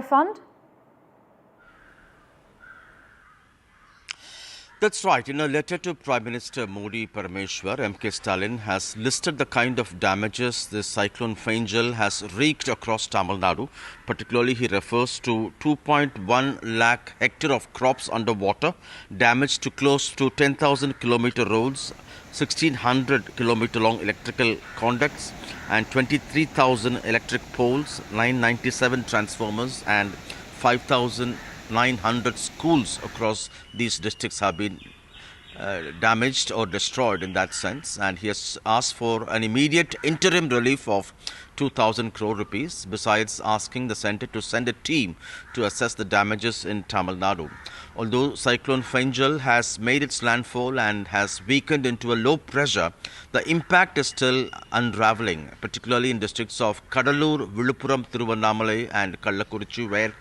fund? That's right. In a letter to Prime Minister Modi Parameshwar, M.K. Stalin has listed the kind of damages this Cyclone Fangel has wreaked across Tamil Nadu. Particularly, he refers to 2.1 lakh hectare of crops underwater, damage to close to 10,000 kilometer roads, 1,600 kilometer long electrical conducts, and 23,000 electric poles, 997 transformers, and 5,900 schools across these districts have been damaged or destroyed in that sense, and he has asked for an immediate interim relief of 2,000 crore rupees, besides asking the centre to send a team to assess the damages in Tamil Nadu. Although Cyclone Fangel has made its landfall and has weakened into a low pressure, the impact is still unravelling, particularly in districts of Kadalur, Viluppuram, Thiruvannamalai and Kallakurichi, where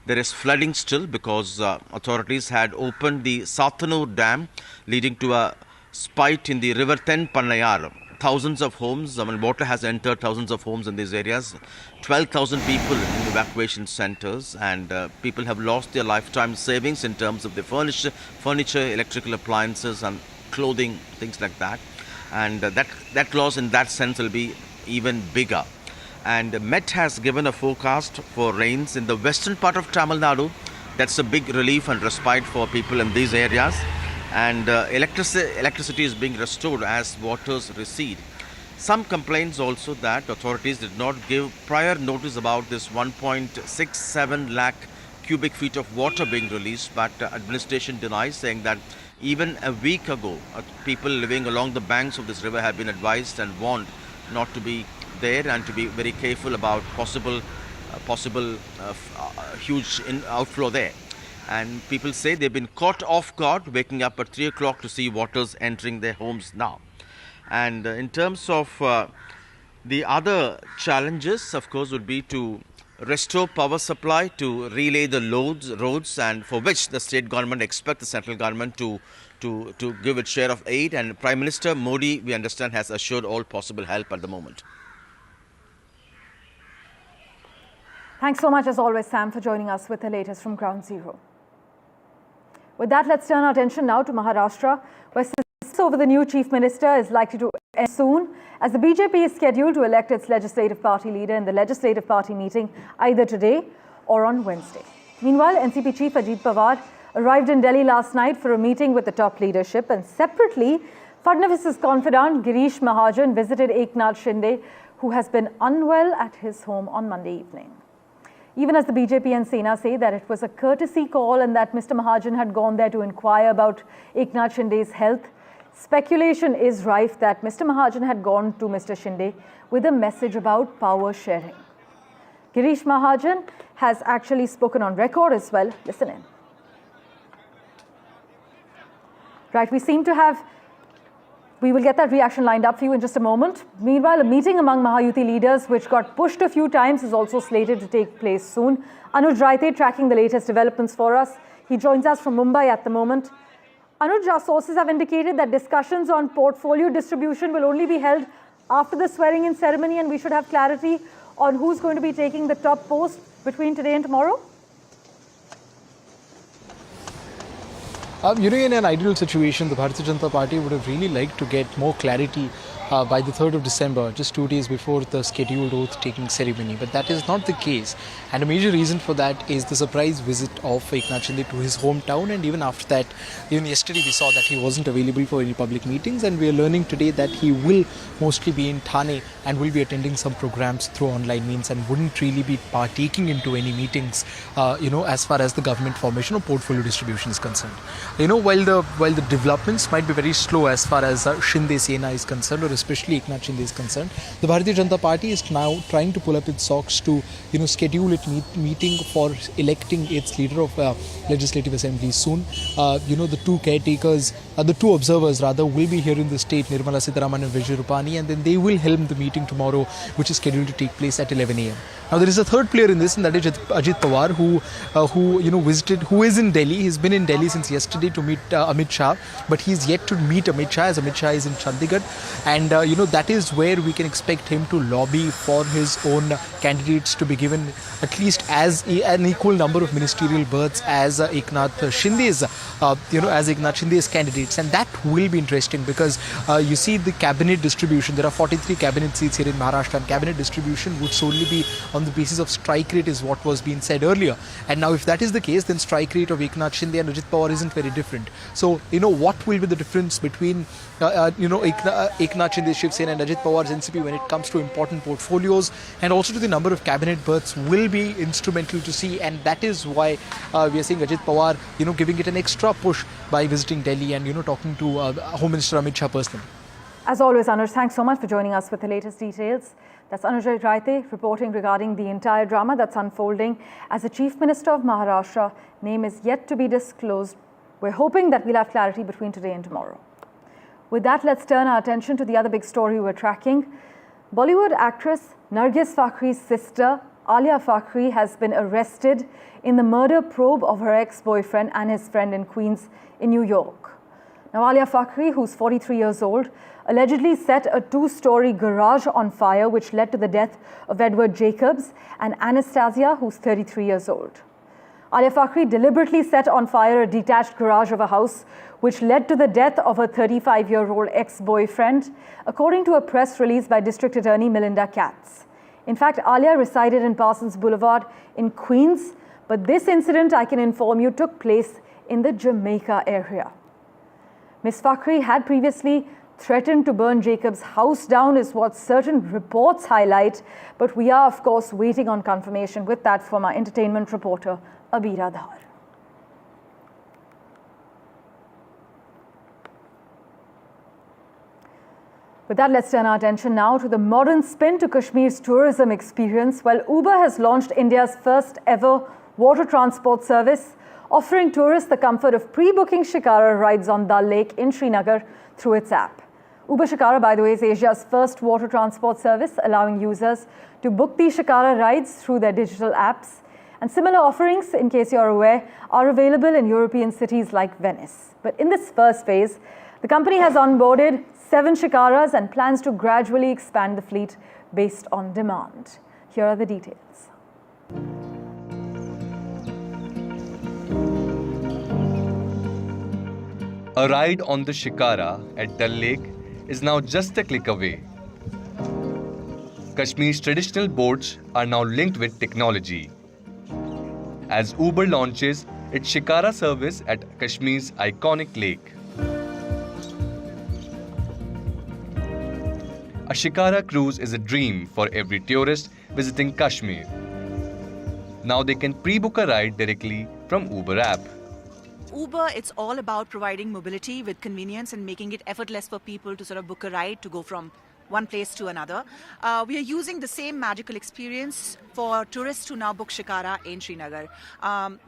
there is flooding still because authorities had opened the Sathanur Dam, leading to a spite in the river Pannayar. Thousands of homes, water has entered thousands of homes in these areas. 12,000 people in evacuation centres, and people have lost their lifetime savings in terms of the furniture, electrical appliances and clothing, things like that. And that loss in that sense will be even bigger. And Met has given a forecast for rains in the western part of Tamil Nadu. That's a big relief and respite for people in these areas. And electricity is being restored as waters recede. Some complaints also that authorities did not give prior notice about this 1.67 lakh cubic feet of water being released, but administration denies, saying that even a week ago, people living along the banks of this river have been advised and warned not to be there and to be very careful about possible huge outflow there. And people say they've been caught off guard, waking up at 3 o'clock to see waters entering their homes now. And in terms of the other challenges, of course, would be to restore power supply, to relay the roads, and for which the state government expects the central government to give its share of aid. And Prime Minister Modi, we understand, has assured all possible help at the moment. Thanks so much, as always, Sam, for joining us with the latest from Ground Zero. With that, let's turn our attention now to Maharashtra, where suspense over the new Chief Minister is likely to end soon, as the BJP is scheduled to elect its Legislative Party leader in the Legislative Party meeting either today or on Wednesday. Meanwhile, NCP Chief Ajit Pawar arrived in Delhi last night for a meeting with the top leadership, and separately, Fadnavis's confidant Girish Mahajan visited Eknath Shinde, who has been unwell at his home on Monday evening. Even as the BJP and Sena say that it was a courtesy call and that Mr. Mahajan had gone there to inquire about Eknath Shinde's health, speculation is rife that Mr. Mahajan had gone to Mr. Shinde with a message about power sharing. Girish Mahajan has actually spoken on record as well. Listen in. Right, we will get that reaction lined up for you in just a moment. Meanwhile, a meeting among Mahayuti leaders, which got pushed a few times, is also slated to take place soon. Anuj Raite tracking the latest developments for us. He joins us from Mumbai at the moment. Anuj, our sources have indicated that discussions on portfolio distribution will only be held after the swearing-in ceremony, and we should have clarity on who's going to be taking the top post between today and tomorrow. In an ideal situation, the Bharatiya Janata Party would have really liked to get more clarity by the 3rd of December, just 2 days before the scheduled oath-taking ceremony. But that is not the case. And a major reason for that is the surprise visit of Eknath Shinde to his hometown. And even after that, even yesterday we saw that he wasn't available for any public meetings. And we are learning today that he will mostly be in Thane and will be attending some programs through online means and wouldn't really be partaking into any meetings, as far as the government formation or portfolio distribution is concerned. While the developments might be very slow as far as Shinde Sena is concerned, or especially Eknath Shinde is concerned, the Bharatiya Janata Party is now trying to pull up its socks to, schedule its meeting for electing its leader of Legislative Assembly soon. The two caretakers, the two observers rather, will be here in the state, Nirmala Sitharaman and Vijay Rupani, and then they will helm the meeting tomorrow, which is scheduled to take place at 11 a.m. Now there is a third player in this, and that is Ajit Pawar, who is in Delhi. He's been in Delhi since yesterday to meet Amit Shah, but he's yet to meet Amit Shah, as Amit Shah is in Chandigarh, and that is where we can expect him to lobby for his own candidates to be given at least as an equal number of ministerial berths as Eknath Shinde's candidates, and that will be interesting because you see the cabinet distribution. There are 43 cabinet seats here in Maharashtra, and cabinet distribution would solely be on the basis of strike rate, is what was being said earlier. And now if that is the case, then strike rate of Eknath Shinde and Ajit Pawar isn't very different. So what will be the difference between Eknath Shinde's Shiv Sena and Ajit Pawar's NCP when it comes to important portfolios and also to the number of cabinet berths will be instrumental to see, and that is why we are seeing Ajit Pawar giving it an extra push by visiting Delhi and talking to Home Minister Amit Shah personally. As always, Anuj, thanks so much for joining us with the latest details. That's Anuj Raite reporting regarding the entire drama that's unfolding as the Chief Minister of Maharashtra name is yet to be disclosed. We're hoping that we'll have clarity between today and tomorrow. With that, let's turn our attention to the other big story we're tracking. Bollywood actress Nargis Fakhri's sister, Alia Fakhri, has been arrested in the murder probe of her ex-boyfriend and his friend in Queens in New York. Now, Alia Fakhri, who's 43 years old, allegedly set a 2-story garage on fire, which led to the death of Edward Jacobs and Anastasia, who's 33 years old. Alia Fakhri deliberately set on fire a detached garage of a house, which led to the death of her 35-year-old ex-boyfriend, according to a press release by District Attorney Melinda Katz. In fact, Alia resided in Parsons Boulevard in Queens, but this incident, I can inform you, took place in the Jamaica area. Ms. Fakhri had previously threatened to burn Jacob's house down, is what certain reports highlight, but we are, of course, waiting on confirmation with that from our entertainment reporter, Abira Dhar. With that, let's turn our attention now to the modern spin to Kashmir's tourism experience. Well, Uber has launched India's first ever water transport service, offering tourists the comfort of pre-booking Shikara rides on Dal Lake in Srinagar through its app. Uber Shikara, by the way, is Asia's first water transport service, allowing users to book these Shikara rides through their digital apps. And similar offerings, in case you're aware, are available in European cities like Venice. But in this first phase, the company has onboarded 7 Shikaras and plans to gradually expand the fleet based on demand. Here are the details. A ride on the Shikara at Dal Lake is now just a click away. Kashmir's traditional boats are now linked with technology. As Uber launches its Shikara service at Kashmir's iconic lake. A Shikara cruise is a dream for every tourist visiting Kashmir. Now they can pre-book a ride directly from Uber app. Uber, it's all about providing mobility with convenience and making it effortless for people to sort of book a ride to go from one place to another. We are using the same magical experience for tourists to now book Shikara in Srinagar.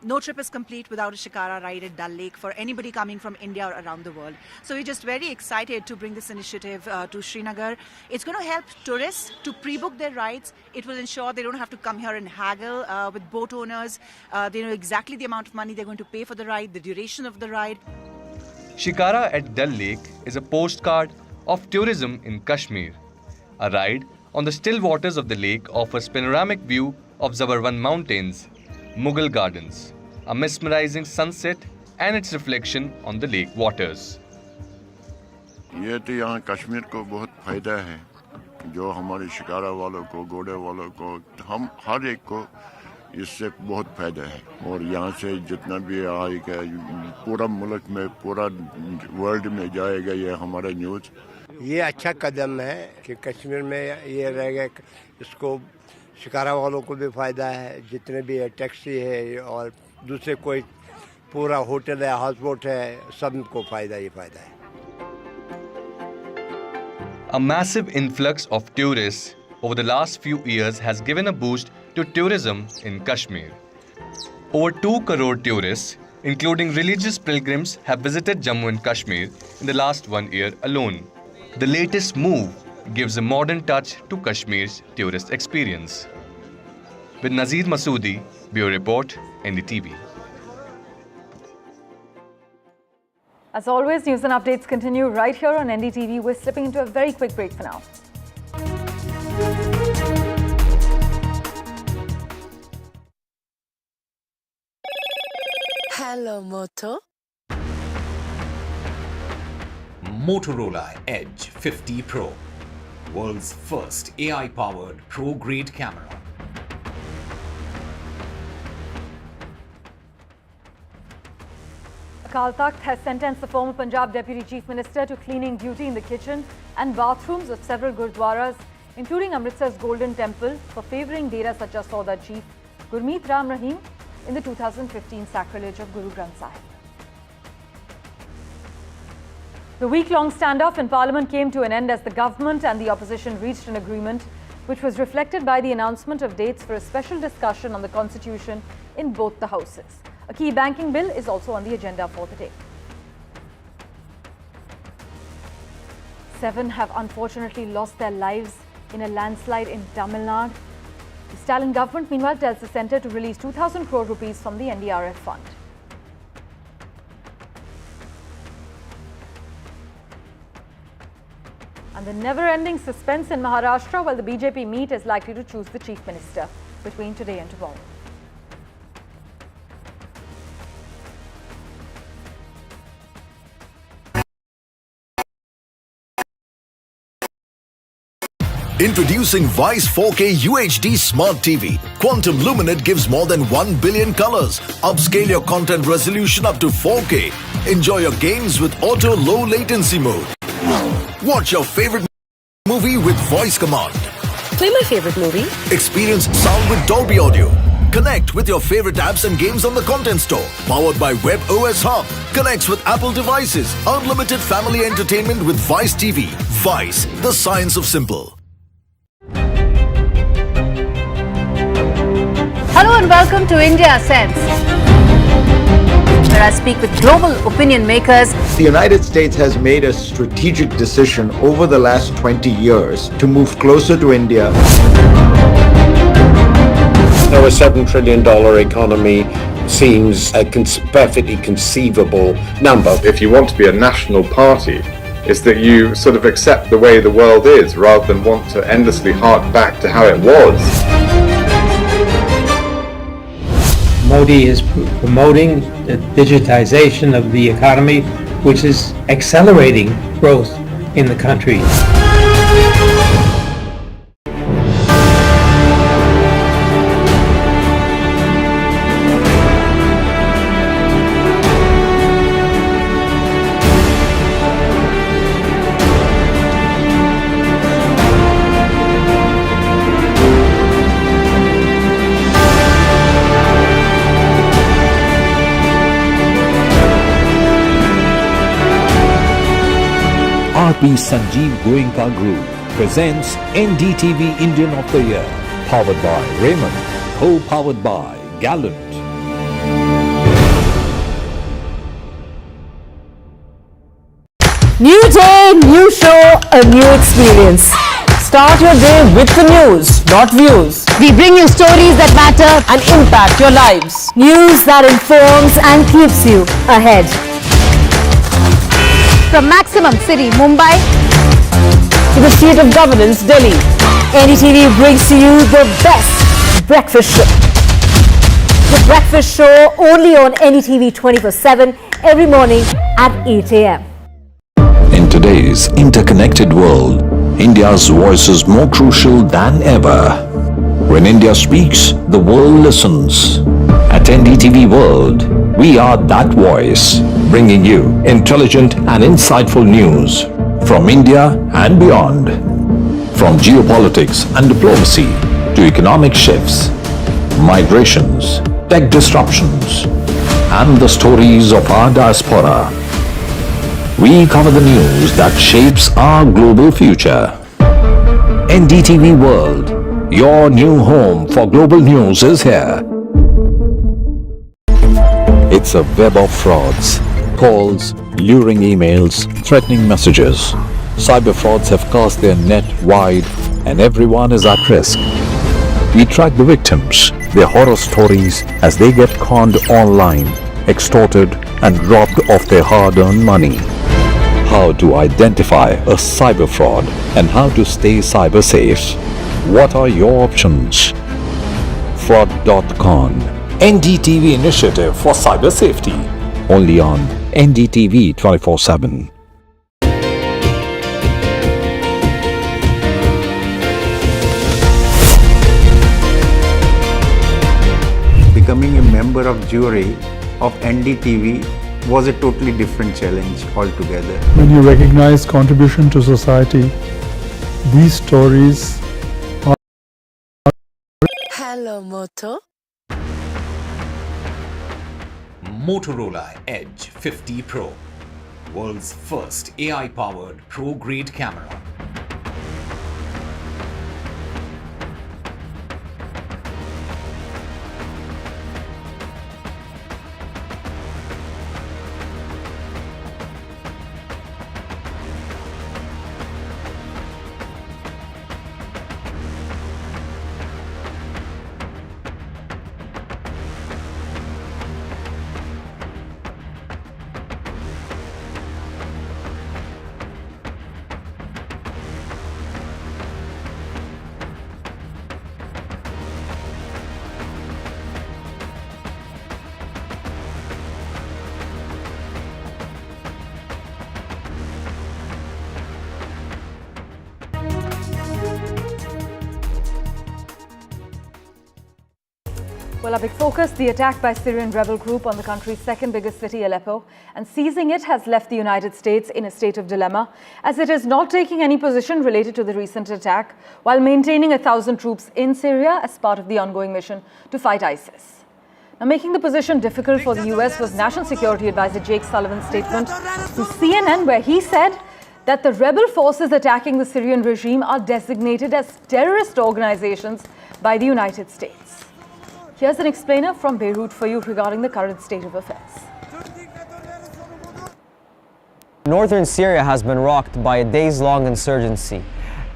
No trip is complete without a Shikara ride at Dal Lake for anybody coming from India or around the world. So we're just very excited to bring this initiative to Srinagar. It's going to help tourists to pre-book their rides. It will ensure they don't have to come here and haggle with boat owners. They know exactly the amount of money they're going to pay for the ride, the duration of the ride. Shikara at Dal Lake is a postcard of tourism in Kashmir. A ride on the still waters of the lake offers panoramic view of Zabarwan Mountains, Mughal Gardens, a mesmerizing sunset and its reflection on the lake waters. ये तो यहाँ कश्मीर को बहुत फायदा है जो हमारे शिकारा वालों को घोड़े वालों को हम हर एक को इससे बहुत फायदा है और यहाँ से जितना भी आएगा पूरा मुल्क में पूरा वर्ल्ड में जाएगा ये हमारा न्यूज़ ये अच्छा कदम है कि कश्मीर में ये रहेगा इसको शिकारा वालों को भी फायदा है जितने भी है टैक्सी है और दूसरे कोई पूरा होटल है हाउस बोट है सबको फायदा ही फायदा है A massive influx of tourists over the last few years has given a boost to tourism in Kashmir. Over 2 crore tourists, including religious pilgrims, have visited Jammu and Kashmir in the last 1 year alone. The latest move gives a modern touch to Kashmir's tourist experience. With Nazir Masoodi, Bureau Report, NDTV. As always, news and updates continue right here on NDTV. We're slipping into a very quick break for now. Hello, Moto. Motorola Edge 50 Pro, world's first AI-powered pro-grade camera. Akal Takth has sentenced the former Punjab Deputy Chief Minister to cleaning duty in the kitchen and bathrooms of several gurdwaras, including Amritsar's Golden Temple, for favouring Dera Sacha Sauda Chief Gurmeet Ram Rahim in the 2015 sacrilege of Guru Granth Sahib. The week-long standoff in Parliament came to an end as the government and the opposition reached an agreement, which was reflected by the announcement of dates for a special discussion on the Constitution in both the houses. A key banking bill is also on the agenda for the day. 7 have unfortunately lost their lives in a landslide in Tamil Nadu. The Stalin government meanwhile tells the centre to release 2,000 crore rupees from the NDRF fund. And the never-ending suspense in Maharashtra while the BJP meet is likely to choose the Chief Minister between today and tomorrow. Introducing Vice 4K UHD Smart TV. Quantum Luminate gives more than 1 billion colors. Upscale your content resolution up to 4K. Enjoy your games with auto low latency mode. Watch your favorite movie with voice command. Play my favorite movie. Experience sound with Dolby Audio. Connect with your favorite apps and games on the Content Store. Powered by Web OS Hub. Connects with Apple devices. Unlimited family entertainment with Vice TV. Vice, the science of simple. Hello and welcome to India Sense, where I speak with global opinion makers. The United States has made a strategic decision over the last 20 years to move closer to India. Now, a $7 trillion economy seems a perfectly conceivable number. If you want to be a national party, it's that you sort of accept the way the world is rather than want to endlessly hark back to how it was. Modi is promoting the digitization of the economy, which is accelerating growth in the country. RP Sanjeev Goenka Group presents NDTV Indian of the Year, powered by Raymond, co-powered by Gallant. New day, new show, a new experience. Start your day with the news, not views. We bring you stories that matter and impact your lives. News that informs and keeps you ahead. From Maximum City, Mumbai, to the seat of governance, Delhi, NDTV brings to you the best breakfast show. The breakfast show only on NDTV 24/7 every morning at 8 a.m. In today's interconnected world, India's voice is more crucial than ever. When India speaks, the world listens. At NDTV World, we are that voice, bringing you intelligent and insightful news from India and beyond. From geopolitics and diplomacy to economic shifts, migrations, tech disruptions, and the stories of our diaspora. We cover the news that shapes our global future. NDTV World, your new home for global news is here. It's a web of frauds, calls, luring emails, threatening messages. Cyber frauds have cast their net wide and everyone is at risk. We track the victims, their horror stories as they get conned online, extorted and robbed of their hard-earned money. How to identify a cyber fraud and how to stay cyber safe. What are your options? Fraud.con, NDTV initiative for cyber safety. Only on NDTV 24/7. Becoming a member of jury of NDTV was a totally different challenge altogether. When you recognize contribution to society, these stories are... Hello, Moto. Motorola Edge 50 Pro, world's first AI-powered pro-grade camera. Well, our big focus, the attack by Syrian rebel group on the country's second biggest city, Aleppo, and seizing it has left the United States in a state of dilemma, as it is not taking any position related to the recent attack, while maintaining 1,000 troops in Syria as part of the ongoing mission to fight ISIS. Now, making the position difficult for the US was National Security Advisor Jake Sullivan's statement to CNN, where he said that the rebel forces attacking the Syrian regime are designated as terrorist organizations by the United States. Here's an explainer from Beirut for you regarding the current state of affairs. Northern Syria has been rocked by a days-long insurgency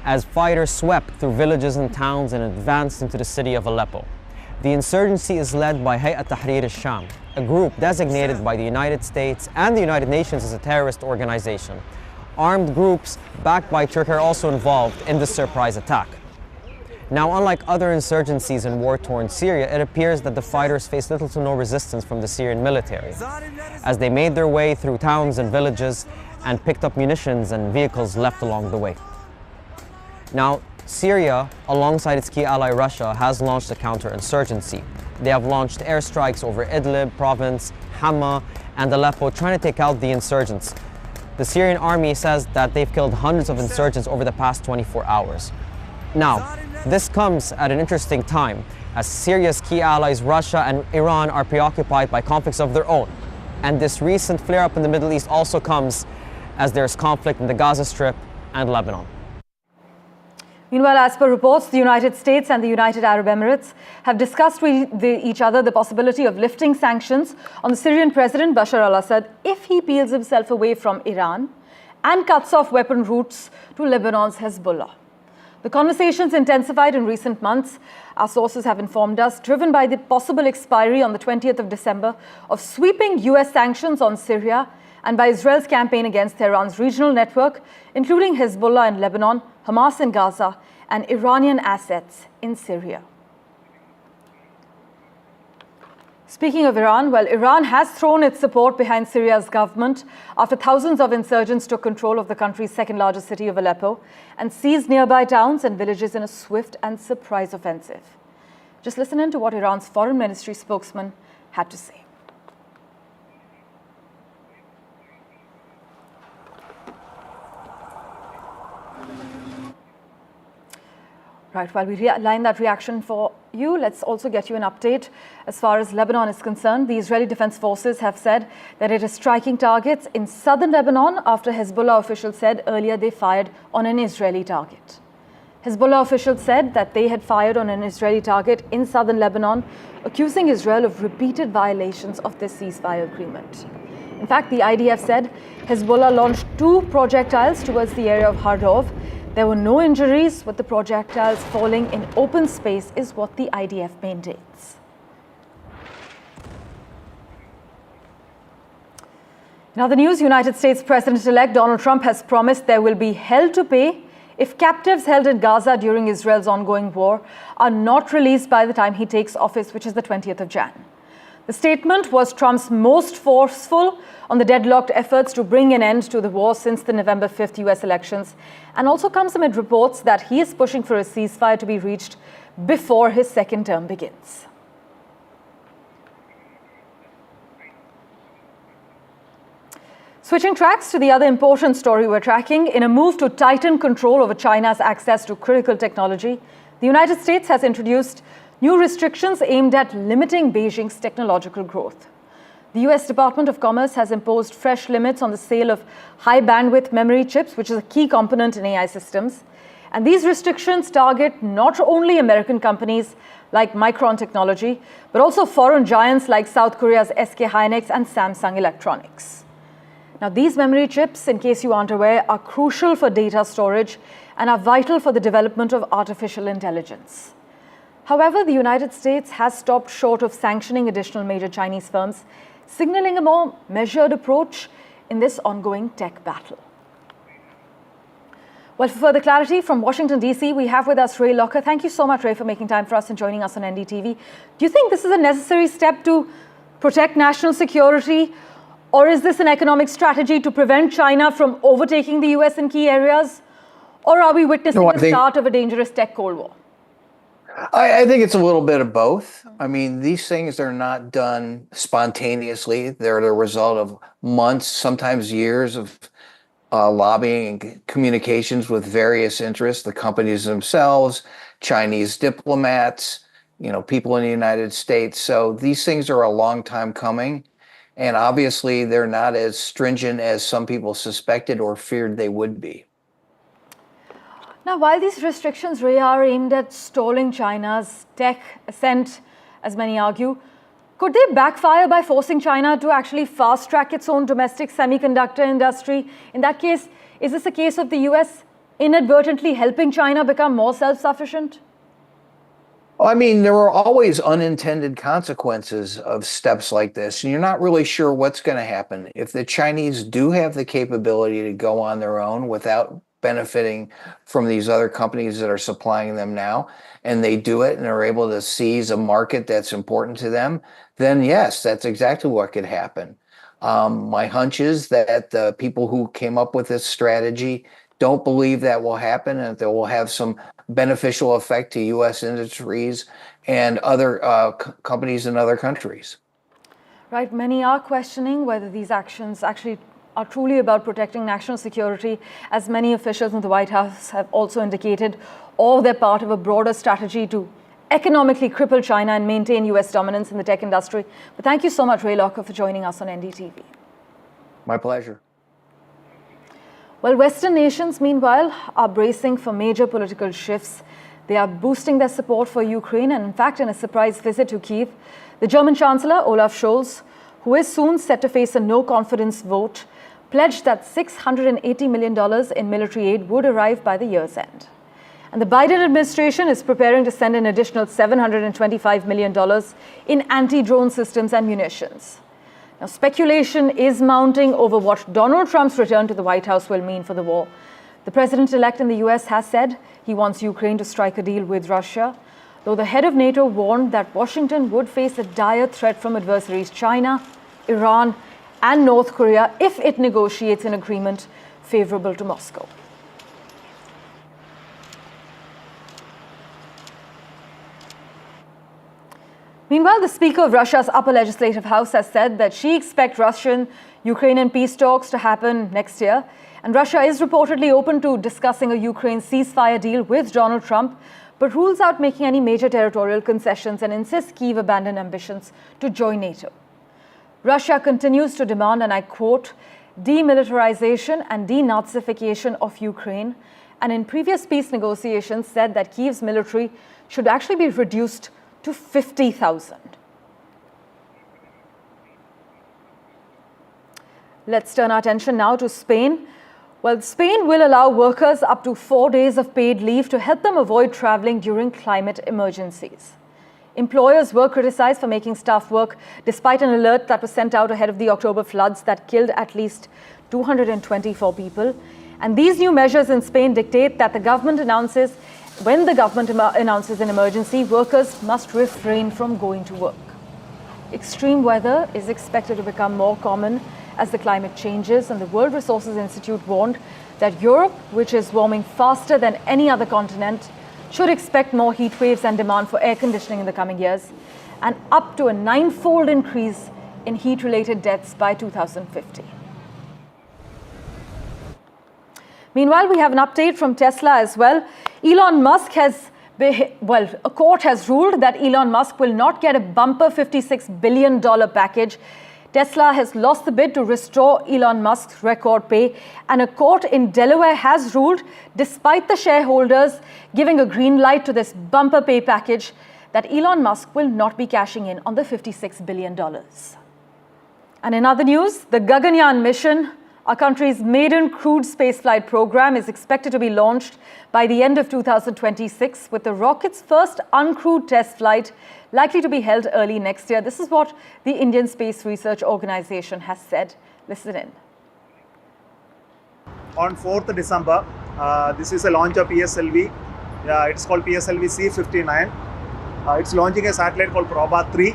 as fighters swept through villages and towns and advanced into the city of Aleppo. The insurgency is led by Hayat Tahrir al-Sham, a group designated by the United States and the United Nations as a terrorist organization. Armed groups backed by Turkey are also involved in this surprise attack. Now, unlike other insurgencies in war-torn Syria, it appears that the fighters face little to no resistance from the Syrian military, as they made their way through towns and villages and picked up munitions and vehicles left along the way. Now, Syria, alongside its key ally Russia, has launched a counter-insurgency. They have launched airstrikes over Idlib province, Hama, and Aleppo, trying to take out the insurgents. The Syrian army says that they've killed hundreds of insurgents over the past 24 hours. Now, this comes at an interesting time, as Syria's key allies Russia and Iran are preoccupied by conflicts of their own. And this recent flare-up in the Middle East also comes as there's conflict in the Gaza Strip and Lebanon. Meanwhile, as per reports, the United States and the United Arab Emirates have discussed with each other the possibility of lifting sanctions on the Syrian President Bashar al-Assad if he peels himself away from Iran and cuts off weapon routes to Lebanon's Hezbollah. The conversations intensified in recent months, our sources have informed us, driven by the possible expiry on the 20th of December of sweeping US sanctions on Syria and by Israel's campaign against Tehran's regional network, including Hezbollah in Lebanon, Hamas in Gaza, and Iranian assets in Syria. Speaking of Iran, well, Iran has thrown its support behind Syria's government after thousands of insurgents took control of the country's second largest city of Aleppo and seized nearby towns and villages in a swift and surprise offensive. Just listen in to what Iran's foreign ministry spokesman had to say. Right, while we outline that reaction for you, let's also get you an update. As far as Lebanon is concerned, the Israeli Defense Forces have said that it is striking targets in southern Lebanon after Hezbollah officials said earlier they fired on an Israeli target. Hezbollah officials said that they had fired on an Israeli target in southern Lebanon, accusing Israel of repeated violations of the ceasefire agreement. In fact, the IDF said Hezbollah launched 2 projectiles towards the area of Hardov There were no injuries, with the projectiles falling in open space, is what the IDF maintains. In other news, United States President-elect Donald Trump has promised there will be hell to pay if captives held in Gaza during Israel's ongoing war are not released by the time he takes office, which is the 20th of Jan. The statement was Trump's most forceful on the deadlocked efforts to bring an end to the war since the November 5th US elections, and also comes amid reports that he is pushing for a ceasefire to be reached before his second term begins. Switching tracks to the other important story we're tracking, in a move to tighten control over China's access to critical technology, the United States has introduced new restrictions aimed at limiting Beijing's technological growth. The US Department of Commerce has imposed fresh limits on the sale of high-bandwidth memory chips, which is a key component in AI systems. And these restrictions target not only American companies like Micron Technology, but also foreign giants like South Korea's SK Hynix and Samsung Electronics. Now, these memory chips, in case you aren't aware, are crucial for data storage and are vital for the development of artificial intelligence. However, the United States has stopped short of sanctioning additional major Chinese firms, signaling a more measured approach in this ongoing tech battle. Well, for further clarity from Washington, D.C., we have with us Ray Locker. Thank you so much, Ray, for making time for us and joining us on NDTV. Do you think this is a necessary step to protect national security? Or is this an economic strategy to prevent China from overtaking the US in key areas? Or are we witnessing the start of a dangerous tech Cold War? I think it's a little bit of both. I mean, these things are not done spontaneously. They're the result of months, sometimes years of lobbying and communications with various interests, the companies themselves, Chinese diplomats, people in the United States. So these things are a long time coming. And obviously, they're not as stringent as some people suspected or feared they would be. Now, while these restrictions, Ray, are aimed at stalling China's tech ascent, as many argue, could they backfire by forcing China to actually fast-track its own domestic semiconductor industry? In that case, is this a case of the US inadvertently helping China become more self-sufficient? I mean, there are always unintended consequences of steps like this, and you're not really sure what's going to happen. If the Chinese do have the capability to go on their own without benefiting from these other companies that are supplying them now, and they do it and are able to seize a market that's important to them, then yes, that's exactly what could happen. My hunch is that the people who came up with this strategy don't believe that will happen, and that will have some beneficial effect to U.S. industries and other companies in other countries. Right. Many are questioning whether these actions actually are truly about protecting national security, as many officials in the White House have also indicated, or they're part of a broader strategy to economically cripple China and maintain U.S. dominance in the tech industry. But thank you so much, Ray Locker, for joining us on NDTV. My pleasure. Well, Western nations, meanwhile, are bracing for major political shifts. They are boosting their support for Ukraine, and in fact, in a surprise visit to Kyiv, the German Chancellor, Olaf Scholz, who is soon set to face a no-confidence vote, pledged that $680 million in military aid would arrive by the year's end. And the Biden administration is preparing to send an additional $725 million in anti-drone systems and munitions. Now, speculation is mounting over what Donald Trump's return to the White House will mean for the war. The president-elect in the US has said he wants Ukraine to strike a deal with Russia, though the head of NATO warned that Washington would face a dire threat from adversaries China, Iran, and North Korea if it negotiates an agreement favorable to Moscow. Meanwhile, the Speaker of Russia's upper legislative house has said that she expects Russian-Ukrainian peace talks to happen next year. And Russia is reportedly open to discussing a Ukraine ceasefire deal with Donald Trump, but rules out making any major territorial concessions and insists Kyiv abandon ambitions to join NATO. Russia continues to demand, and I quote, demilitarization and denazification of Ukraine, and in previous peace negotiations said that Kyiv's military should actually be reduced to 50,000. Let's turn our attention now to Spain, Well, Spain will allow workers up to 4 days of paid leave to help them avoid traveling during climate emergencies. Employers were criticized for making staff work despite an alert that was sent out ahead of the October floods that killed at least 224 people. And these new measures in Spain dictate that when the government announces an emergency, workers must refrain from going to work. Extreme weather is expected to become more common as the climate changes, and the World Resources Institute warned that Europe, which is warming faster than any other continent, should expect more heat waves and demand for air conditioning in the coming years, and up to a 9-fold increase in heat-related deaths by 2050. Meanwhile, we have an update from Tesla as well. A court has ruled that Elon Musk will not get a bumper $56 billion package. Tesla has lost the bid to restore Elon Musk's record pay, and a court in Delaware has ruled, despite the shareholders giving a green light to this bumper pay package, that Elon Musk will not be cashing in on the $56 billion. And in other news, the Gaganyaan mission, our country's maiden crewed spaceflight program, is expected to be launched by the end of 2026, with the rocket's first uncrewed test flight likely to be held early next year. This is what the Indian Space Research Organization has said. Listen in. On 4th December, this is a launch of PSLV. It's called PSLV C-59. It's launching a satellite called Proba 3.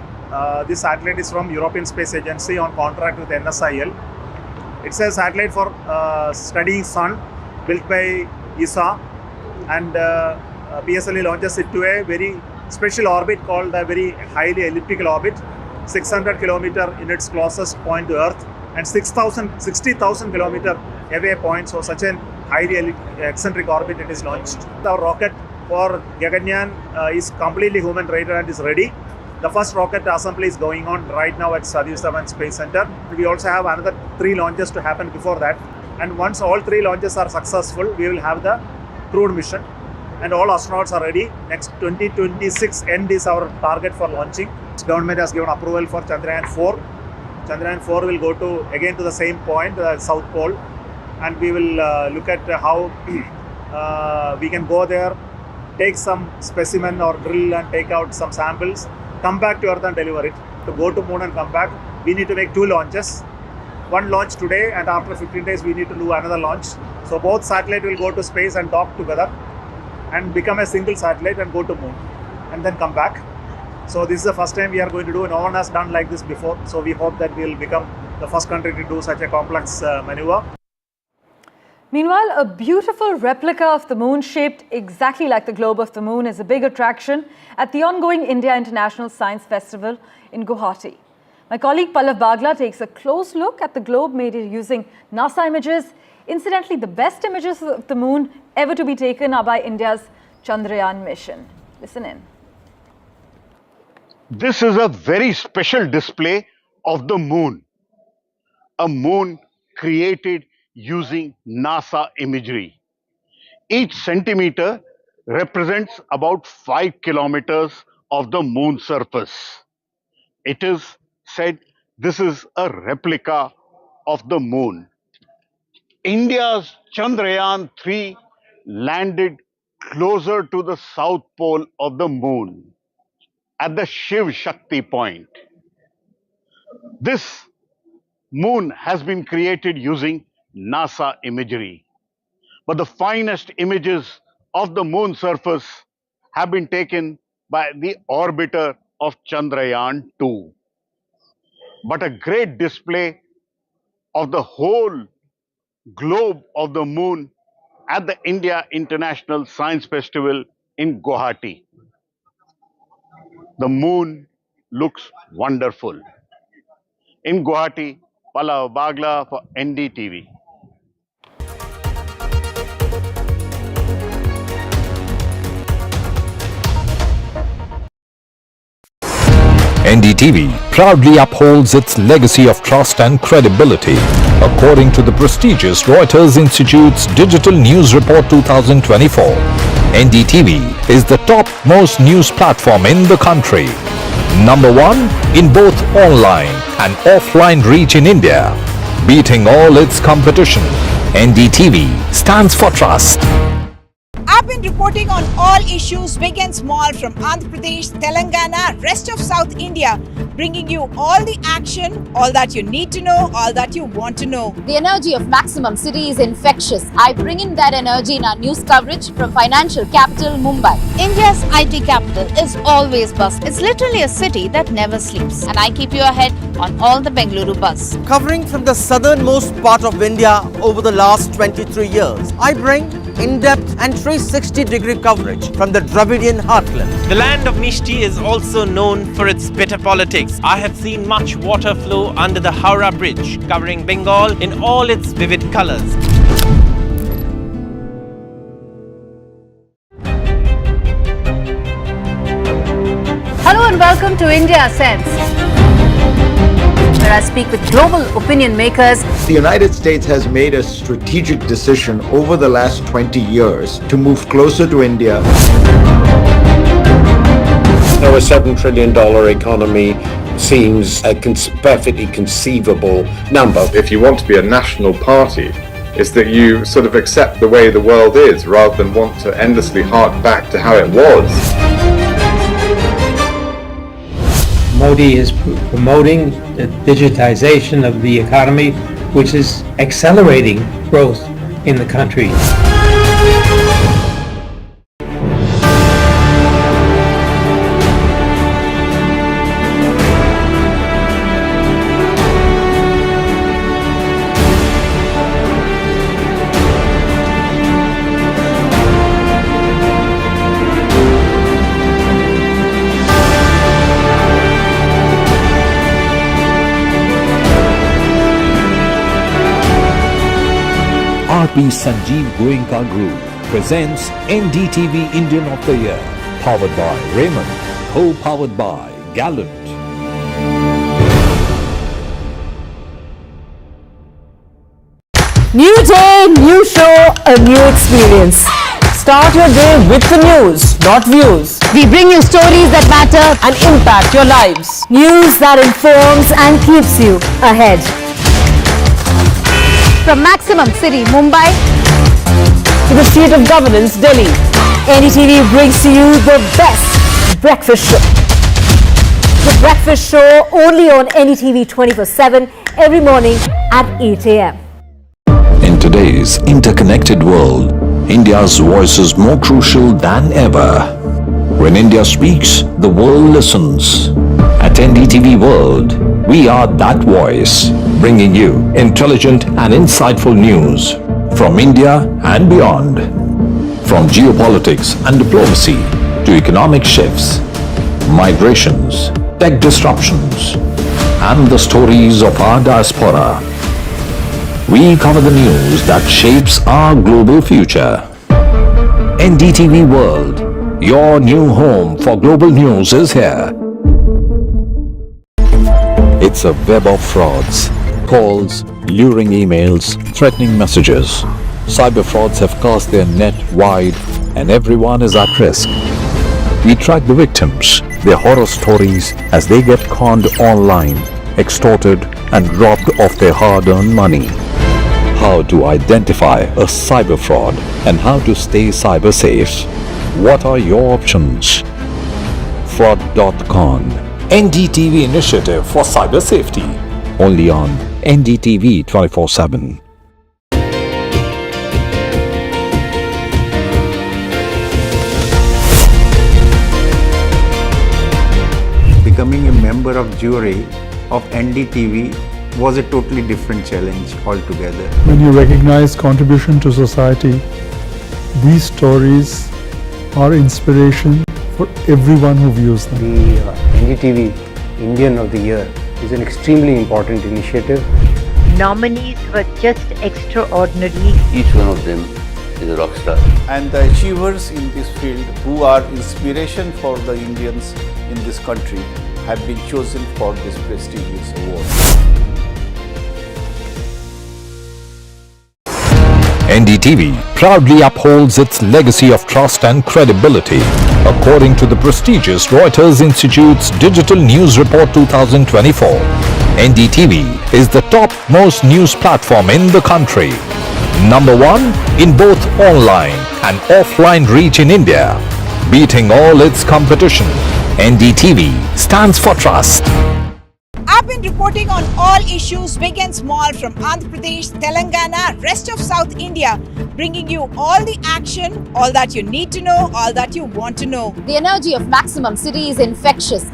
This satellite is from European Space Agency on contract with NSIL. It's a satellite for studying sun, built by ESA, and PSLV launches it to a very special orbit called a very highly elliptical orbit, 600 km in its closest point to Earth, and 60,000 km away point. So such a highly eccentric orbit it is launched. The rocket for Gaganyaan is completely human rated and is ready. The first rocket assembly is going on right now at Satish Dhawan Space Center. We also have another 3 launches to happen before that. And once all 3 launches are successful, we will have the crewed mission. And all astronauts are ready. Next 2026 end is our target for launching. The government has given approval for Chandrayaan 4. Chandrayaan 4 will go again to the same point, the South Pole. And we will look at how we can go there, take some specimen or drill and take out some samples, come back to Earth and deliver it. To go to Moon and come back, we need to make 2 launches. 1 launch today, and after 15 days we need to do another launch. So both satellites will go to space and dock together and become a single satellite and go to Moon and then come back. So this is the first time we are going to do. No one has done like this before. So we hope that we will become the first country to do such a complex maneuver. Meanwhile, a beautiful replica of the moon shaped exactly like the globe of the moon is a big attraction at the ongoing India International Science Festival in Guwahati. My colleague Pallav Bagla takes a close look at the globe made using NASA images. Incidentally, the best images of the moon ever to be taken are by India's Chandrayaan mission. Listen in. This is a very special display of the moon. A moon created using NASA imagery. Each centimeter represents about 5 kilometers of the moon surface. It is said this is a replica of the moon. India's Chandrayaan 3 landed closer to the south pole of the moon at the Shiv Shakti point. This moon has been created using NASA imagery, but the finest images of the moon surface have been taken by the orbiter of Chandrayaan 2. But a great display of the whole globe of the moon at the India International Science Festival in Guwahati. The moon looks wonderful. In Guwahati, Pallav Bagla for NDTV. NDTV proudly upholds its legacy of trust and credibility. According to the prestigious Reuters Institute's Digital News Report 2024, NDTV is the top-most news platform in the country. Number 1 in both online and offline reach in India, beating all its competition. NDTV stands for trust. I've been reporting on all issues big and small from Andhra Pradesh, Telangana, rest of South India, bringing you all the action, all that you need to know, all that you want to know. The energy of Maximum City is infectious. I bring in that energy in our news coverage from financial capital Mumbai. India's IT capital is always buzz. It's literally a city that never sleeps. And I keep you ahead on all the Bengaluru buzz. Covering from the southernmost part of India over the last 23 years, I bring in-depth and 360-degree coverage from the Dravidian heartland. The land of Mishti is also known for its bitter politics. I have seen much water flow under the Howrah Bridge, covering Bengal in all its vivid colors. Hello and welcome to India Sense, where I speak with global opinion makers. The United States has made a strategic decision over the last 20 years to move closer to India. Now, a $7 trillion economy seems a perfectly conceivable number. If you want to be a national party, it's that you sort of accept the way the world is rather than want to endlessly hark back to how it was. Modi is promoting the digitization of the economy, which is accelerating growth in the country. RP Sanjeev Goenka Group presents NDTV Indian of the Year, powered by Raymond, co-powered by Gallant. New day, new show, a new experience. Start your day with the news, not views. We bring you stories that matter and impact your lives. News that informs and keeps you ahead. From Maximum City, Mumbai, to the seat of governance, Delhi, NDTV brings to you the best breakfast show. The breakfast show only on NDTV 24/7 every morning at 8 a.m. In today's interconnected world, India's voice is more crucial than ever. When India speaks, the world listens. At NDTV World, we are that voice, bringing you intelligent and insightful news from India and beyond. From geopolitics and diplomacy to economic shifts, migrations, tech disruptions, and the stories of our diaspora. We cover the news that shapes our global future. NDTV World, your new home for global news, is here. It's a web of frauds, calls, luring emails, threatening messages. Cyber frauds have cast their net wide and everyone is at risk. We track the victims, their horror stories as they get conned online, extorted and robbed of their hard-earned money. How to identify a cyber fraud and how to stay cyber safe. What are your options? Fraud.con, NDTV initiative for cyber safety. Only on NDTV 24/7. Becoming a member of jury of NDTV was a totally different challenge altogether. When you recognize contribution to society, these stories are inspiration for everyone who views them. The NDTV Indian of the Year is an extremely important initiative. Nominees were just extraordinary. Each one of them is a rock star. And the achievers in this field who are inspiration for the Indians in this country have been chosen for this prestigious award. NDTV proudly upholds its legacy of trust and credibility. According to the prestigious Reuters Institute's Digital News Report 2024, NDTV is the top-most news platform in the country. Number 1 in both online and offline reach in India, beating all its competition. NDTV stands for trust. I've been reporting on all issues big and small from Andhra Pradesh, Telangana, rest of South India, bringing you all the action, all that you need to know, all that you want to know. The energy of maximum city is infectious.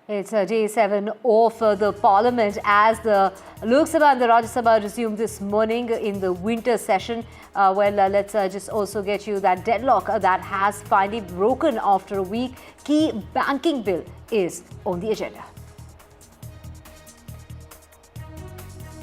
It's day 7 of the Parliament as the Lok Sabha and the Rajya Sabha resumed this morning in the winter session. Let's just also get you that deadlock that has finally broken after a week. Key banking bill is on the agenda.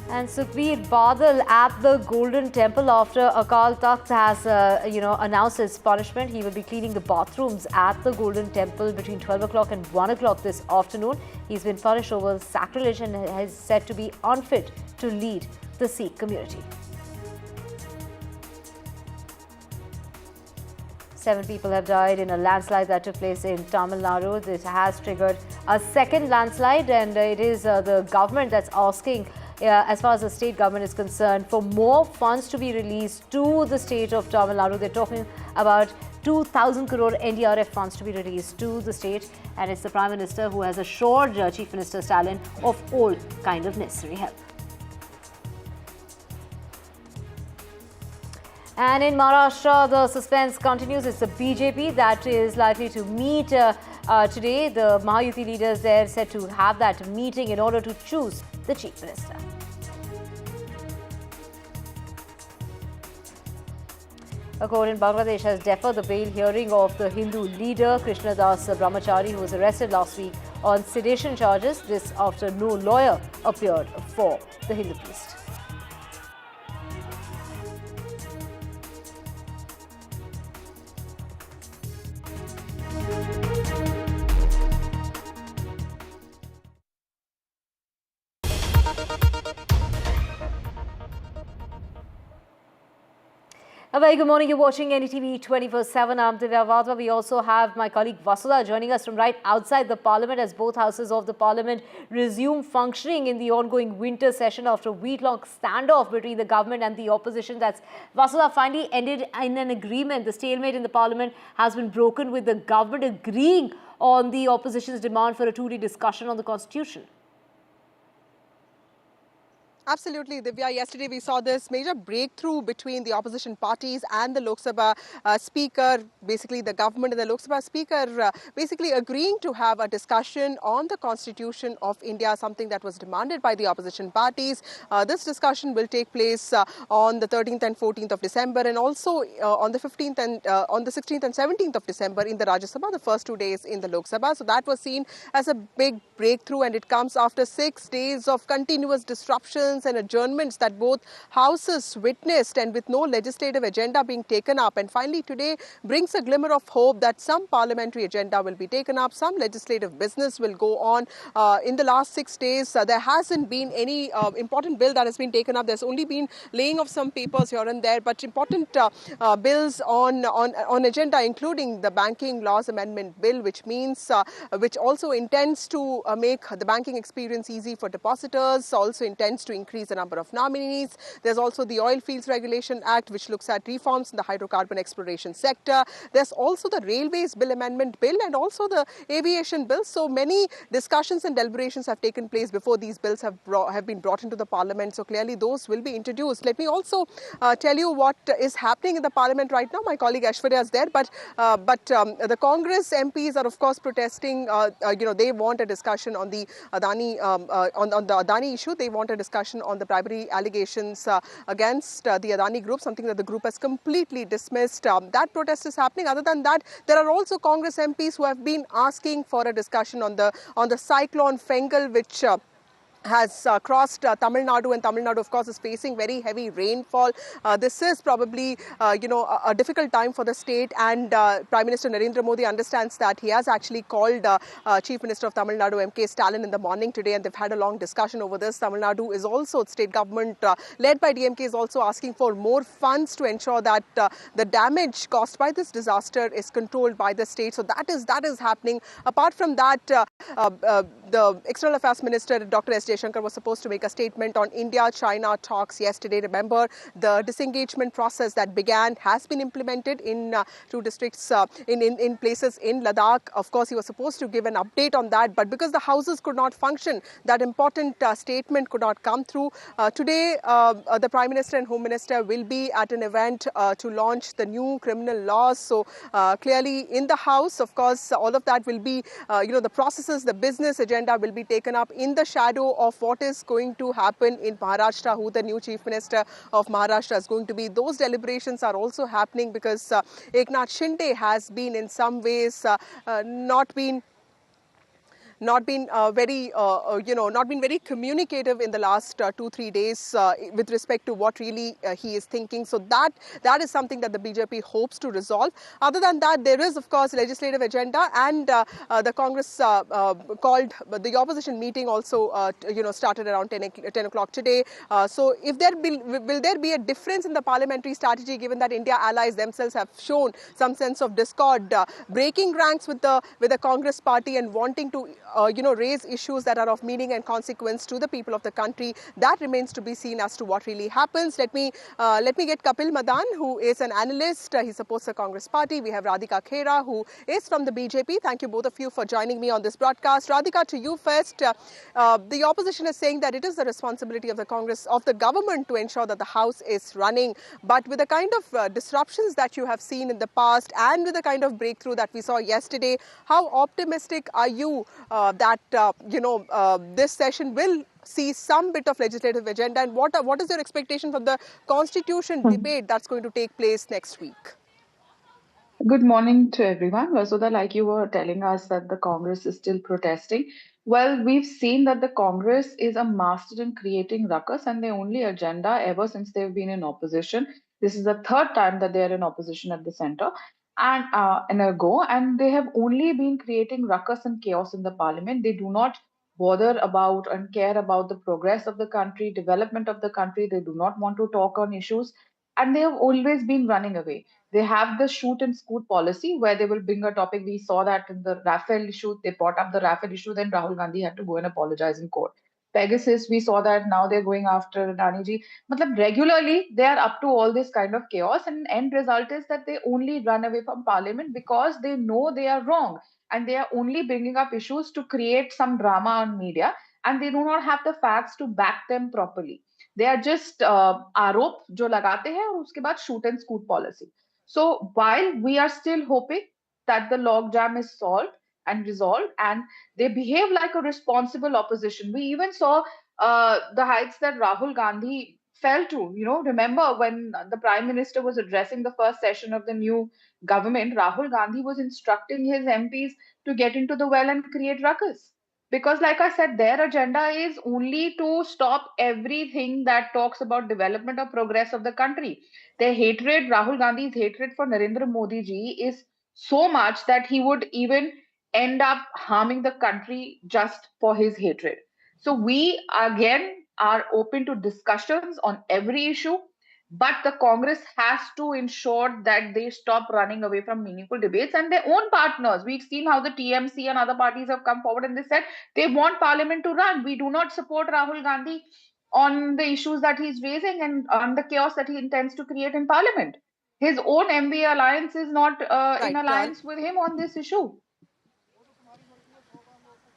And Sukhbir Badal at the Golden Temple after Akal Takth has, announced his punishment. He will be cleaning the bathrooms at the Golden Temple between 12 o'clock and 1 o'clock this afternoon. He's been punished over sacrilege and is said to be unfit to lead the Sikh community. 7 people have died in a landslide that took place in Tamil Nadu. This has triggered a second landslide, and it is the government that's asking, as far as the state government is concerned, for more funds to be released to the state of Tamil Nadu. They're talking about 2,000 crore NDRF funds to be released to the state, and it's the Prime Minister who has assured Chief Minister Stalin of all kind of necessary help. And in Maharashtra, the suspense continues. It's the BJP that is likely to meet today. The Mahayuti leaders there said to have that meeting in order to choose the Chief Minister. A court in Bangladesh has deferred the bail hearing of the Hindu leader Krishna Das Brahmachari, who was arrested last week on sedition charges. This after no lawyer appeared for the Hindu priest. A very good morning. You're watching NDTV 24/7. I'm Divya Vadva. We also have my colleague Vasudha joining us from right outside the Parliament as both houses of the Parliament resume functioning in the ongoing winter session after a week-long standoff between the government and the opposition. That's Vasudha finally ended in an agreement. The stalemate in the Parliament has been broken with the government agreeing on the opposition's demand for a two-day discussion on the Constitution. Absolutely, Divya. Yesterday we saw this major breakthrough between the opposition parties and the Lok Sabha Speaker, basically the government and the Lok Sabha Speaker, basically agreeing to have a discussion on the Constitution of India, something that was demanded by the opposition parties. This discussion will take place on the 13th and 14th of December, and also on the 15th and on the 16th and 17th of December in the Rajya Sabha, the first 2 days in the Lok Sabha. So that was seen as a big breakthrough, and it comes after 6 days of continuous disruptions and adjournments that both houses witnessed, and with no legislative agenda being taken up. And finally today brings a glimmer of hope that some parliamentary agenda will be taken up, some legislative business will go on. In the last 6 days, there hasn't been any important bill that has been taken up. There's only been laying of some papers here and there, but important bills on agenda, including the Banking Laws Amendment Bill, which means, which also intends to make the banking experience easy for depositors, also intends to increase the number of nominees. There's also the Oil Fields Regulation Act, which looks at reforms in the hydrocarbon exploration sector. There's also the Railways Bill Amendment Bill and also the Aviation Bill. So many discussions and deliberations have taken place before these bills have been brought into the Parliament. So clearly those will be introduced. Let me also tell you what is happening in the Parliament right now. My colleague Aishwarya is there, but the Congress MPs are of course protesting. They want a discussion on the Adani on the Adani issue. They want a discussion on the bribery allegations against the Adani group, something that the group has completely dismissed. That protest is happening. Other than that, there are also Congress MPs who have been asking for a discussion on the Cyclone Fangel, has crossed Tamil Nadu, and Tamil Nadu, of course, is facing very heavy rainfall. This is probably, a difficult time for the state, and Prime Minister Narendra Modi understands that. He has actually called Chief Minister of Tamil Nadu, M.K. Stalin, in the morning today, and they've had a long discussion over this. Tamil Nadu is also, state government led by DMK, is also asking for more funds to ensure that the damage caused by this disaster is controlled by the state. So that is happening. Apart from that, the External Affairs Minister, Dr. S. Jaishankar, was supposed to make a statement on India-China talks yesterday. Remember, the disengagement process that began has been implemented in 2 districts, in places in Ladakh. Of course, he was supposed to give an update on that, but because the houses could not function, that important statement could not come through. Today, the Prime Minister and Home Minister will be at an event to launch the new criminal laws. So clearly in the House, of course, all of that will be, the processes, the business agenda will be taken up in the shadow of what is going to happen in Maharashtra, who the new Chief Minister of Maharashtra is going to be. Those deliberations are also happening because Eknath Shinde has been in some ways not been very communicative in the last 2-3 days with respect to what really he is thinking. So that is something that the BJP hopes to resolve. Other than that, there is, of course, legislative agenda, and the Congress called the opposition meeting also started around 10 o'clock today. So if will there be a difference in the parliamentary strategy, given that India allies themselves have shown some sense of discord, breaking ranks with the Congress party and wanting to raise issues that are of meaning and consequence to the people of the country? That remains to be seen as to what really happens. Let me get Kapil Madan, who is an analyst. He supports the Congress party. We have Radhika Khera, who is from the BJP. Thank you, both of you, for joining me on this broadcast. Radhika, to you first. The opposition is saying that it is the responsibility of the Congress, of the government, to ensure that the House is running. But with the kind of disruptions that you have seen in the past, and with the kind of breakthrough that we saw yesterday, how optimistic are you that this session will see some bit of legislative agenda, and what is your expectation for the constitution debate that's going to take place next week? Good morning to everyone. Vasudha, like you were telling us that the Congress is still protesting. Well, we've seen that the Congress is a master in creating ruckus, and their only agenda ever since they've been in opposition. This is the 3rd time that they are in opposition at the center, and they have only been creating ruckus and chaos in the parliament. They do not bother about and care about the progress of the country, development of the country. They do not want to talk on issues, and they have always been running away. They have the shoot and scoot policy where they will bring a topic. We saw that in the Rafale issue. They brought up the Rafale issue, then Rahul Gandhi had to go and apologize in court. Pegasus, we saw that. Now they're going after Daniji. Matlab, regularly, they are up to all this kind of chaos, and end result is that they only run away from parliament because they know they are wrong, and they are only bringing up issues to create some drama on media, and they do not have the facts to back them properly. They are just आरोप जो लगाते हैं और उसके बाद shoot and scoot policy. So while we are still hoping that the logjam is solved and resolved, and they behave like a responsible opposition. We even saw the heights that Rahul Gandhi fell to. Remember when the Prime Minister was addressing the first session of the new government, Rahul Gandhi was instructing his MPs to get into the well and create ruckus. Because like I said, their agenda is only to stop everything that talks about development or progress of the country. Their hatred, Rahul Gandhi's hatred for Narendra Modi ji, is so much that he would even end up harming the country just for his hatred. So we again are open to discussions on every issue, but the Congress has to ensure that they stop running away from meaningful debates and their own partners. We've seen how the TMC and other parties have come forward and they said they want parliament to run. We do not support Rahul Gandhi on the issues that he's raising and on the chaos that he intends to create in parliament. His own MBA alliance is not in alliance with him on this issue.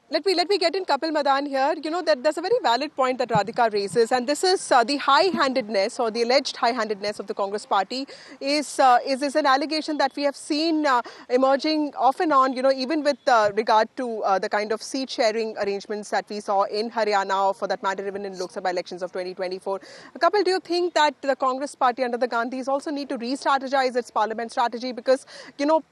Let me get in Kapil Madan here. That there's a very valid point that Radhika raises, and this is the high-handedness or the alleged high-handedness of the Congress party is an allegation that we have seen emerging off and on, even with regard to the kind of seat-sharing arrangements that we saw in Haryana, or for that matter even in Lok Sabha elections of 2024. Kapil, do you think that the Congress party under the Gandhis also need to re-strategize its parliament strategy, because,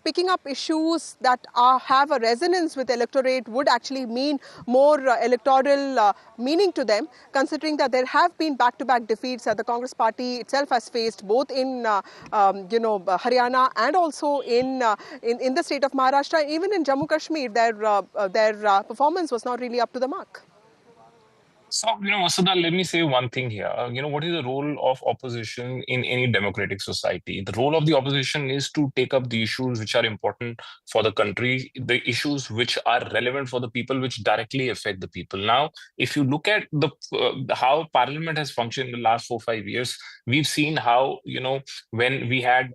picking up issues that have a resonance with electorate would actually actually mean more electoral meaning to them, considering that there have been back-to-back defeats that the Congress party itself has faced, both in Haryana and also in the state of Maharashtra. Even in Jammu Kashmir, their performance was not really up to the mark. So, Vasudha, let me say one thing here. What is the role of opposition in any democratic society? The role of the opposition is to take up the issues which are important for the country, the issues which are relevant for the people, which directly affect the people. Now, if you look at how Parliament has functioned in the last 4-5 years, we've seen how, when we had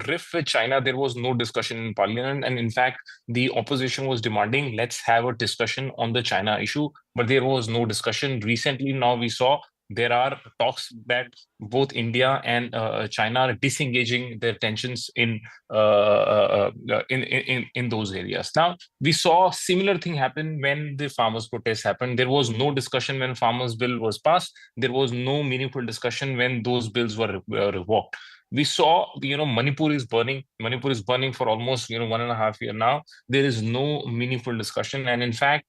rift with China, there was no discussion in Parliament. And in fact, the opposition was demanding, let's have a discussion on the China issue. But there was no discussion. Recently, now we saw there are talks that both India and China are disengaging their tensions in those areas. Now, we saw similar thing happen when the farmers' protests happened. There was no discussion when farmers' bill was passed. There was no meaningful discussion when those bills were revoked. We saw, Manipur is burning. Manipur is burning for almost, 1.5 years now. There is no meaningful discussion. And in fact,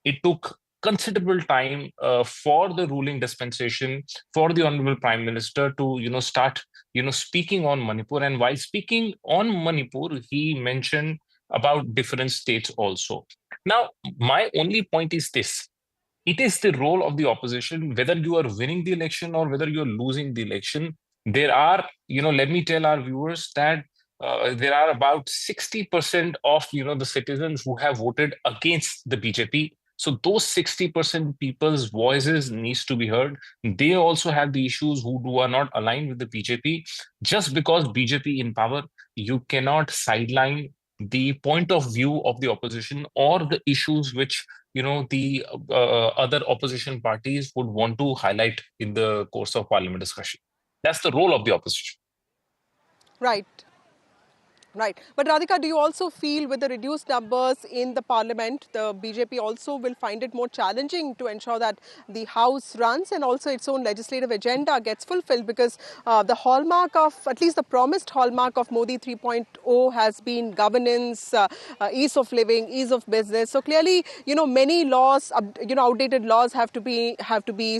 it took considerable time for the ruling dispensation, for the Honorable Prime Minister to, start, speaking on Manipur. And while speaking on Manipur, he mentioned about different states also. Now, my only point is this. It is the role of the opposition, whether you are winning the election or whether you're losing the election. There are, let me tell our viewers that there are about 60% of, the citizens who have voted against the BJP. So those 60% people's voices needs to be heard. They also have the issues who are not aligned with the BJP. Just because BJP in power, you cannot sideline the point of view of the opposition or the issues which the other opposition parties would want to highlight in the course of parliament discussion. That's the role of the opposition. Right. Right. But Radhika, do you also feel with the reduced numbers in the parliament, the BJP also will find it more challenging to ensure that the House runs and also its own legislative agenda gets fulfilled? Because the hallmark of, at least the promised hallmark of Modi 3.0 has been governance, ease of living, ease of business. So clearly, many laws, outdated laws have to be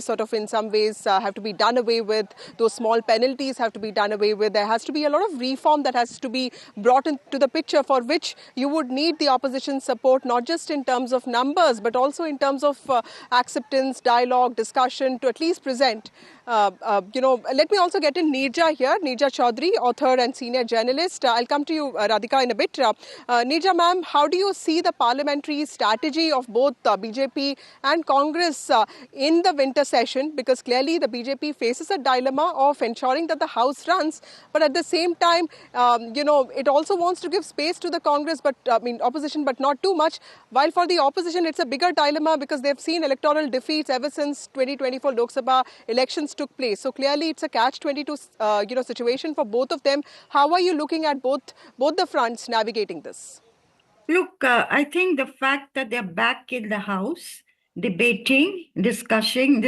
sort of in some ways have to be done away with. Those small penalties have to be done away with. There has to be a lot of reform that has to be brought into the picture, for which you would need the opposition support, not just in terms of numbers, but also in terms of acceptance, dialogue, discussion, to at least present. Let me also get in Neerja here, Neerja Chaudhary, author and senior journalist. I'll come to you, Radhika, in a bit. Neerja, ma'am, how do you see the parliamentary strategy of both BJP and Congress in the winter session? Because clearly the BJP faces a dilemma of ensuring that the House runs, but at the same time, it also wants to give space to the Congress, but opposition, but not too much. While for the opposition, it's a bigger dilemma because they've seen electoral defeats ever since 2024 Lok Sabha elections took place. So clearly, it's a catch-22 situation for both of them. How are you looking at both the fronts navigating this? Look, I think the fact that they're back in the House, debating, discussing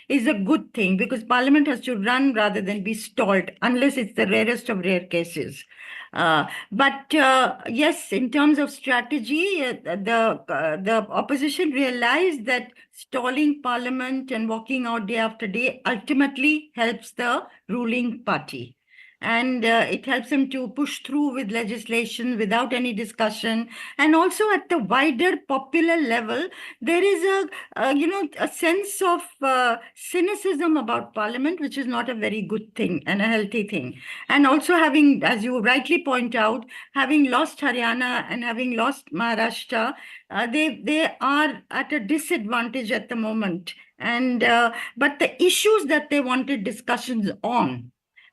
is a good thing, because Parliament has to run rather than be stalled, unless it's the rarest of rare cases. But yes, in terms of strategy, the opposition realized that stalling Parliament and walking out day after day ultimately helps the ruling party. And it helps them to push through with legislation without any discussion. And also at the wider popular level, there is a sense of cynicism about Parliament, which is not a very good thing and a healthy thing. And also having, as you rightly point out, having lost Haryana and having lost Maharashtra, they are at a disadvantage at the moment. And but the issues that they wanted discussions on,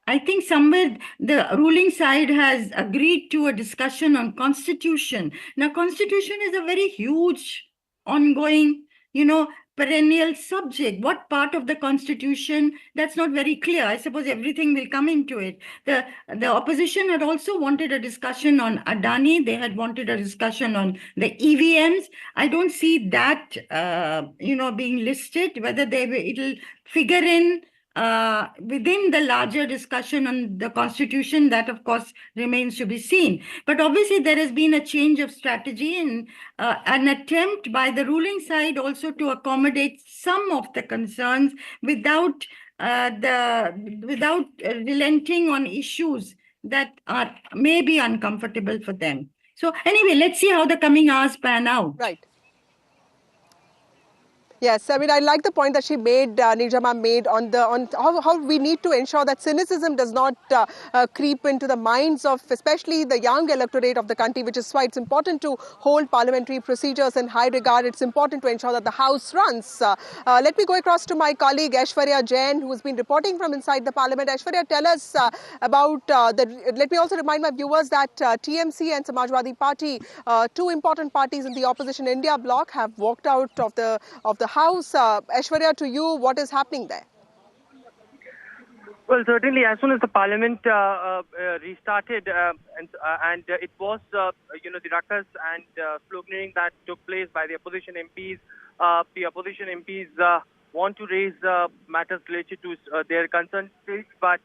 I think somewhere the ruling side has agreed to a discussion on constitution. Now, constitution is a very huge, ongoing, perennial subject. What part of the constitution? That's not very clear. I suppose everything will come into it. The opposition had also wanted a discussion on Adani. They had wanted a discussion on the EVMs. I don't see that, being listed. Whether it'll figure in within the larger discussion on the constitution, that of course remains to be seen. But obviously there has been a change of strategy and an attempt by the ruling side also to accommodate some of the concerns without relenting on issues that are maybe uncomfortable for them. So anyway, let's see how the coming hours pan out. Right. Yes, I mean, I like the point that she made, Nirjama made on how we need to ensure that cynicism does not creep into the minds of especially the young electorate of the country, which is why it's important to hold parliamentary procedures in high regard. It's important to ensure that the House runs. Let me go across to my colleague Aishwarya Jain, who has been reporting from inside the parliament. Aishwarya, tell us about let me also remind my viewers that TMC and Samajwadi Party, two important parties in the opposition India bloc, have walked out of the House. Aishwarya, to you, what is happening there? Well, certainly, as soon as the Parliament restarted, and it was, the ruckus and sloganeering that took place by the opposition MPs. The opposition MPs want to raise matters related to their concerned states, but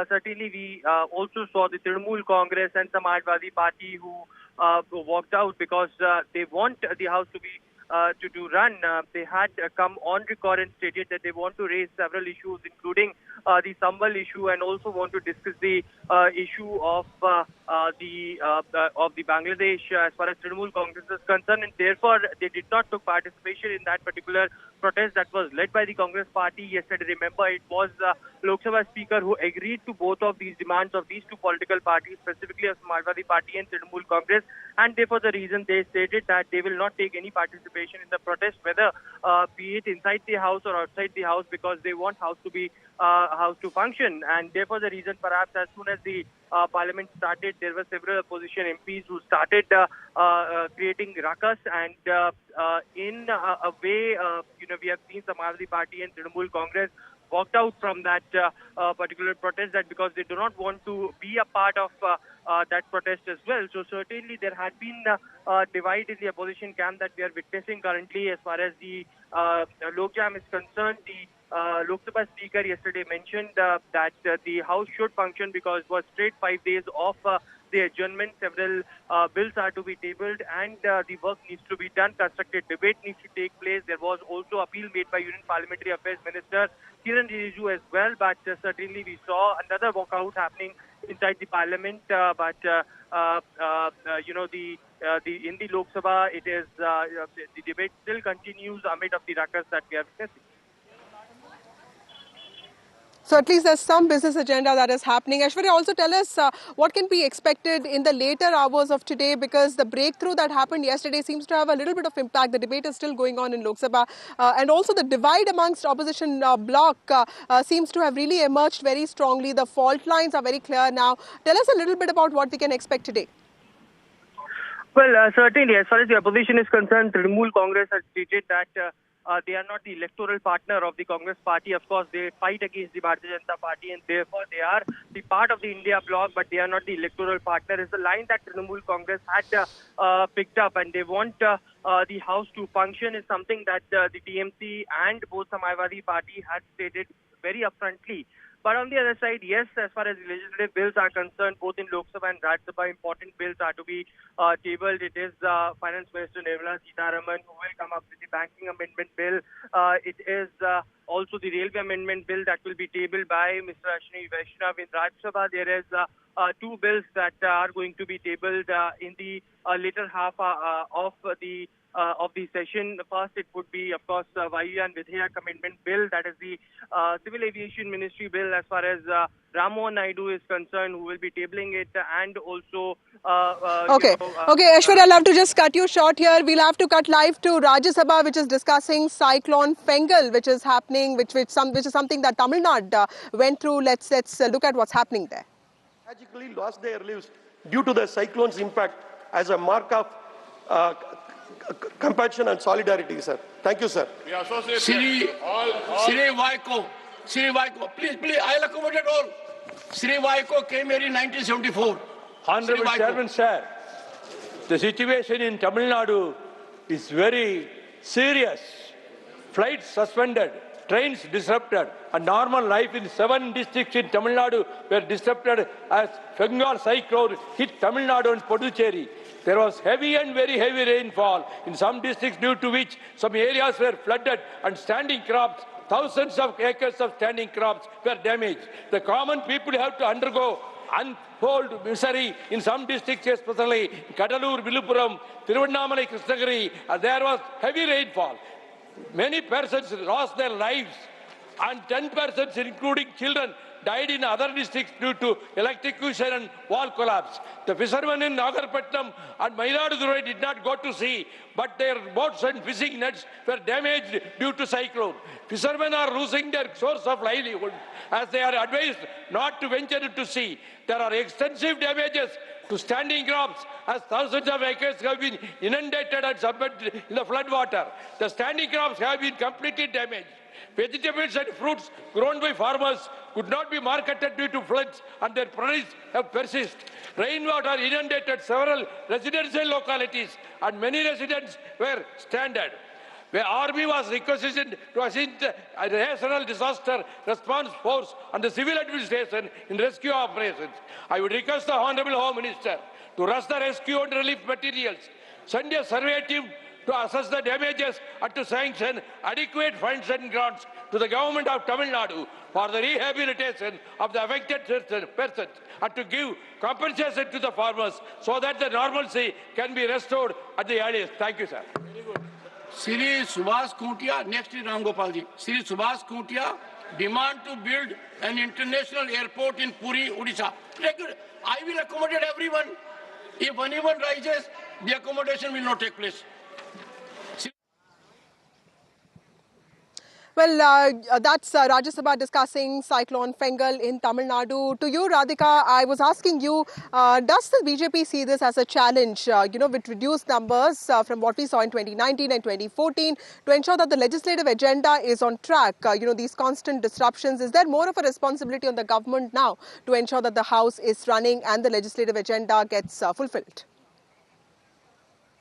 certainly we also saw the Trinamool Congress and Samajwadi Party who walked out because they want the House to be to run. They had come on record and stated that they want to raise several issues, including the Sambhal issue, and also want to discuss the issue of the Bangladesh as far as Trinamool Congress is concerned, and therefore they did not take participation in that particular protest that was led by the Congress party yesterday. Remember, it was Lok Sabha Speaker who agreed to both of these demands of these two political parties, specifically of Samajwadi Party and Trinamool Congress, and therefore the reason they stated that they will not take any participation in the protest, whether be it inside the House or outside the House, because they want House to be House to function. And therefore the reason, perhaps, as soon as the Parliament started, there were several opposition MPs who started creating ruckus, and in a way, we have seen Samajwadi Party and Trinamool Congress walked out from that particular protest, that because they do not want to be a part of that protest as well. So certainly there had been a divide in the opposition camp that we are witnessing currently as far as the Lok Jam is concerned. The Lok Sabha Speaker yesterday mentioned that the House should function because it was straight 5 days of the adjournment. Several bills are to be tabled, and the work needs to be done. Constructive debate needs to take place. There was also appeal made by Union Parliamentary Affairs Minister Kiren Rijiju as well, but certainly we saw another walkout happening inside the Parliament. But in the Lok Sabha, it is the debate still continues amid of the ruckus that we are witnessing. So at least there's some business agenda that is happening. Aishwarya, also tell us what can be expected in the later hours of today, because the breakthrough that happened yesterday seems to have a little bit of impact. The debate is still going on in Lok Sabha, and also the divide amongst opposition bloc seems to have really emerged very strongly. The fault lines are very clear now. Tell us a little bit about what we can expect today. Well, certainly, as far as the opposition is concerned, Trinamool Congress has stated that they are not the electoral partner of the Congress party. Of course, they fight against the Bharatiya Janata Party, and therefore they are the part of the India bloc, but they are not the electoral partner. Is the line that Trinamool Congress had picked up, and they want the House to function, is something that the TMC and both Samajwadi Party had stated very upfrontly. But on the other side, yes, as far as legislative bills are concerned, both in Lok Sabha and Rajya Sabha, important bills are to be tabled. It is Finance Minister Nirmala Sitharaman who will come up with the Banking Amendment Bill. It is also the Railway Amendment Bill that will be tabled by Mr. Ashwini Vaishnav. In Rajya Sabha, there is two bills that are going to be tabled in the later half of the session. First, it would be, of course, Vayuyan Vidheyak Amendment Bill, that is the Civil Aviation Ministry Bill as far as Ram Mohan Naidu is concerned, who will be tabling it, and also... Okay, Aishwarya, I'll have to just cut you short here. We'll have to cut live to Rajya Sabha, which is discussing Cyclone Fangel, which is happening, which is something that Tamil Nadu went through. Let's look at what's happening there. Tragically lost their lives due to the cyclone's impact as a mark of compassion and solidarity, sir. Thank you, sir. Sri Vaiko, please, I'll accommodate all. Sri Vaiko came here in 1974. Honorable Chairman, sir, the situation in Tamil Nadu is very serious. Flights suspended, trains disrupted, and normal life in 7 districts in Tamil Nadu were disrupted as Fangel cyclone hit Tamil Nadu and Puducherry. There was heavy and very heavy rainfall in some districts, due to which some areas were flooded and standing crops, thousands of acres of standing crops were damaged. The common people have to undergo untold misery in some districts, especially Kadalur, Viluppuram, Tiruvannamalai, Krishnagiri. There was heavy rainfall. Many persons lost their lives, and 10 persons, including children, died in other districts due to electrocution and wall collapse. The fishermen in Nagarpatnam and Mayiladuthurai did not go to sea, but their boats and fishing nets were damaged due to cyclone. Fishermen are losing their source of livelihood as they are advised not to venture into sea. There are extensive damages to standing crops as thousands of acres have been inundated and submerged in the flood water. The standing crops have been completely damaged. Vegetables and fruits grown by farmers could not be marketed due to floods, and their prices have persisted. Rainwater inundated several residential localities, and many residents were stranded. The army was requisitioned to assist the National Disaster Response Force and the civil administration in rescue operations. I would request the Honorable Home Minister to rush the rescue and relief materials, send a survey team to assess the damages and to sanction adequate funds and grants to the government of Tamil Nadu for the rehabilitation of the affected persons, and to give compensation to the farmers so that the normalcy can be restored at the earliest. Thank you, sir. Sri Subhas Kutia, next is Ram Gopalji. Sri Subhas Kutia demand to build an international airport in Puri, Odisha. I will accommodate everyone. If anyone rises, the accommodation will not take place. Well, that's Rajya Sabha discussing Cyclone Fangel in Tamil Nadu. To you, Radhika, I was asking you, does the BJP see this as a challenge, with reduced numbers from what we saw in 2019 and 2014 to ensure that the legislative agenda is on track? These constant disruptions, is there more of a responsibility on the government now to ensure that the House is running and the legislative agenda gets fulfilled?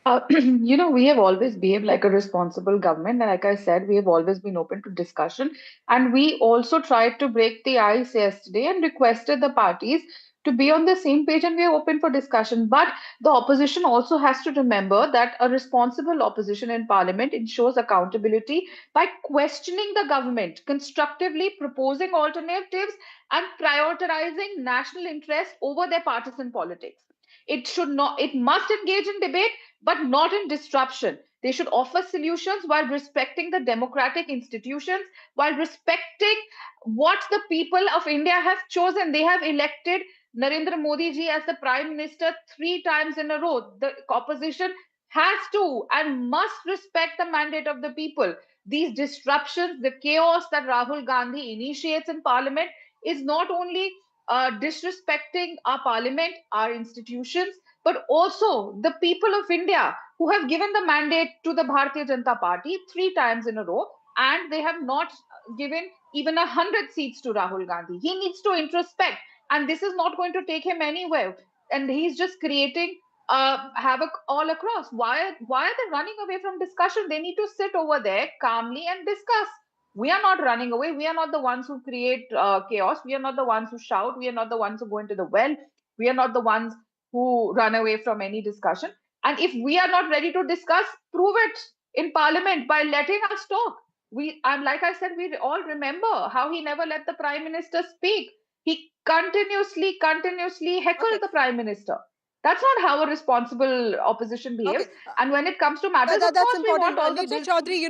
We have always behaved like a responsible government, and like I said, we have always been open to discussion. And we also tried to break the ice yesterday and requested the parties to be on the same page, and we are open for discussion. But the opposition also has to remember that a responsible opposition in parliament ensures accountability by questioning the government, constructively proposing alternatives, and prioritizing national interest over their partisan politics. It must engage in debate, but not in disruption. They should offer solutions while respecting the democratic institutions, while respecting what the people of India have chosen. They have elected Narendra Modi ji as the Prime Minister 3 times in a row. The opposition has to and must respect the mandate of the people. These disruptions, the chaos that Rahul Gandhi initiates in Parliament is not only disrespecting our Parliament, our institutions, but also the people of India who have given the mandate to the Bharatiya Janata Party 3 times in a row, and they have not given even 100 seats to Rahul Gandhi. He needs to introspect, and this is not going to take him anywhere. And he's just creating havoc all across. Why are they running away from discussion? They need to sit over there calmly and discuss. We are not running away. We are not the ones who create chaos. We are not the ones who shout. We are not the ones who go into the well. We are not the ones who run away from any discussion. And if we are not ready to discuss, prove it in Parliament by letting us talk. Like I said, we all remember how he never let the Prime Minister speak. He continuously heckled the Prime Minister. That's not how a responsible opposition behaves. And when it comes to matters, of course, we want all the bills. Chaudhary,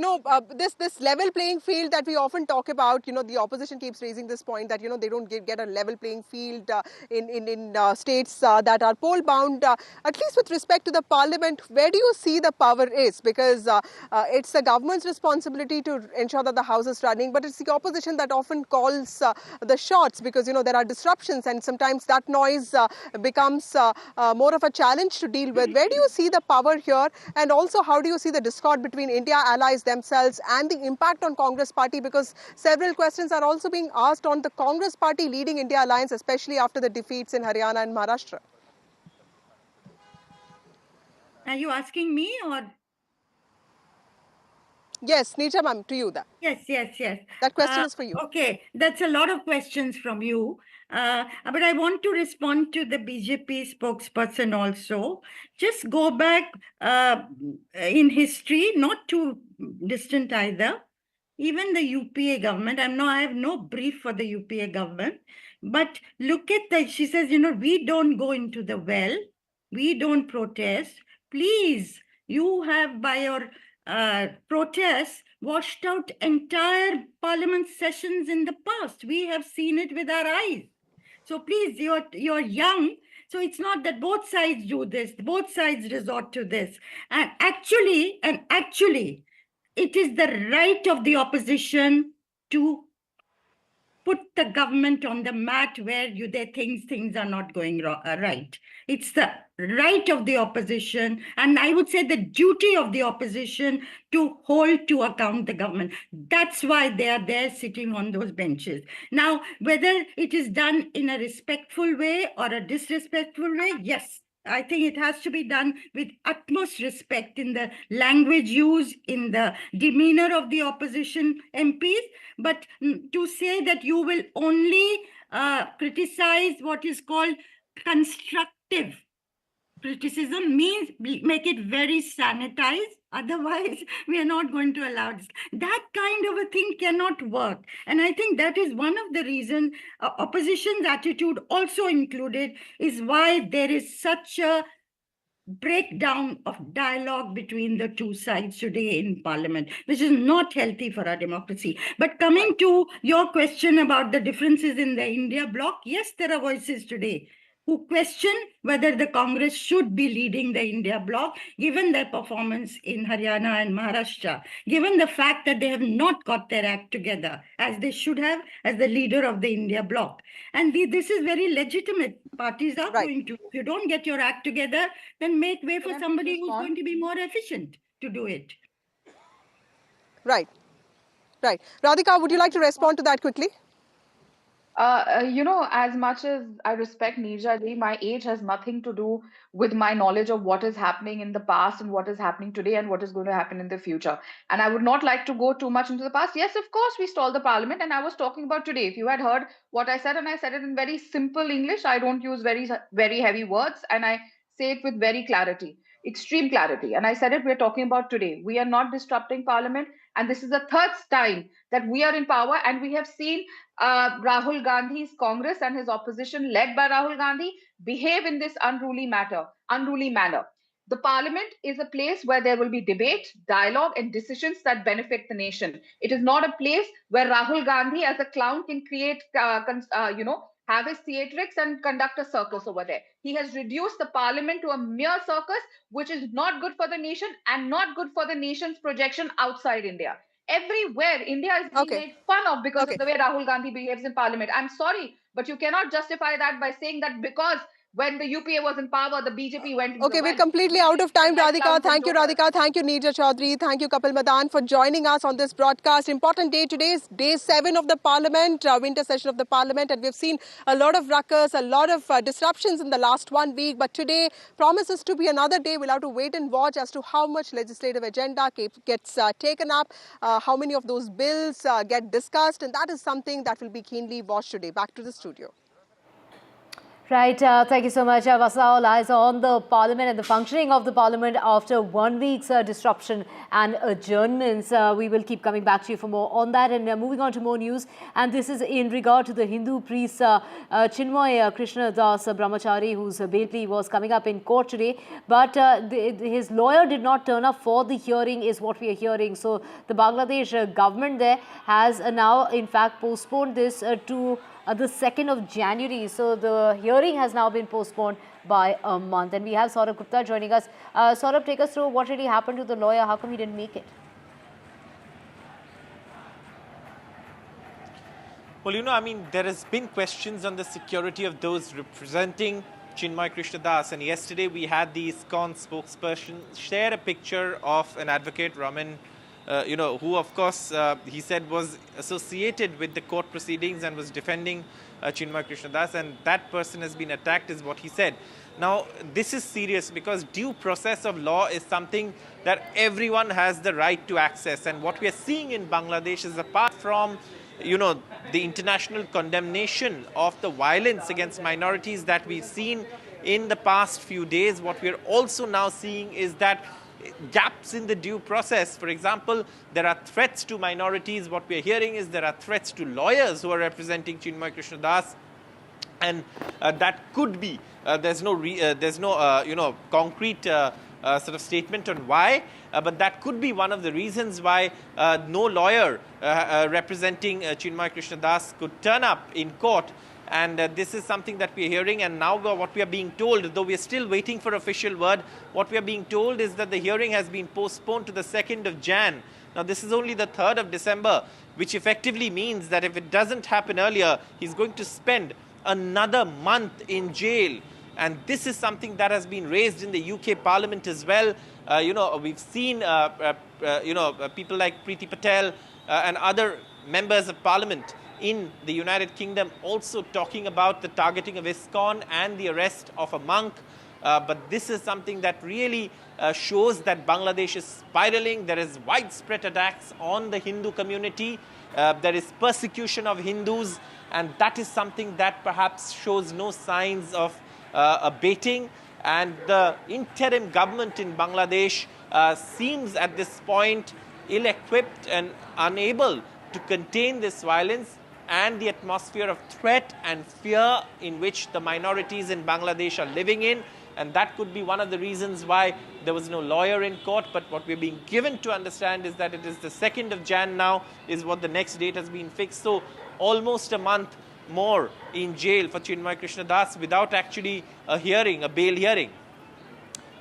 this level playing field that we often talk about, the opposition keeps raising this point that, they don't get a level playing field in states that are poll bound. At least with respect to the parliament, where do you see the power is? Because it's the government's responsibility to ensure that the house is running, but it's the opposition that often calls the shots because, there are disruptions and sometimes that noise becomes more of a challenge to deal with. Where do you see the power here? And also, how do you see the discord between India allies themselves and the impact on Congress party? Because several questions are also being asked on the Congress party leading India alliance, especially after the defeats in Haryana and Maharashtra. Are you asking me or? Yes, Neeta ma'am, to you that. Yes. That question is for you. Okay, that's a lot of questions from you. But I want to respond to the BJP spokesperson also. Just go back in history, not too distant either. Even the UPA government, I have no brief for the UPA government, but look at she says, we don't go into the well, we don't protest. Please, you have by your protests washed out entire parliament sessions in the past. We have seen it with our eyes. So please, you're young. So it's not that both sides do this, both sides resort to this. And actually, it is the right of the opposition to put the government on the mat where they think things are not going right. It's the right of the opposition, and I would say the duty of the opposition to hold to account the government. That's why they are there sitting on those benches. Now, whether it is done in a respectful way or a disrespectful way, yes, I think it has to be done with utmost respect in the language used, in the demeanor of the opposition MPs. But to say that you will only criticize what is called constructive criticism means make it very sanitized. Otherwise, we are not going to allow this. That kind of a thing cannot work. And I think that is one of the reasons opposition's attitude also included is why there is such a breakdown of dialogue between the two sides today in Parliament, which is not healthy for our democracy. But coming to your question about the differences in the India bloc, yes, there are voices today who question whether the Congress should be leading the India bloc, given their performance in Haryana and Maharashtra, given the fact that they have not got their act together, as they should have, as the leader of the India bloc. And this is very legitimate. Parties are going to, if you don't get your act together, then make way for somebody who's going to be more efficient to do it. Right. Radhika, would you like to respond to that quickly? As much as I respect Neerja ji, my age has nothing to do with my knowledge of what is happening in the past and what is happening today and what is going to happen in the future. And I would not like to go too much into the past. Yes, of course, we stalled the parliament, and I was talking about today. If you had heard what I said, and I said it in very simple English, I don't use very, very heavy words, and I say it with very clarity, extreme clarity. And I said it, we're talking about today. We are not disrupting parliament. And this is the third time that we are in power, and we have seen Rahul Gandhi's Congress and his opposition, led by Rahul Gandhi, behave in this unruly manner. The parliament is a place where there will be debate, dialogue, and decisions that benefit the nation. It is not a place where Rahul Gandhi, as a clown, can create, have his theatrics and conduct a circus over there. He has reduced the parliament to a mere circus, which is not good for the nation and not good for the nation's projection outside India. Everywhere, India is being made fun of because of the way Rahul Gandhi behaves in parliament. I'm sorry, but you cannot justify that by saying that because when the UPA was in power, the BJP went into we're completely out of time, Radhika. Thank you, Radhika. Thank you, Neerja Chaudhary. Thank you, Kapil Madan, for joining us on this broadcast. Important day today is day 7 of the Parliament, winter session of the Parliament. And we've seen a lot of ruckus, a lot of disruptions in the last 1 week. But today promises to be another day. We'll have to wait and watch as to how much legislative agenda gets taken up, how many of those bills get discussed. And that is something that will be keenly watched today. Back to the studio. Right, thank you so much. Vasudha, all eyes on the Parliament and the functioning of the Parliament after 1 week's disruption and adjournments. We will keep coming back to you for more on that. And moving on to more news. And this is in regard to the Hindu priest Chinmoy Krishna Das Brahmachari, whose bail plea was coming up in court today. But his lawyer did not turn up for the hearing, is what we are hearing. So the Bangladesh government there has now, in fact, postponed this to the 2nd of January. So the hearing has now been postponed by a month. And we have Saurabh Gupta joining us. Saurabh, take us through what really happened to the lawyer. How come he didn't make it? Well, there has been questions on the security of those representing Chinmoy Krishna Das. And yesterday we had the ISKCON spokesperson share a picture of an advocate, Raman who of course he said was associated with the court proceedings and was defending Chinmoy Krishna Das, and that person has been attacked, is what he said. Now, this is serious because due process of law is something that everyone has the right to access. And what we are seeing in Bangladesh is, apart from, the international condemnation of the violence against minorities that we've seen in the past few days, what we are also now seeing is that gaps in the due process. For example, there are threats to minorities. What we are hearing is there are threats to lawyers who are representing Chinmoy Krishna Das, and that could be there's no concrete sort of statement on why, but that could be one of the reasons why no lawyer representing Chinmoy Krishna Das could turn up in court. And this is something that we are hearing. And now what we are being told, though we are still waiting for official word, what we are being told is that the hearing has been postponed to the 2nd of Jan. Now, this is only the 3rd of December, which effectively means that if it doesn't happen earlier, he's going to spend another month in jail. And this is something that has been raised in the UK Parliament as well. We've seen, people like Priti Patel and other members of Parliament in the United Kingdom also talking about the targeting of ISKCON and the arrest of a monk. But this is something that really shows that Bangladesh is spiraling. There is widespread attacks on the Hindu community. There is persecution of Hindus, and that is something that perhaps shows no signs of abating. And the interim government in Bangladesh seems at this point ill-equipped and unable to contain this violence and the atmosphere of threat and fear in which the minorities in Bangladesh are living in. And that could be one of the reasons why there was no lawyer in court. But what we're being given to understand is that it is the 2nd of Jan now is what the next date has been fixed. So almost a month more in jail for Chinmoy Krishna Das without actually a hearing, a bail hearing.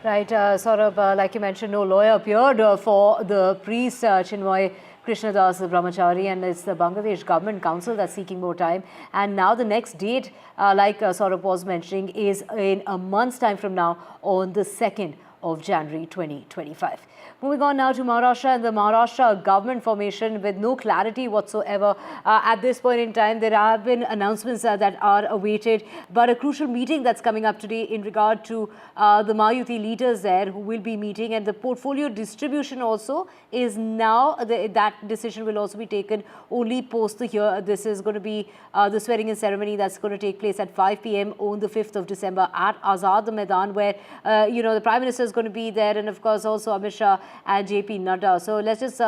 Right, Saurabh, like you mentioned, no lawyer appeared for the priest Chinmoy Krishna Das Brahmachari, and it's the Bangladesh Government Council that's seeking more time. And now the next date, like Saurabh was mentioning, is in a month's time from now on the 2nd of January 2025. Moving on now to Maharashtra and the Maharashtra government formation with no clarity whatsoever. At this point in time, there have been announcements that are awaited, but a crucial meeting that's coming up today in regard to the Mahayuti leaders there who will be meeting, and the portfolio distribution also is now, that decision will also be taken only post the year. This is going to be the swearing-in ceremony that's going to take place at 5 p.m. on the 5th of December at Azad Maidan, where, the Prime Minister is going to be there, and of course also Amit Shah and JP Nadda. So let's just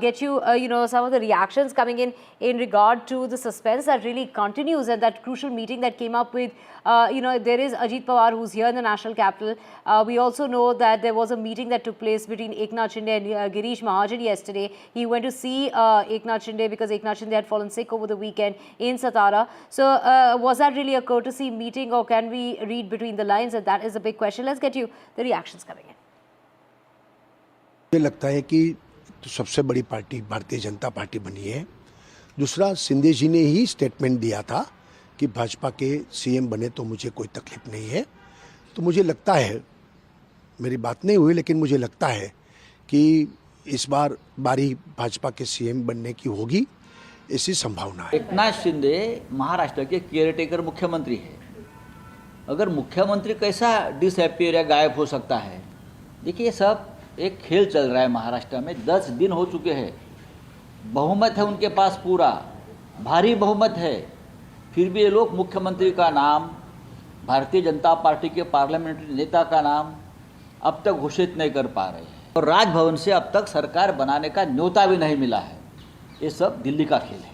get you, some of the reactions coming in regard to the suspense that really continues at that crucial meeting that came up with, there is Ajit Pawar who's here in the national capital. We also know that there was a meeting that took place between Eknath Shinde and Girish Mahajan yesterday. He went to see Eknath Shinde because Eknath Shinde had fallen sick over the weekend in Satara. So was that really a courtesy meeting, or can we read between the lines? And that is a big question. Let's get you the reactions coming in. मुझे लगता है कि सबसे बड़ी party Bharatiya Janata party बनी है। दूसरा, शिंदे जी ने ही स्टेटमेंट दिया था कि भाजपा के सीएम बने तो मुझे कोई तकलीफ नहीं है। तो मुझे लगता है, मेरी बात नहीं हुई लेकिन मुझे लगता है कि इस बार बारी भाजपा के सीएम बनने की होगी, ऐसी संभावना है। एकनाथ शिंदे महाराष्ट्र के केयरटेकर मुख्यमंत्री है। अगर मुख्यमंत्री कैसा डिसअपियर या गायब हो सकता है? देखिए, सब एक खेल चल रहा है महाराष्ट्र में। 10 दिन हो चुके हैं, बहुमत है उनके पास, पूरा भारी बहुमत है, फिर भी ये लोग मुख्यमंत्री का नाम, भारतीय जनता पार्टी के पार्लियामेंट्री नेता का नाम अब तक घोषित नहीं कर पा रहे हैं, और राजभवन से अब तक सरकार बनाने का न्योता भी नहीं मिला है। ये सब दिल्ली का खेल है।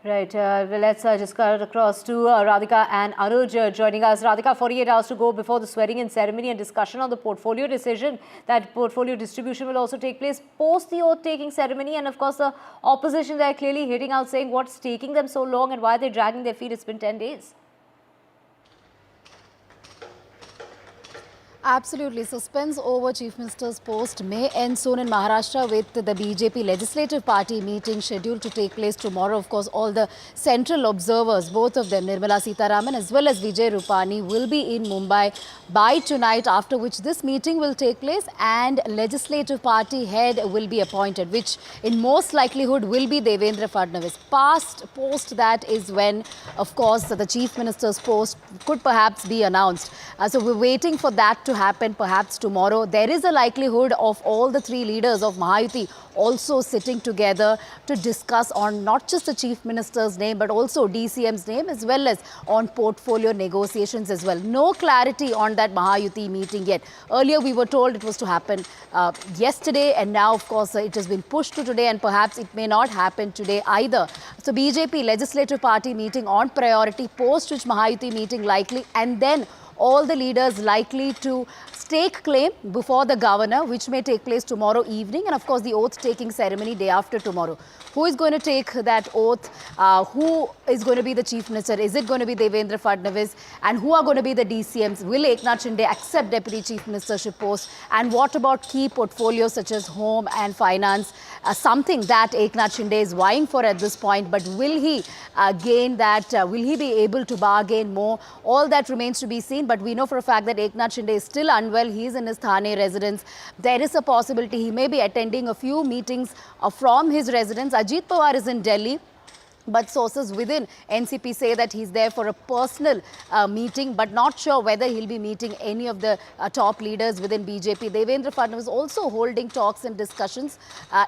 Right, let's just cut across to Radhika and Anuj joining us. Radhika, 48 hours to go before the swearing-in ceremony and discussion on the portfolio decision. That portfolio distribution will also take place post the oath-taking ceremony, and of course the opposition, they're clearly hitting out saying what's taking them so long and why they're dragging their feet. It's been 10 days. Absolutely. Suspense over Chief Minister's post may end soon in Maharashtra with the BJP Legislative Party meeting scheduled to take place tomorrow. Of course, all the central observers, both of them, Nirmala Sitharaman as well as Vijay Rupani, will be in Mumbai by tonight, after which this meeting will take place and Legislative Party head will be appointed, which in most likelihood will be Devendra Fadnavis. Post that is when, of course, the Chief Minister's post could perhaps be announced. So we're waiting for that to happen perhaps tomorrow. There is a likelihood of all the three leaders of Mahayuti also sitting together to discuss on not just the Chief Minister's name but also DCM's name, as well as on portfolio negotiations as well. No clarity on that Mahayuti meeting yet. Earlier we were told it was to happen yesterday, and now of course it has been pushed to today, and perhaps it may not happen today either. So BJP Legislative Party meeting on priority, post which Mahayuti meeting likely, and then all the leaders likely to stake claim before the governor, which may take place tomorrow evening, and of course the oath-taking ceremony day after tomorrow. Who is going to take that oath? Who is going to be the Chief Minister? Is it going to be Devendra Fadnavis? And who are going to be the DCMs? Will Eknath Shinde accept Deputy Chief Ministership post? And what about key portfolios such as home and finance? Something that Eknath Shinde is vying for at this point, but will he gain that? Will he be able to bargain more? All that remains to be seen, but we know for a fact that Eknath Shinde is still unwell. He is in his Thane residence. There is a possibility he may be attending a few meetings from his residence. Ajit Pawar is in Delhi, but sources within NCP say that he's there for a personal meeting, but not sure whether he'll be meeting any of the top leaders within BJP. Devendra Fadnavis also holding talks and discussions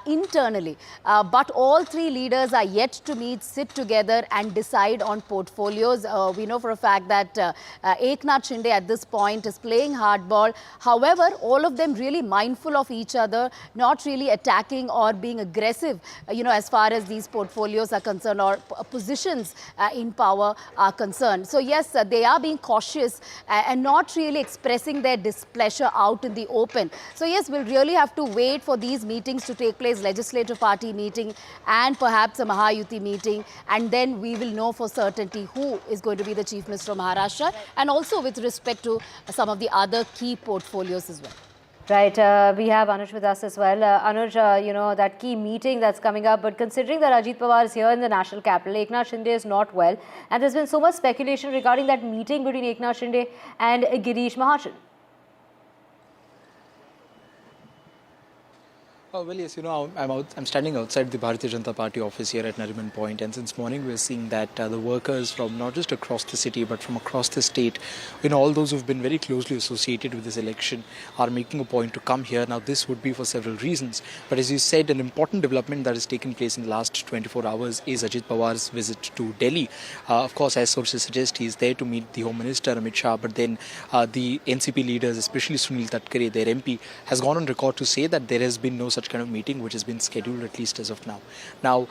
internally. But all three leaders are yet to meet, sit together and decide on portfolios. We know for a fact that Eknath Shinde at this point is playing hardball. However, all of them really mindful of each other, not really attacking or being aggressive, as far as these portfolios are concerned, or positions in power are concerned. So yes, they are being cautious and not really expressing their displeasure out in the open. So yes, we'll really have to wait for these meetings to take place, Legislative Party meeting and perhaps a Mahayuti meeting, and then we will know for certainty who is going to be the Chief Minister of Maharashtra, and also with respect to some of the other key portfolios as well. Right, we have Anuj with us as well. Anuj, that key meeting that's coming up, but considering that Ajit Pawar is here in the national capital, Eknath Shinde is not well, and there's been so much speculation regarding that meeting between Eknath Shinde and Girish Mahashan. Oh, well, yes, I'm standing outside the Bharatiya Janata Party office here at Nariman Point, and since morning we're seeing that the workers from not just across the city but from across the state, all those who've been very closely associated with this election are making a point to come here. Now, this would be for several reasons, but as you said, an important development that has taken place in the last 24 hours is Ajit Pawar's visit to Delhi. Of course, as sources suggest, he's there to meet the Home Minister Amit Shah, but then the NCP leaders, especially Sunil Tatkare, their MP, has gone on record to say that there has been no such kind of meeting which has been scheduled, at least as of now. Now,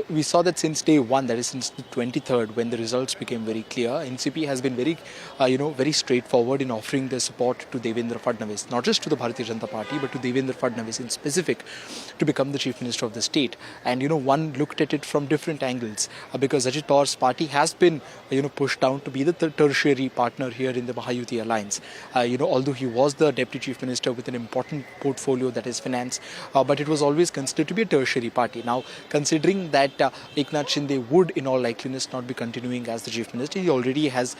we saw that since day one, that is since the 23rd, when the results became very clear, NCP has been very, very straightforward in offering their support to Devendra Fadnavis, not just to the Bharatiya Janata Party, but to Devendra Fadnavis in specific, to become the Chief Minister of the state. And, one looked at it from different angles, because Ajit Pawar's party has been, pushed down to be the tertiary partner here in the Mahayuti alliance. Although he was the Deputy Chief Minister with an important portfolio, that is finance, but it was always considered to be a tertiary party. Now, considering that Eknath Shinde would in all likeliness not be continuing as the Chief Minister, he already has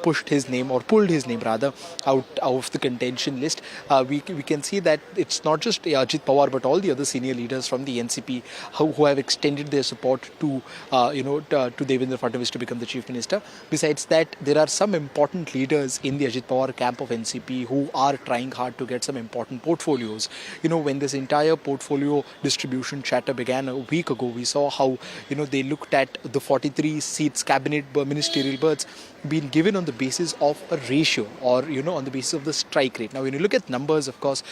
pushed his name, or pulled his name rather, out of the contention list. We can see that it's not just Ajit Pawar but all the other senior leaders from the NCP who have extended their support to to Devendra Fadnavis to become the Chief Minister. Besides that, there are some important leaders in the Ajit Pawar camp of NCP who are trying hard to get some important portfolios. When this entire portfolio distribution chatter began a week ago, we saw how they looked at the 43 seats cabinet ministerial berths being given on the basis of a ratio, or on the basis of the strike rate. Now, when you look at numbers, of course,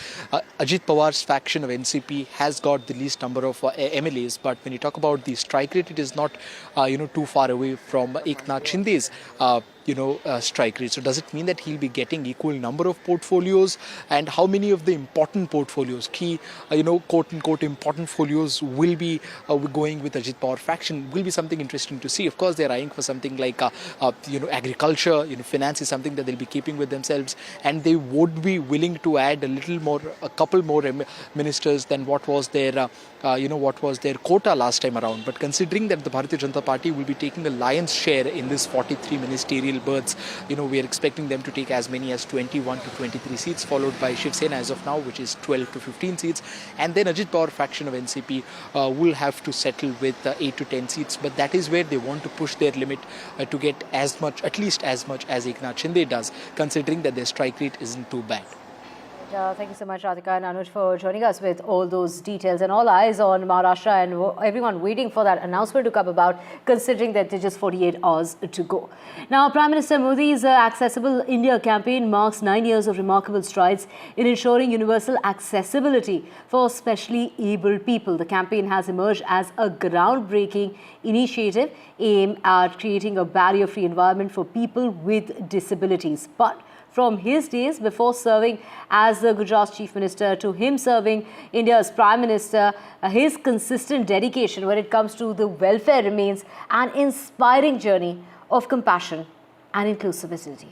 Ajit Pawar's faction of NCP has got the least number of MLAs, but when you talk about the strike rate, it is not too far away from Eknath Shinde's strike rate. So does it mean that he'll be getting equal number of portfolios, and how many of the important portfolios, key, quote unquote important folios, will be going with Ajit Pawar faction will be something interesting to see. Of course, they're eyeing for something like agriculture, finance is something that they'll be keeping with themselves, and they would be willing to add a couple more ministers than what was their quota last time around. But considering that the Bharatiya Janata Party will be taking the lion's share in this 43 ministerial berths, we are expecting them to take as many as 21 to 23 seats, followed by Shiv Sena as of now, which is 12 to 15 seats, and then Ajit Pawar faction of NCP will have to settle with 8 to 10 seats. But that is where they want to push their limit to get at least as much as Eknath Shinde does, considering that their strike rate isn't too bad. Thank you so much, Radhika and Anuj, for joining us with all those details, and all eyes on Maharashtra and everyone waiting for that announcement to come about, considering that there's just 48 hours to go. Now, Prime Minister Modi's Accessible India campaign marks 9 years of remarkable strides in ensuring universal accessibility for specially abled people. The campaign has emerged as a groundbreaking initiative aimed at creating a barrier-free environment for people with disabilities. But from his days before serving as the Gujarat Chief Minister to him serving India's Prime Minister, his consistent dedication when it comes to the welfare remains an inspiring journey of compassion and inclusivity.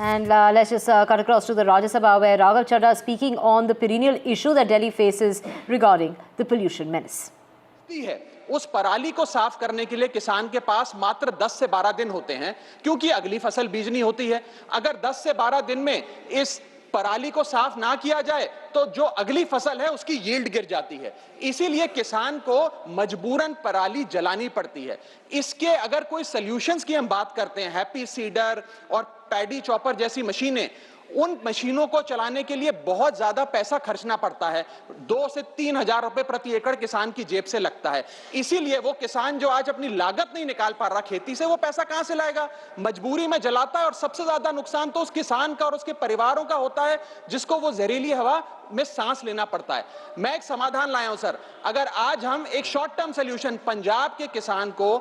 And let's just cut across to the Rajya Sabha, where Raghav Chadha is speaking on the perennial issue that Delhi faces regarding the pollution menace. उस पराली को साफ करने के लिए किसान के पास मात्र 10 से 12 दिन होते हैं, क्योंकि अगली फसल बीजनी होती है। अगर 10 से 12 दिन में इस पराली को साफ ना किया जाए तो जो अगली फसल है उसकी यील्ड गिर जाती है। इसीलिए किसान को मजबूरन पराली जलानी पड़ती है। इसके अगर कोई सॉल्यूशंस की हम बात करते हैं, हैप्पी सीडर और पैडी चॉपर जैसी मशीनें, उन मशीनों को चलाने के लिए बहुत ज्यादा पैसा खर्चना पड़ता है। 2 से 3 हजार रुपए प्रति एकड़ किसान की जेब से लगता है। इसीलिए वो किसान जो आज अपनी लागत नहीं निकाल पा रहा खेती से, वो पैसा कहां से लाएगा? मजबूरी में जलाता है, और सबसे ज्यादा नुकसान तो उस किसान का और उसके परिवारों का होता है, जिसको वो जहरीली हवा में सांस लेना पड़ता है। मैं एक समाधान लाया हूं सर, अगर आज हम एक शॉर्ट टर्म सोल्यूशन पंजाब के किसान को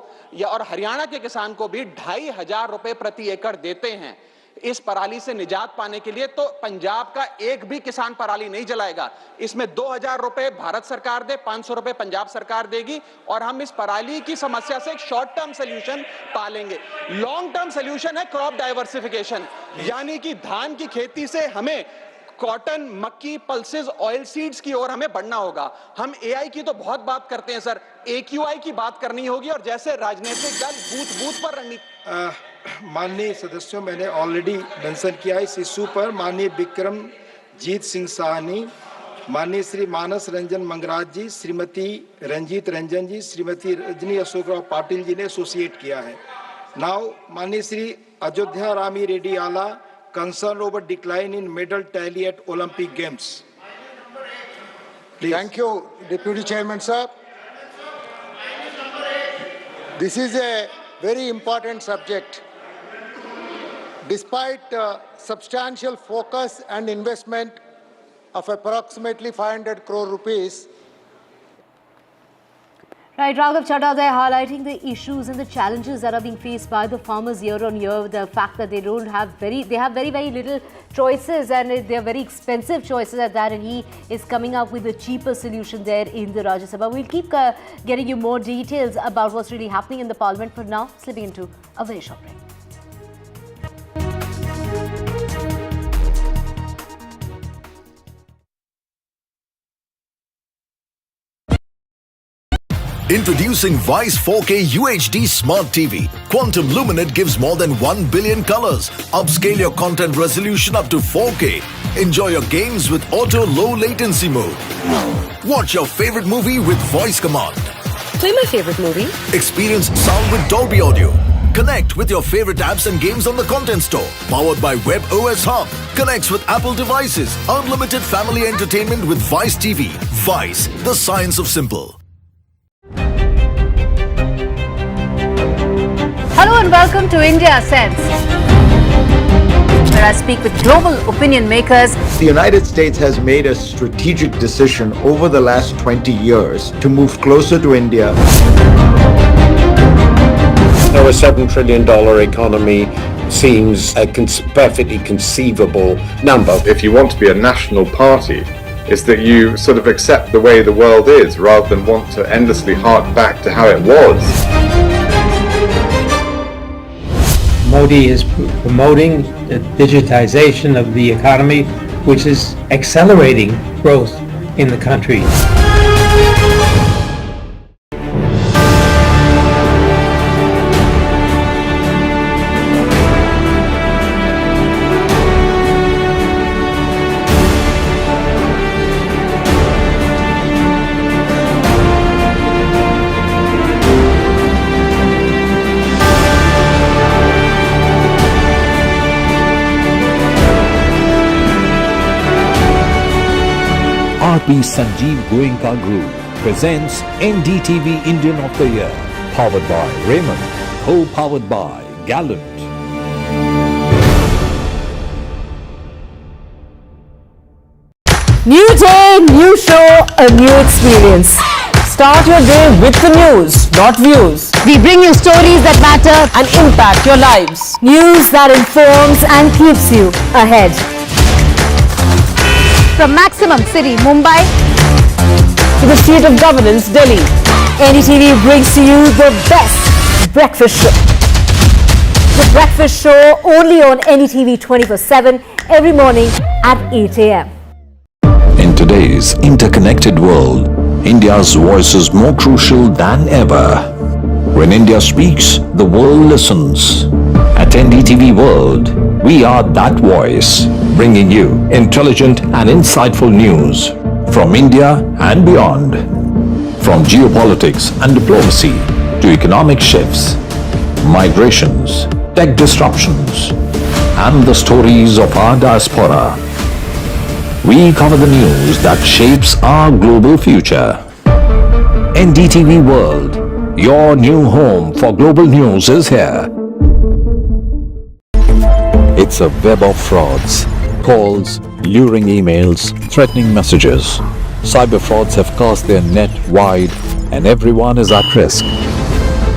और हरियाणा के किसान को भी 2500 रुपए प्रति एकड़ देते हैं इस पराली से निजात पाने के लिए, तो पंजाब का एक भी किसान पराली नहीं जलाएगा। इसमें 2000 रुपए भारत सरकार दे, 500 रुपए पंजाब सरकार देगी, और हम इस पराली की समस्या से एक शॉर्ट टर्म सोल्यूशन पालेंगे। लॉन्ग टर्म सोल्यूशन है क्रॉप डाइवर्सिफिकेशन, यानी कि धान की खेती से हमें कॉटन, मक्की, पल्सेस, ऑयल सीड्स की ओर हमें बढ़ना होगा। हम एआई की तो बहुत बात करते हैं सर, AQI की बात करनी होगी, और जैसे राजनीतिक दल बूथ बूथ पर रणनीति। माननीय सदस्यों, मैंने ऑलरेडी मेंशन किया इस इशू पर। माननीय विक्रमजीत सिंह साहनी, माननीय श्री मानस रंजन मंगराज जी, श्रीमती रंजीत रंजन जी, श्रीमती रजनी अशोक राव पाटिल जी ने एसोसिएट किया है। नाउ माननीय श्री अयोध्या रामी रेड्डी आला, concern over decline in medal tally at Olympic Games. Please. Thank you, Deputy Chairman, sir. This is a very important subject. Despite substantial focus and investment of approximately 500 crore rupees, Right, Raghav Chadha there highlighting the issues and the challenges that are being faced by the farmers year on year. The fact that they have very little choices, and they're very expensive choices at that. And he is coming up with a cheaper solution there in the Rajya Sabha. We'll keep getting you more details about what's really happening in the Parliament. For now, slipping into a very short break. Introducing Vice 4K UHD Smart TV. Quantum Luminate gives more than 1 billion colors. Upscale your content resolution up to 4K. Enjoy your games with auto low latency mode. Watch your favorite movie with voice command. Play my favorite movie. Experience sound with Dolby Audio. Connect with your favorite apps and games on the Content Store. Powered by Web OS Hub. Connects with Apple devices. Unlimited family entertainment with Vice TV. Vice, the science of simple. Hello and welcome to India Sense. where I speak with global opinion makers. The United States has made a strategic decision over the last 20 years to move closer to India. Now, a $7 trillion economy seems a perfectly conceivable number. If you want to be a national party, it's that you sort of accept the way the world is rather than want to endlessly hark back to how it was. Modi is promoting the digitization of the economy, which is accelerating growth in the country. RP Sanjeev Goenka Group presents NDTV Indian of the Year, powered by Raymond, co-powered by Gallant. New day, new show, a new experience. Start your day with the news, not views. We bring you stories that matter and impact your lives. News that informs and keeps you ahead. From Maximum City, Mumbai, to the seat of governance, Delhi, NDTV brings to you the best breakfast show. The breakfast show only on NDTV 24/7 every morning at 8 a.m. In today's interconnected world, India's voice is more crucial than ever. When India speaks, the world listens. At NDTV World, we are that voice, bringing you intelligent and insightful news from India and beyond. From geopolitics and diplomacy to economic shifts, migrations, tech disruptions, and the stories of our diaspora. We cover the news that shapes our global future. NDTV World, your new home for global news, is here. It's a web of frauds, calls, luring emails, threatening messages. Cyber frauds have cast their net wide and everyone is at risk.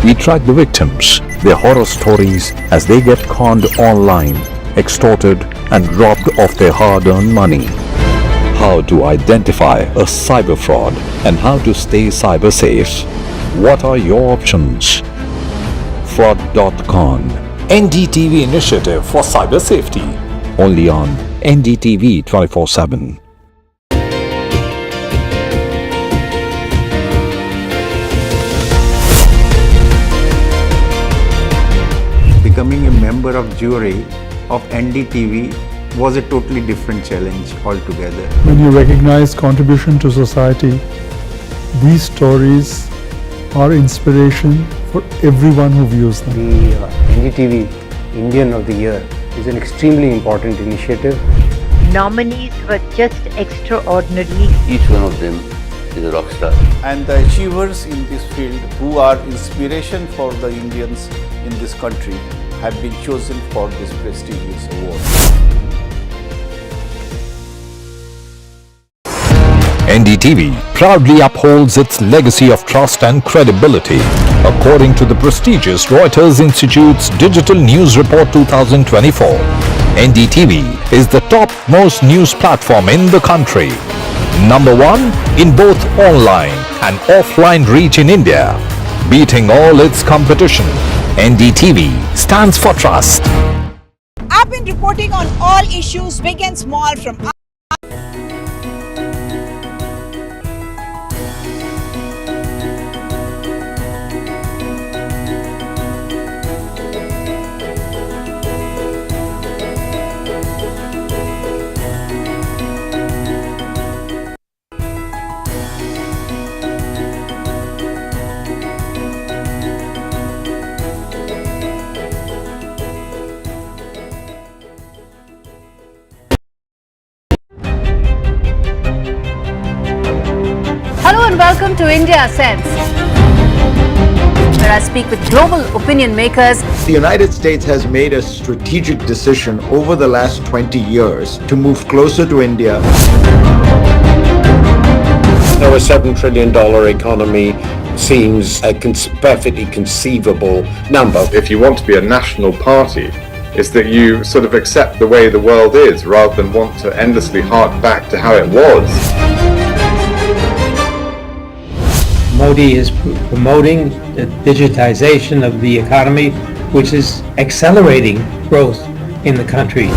We track the victims, their horror stories as they get conned online, extorted and robbed of their hard-earned money. How to identify a cyber fraud and how to stay cyber safe. What are your options? Fraud.con, NDTV initiative for cyber safety. Only on NDTV 24/7. Becoming a member of jury of NDTV was a totally different challenge altogether. When you recognize contribution to society, these stories are inspiration for everyone who views them. The NDTV Indian of the Year is an extremely important initiative. Nominees were just extraordinary. Each one of them is a rock star. And the achievers in this field who are inspiration for the Indians in this country have been chosen for this prestigious award. NDTV proudly upholds its legacy of trust and credibility. According to the prestigious Reuters Institute's Digital News Report 2024, NDTV is the top-most news platform in the country. Number one in both online and offline reach in India. Beating all its competition, NDTV stands for trust. I've been reporting on all issues big and small from Hello and welcome to India Sense. where I speak with global opinion makers. The United States has made a strategic decision over the last 20 years to move closer to India. Though a $7 trillion economy seems a perfectly conceivable number. If you want to be a national party, it's that you sort of accept the way the world is rather than want to endlessly hark back to how it was. Modi is promoting the digitization of the economy, which is accelerating growth in the country.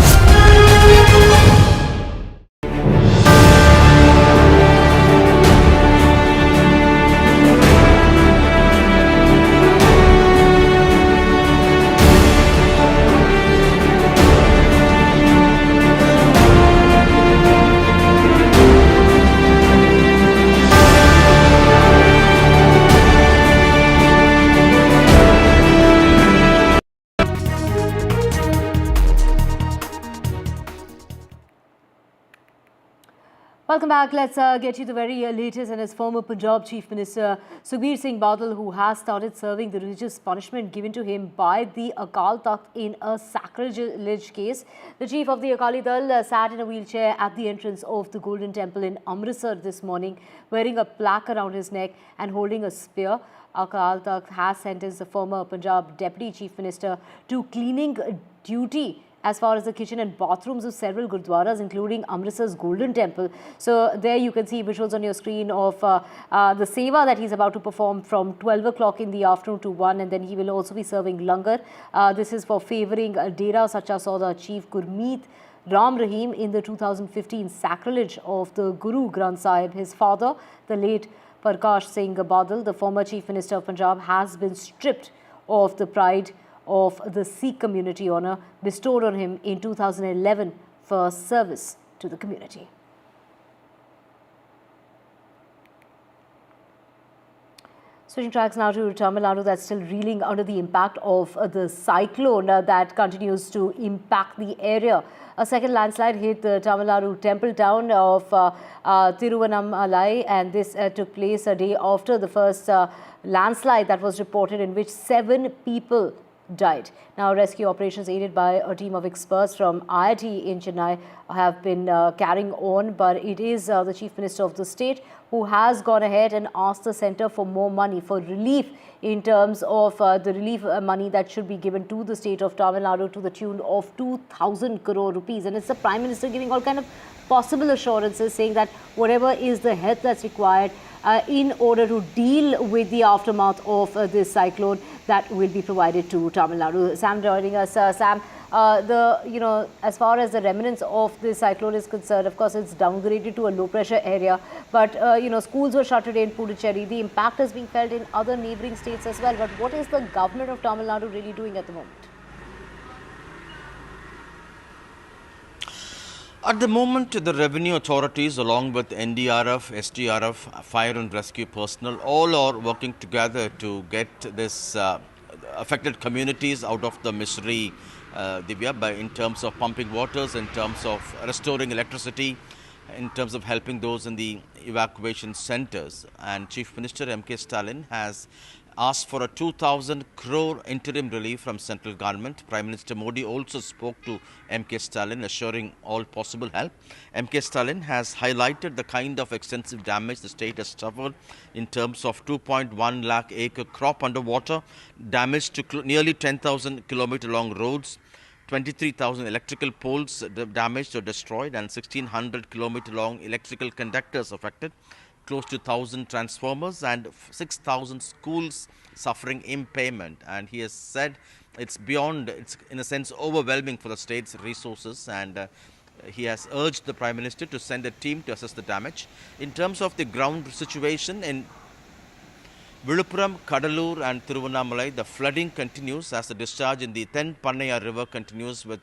Welcome back. Let's get you the very latest. And as former Punjab Chief Minister Sukhbir Singh Badal, who has started serving the religious punishment given to him by the Akal Takht in a sacrilege case. The chief of the Akali Dal sat in a wheelchair at the entrance of the Golden Temple in Amritsar this morning, wearing a plaque around his neck and holding a spear. Akal Takht has sentenced the former Punjab Deputy Chief Minister to cleaning duty as far as the kitchen and bathrooms of several gurdwaras, including Amritsar's Golden Temple. So there you can see visuals on your screen of the seva that he's about to perform from 12 o'clock in the afternoon to 1, and then he will also be serving langar. This is for favouring Dera Sacha Sauda Chief Gurmeet Ram Rahim in the 2015 sacrilege of the Guru Granth Sahib. His father, the late Prakash Singh Badal, the former Chief Minister of Punjab, has been stripped of the pride of the Sikh community honour bestowed on him in 2011 for service to the community. Switching tracks now to Tamil Nadu, that's still reeling under the impact of the cyclone that continues to impact the area. A second landslide hit the Tamil Nadu temple town of Tiruvannamalai, and this took place a day after the first landslide that was reported, in which 7 people died. Now, rescue operations aided by a team of experts from IIT in Chennai have been carrying on, but it is the Chief Minister of the state who has gone ahead and asked the centre for more money for relief in terms of the relief money that should be given to the state of Tamil Nadu to the tune of 2,000 crore rupees. And it's the Prime Minister giving all kind of possible assurances, saying that whatever is the help that's required in order to deal with the aftermath of this cyclone, that will be provided to Tamil Nadu. Sam joining us. Sam, as far as the remnants of this cyclone is concerned, of course, it's downgraded to a low pressure area, but schools were shuttered in Puducherry. The impact is being felt in other neighbouring states as well. But what is the government of Tamil Nadu really doing at the moment? At the moment, the revenue authorities, along with NDRF, SDRF, fire and rescue personnel, all are working together to get this affected communities out of the misery, Divya, in terms of pumping waters, in terms of restoring electricity, in terms of helping those in the evacuation centers. And Chief Minister M.K. Stalin has asked for a 2,000 crore interim relief from central government. Prime Minister Modi also spoke to M.K. Stalin, assuring all possible help. M.K. Stalin has highlighted the kind of extensive damage the state has suffered in terms of 2.1 lakh acre crop underwater, damage to nearly 10,000 kilometer long roads, 23,000 electrical poles damaged or destroyed, and 1,600 kilometer long electrical conductors affected, close to 1,000 transformers, and 6,000 schools suffering impairment. And he has said it's beyond, it's in a sense overwhelming for the state's resources, and he has urged the Prime Minister to send a team to assess the damage. In terms of the ground situation in Viluppuram, Kadalur and Tiruvannamalai, the flooding continues as the discharge in the Tenpannaya river continues with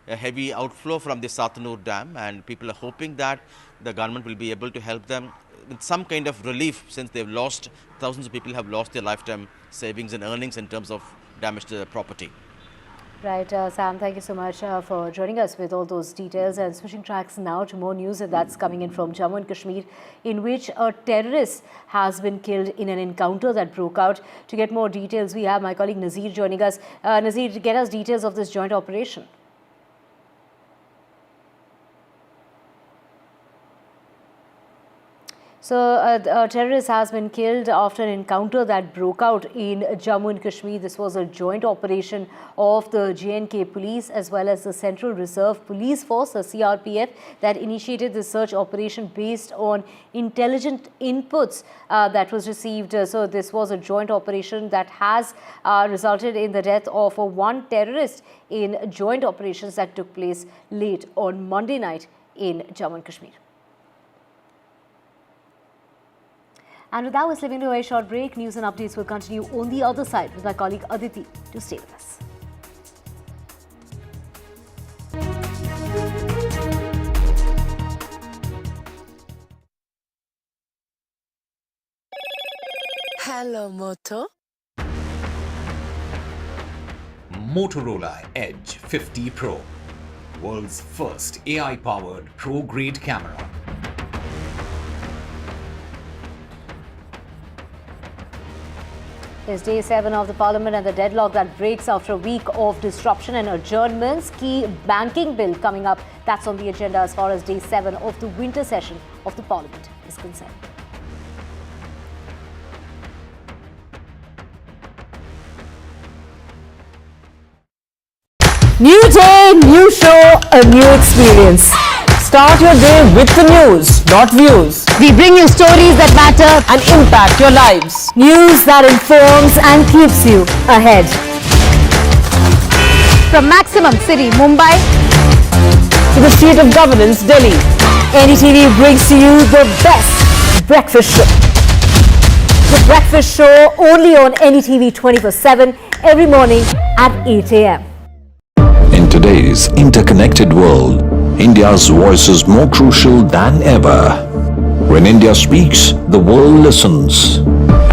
a heavy outflow from the Sathanur Dam, and people are hoping that the government will be able to help them with some kind of relief, since they've lost, thousands of people have lost their lifetime savings and earnings in terms of damage to their property. Right, Sam, thank you so much for joining us with all those details. And switching tracks now to more news that's coming in from Jammu and Kashmir, in which a terrorist has been killed in an encounter that broke out. To get more details, we have my colleague Nazir joining us. Nazir, get us details of this joint operation. So, a terrorist has been killed after an encounter that broke out in Jammu and Kashmir. This was a joint operation of the J&K police as well as the Central Reserve Police Force, the CRPF, that initiated this search operation based on intelligent inputs that was received. So, this was a joint operation that has resulted in the death of one terrorist in joint operations that took place late on Monday night in Jammu and Kashmir. And with that, we're slipping to a very short break. News and updates will continue on the other side with my colleague Aditi. To stay with us. Hello, Moto. Motorola Edge 50 Pro, world's first AI-powered pro-grade camera. It's day 7 of the Parliament and the deadlock that breaks after a week of disruption and adjournments. Key banking bill coming up. That's on the agenda as far as day 7 of the winter session of the Parliament is concerned. New day, new show, a new experience. Start your day with the news, not views. We bring you stories that matter and impact your lives. News that informs and keeps you ahead. From Maximum City, Mumbai, to the seat of governance, Delhi, NDTV brings to you the best breakfast show. The breakfast show only on NDTV 24/7 every morning at 8 a.m. In today's interconnected world, India's voice is more crucial than ever. When India speaks, the world listens.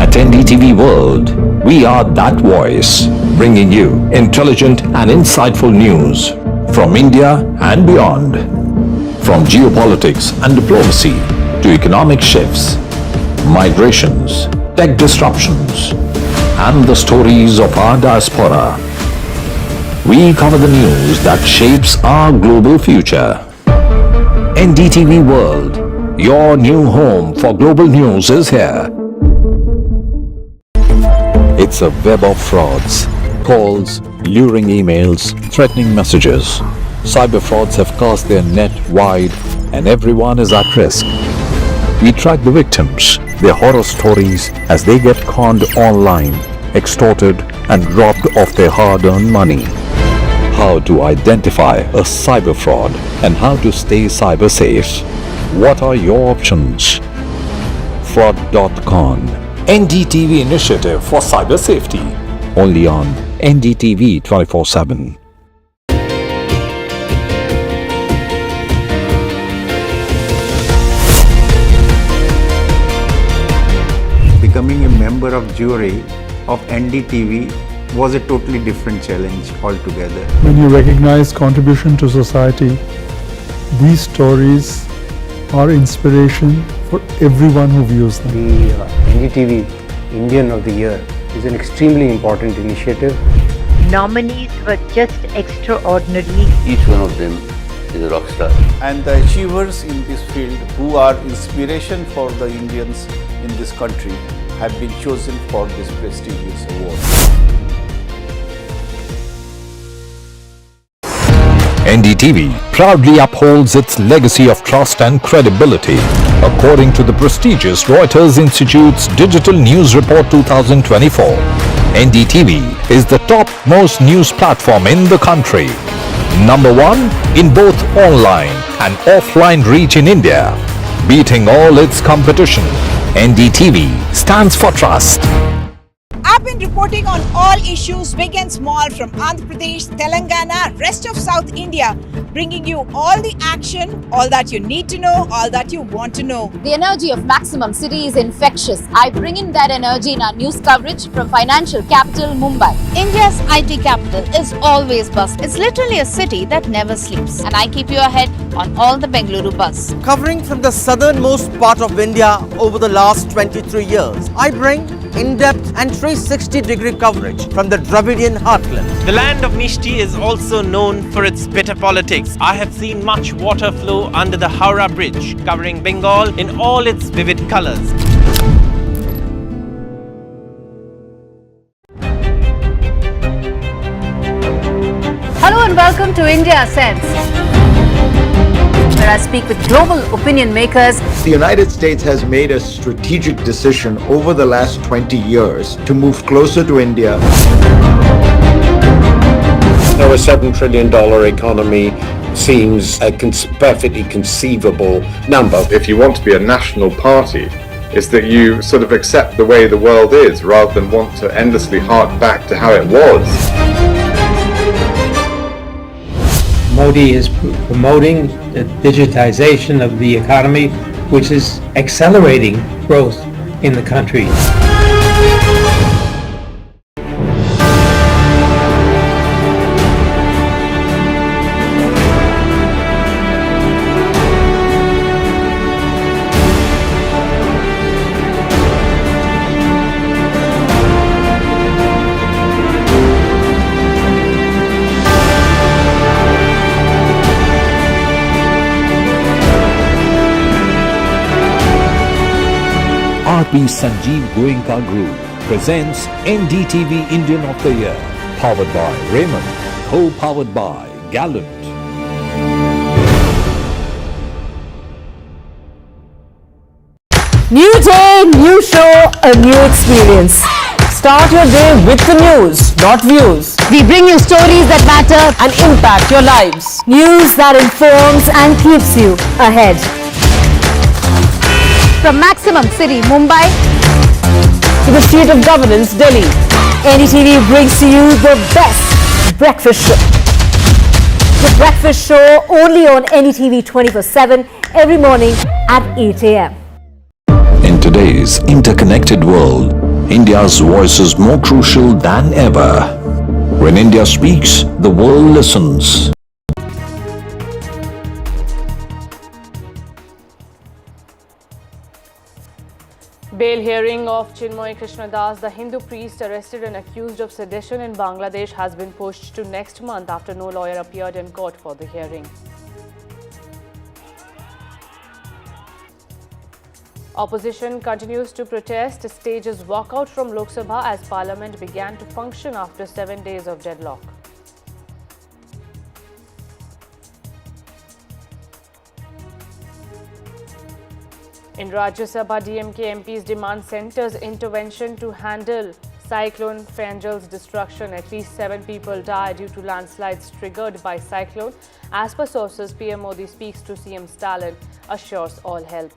At NDTV World, we are that voice, bringing you intelligent and insightful news from India and beyond. From geopolitics and diplomacy to economic shifts, migrations, tech disruptions, and the stories of our diaspora. We cover the news that shapes our global future. NDTV World, your new home for global news is here. It's a web of frauds, calls, luring emails, threatening messages. Cyber frauds have cast their net wide and everyone is at risk. We track the victims, their horror stories as they get conned online, extorted and robbed of their hard-earned money. How to identify a cyber fraud and how to stay cyber safe. What are your options? Fraud.con, NDTV initiative for cyber safety. Only on NDTV 24/7. Becoming a member of jury of NDTV was a totally different challenge altogether. When you recognize contribution to society, these stories are inspiration for everyone who views them. The NDTV Indian of the Year is an extremely important initiative. Nominees were just extraordinary. Each one of them is a rock star. And the achievers in this field who are inspiration for the Indians in this country have been chosen for this prestigious award. NDTV proudly upholds its legacy of trust and credibility. According to the prestigious Reuters Institute's Digital News Report 2024, NDTV is the top-most news platform in the country. Number 1 in both online and offline reach in India. Beating all its competition, NDTV stands for trust. I've been reporting on all issues big and small from Andhra Pradesh, Telangana, rest of South India, bringing you all the action, all that you need to know, all that you want to know. The energy of Maximum City is infectious. I bring in that energy in our news coverage from financial capital Mumbai. India's IT capital is always buzz. It's literally a city that never sleeps. And I keep you ahead on all the Bengaluru buzz. Covering from the southernmost part of India over the last 23 years, I bring in-depth and 360-degree coverage from the Dravidian heartland. The land of Mishti is also known for its bitter politics. I have seen much water flow under the Howrah Bridge, covering Bengal in all its vivid colors. Hello and welcome to India Sense, where I speak with global opinion makers. The United States has made a strategic decision over the last 20 years to move closer to India. Now a $7 trillion economy seems a perfectly conceivable number. If you want to be a national party, it's that you sort of accept the way the world is rather than want to endlessly hark back to how it was. Modi is promoting the digitization of the economy, which is accelerating growth in the country. RP Sanjeev Goenka Group presents NDTV Indian of the Year, powered by Raymond, co-powered by Gallant. New day, new show, a new experience. Start your day with the news, not views. We bring you stories that matter and impact your lives. News that informs and keeps you ahead. From Maximum City, Mumbai, to the seat of governance, Delhi, NDTV brings to you the best breakfast show. The breakfast show only on NDTV 24/7 every morning at 8 a.m. In today's interconnected world, India's voice is more crucial than ever. When India speaks, the world listens. Bail hearing of Chinmoy Krishna, the Hindu priest arrested and accused of sedition in Bangladesh, has been pushed to next month after no lawyer appeared in court for the hearing. Opposition continues to protest, stages walkout from Lok Sabha as Parliament began to function after 7 days of deadlock. In Rajya Sabha, DMK MPs demand centre's intervention to handle Cyclone Fangel's destruction. At least 7 people died due to landslides triggered by cyclone. As per sources, PM Modi speaks to CM Stalin, assures all help.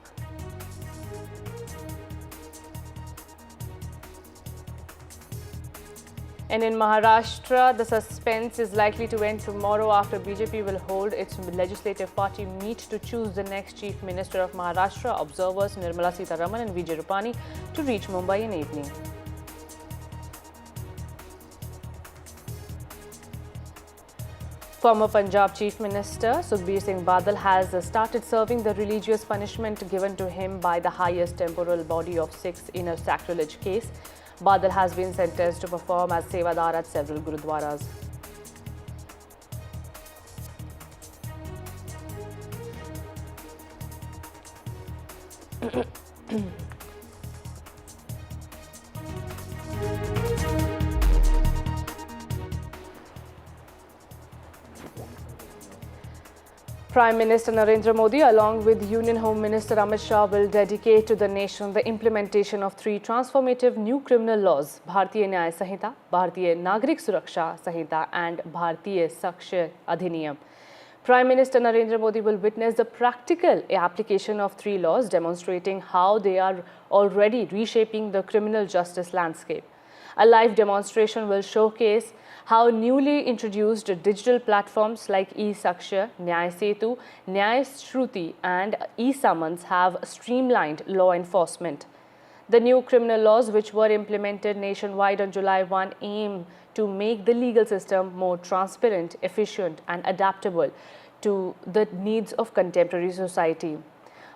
And in Maharashtra, the suspense is likely to end tomorrow after BJP will hold its legislative party meet to choose the next Chief Minister of Maharashtra. Observers Nirmala Sitharaman and Vijay Rupani to reach Mumbai in evening. Former Punjab Chief Minister Sukhbir Singh Badal has started serving the religious punishment given to him by the highest temporal body of Sikhs in a sacrilege case. Badal has been sentenced to perform as Sevadar at several Gurudwaras. Prime Minister Narendra Modi, along with Union Home Minister Amit Shah, will dedicate to the nation the implementation of 3 transformative new criminal laws: Bharatiya Nyaya Sanhita, Bharatiya Nagrik Suraksha Sanhita and Bharatiya Sakshya Adhiniyam. Prime Minister Narendra Modi will witness the practical application of 3 laws, demonstrating how they are already reshaping the criminal justice landscape. A live demonstration will showcase how newly introduced digital platforms like e-Sakshya, Nyay Setu, Nyay Shruti and e-Summons have streamlined law enforcement. The new criminal laws, which were implemented nationwide on July 1, aim to make the legal system more transparent, efficient and adaptable to the needs of contemporary society.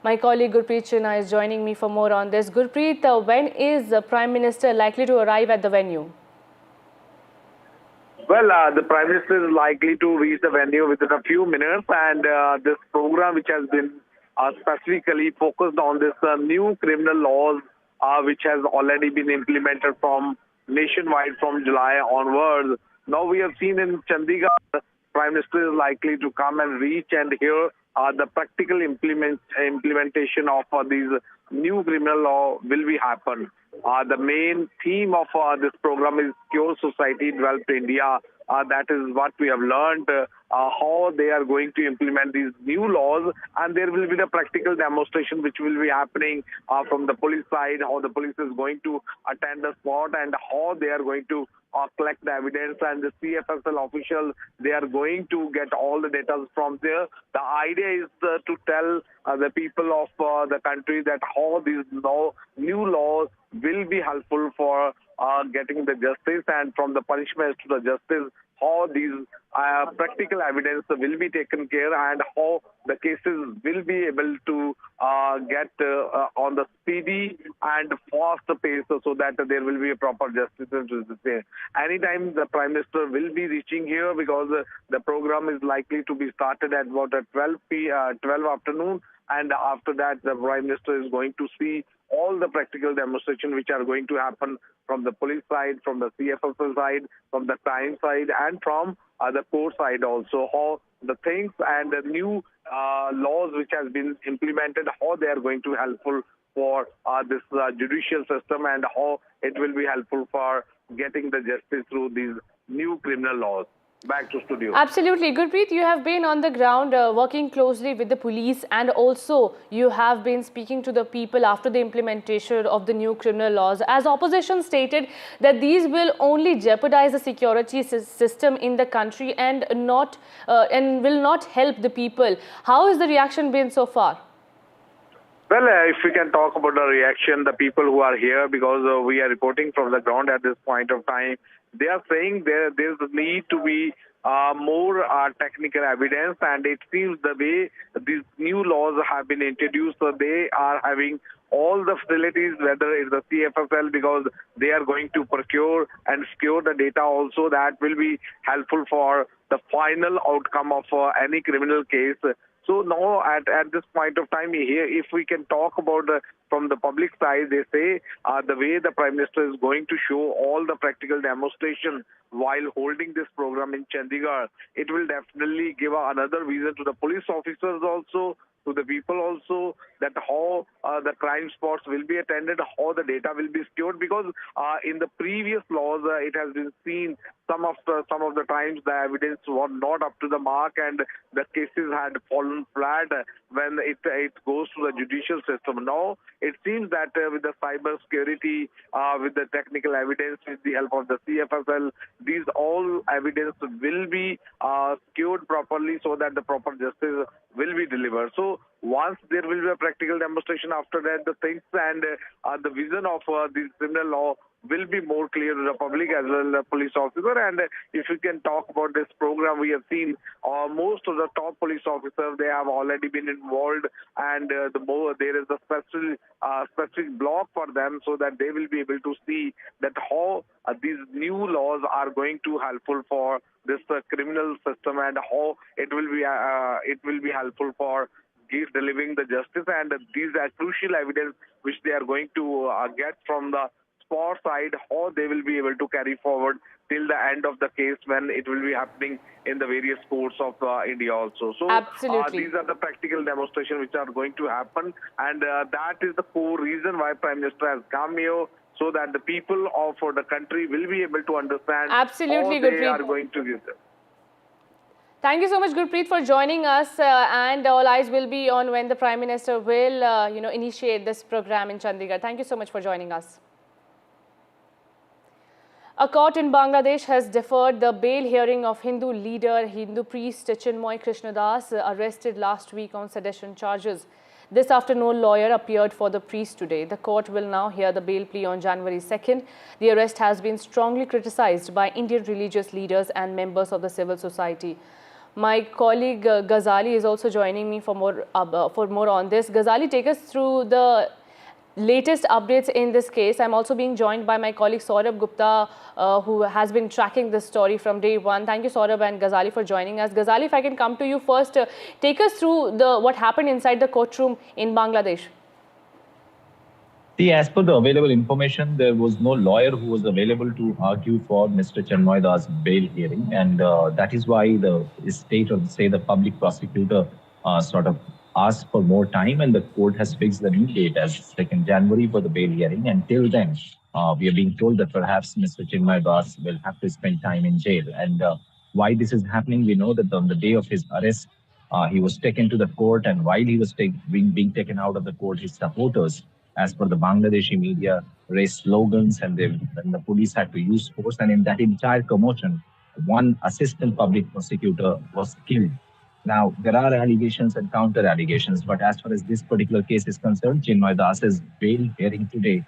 My colleague Gurpreet Sinha is joining me for more on this. Gurpreet, when is the Prime Minister likely to arrive at the venue? Well, the Prime Minister is likely to reach the venue within a few minutes, and this program, which has been specifically focused on this new criminal laws, which has already been implemented from nationwide from July onwards. Now we have seen in Chandigarh, the Prime Minister is likely to come and reach and hear the practical implementation of these new criminal law will be happen. The main theme of this program is Secure Society, Developed India. That is what we have learned, how they are going to implement these new laws, and there will be the practical demonstration which will be happening from the police side, how the police is going to attend the spot and how they are going to collect the evidence, and the CFSL officials, they are going to get all the data from there. The idea is to tell the people of the country that how these new laws will be helpful for getting the justice, and from the punishments to the justice, how these practical evidence will be taken care and how the cases will be able to get on the speedy and fast pace so that there will be a proper justice. Anytime the Prime Minister will be reaching here, because the program is likely to be started at about 12 afternoon, and after that the Prime Minister is going to see all the practical demonstrations which are going to happen from the police side, from the CFSL side, from the crime side, and from the court side also, how the things and the new laws which has been implemented, how they are going to helpful for this judicial system and how it will be helpful for getting the justice through these new criminal laws. Back to studio. Absolutely. Gurpreet, you have been on the ground working closely with the police, and also you have been speaking to the people after the implementation of the new criminal laws. As opposition stated that these will only jeopardize the security system in the country and will not help the people. How has the reaction been so far? Well, if we can talk about the reaction, the people who are here, because we are reporting from the ground at this point of time, they are saying there's a need to be more technical evidence, and it seems the way these new laws have been introduced, so they are having all the facilities, whether it's the CFSL, because they are going to procure and secure the data also, that will be helpful for the final outcome of any criminal case. So now at this point of time here, if we can talk about from the public side, they say the way the Prime Minister is going to show all the practical demonstration while holding this program in Chandigarh, it will definitely give another reason to the police officers also, to the people also, that how the crime spots will be attended, how the data will be secured, because in the previous laws it has been seen some of the times the evidence was not up to the mark and the cases had fallen flat when it goes to the judicial system. Now it seems that with the cyber security, with the technical evidence, with the help of the CFSL, these all evidence will be secured properly so that the proper justice will be delivered. So once there will be a practical demonstration, after that the things and the vision of this criminal law will be more clear to the public as well as the police officer. And if you can talk about this program, we have seen most of the top police officers, they have already been involved, and there is a specific block for them so that they will be able to see that how these new laws are going to helpful for this criminal system and how it will be helpful for delivering the justice, and these are crucial evidence which they are going to get from the sport side, how they will be able to carry forward till the end of the case when it will be happening in the various courts of India also. So these are the practical demonstrations which are going to happen, and that is the core reason why Prime Minister has come here, so that the people of the country will be able to understand how they are going to give them. Thank you so much, Gurpreet, for joining us, and all eyes will be on when the Prime Minister will initiate this program in Chandigarh. Thank you so much for joining us. A court in Bangladesh has deferred the bail hearing of Hindu leader, Hindu priest Chinmoy Krishna, arrested last week on sedition charges. This after no lawyer appeared for the priest today. The court will now hear the bail plea on January 2nd. The arrest has been strongly criticized by Indian religious leaders and members of the civil society. My colleague Ghazali is also joining me for more on this. Ghazali, take us through the latest updates in this case. I'm also being joined by my colleague Saurabh Gupta, who has been tracking this story from day one. Thank you, Saurabh and Ghazali, for joining us. Ghazali, if I can come to you first, take us through what happened inside the courtroom in Bangladesh. See, as per the available information, there was no lawyer who was available to argue for Mr. Chinmoy Das' bail hearing, and that is why the public prosecutor sort of asked for more time, and the court has fixed the new date as 2nd January for the bail hearing. Until then, we are being told that perhaps Mr. Chinmoy Das will have to spend time in jail. And why this is happening, we know that on the day of his arrest, he was taken to the court, and while he was being taken out of the court, his supporters, as per the Bangladeshi media, raised slogans, and the police had to use force. And in that entire commotion, one assistant public prosecutor was killed. Now, there are allegations and counter allegations, but as far as this particular case is concerned, Chinmoy Das's bail hearing today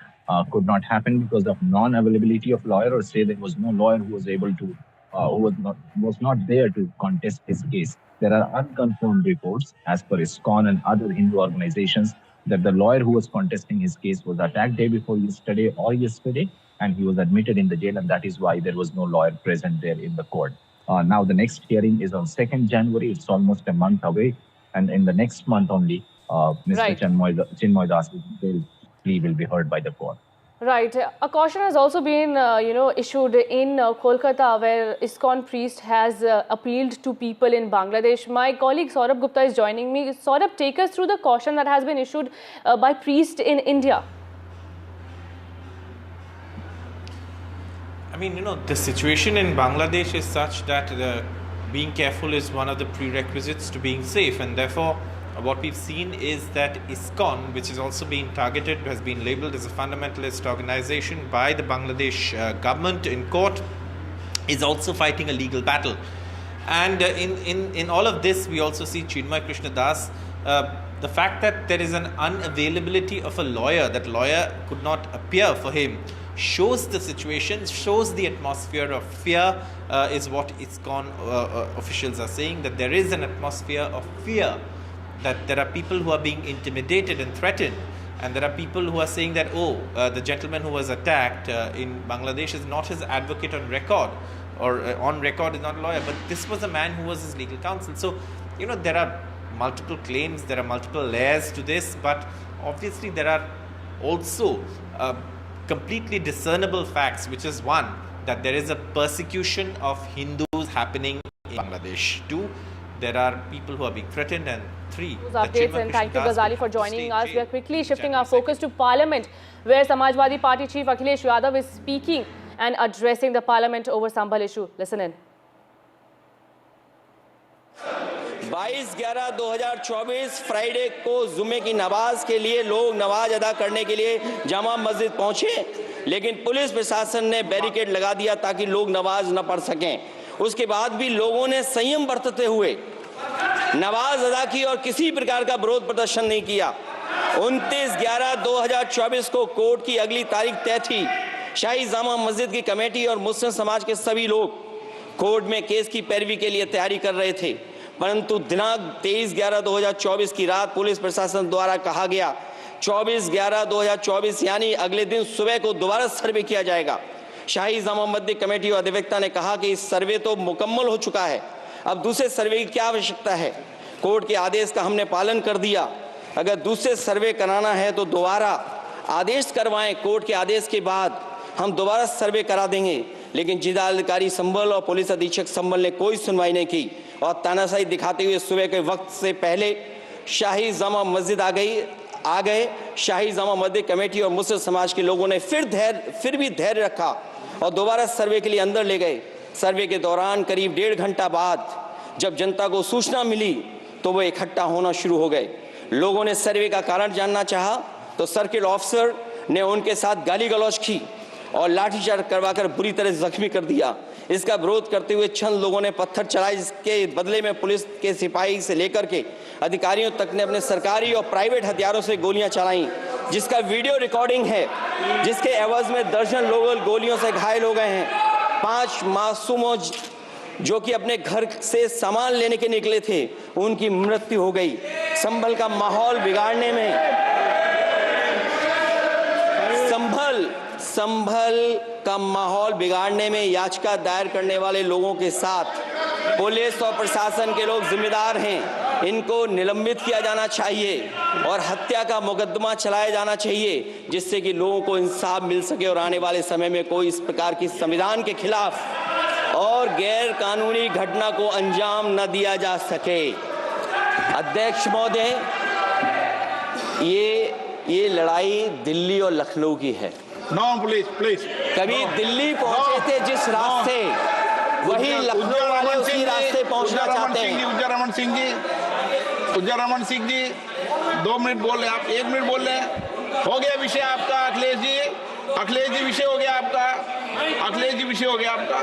could not happen because of non-availability of lawyer, or say there was no lawyer who was able to, was not there to contest his case. There are unconfirmed reports, as per ISKCON and other Hindu organizations, that the lawyer who was contesting his case was attacked day before yesterday or yesterday, and he was admitted in the jail, and that is why there was no lawyer present there in the court. Now, the next hearing is on 2nd January. It's almost a month away. And in the next month only, Mr. Chinmoy Das' bail plea will be heard by the court. Right. A caution has also been, issued in Kolkata, where ISKCON priest has appealed to people in Bangladesh. My colleague Saurabh Gupta is joining me. Saurabh, take us through the caution that has been issued by priests in India. I mean, the situation in Bangladesh is such that being careful is one of the prerequisites to being safe, and therefore what we've seen is that ISKCON, which is also being targeted, has been labelled as a fundamentalist organization by the Bangladesh government in court, is also fighting a legal battle. And in all of this, we also see Chinmoy Krishna Das, the fact that there is an unavailability of a lawyer, that lawyer could not appear for him, shows the situation, shows the atmosphere of fear, is what ISKCON officials are saying, that there is an atmosphere of fear, that there are people who are being intimidated and threatened, and there are people who are saying that, the gentleman who was attacked in Bangladesh is not his advocate on record, or on record is not a lawyer, but this was a man who was his legal counsel. So, there are multiple claims, there are multiple layers to this, but obviously there are also completely discernible facts, which is one, that there is a persecution of Hindus happening in Bangladesh. Two, there are people who are being threatened, and three, updates, and thank you, Ghazali, for joining us. We are quickly shifting our focus to Parliament, where Samajwadi Party Chief Akhilesh Yadav is speaking and addressing the Parliament over Sambhal issue. Listen in. 22/11/2024 Friday को जुमे की नमाज के लिए लोग नमाज अदा करने के लिए जामा मस्जिद पहुंचे, लेकिन पुलिस प्रशासन ने बैरिकेड लगा दिया ताकि लोग नमाज न पढ़ सकें। उसके बाद भी लोगों ने संयम बरतते हुए नमाज अदा की और किसी प्रकार का विरोध प्रदर्शन नहीं किया। 29/11/2024 को कोर्ट की अगली तारीख तय थी। शाही जामा मस्जिद की कमेटी और मुस्लिम समाज के सभी लोग कोर्ट में केस की पैरवी के लिए तैयारी कर रहे थे, परंतु दिनांक 23/11/2024 की रात पुलिस प्रशासन द्वारा कहा गया 24/11/2024 यानी अगले दिन सुबह को दोबारा सर्वे किया जाएगा। शाही जामा मस्जिद कमेटी और अधिवक्ता ने कहा कि इस सर्वे तो मुकम्मल हो चुका है, अब दूसरे सर्वे की क्या आवश्यकता है। कोर्ट के आदेश का हमने पालन कर दिया, अगर दूसरे सर्वे कराना है तो दोबारा आदेश करवाएं, कोर्ट के आदेश के बाद हम दोबारा सर्वे करा देंगे। लेकिन जिलाधिकारी संभल और पुलिस अधीक्षक संभल ने कोई सुनवाई नहीं की और तानाशाही दिखाते हुए सुबह के वक्त से पहले शाही जामा मस्जिद आ गए। शाही जामा मस्जिद कमेटी और मुस्लिम समाज के लोगों ने फिर भी धैर्य रखा और दोबारा सर्वे के लिए अंदर ले गए। सर्वे के दौरान करीब 1.5 घंटा बाद जब जनता को सूचना मिली तो वो इकट्ठा होना शुरू हो गए। लोगों ने सर्वे का कारण जानना चाहा तो सर्किल ऑफिसर ने उनके साथ गाली गलौज की और लाठीचार्ज करवाकर बुरी तरह जख्मी कर दिया। इसका विरोध करते हुए चंद लोगों ने पत्थर चलाए, जिसके बदले में पुलिस के सिपाही से लेकर के अधिकारियों तक ने अपने सरकारी और प्राइवेट हथियारों से गोलियां चलाई, जिसका वीडियो रिकॉर्डिंग है, जिसके एवज में दर्जन लोग गोलियों से घायल हो गए हैं। 5 मासूमों जो कि अपने घर से सामान लेने के निकले थे, उनकी मृत्यु हो गई। संभल का माहौल बिगाड़ने में संभल का माहौल बिगाड़ने में याचिका दायर करने वाले लोगों के साथ पुलिस और प्रशासन के लोग जिम्मेदार हैं। इनको निलंबित किया जाना चाहिए और हत्या का मुकदमा चलाया जाना चाहिए, जिससे कि लोगों को इंसाफ मिल सके और आने वाले समय में कोई इस प्रकार की संविधान के खिलाफ और गैर कानूनी घटना को अंजाम न दिया जा सके। अध्यक्ष महोदय, ये लड़ाई दिल्ली और लखनऊ की है। नो प्लीज कभी दिल्ली पहुंचे थे जिस रास्ते, वही लखनऊ वाले उसी रास्ते पहुंचना चाहते हैं। रमन सिंह जी 2 मिनट बोल रहे, आप 1 मिनट बोल रहे हैं। हो गया विषय आपका अखिलेश जी विषय हो गया आपका। अखिलेश जी विषय हो गया आपका।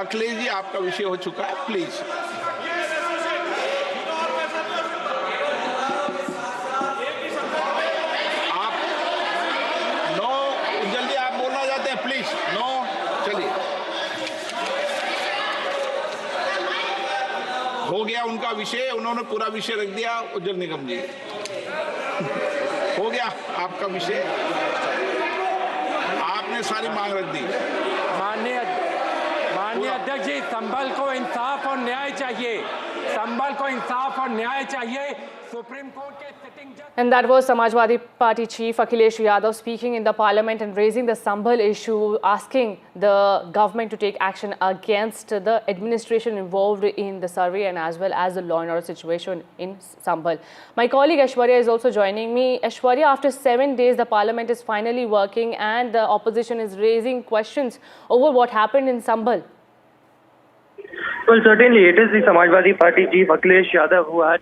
अखिलेश जी आपका विषय हो चुका है, प्लीज। हो गया उनका विषय, उन्होंने पूरा विषय रख दिया। उज्जवल निगम जी, हो गया आपका विषय, आपने सारी मांग रख दी। माननीय अध्यक्ष जी, संभल को इंसाफ और न्याय चाहिए। सुप्रीम कोर्ट के सिटिंग जज। And that was Samajwadi Party Chief Akhilesh Yadav speaking in the Parliament and raising the Sambhal issue, asking the government to take action against the administration involved in the survey and as well as the law and order situation in Sambhal. My colleague Aishwarya is also joining me. Aishwarya, after 7 days, the Parliament is finally working and the opposition is raising questions over what happened in Sambhal. Well, certainly it is the Samajwadi Party Chief Akhilesh Yadav who had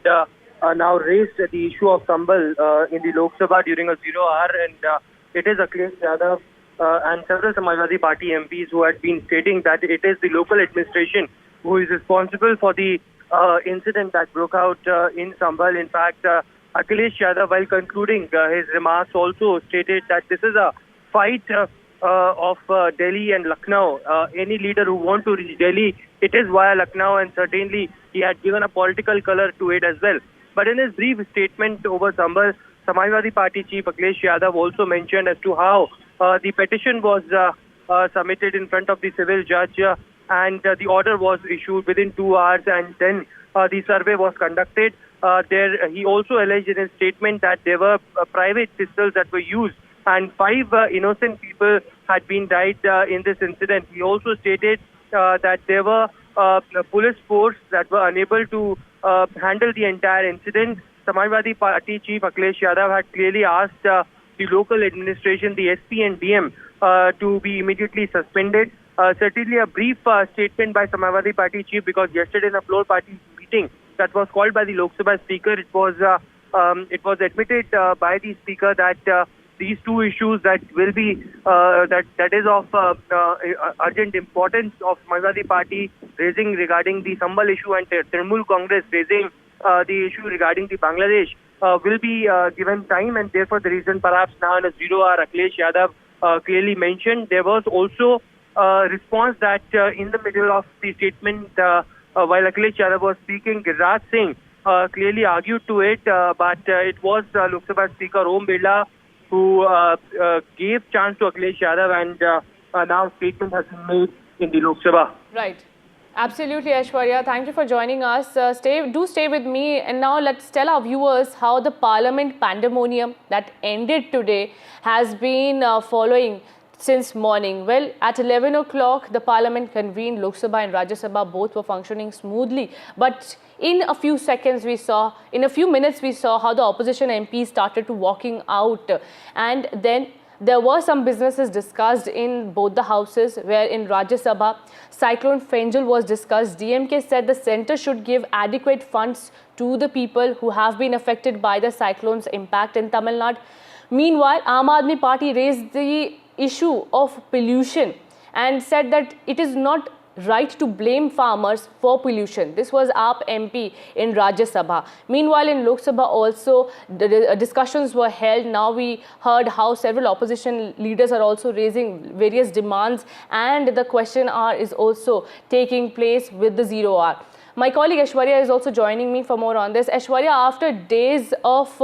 now raised the issue of Sambhal in the Lok Sabha during a 0 hour, and it is Akhilesh Yadav and several Samajwadi Party MPs who had been stating that it is the local administration who is responsible for the incident that broke out in Sambhal. In fact, Akhilesh Yadav, while concluding his remarks, also stated that this is a fight of Delhi and Lucknow. Any leader who wants to reach Delhi, it is via Lucknow, and certainly he had given a political color to it as well. But in his brief statement over Sambhal, Samajwadi Party Chief Akhilesh Yadav also mentioned as to how the petition was submitted in front of the civil judge and the order was issued within 2 hours, and then the survey was conducted. He also alleged in his statement that there were private pistols that were used and 5 innocent people had been died in this incident. He also stated that there were police force that were unable to handle the entire incident. Samajwadi Party Chief Akhilesh Yadav had clearly asked the local administration, the SP and DM, to be immediately suspended. Certainly a brief statement by Samajwadi Party Chief, because yesterday in a floor party meeting that was called by the Lok Sabha Speaker, it was admitted by the Speaker that these 2 issues that will be that is of urgent importance of Samajwadi Party raising regarding the Sambhal issue and Trinamool Congress raising the issue regarding the Bangladesh will be given time, and therefore the reason perhaps now in a 0 hour Akhilesh Yadav clearly mentioned. There was also a response that in the middle of the statement while Akhilesh Yadav was speaking, Raj Singh clearly argued to it, but it was Lok Sabha Speaker Om Birla who gave chance to Akhilesh Yadav, and now statement has been made in the Lok Sabha. Right. Absolutely, Aishwarya. Thank you for joining us. Do stay with me, and now let's tell our viewers how the Parliament pandemonium that ended today has been following since morning. Well, at 11 o'clock, the Parliament convened. Lok Sabha and Rajya Sabha both were functioning smoothly, but in a few minutes we saw how the opposition MPs started to walking out, and then There were some businesses discussed in both the houses, where in Rajya Sabha, Cyclone Fangel was discussed. DMK said the centre should give adequate funds to the people who have been affected by the cyclone's impact in Tamil Nadu. Meanwhile, Aam Aadmi Party raised the issue of pollution and said that it is not right to blame farmers for pollution. This was AAP MP in Rajya Sabha. Meanwhile, in Lok Sabha also, the discussions were held. Now we heard how several opposition leaders are also raising various demands, and the question hour is also taking place with the 0 hour. My colleague Aishwarya is also joining me for more on this. Aishwarya, after days of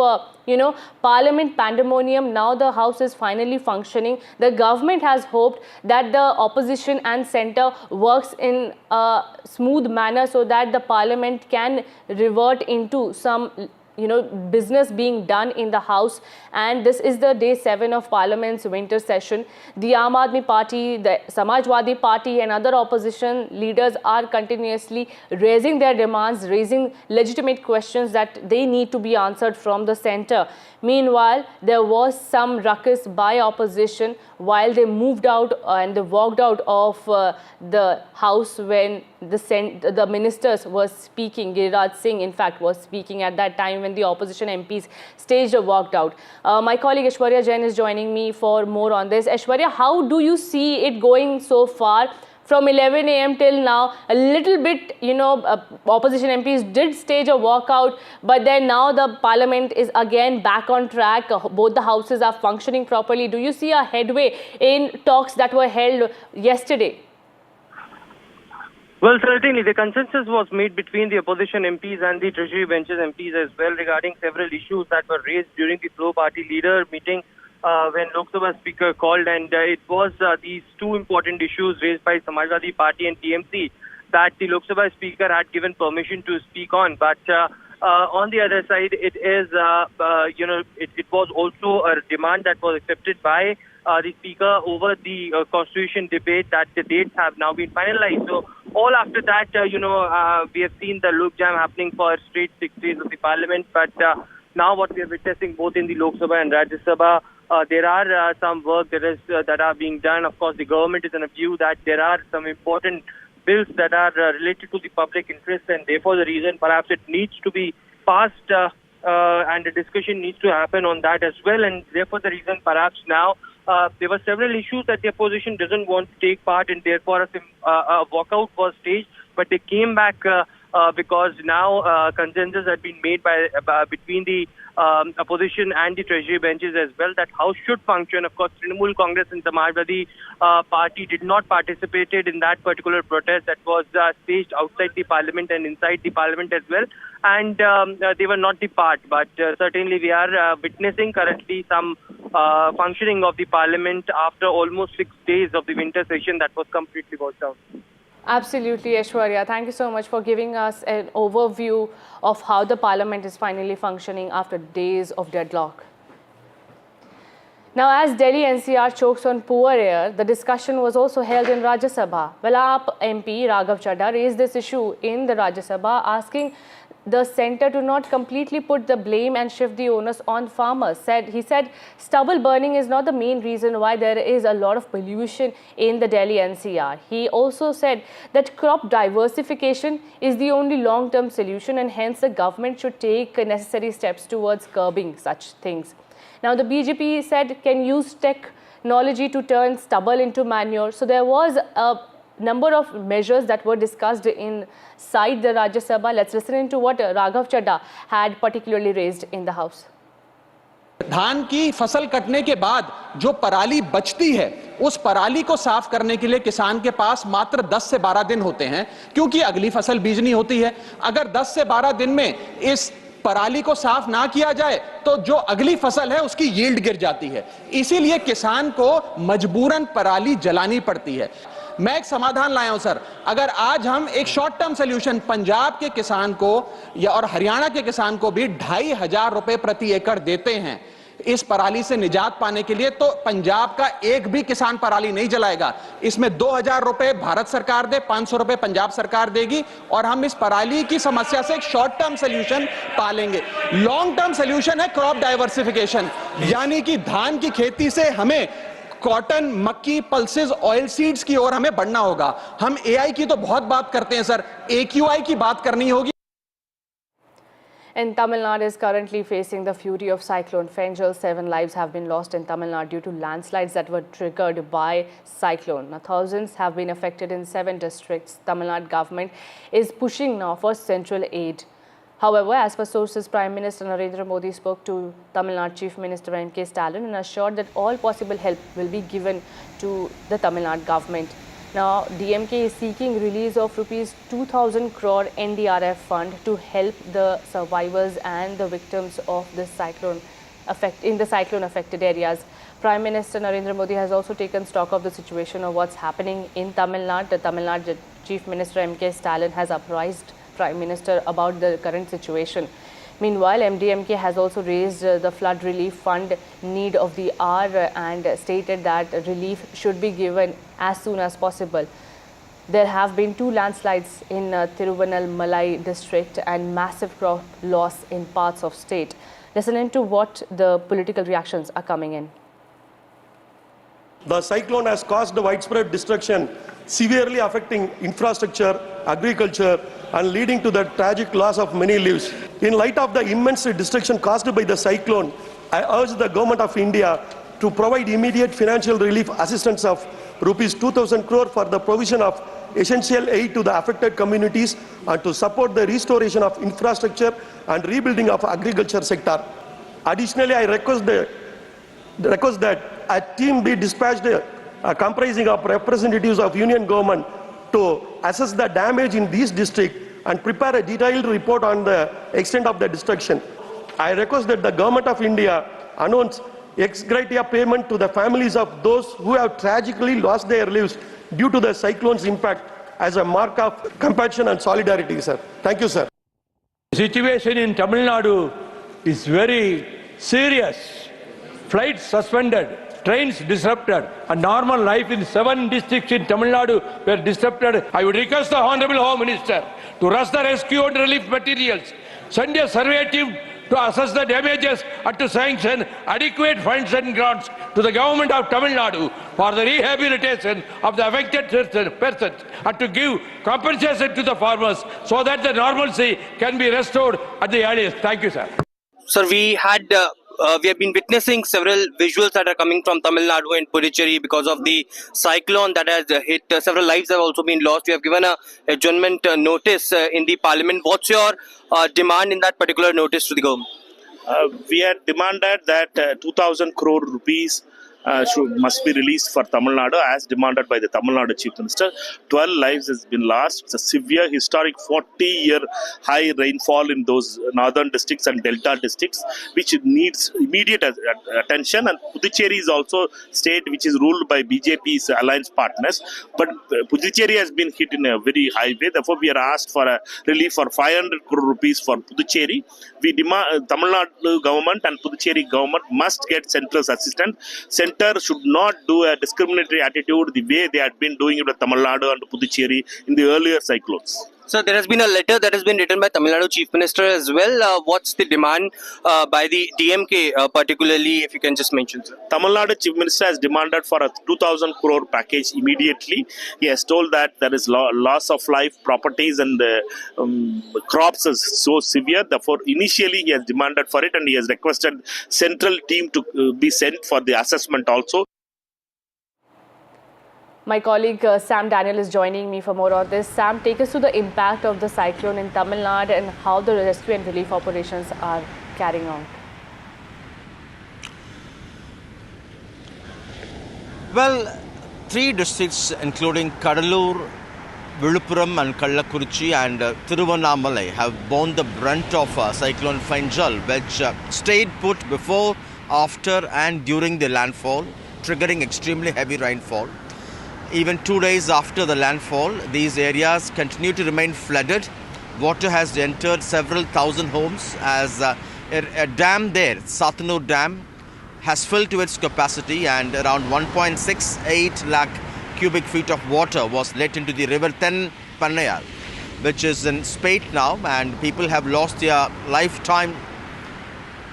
Parliament pandemonium, now the House is finally functioning. The government has hoped that the opposition and centre works in a smooth manner so that the Parliament can revert into some business being done in the House. And this is the day 7 of Parliament's winter session. The Aam Aadmi Party, the Samajwadi Party and other opposition leaders are continuously raising their demands, raising legitimate questions that they need to be answered from the centre. Meanwhile, there was some ruckus by opposition while they moved out and they walked out of the House when the ministers were speaking. Giriraj Singh, in fact, was speaking at that time when the opposition MPs staged a walked out. My colleague Aishwarya Jain is joining me for more on this. Aishwarya, how do you see it going so far? From 11 a.m. till now, a little bit, opposition MPs did stage a walkout, but then now the Parliament is again back on track. Both the houses are functioning properly. Do you see a headway in talks that were held yesterday? Well, certainly the consensus was made between the opposition MPs and the Treasury benches MPs as well regarding several issues that were raised during the floor party leader meeting when Lok Sabha Speaker called, and it was these two important issues raised by Samajwadi Party and TMC that the Lok Sabha Speaker had given permission to speak on. But on the other side, it is, it was also a demand that was accepted by the Speaker over the Constitution debate that the dates have now been finalized. So all after that, we have seen the Lok Jam happening for straight 6 days of the Parliament. But now what we are witnessing both in the Lok Sabha and Rajya Sabha, there are some work that are being done. Of course, the government is in a view that there are some important bills that are related to the public interest, and therefore the reason perhaps it needs to be passed and a discussion needs to happen on that as well. And therefore the reason perhaps now there were several issues that the opposition doesn't want to take part in, therefore a walkout was staged, but they came back because now consensus had been made between the opposition and the Treasury benches as well that House should function. Of course, Trinamool Congress and Samajwadi Party did not participate in that particular protest that was staged outside the Parliament and inside the Parliament as well. And they were not the part, but certainly we are witnessing currently some functioning of the Parliament after almost 6 days of the winter session that was completely washed out. Absolutely, Aishwarya. Thank you so much for giving us an overview of how the Parliament is finally functioning after days of deadlock. Now, as Delhi NCR chokes on poor air, the discussion was also held in Rajya Sabha. Well, AAP MP Raghav Chadha raised this issue in the Rajya Sabha, asking the centre to not completely put the blame and shift the onus on farmers. He said stubble burning is not the main reason why there is a lot of pollution in the Delhi NCR. He also said that crop diversification is the only long-term solution, and hence the government should take necessary steps towards curbing such things. Now, the BJP said can use technology to turn stubble into manure. So there was a number of measures that were discussed inside the Rajya Sabha. Let's listen into what Raghav Chadha had particularly raised in the House. धान की फसल कटने के बाद जो पराली बचती है, उस पराली को साफ करने के लिए किसान के पास मात्र 10 से 12 दिन होते हैं, क्योंकि अगली फसल बीजनी होती है। अगर 10 से 12 दिन में इस पराली को साफ ना किया जाए तो जो अगली फसल है उसकी यील्ड गिर जाती है। इसीलिए किसान को मजबूरन पराली जलानी पड़ती है। मैं एक समाधान लाया हूं सर, अगर आज हम एक शॉर्ट टर्म सॉल्यूशन पंजाब के किसान को और हरियाणा के किसान को भी 2500 रुपए प्रति एकड़ देते हैं, इस पराली से निजात पाने के लिए, तो पंजाब का एक भी किसान पराली नहीं जलाएगा। इसमें 2000 रुपए भारत सरकार दे, 500 रुपए पंजाब सरकार देगी और हम इस पराली की समस्या से एक शॉर्ट टर्म सोल्यूशन पालेंगे। लॉन्ग टर्म सोल्यूशन है क्रॉप डाइवर्सिफिकेशन, यानी कि धान की खेती से हमें कॉटन, मक्की, पल्सेस, ऑयल सीड्स की ओर हमें बढ़ना होगा। हम एआई की तो बहुत बात करते हैं सर, AQI की बात करनी होगी। And Tamil Nadu is currently facing the fury of Cyclone Fangel. 7 lives have been lost in Tamil Nadu due to landslides that were triggered by cyclone. Now, thousands have been affected in 7 districts. Tamil Nadu government is pushing now for central aid. However, as per sources, Prime Minister Narendra Modi spoke to Tamil Nadu Chief Minister M.K. Stalin and assured that all possible help will be given to the Tamil Nadu government. Now, DMK is seeking release of rupees 2,000 crore NDRF fund to help the survivors and the victims of this cyclone in the cyclone affected areas. Prime Minister Narendra Modi has also taken stock of the situation of what's happening in Tamil Nadu. The Tamil Nadu Chief Minister M.K. Stalin has apprised Prime Minister about the current situation. Meanwhile, MDMK has also raised the flood relief fund need of the hour and stated that relief should be given as soon as possible. There have been 2 landslides in Tiruvannamalai district and massive crop loss in parts of state. Listen into what the political reactions are coming in. The cyclone has caused widespread destruction, severely affecting infrastructure, agriculture, and leading to the tragic loss of many lives. In light of the immense destruction caused by the cyclone, I urge the Government of India to provide immediate financial relief assistance of rupees 2,000 crore for the provision of essential aid to the affected communities and to support the restoration of infrastructure and rebuilding of agriculture sector. Additionally, I request that a team be dispatched comprising of representatives of Union Government to assess the damage in these districts and prepare a detailed report on the extent of the destruction. I request that the Government of India announce ex gratia payment to the families of those who have tragically lost their lives due to the cyclone's impact as a mark of compassion and solidarity, sir. Thank you, sir. The situation in Tamil Nadu is very serious. Flights suspended, trains disrupted, and normal life in 7 districts in Tamil Nadu were disrupted. I would request the Honorable Home Minister to rush the rescue and relief materials, send a survey team to assess the damages and to sanction adequate funds and grants to the Government of Tamil Nadu for the rehabilitation of the affected persons and to give compensation to the farmers so that the normalcy can be restored at the earliest. Thank you, sir. Sir, we have been witnessing several visuals that are coming from Tamil Nadu and Puducherry because of the cyclone that has hit. Several lives have also been lost. We have given a adjournment notice in the Parliament. What's your demand in that particular notice to the government? We had demanded that 2,000 crore rupees must be released for Tamil Nadu as demanded by the Tamil Nadu Chief Minister. 12 lives has been lost. It's a severe historic 40-year high rainfall in those northern districts and delta districts which needs immediate attention, and Puducherry is also state which is ruled by BJP's alliance partners, but Puducherry has been hit in a very high way. Therefore we are asked for a relief for 500 crore rupees for Puducherry. We demand Tamil Nadu government and Puducherry government must get central assistance. Center should not do a discriminatory attitude the way they had been doing it with Tamil Nadu and Puducherry in the earlier cyclones. So there has been a letter that has been written by Tamil Nadu Chief Minister as well. What's the demand by the DMK particularly, if you can just mention, sir? Tamil Nadu Chief Minister has demanded for a 2,000 crore package immediately. He has told that there is loss of life, properties and crops is so severe. Therefore, initially he has demanded for it and he has requested central team to be sent for the assessment also. My colleague Sam Daniel is joining me for more on this. Sam, take us to the impact of the cyclone in Tamil Nadu and how the rescue and relief operations are carrying on. Well, 3 districts including Kadalur, Viluppuram and Kallakurichi and Tiruvannamalai have borne the brunt of Cyclone Fangel, which stayed put before, after and during the landfall, triggering extremely heavy rainfall. Even 2 days after the landfall, these areas continue to remain flooded. Water has entered several thousand homes as a dam there, Satnur Dam, has filled to its capacity, and around 1.68 lakh cubic feet of water was let into the river Pannayar, which is in spate now, and people have lost their lifetime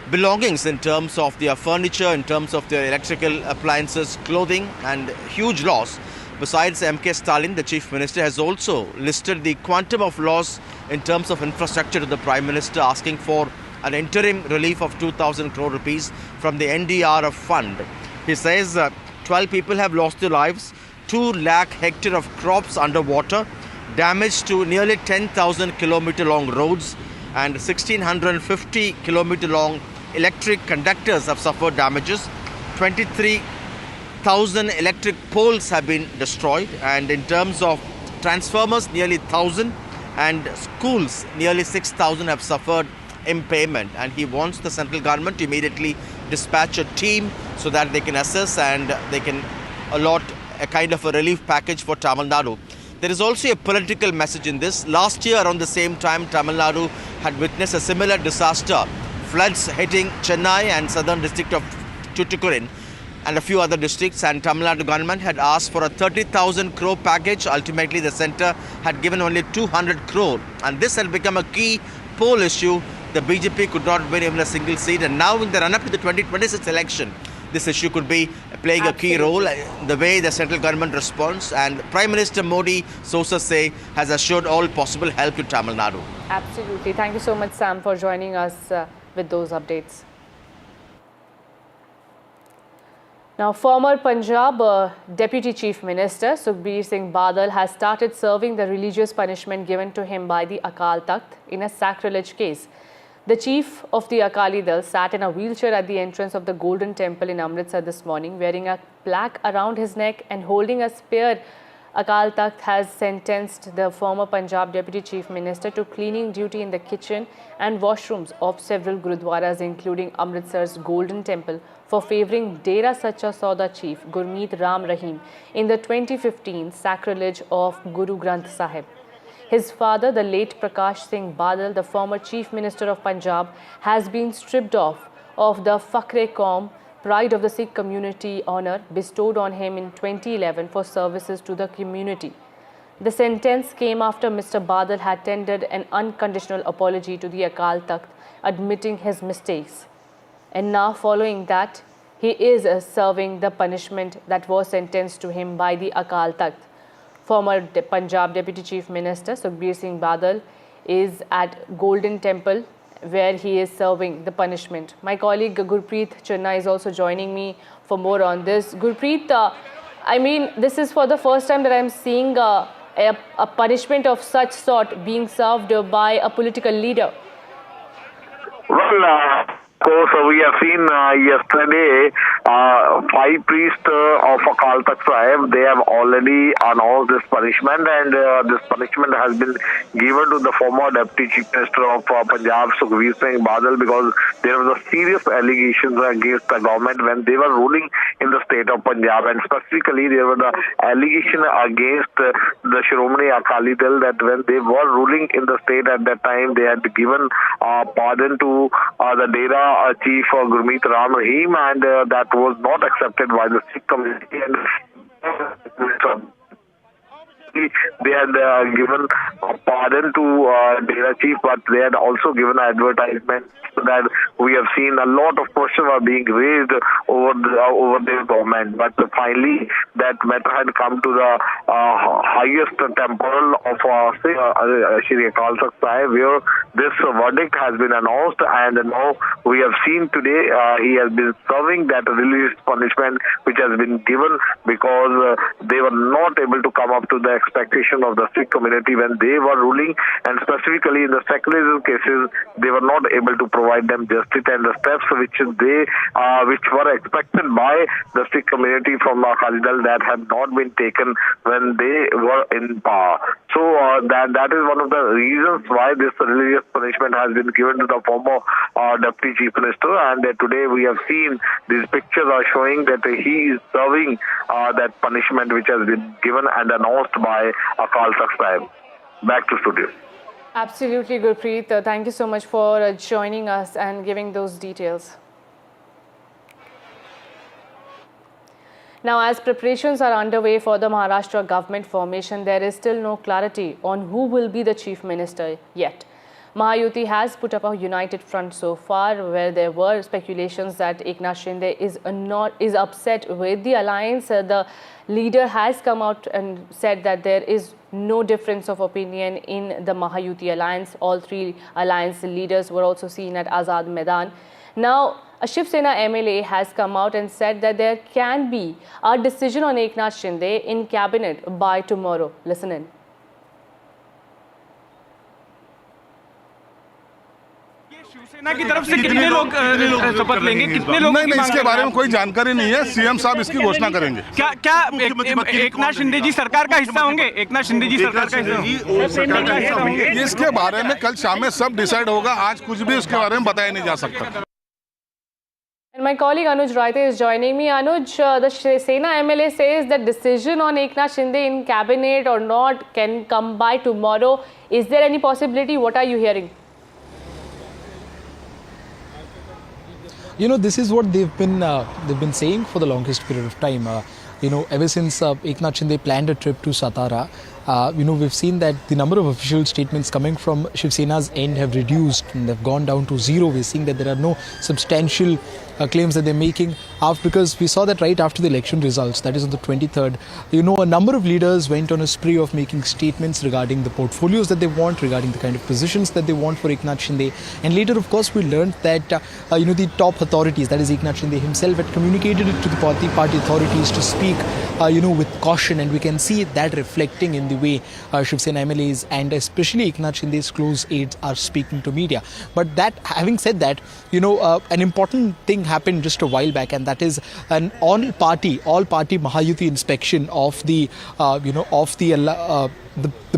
belongings in terms of their furniture, in terms of their electrical appliances, clothing, and huge loss. Besides, M.K. Stalin, the Chief Minister, has also listed the quantum of loss in terms of infrastructure to the Prime Minister, asking for an interim relief of 2,000 crore rupees from the NDRF fund. He says 12 people have lost their lives, 2 lakh hectares of crops underwater, damage to nearly 10,000 kilometer long roads, and 1,650 kilometer long electric conductors have suffered damages. 23,000 electric poles have been destroyed, and in terms of transformers, nearly 1,000, and schools, nearly 6,000 have suffered impairment. And he wants the central government to immediately dispatch a team so that they can assess and they can allot a kind of a relief package for Tamil Nadu. There is also a political message in this. Last year, around the same time, Tamil Nadu had witnessed a similar disaster, floods hitting Chennai and southern district of Tuticorin and a few other districts, and Tamil Nadu government had asked for a 30,000 crore package. Ultimately, the centre had given only 200 crore, and this had become a key poll issue. The BJP could not win even a single seat, and now in the run-up to the 2026 election, this issue could be playing a key role, the way the central government responds. And Prime Minister Modi, sources say, has assured all possible help to Tamil Nadu. Absolutely. Thank you so much, Sam, for joining us with those updates. Now, former Punjab Deputy Chief Minister Sukhbir Singh Badal has started serving the religious punishment given to him by the Akal Takht in a sacrilege case. The chief of the Akali Dal sat in a wheelchair at the entrance of the Golden Temple in Amritsar this morning, wearing a plaque around his neck and holding a spear. Akal Takht has sentenced the former Punjab Deputy Chief Minister to cleaning duty in the kitchen and washrooms of several gurudwaras, including Amritsar's Golden Temple, for favouring Dera Sacha Sauda chief Gurmeet Ram Rahim in the 2015 sacrilege of Guru Granth Sahib. His father, the late Prakash Singh Badal, the former Chief Minister of Punjab, has been stripped of the Fakhre-Qaum, pride of the Sikh community honour bestowed on him in 2011 for services to the community. The sentence came after Mr. Badal had tendered an unconditional apology to the Akal Takht, admitting his mistakes. And now, following that, he is serving the punishment that was sentenced to him by the Akal Takht. Former Punjab Deputy Chief Minister Sukhbir Singh Badal is at Golden Temple, where he is serving the punishment. My colleague Gurpreet Chinna is also joining me for more on this. Gurpreet, I mean, this is for the first time that I'm seeing a punishment of such sort being served by a political leader. Well, of course, we have seen yesterday 5 priests of Akal Takht Sahib. They have already announced this punishment, and this punishment has been given to the former Deputy Chief Minister of Punjab, Sukhbir Singh Badal, because there was a serious allegations against the government when they were ruling in the state of Punjab, and specifically there was the allegation against the Shiromani Akali Dal that when they were ruling in the state at that time, they had given pardon to the Dera Chief Gurmeet Ram Rahim, and that was not accepted by the Sikh community. And they had given pardon to Dera Chief, but they had also given an advertisement that we have seen a lot of questions are being raised over their government. But finally, that matter had come to the highest temple of Shri Akal Takht Sahib, where this verdict has been announced, and now we have seen today he has been serving that religious punishment which has been given because they were not able to come up to the expectation of the Sikh community when they were ruling, and specifically in the secular cases, they were not able to provide them justice and the steps which were expected by the Sikh community from Akali Dal that had not been taken when they were in power. So that is one of the reasons why this religious punishment has been given to the former Deputy Chief Minister, and today we have seen these pictures are showing that he is serving that punishment which has been given and announced by Akal Takht Sahib. Back to studio. Absolutely, Gurpreet. Thank you so much for joining us and giving those details. Now, as preparations are underway for the Maharashtra government formation, there is still no clarity on who will be the chief minister yet. Mahayuti has put up a united front so far, where there were speculations that Eknath Shinde is upset with the alliance. The leader has come out and said that there is no difference of opinion in the Mahayuti alliance. All three alliance leaders were also seen at Azad Maidan. Now, a Shiv Sena MLA has come out and said that there can be a decision on Eknath Shinde in cabinet by tomorrow. Listen in. सेना की तरफ से कितने लोग शपथ लेंगे, कितने लोग? नहीं, इसके बारे में कोई जानकारी नहीं है। सीएम साहब इसकी घोषणा करेंगे। क्या एकनाथ शिंदे जी सरकार का हिस्सा होंगे? एकनाथ शिंदे जी सरकार का हिस्सा होंगे? इसके बारे में कल शाम में सब डिसाइड होगा। आज कुछ भी उसके बारे में बताया नहीं जा सकता। And my colleague Anuj Raite is joining me. Anuj, the Sena MLA says that decision on Eknath Shinde in cabinet or not can come by tomorrow. Is there any possibility? What are you hearing? You know, this is what they've been saying for the longest period of time. Ever since Eknath Shinde planned a trip to Satara, we've seen that the number of official statements coming from Shiv Sena's end have reduced and they've gone down to zero. We're seeing that there are no substantial claims that they're making, because we saw that right after the election results, that is on the 23rd, a number of leaders went on a spree of making statements regarding the portfolios that they want, regarding the kind of positions that they want for Eknath Shinde. And later, of course, we learned that, the top authorities, that is Eknath Shinde himself, had communicated it to the party authorities to speak, with caution, and we can see that reflecting in the way Shiv Sena MLAs and especially Eknath Shinde's close aides are speaking to media. But that, having said that, an important thing happened just a while back, and that is an all-party Mahayuti inspection of the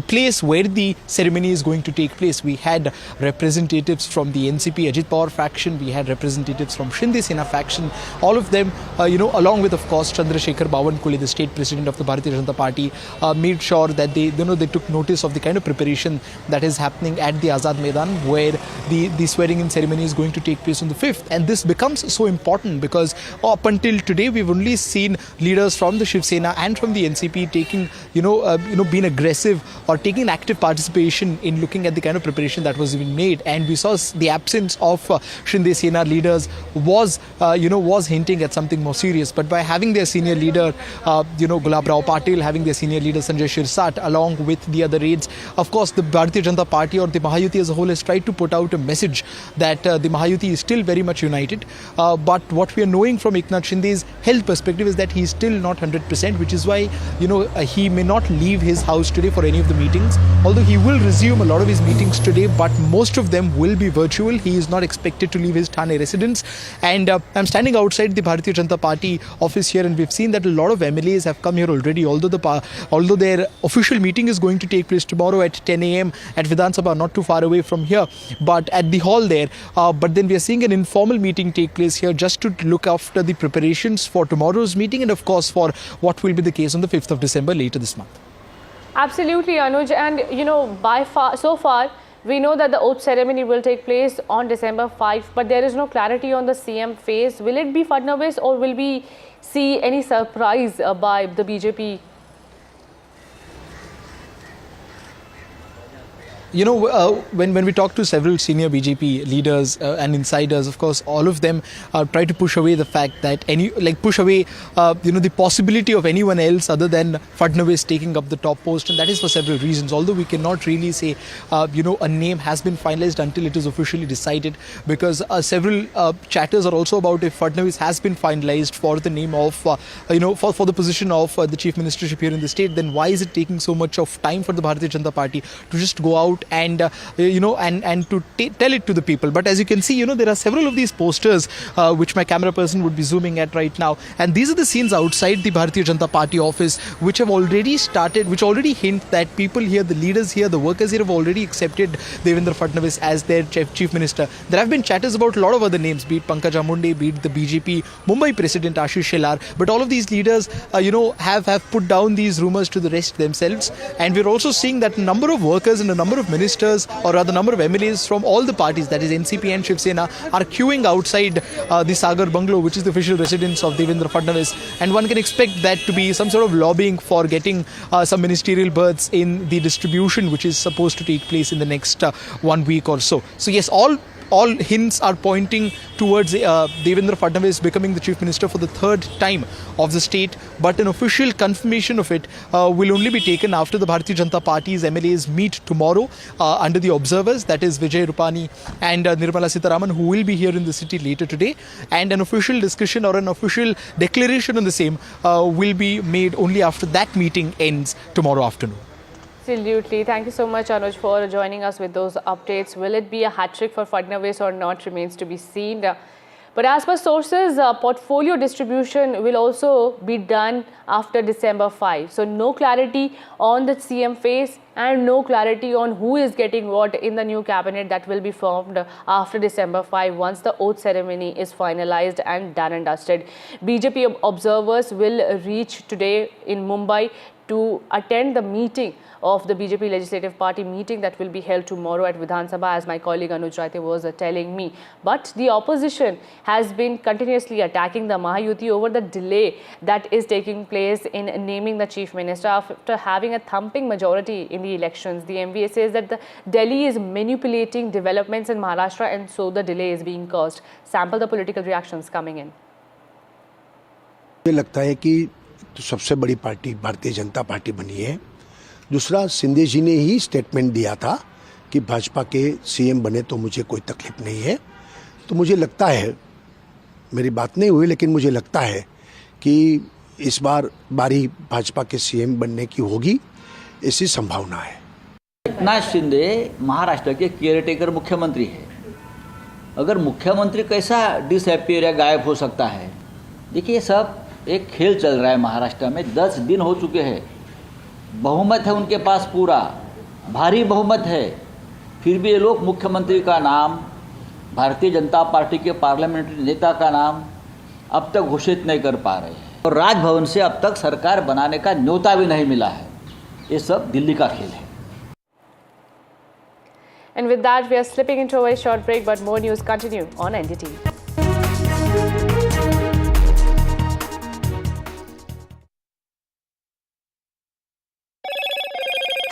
place where the ceremony is going to take place. We had representatives from the NCP Ajit Pawar faction, we had representatives from Shinde Sena faction, all of them, along with, of course, Chandrasekhar Bawankule, the state president of the Bharatiya Janata Party, made sure that they took notice of the kind of preparation that is happening at the Azad Maidan, where the swearing-in ceremony is going to take place on the 5th. And this becomes so important because up until today, we've only seen leaders from the Shiv Sena and from the NCP taking, being aggressive or taking active participation in looking at the kind of preparation that was being made. And we saw the absence of Shinde Sena leaders was hinting at something more serious. But by having their senior leader, Gulab Rao Patil, having their senior leader Sanjay Shirsat, along with the other aides, of course, the Bharatiya Janata Party or the Mahayuti as a whole has tried to put out a message that the Mahayuti is still very much united. But what we are knowing from Eknath Shinde's health perspective is that he is still not 100%, which is why, he may not leave his house today for any of the meetings, although he will resume a lot of his meetings today, but most of them will be virtual. He is not expected to leave his Thane residence. And I'm standing outside the Bharatiya Janata Party office here, and we've seen that a lot of MLAs have come here already, although their official meeting is going to take place tomorrow at 10 a.m. at Vidhan Sabha, not too far away from here, but at the hall there. But then we are seeing an informal meeting take place here just to look after the preparations for tomorrow's meeting and, of course, for what will be the case on the 5th of December later this month. Absolutely, Anuj. And, so far, we know that the oath ceremony will take place on December 5, but there is no clarity on the CM phase. Will it be Fadnavis or will we see any surprise by the BJP? When we talk to several senior BJP leaders and insiders, of course, all of them try to push away the fact that the possibility of anyone else other than Fadnavis taking up the top post, and that is for several reasons. Although we cannot really say, a name has been finalized until it is officially decided, because several chatters are also about if Fadnavis has been finalized for the name of, for the position of the chief ministership here in the state, then why is it taking so much of time for the Bharatiya Janata Party to just go out and to tell it to the people? But as you can see, there are several of these posters which my camera person would be zooming at right now, and these are the scenes outside the Bharatiya Janata Party office, which have already started, which already hint that people here, the leaders here, the workers here have already accepted Devendra Fadnavis as their chief minister. There have been chatters about a lot of other names, be it Pankaj Munde, be it the BJP Mumbai president Ashish Shelar, but all of these leaders have put down these rumours to the rest themselves. And we're also seeing that a number of workers and a number of ministers, or rather number of MLAs from all the parties, that is NCP and Shiv Sena, are queuing outside the Sagar Bungalow, which is the official residence of Devendra Fadnavis, and one can expect that to be some sort of lobbying for getting some ministerial berths in the distribution which is supposed to take place in the next 1 week or so. So yes, all hints are pointing towards Devendra Fadnavis becoming the Chief Minister for the third time of the state, but an official confirmation of it will only be taken after the Bharatiya Janata Party's MLAs meet tomorrow under the observers, that is Vijay Rupani and Nirmala Sitharaman, who will be here in the city later today, and an official discussion or an official declaration on the same will be made only after that meeting ends tomorrow afternoon. Absolutely. Thank you so much, Anuj, for joining us with those updates. Will it be a hat-trick for Fadnavis or not remains to be seen. But as per sources, portfolio distribution will also be done after December 5. So no clarity on the CM phase and no clarity on who is getting what in the new cabinet that will be formed after December 5 once the oath ceremony is finalized and done and dusted. BJP observers will reach today in Mumbai to attend the meeting of the BJP Legislative Party meeting that will be held tomorrow at Vidhan Sabha, as my colleague Anuj Raite was telling me. But the opposition has been continuously attacking the Mahayuti over the delay that is taking place in naming the Chief Minister after having a thumping majority in the elections. The MVA says that the Delhi is manipulating developments in Maharashtra and so the delay is being caused. Sample the political reactions coming in. मुझे लगता है कि सबसे बड़ी party Bharatiya Janata party बनी है। दूसरा, शिंदे जी ने ही स्टेटमेंट दिया था कि भाजपा के सीएम बने तो मुझे कोई तकलीफ नहीं है। तो मुझे लगता है, मेरी बात नहीं हुई लेकिन मुझे लगता है कि इस बार बारी भाजपा के सीएम बनने की होगी, ऐसी संभावना है। एकनाथ शिंदे महाराष्ट्र के केयरटेकर मुख्यमंत्री है। अगर मुख्यमंत्री कैसा डिसअपियर या गायब हो सकता है? देखिए, सब एक खेल चल रहा है महाराष्ट्र में। 10 दिन हो चुके हैं, बहुमत है उनके पास, पूरा भारी बहुमत है, फिर भी ये लोग मुख्यमंत्री का नाम, भारतीय जनता पार्टी के पार्लियामेंट्री नेता का नाम अब तक घोषित नहीं कर पा रहे हैं और राजभवन से अब तक सरकार बनाने का न्योता भी नहीं मिला है। ये सब दिल्ली का खेल है। And with that, we are slipping into a very short break, but more news continue on NDTV.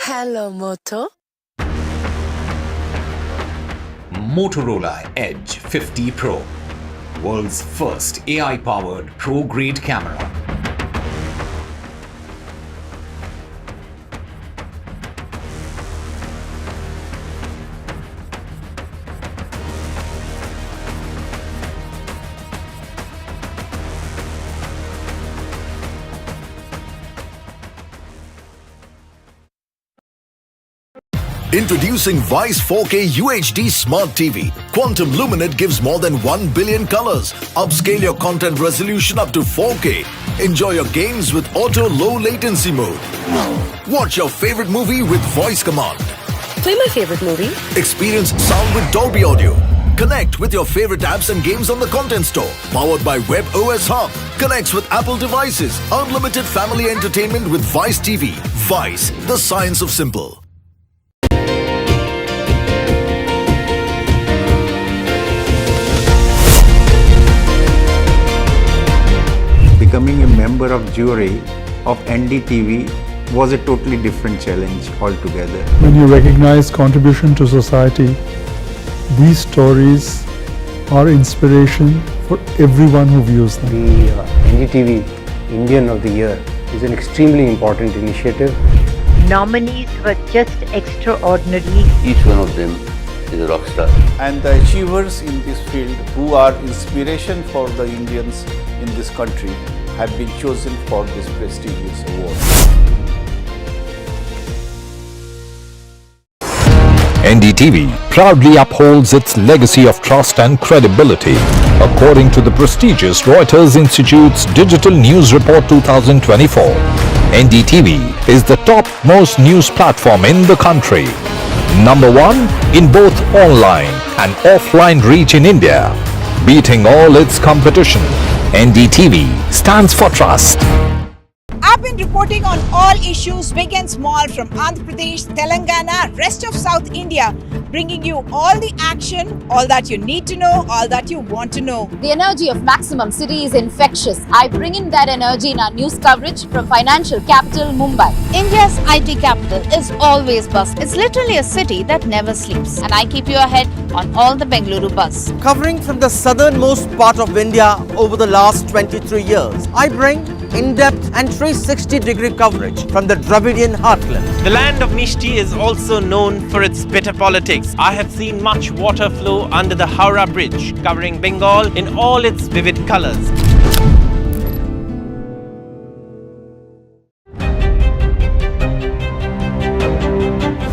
Hello, Moto. Motorola Edge 50 Pro, world's first AI-powered pro-grade camera. Introducing Vice 4K UHD Smart TV. Quantum Luminate gives more than 1 billion colors. Upscale your content resolution up to 4K. Enjoy your games with auto low latency mode. Watch your favorite movie with voice command. Play my favorite movie. Experience sound with Dolby Audio. Connect with your favorite apps and games on the Content Store. Powered by Web OS Hub. Connects with Apple devices. Unlimited family entertainment with Vice TV. Vice, the science of simple. Becoming a member of jury of NDTV was a totally different challenge altogether. When you recognize contribution to society, these stories are inspiration for everyone who views them. The NDTV Indian of the Year is an extremely important initiative. Nominees were just extraordinary. Each one of them is a rock star. And the achievers in this field who are inspiration for the Indians in this country have been chosen for this prestigious award. NDTV proudly upholds its legacy of trust and credibility. According to the prestigious Reuters Institute's Digital News Report 2024, NDTV is the top-most news platform in the country. Number 1 in both online and offline reach in India. Beating all its competition, NDTV stands for trust. have been reporting on all issues big and small from Andhra Pradesh, Telangana, rest of South India, bringing you all the action, all that you need to know, all that you want to know. The energy of Maximum City is infectious. I bring in that energy in our news coverage from financial capital Mumbai. India's IT capital is always buzz. It's literally a city that never sleeps. And I keep you ahead on all the Bengaluru buzz. Covering from the southernmost part of India over the last 23 years, I bring in-depth and 360-degree coverage from the Dravidian heartland. The land of Mishti is also known for its bitter politics. I have seen much water flow under the Howrah Bridge, covering Bengal in all its vivid colors.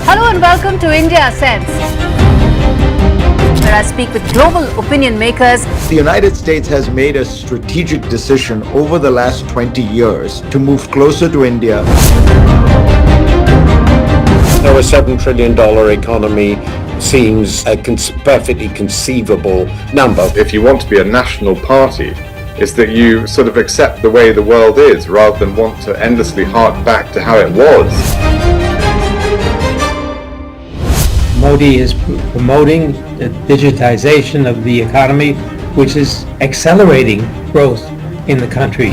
Hello and welcome to India Sense, where I speak with global opinion makers. The United States has made a strategic decision over the last 20 years to move closer to India. Now, a $7 trillion economy seems a perfectly conceivable number. If you want to be a national party, it's that you sort of accept the way the world is rather than want to endlessly hark back to how it was. Modi is promoting the digitization of the economy, which is accelerating growth in the country.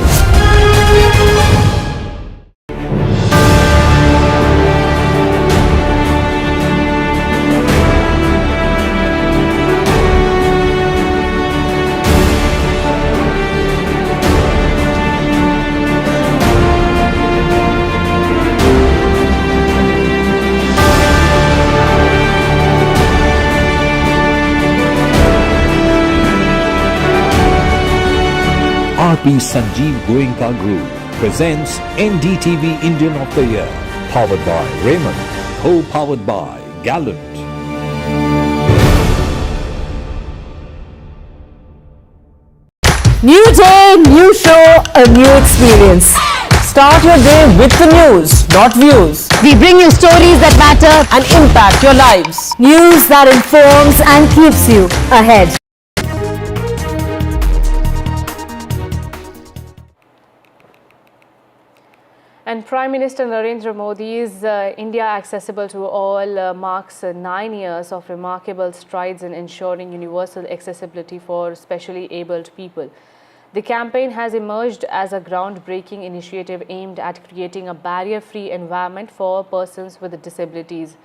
RP Sanjeev Goenka Group presents NDTV Indian of the Year, powered by Raymond, co-powered by Gallant. New day, new show, a new experience. Start your day with the news, not views. We bring you stories that matter and impact your lives. News that informs and keeps you ahead. And Prime Minister Narendra Modi's India Accessible to All marks 9 years of remarkable strides in ensuring universal accessibility for specially abled people. The campaign has emerged as a groundbreaking initiative aimed at creating a barrier-free environment for persons with disabilities.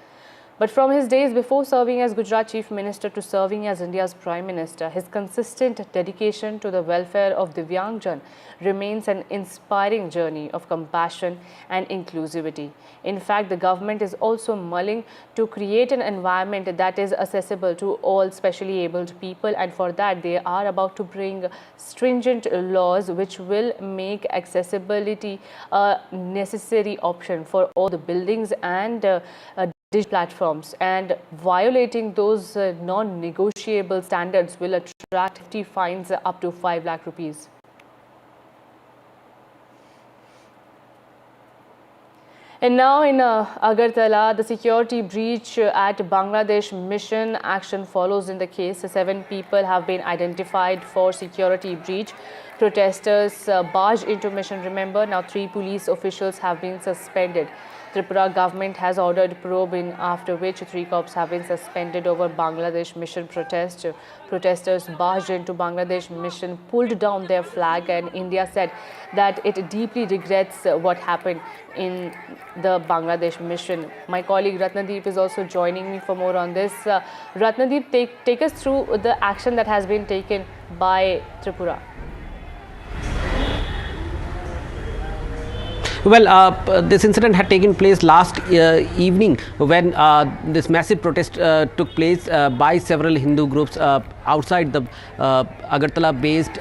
But from his days before serving as Gujarat Chief Minister to serving as India's Prime Minister, his consistent dedication to the welfare of Divyangjan remains an inspiring journey of compassion and inclusivity. In fact, the government is also mulling to create an environment that is accessible to all specially abled people, and for that they are about to bring stringent laws which will make accessibility a necessary option for all the buildings and digital platforms, and violating those non-negotiable standards will attract hefty fines up to 5 lakh rupees. And now in Agartala, the security breach at Bangladesh mission action follows in the case. 7 people have been identified for security breach. Protesters barged into mission, remember. Now 3 police officials have been suspended. Tripura government has ordered probe in, after which 3 cops have been suspended over Bangladesh mission protest. Protesters barged into Bangladesh mission, pulled down their flag, and India said that it deeply regrets what happened in the Bangladesh mission. My colleague Ratnadeep is also joining me for more on this. Ratnadeep, take us through the action that has been taken by Tripura. Well, this incident had taken place last evening when this massive protest took place by several Hindu groups outside the Agartala-based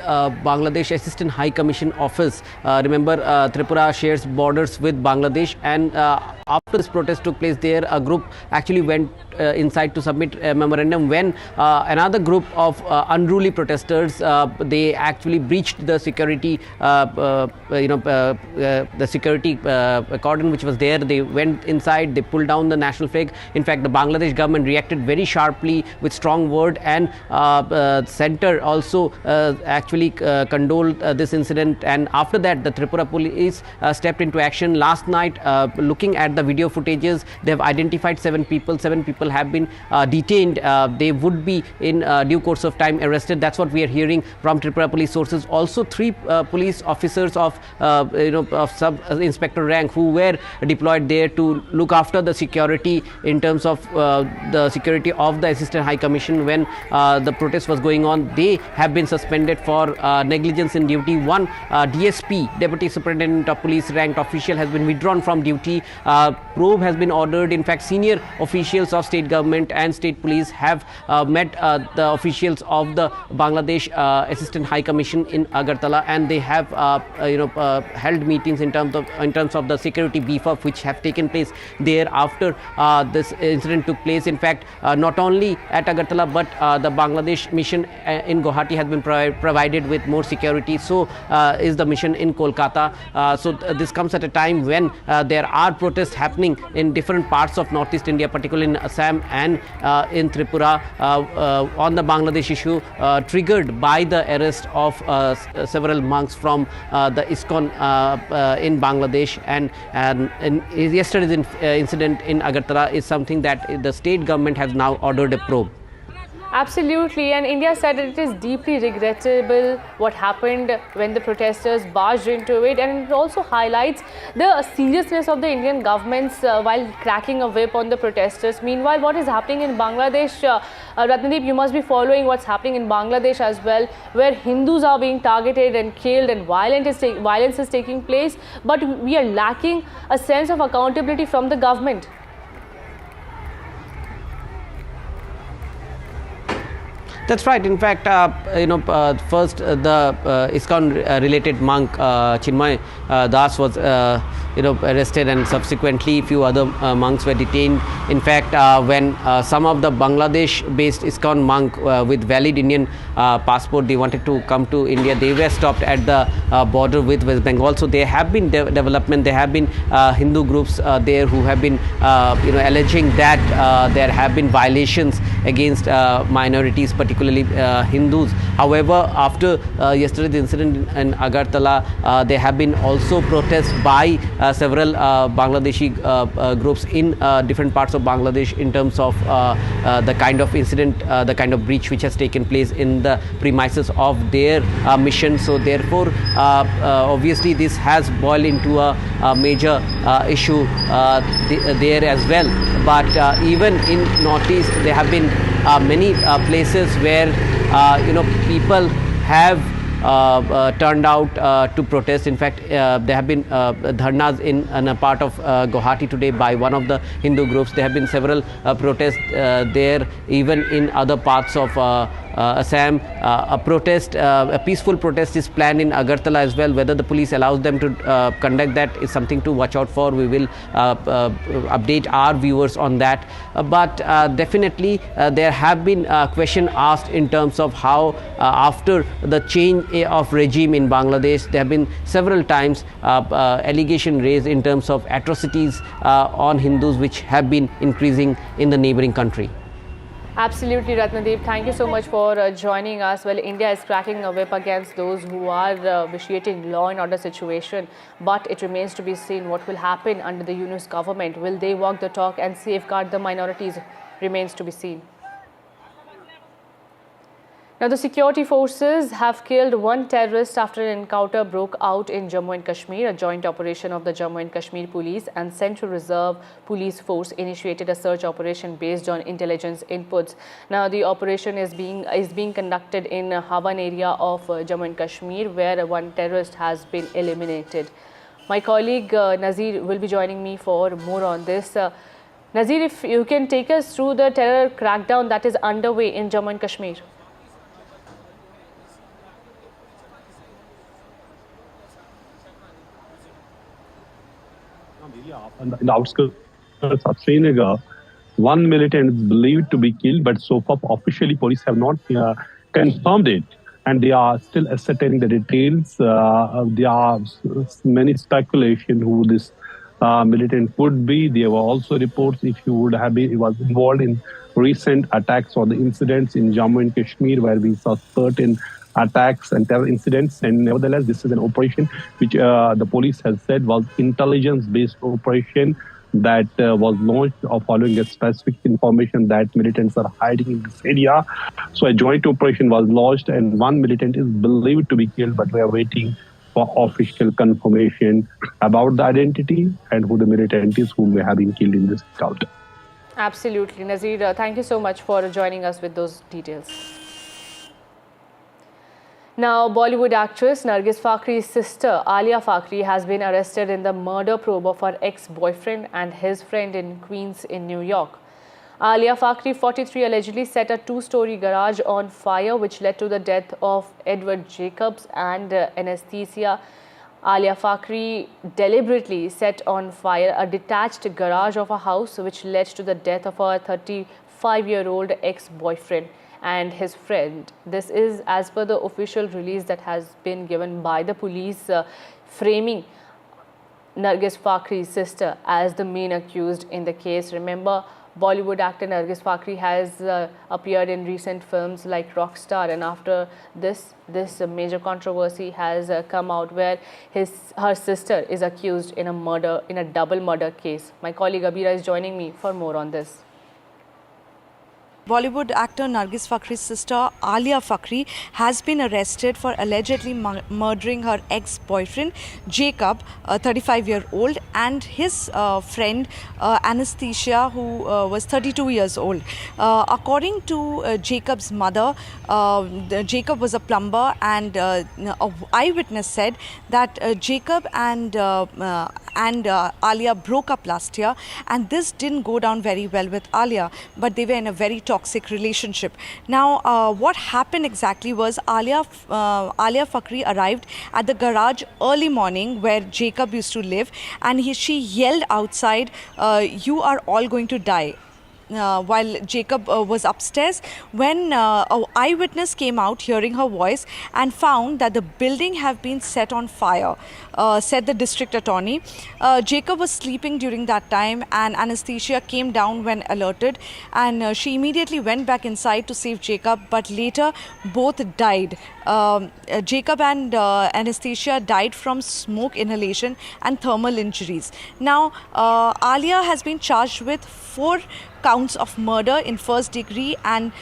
Bangladesh Assistant High Commission office. Remember, Tripura shares borders with Bangladesh, and after this protest took place there, a group actually went inside to submit a memorandum when another group of unruly protesters, they actually breached the security, the security cordon which was there. They went inside, they pulled down the national flag. In fact, the Bangladesh government reacted very sharply with strong word, and center also actually condoled this incident, and after that the Tripura police stepped into action. Last night, looking at the video footages, they have identified 7 people. 7 people have been detained. They would be in due course of time arrested. That's what we are hearing from Tripura police sources. Also 3 police officers of of sub-inspector rank who were deployed there to look after the security in terms of the security of the Assistant High Commission when the protest was going on. They have been suspended for negligence in duty. One DSP, Deputy Superintendent of Police ranked official, has been withdrawn from duty. Probe has been ordered. In fact, senior officials of state government and state police have met the officials of the Bangladesh Assistant High Commission in Agartala, and they have held meetings in terms of the security beef up which have taken place there after this incident took place. In fact, not only at Agartala but the Bangladesh mission in Guwahati has been provided with more security. So is the mission in Kolkata. So this comes at a time when there are protests happening in different parts of Northeast India, particularly in Assam and in Tripura, on the Bangladesh issue, triggered by the arrest of several monks from the ISKCON in Bangladesh, and yesterday's incident in Agartala is something that the state government has now ordered a probe. Absolutely, and India said that it is deeply regrettable what happened when the protesters barged into it, and it also highlights the seriousness of the Indian governments while cracking a whip on the protesters. Meanwhile, what is happening in Bangladesh, Ratnadeep, you must be following what's happening in Bangladesh as well, where Hindus are being targeted and killed and violence is taking place, but we are lacking a sense of accountability from the government. That's right. In fact, first the ISKCON related monk Chinmoy Das was arrested, and subsequently a few other monks were detained. In fact, when some of the Bangladesh-based ISKCON monk with valid Indian passport, they wanted to come to India, they were stopped at the border with West Bengal. So there have been development. There have been Hindu groups there who have been alleging that there have been violations against minorities, particularly Hindus. However, after yesterday's incident in Agartala, there have been also protests by several Bangladeshi groups in different parts of Bangladesh in terms of the kind of incident, the kind of breach which has taken place in the premises of their mission. So therefore, obviously this has boiled into a major issue there as well. But even in Northeast, there have been many places where people have turned out to protest. In fact, there have been dharnas in a part of Guwahati today by one of the Hindu groups. There have been several protests there, even in other parts of Assam. A peaceful protest is planned in Agartala as well. Whether the police allows them to conduct that is something to watch out for. We will update our viewers on that. But definitely there have been questions asked in terms of how after the change of regime in Bangladesh, there have been several times allegation raised in terms of atrocities on Hindus which have been increasing in the neighboring country. Absolutely, Ratnadeep. Thank you so much for joining us. Well, India is cracking a whip against those who are vitiating law and order situation, but it remains to be seen what will happen under the Yunus government. Will they walk the talk and safeguard the minorities? Remains to be seen. Now, the security forces have killed one terrorist after an encounter broke out in Jammu and Kashmir. A joint operation of the Jammu and Kashmir Police and Central Reserve Police Force initiated a search operation based on intelligence inputs. Now, the operation is being conducted in Havan area of Jammu and Kashmir, where one terrorist has been eliminated. My colleague Nazir will be joining me for more on this. Nazir, if you can take us through the terror crackdown that is underway in Jammu and Kashmir. In the outskirts of Srinagar, one militant is believed to be killed, but so far officially police have not confirmed it, and they are still ascertaining the details. There are many speculation who this militant would be. There were also reports if he was involved in recent attacks or the incidents in Jammu and Kashmir, where we saw certain attacks and terror incidents. And nevertheless, this is an operation which the police has said was intelligence-based operation that was launched following a specific information that militants are hiding in this area. So a joint operation was launched and one militant is believed to be killed, but we are waiting for official confirmation about the identity and who the militant is who may have been killed in this assault. Absolutely. Nazir, thank you so much for joining us with those details. Now, Bollywood actress Nargis Fakhri's sister Alia Fakhri has been arrested in the murder probe of her ex-boyfriend and his friend in Queens in New York. Alia Fakhri, 43, allegedly set a two-story garage on fire, which led to the death of Edward Jacobs and Anastasia. Alia Fakhri deliberately set on fire a detached garage of a house, which led to the death of her 35-year-old ex-boyfriend and his friend. This is as per the official release that has been given by the police, framing Nargis Fakhri's sister as the main accused in the case. Remember, Bollywood actor Nargis Fakhri has appeared in recent films like Rockstar, and after this major controversy has come out where her sister is accused in a double murder case. My colleague Abira is joining me for more on this. Bollywood actor Nargis Fakhri's sister Alia Fakhri has been arrested for allegedly murdering her ex-boyfriend Jacob, 35-year-old, and his friend Anastasia, who was 32 years old. According to Jacob's mother, Jacob was a plumber, and an eyewitness said that Jacob and Alia broke up last year, and this didn't go down very well with Alia, but they were in a very toxic relationship. Now, what happened exactly was Alia Fakhri arrived at the garage early morning where Jacob used to live, and she yelled outside, "You are all going to die," while Jacob was upstairs, when an eyewitness came out hearing her voice and found that the building had been set on fire, said the district attorney. Jacob was sleeping during that time, and Anastasia came down when alerted, and she immediately went back inside to save Jacob, but later both died. Jacob and Anastasia died from smoke inhalation and thermal injuries. Now, Alia has been charged with 4 counts of murder in first degree and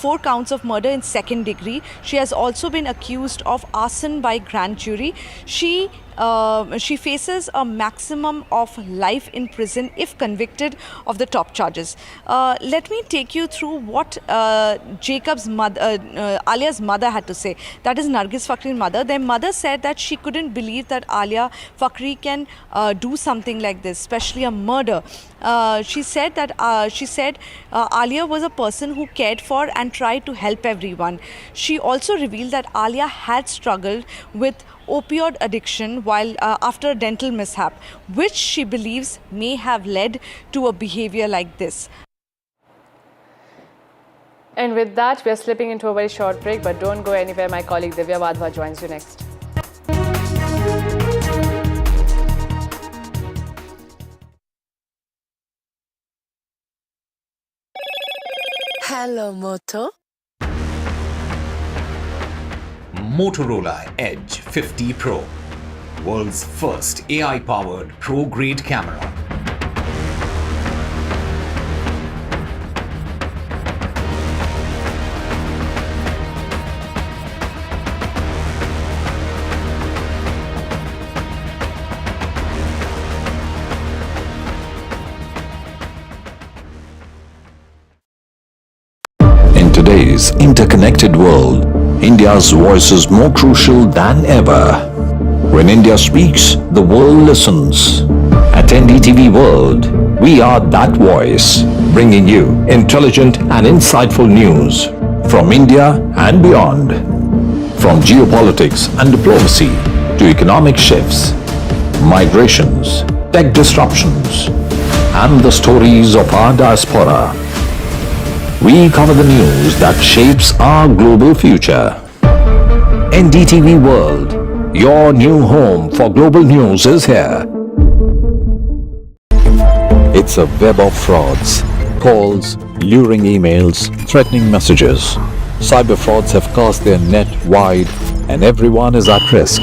4 counts of murder in second degree. She has also been accused of arson by grand jury. She faces a maximum of life in prison if convicted of the top charges. Let me take you through what Jacob's mother, Alia's mother had to say. That is Nargis Fakhri's mother. Their mother said that she couldn't believe that Alia Fakhri can do something like this, especially a murder. She said that Alia was a person who cared for and tried to help everyone. She also revealed that Alia had struggled with opioid addiction while after a dental mishap, which she believes may have led to a behavior like this. And with that, we are slipping into a very short break, but don't go anywhere. My colleague Divya Wadhwa joins you next. Hello, Moto. Motorola Edge 50 Pro, world's first AI-powered pro-grade camera. In today's interconnected world, India's voice is more crucial than ever. When India speaks, the world listens. At NDTV World, we are that voice, bringing you intelligent and insightful news from India and beyond. From geopolitics and diplomacy to economic shifts, migrations, tech disruptions, and the stories of our diaspora. We cover the news that shapes our global future. NDTV World, your new home for global news is here. It's a web of frauds, calls, luring emails, threatening messages. Cyber frauds have cast their net wide and everyone is at risk.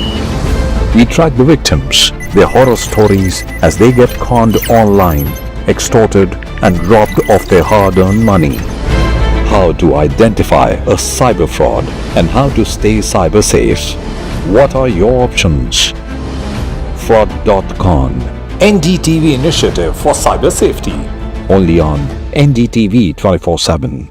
We track the victims, their horror stories as they get conned online, extorted and robbed of their hard-earned money. How to identify a cyber fraud and how to stay cyber safe. What are your options? Fraud.con, NDTV initiative for cyber safety. Only on NDTV 24/7.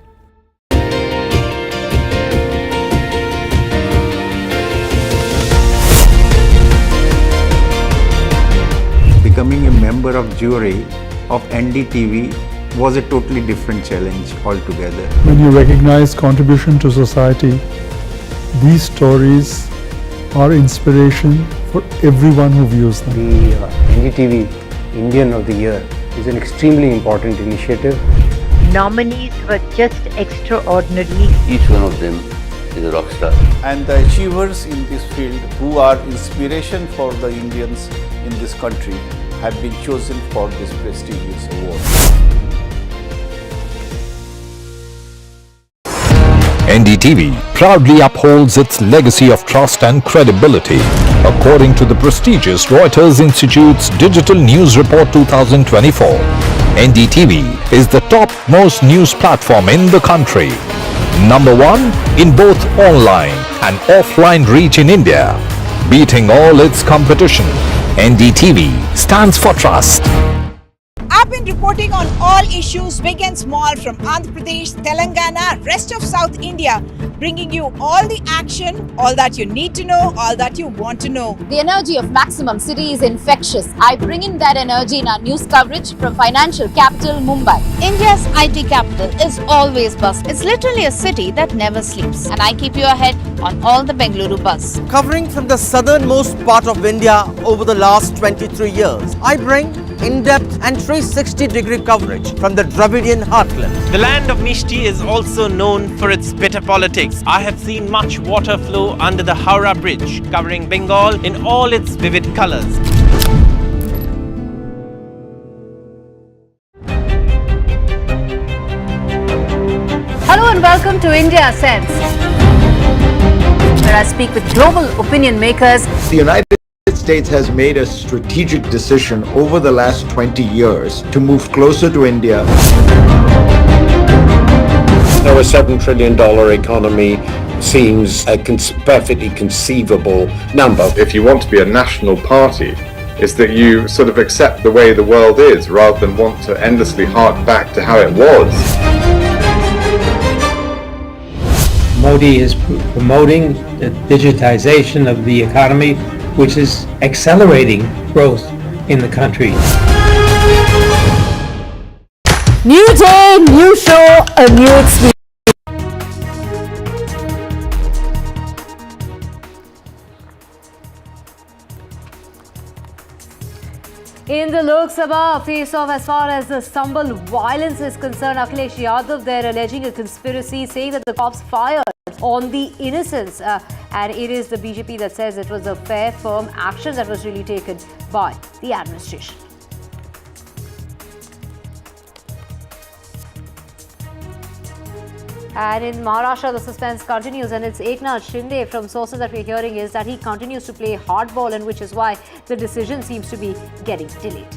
Becoming a member of jury of NDTV was a totally different challenge altogether. When you recognize contribution to society, these stories are inspiration for everyone who views them. The NDTV Indian of the Year is an extremely important initiative. Nominees were just extraordinary. Each one of them is a rock star. And the achievers in this field who are inspiration for the Indians in this country have been chosen for this prestigious award. NDTV proudly upholds its legacy of trust and credibility. According to the prestigious Reuters Institute's Digital News Report 2024, NDTV is the top-most news platform in the country. Number 1 in both online and offline reach in India. Beating all its competition, NDTV stands for trust. I've been reporting on all issues big and small from Andhra Pradesh, Telangana, rest of South India, bringing you all the action, all that you need to know, all that you want to know. The energy of maximum city is infectious. I bring in that energy in our news coverage from financial capital Mumbai. India's IT capital is always buzz. It's literally a city that never sleeps. And I keep you ahead on all the Bengaluru buzz. Covering from the southernmost part of India over the last 23 years, I bring in-depth and 360-degree coverage from the Dravidian heartland. The land of Mishti is also known for its bitter politics. I have seen much water flow under the Howrah Bridge, covering Bengal in all its vivid colors. Hello and welcome to India Sense, where I speak with global opinion makers. The United States has made a strategic decision over the last 20 years to move closer to India. Now, a $7 trillion economy seems a perfectly conceivable number. If you want to be a national party, it's that you sort of accept the way the world is rather than want to endlessly hark back to how it was. Modi is promoting the digitization of the economy, which is accelerating growth in the country. New day, new show, a new experience. In the Lok Sabha face-off as far as the Sambhal violence is concerned, Akhilesh Yadav there alleging a conspiracy, saying that the cops fired on the innocents. And it is the BJP that says it was a fair, firm action that was really taken by the administration. And in Maharashtra, the suspense continues, and it's Eknath Shinde, from sources that we're hearing, is that he continues to play hardball, and which is why the decision seems to be getting delayed.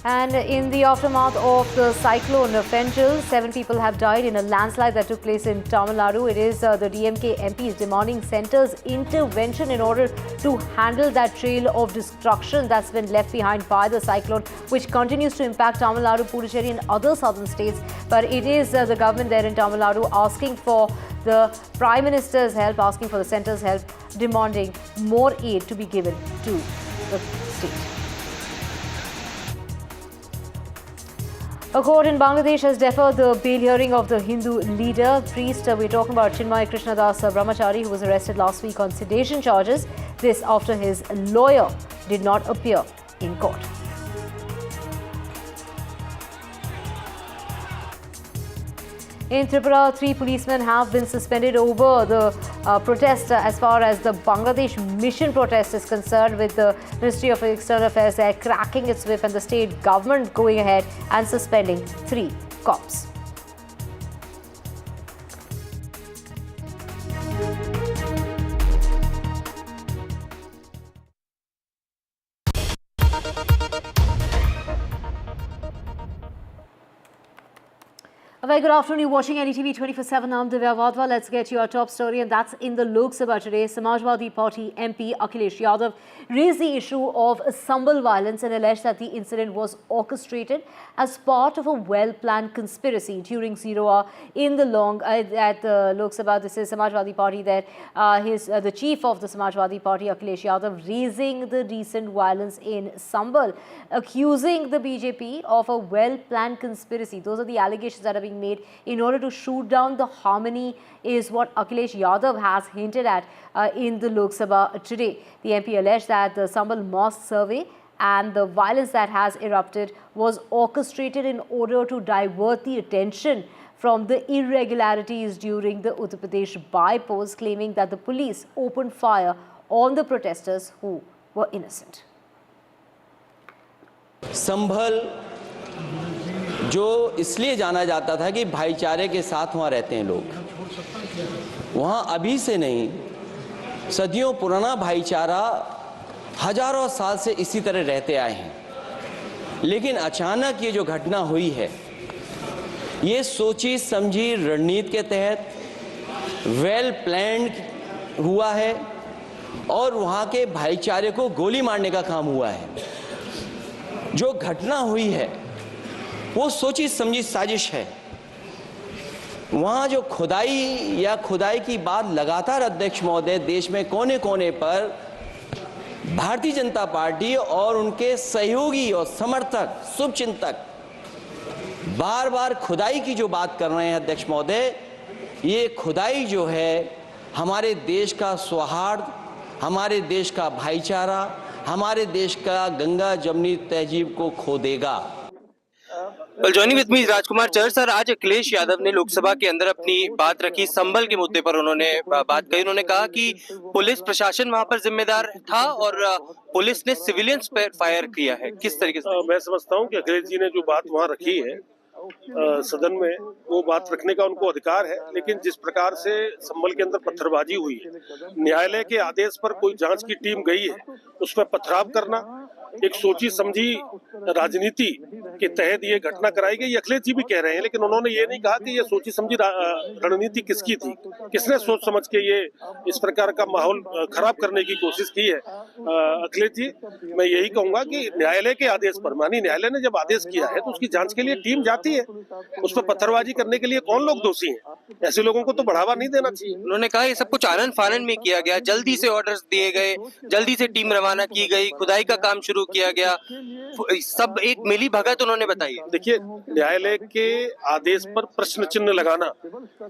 And in the aftermath of the Cyclone Fangel, 7 people have died in a landslide that took place in Tamil Nadu. It is the DMK MPs demanding centre's intervention in order to handle that trail of destruction that's been left behind by the cyclone, which continues to impact Tamil Nadu, Puducherry and other southern states. But it is the government there in Tamil Nadu asking for the Prime Minister's help, asking for the centre's help, demanding more aid to be given to the state. A court in Bangladesh has deferred the bail hearing of the Hindu leader, priest. We're talking about Chinmoy Krishna Brahmachari, who was arrested last week on sedition charges. This after his lawyer did not appear in court. In Tripura, 3 policemen have been suspended over the protest as far as the Bangladesh mission protest is concerned, with the Ministry of External Affairs there cracking its whip and the state government going ahead and suspending 3 cops. A very good afternoon. You're watching NDTV 24/7. I'm Divya Wadhwa. Let's get to our top story, and that's in the Lok Sabha today. Samajwadi Party MP Akhilesh Yadav raised the issue of Sambhal violence and alleged that the incident was orchestrated as part of a well-planned conspiracy during 0 hour in the at the Lok Sabha. This is Samajwadi Party there. The chief of the Samajwadi Party, Akhilesh Yadav, raising the recent violence in Sambhal, accusing the BJP of a well-planned conspiracy. Those are the allegations that are being made in order to shoot down the harmony, is what Akhilesh Yadav has hinted at in the Lok Sabha today. The MP alleged that the Sambhal mosque survey and the violence that has erupted was orchestrated in order to divert the attention from the irregularities during the Uttar Pradesh by-polls, claiming that the police opened fire on the protesters who were innocent. संभल जो इसलिए जाना जाता था कि भाईचारे के साथ वहाँ रहते हैं लोग, वहाँ अभी से नहीं, सदियों पुराना भाईचारा हजारों साल से इसी तरह रहते आए हैं। लेकिन अचानक ये जो घटना हुई है, ये सोची समझी रणनीति के तहत वेल प्लान्ड हुआ है और वहाँ के भाईचारे को गोली मारने का काम हुआ है। जो घटना हुई है वो सोची समझी साजिश है। वहाँ जो खुदाई की बात लगातार अध्यक्ष महोदय देश में कोने कोने पर भारतीय जनता पार्टी और उनके सहयोगी और समर्थक शुभचिंतक बार बार खुदाई की जो बात कर रहे हैं अध्यक्ष महोदय, ये खुदाई जो है हमारे देश का सौहार्द, हमारे देश का भाईचारा, हमारे देश का गंगा जमनी तहजीब को खो देगा। Well, joining with me is राजकुमार चर सर। आज अखिलेश यादव ने लोकसभा के अंदर अपनी बात रखी, संभल के मुद्दे पर उन्होंने बात कही। उन्होंने कहा कि पुलिस प्रशासन वहां पर जिम्मेदार था और पुलिस ने सिविलियंस पर फायर किया है। किस तरीके से? मैं समझता हूं कि अखिलेश जी ने जो बात वहां रखी है सदन में, वो बात रखने का उनको अधिकार है, लेकिन जिस प्रकार से संभल के अंदर पत्थरबाजी हुई है, न्यायालय के आदेश पर कोई जांच की टीम गई है, उस पर पथराव करना एक सोची समझी राजनीति के तहत ये घटना कराई गई। अखिलेश जी भी कह रहे हैं, लेकिन उन्होंने ये नहीं कहा कि ये सोची समझी रणनीति किसकी थी, किसने सोच समझ के ये इस प्रकार का माहौल खराब करने की कोशिश की है। अखिलेश जी, मैं यही कहूंगा कि न्यायालय के आदेश पर, मानी न्यायालय ने जब आदेश किया है तो उसकी जांच के लिए टीम जाती है। उस पर पत्थरबाजी करने के लिए कौन लोग दोषी हैं? ऐसे लोगों को तो बढ़ावा नहीं देना चाहिए। उन्होंने कहा ये सब कुछ आनन फानन में किया गया, जल्दी से ऑर्डर्स दिए गए, जल्दी से टीम रवाना की गई, खुदाई का काम शुरू किया गया, सब एक मिली भगत उन्होंने बताई। देखिए, न्यायालय के आदेश पर प्रश्न चिन्ह लगाना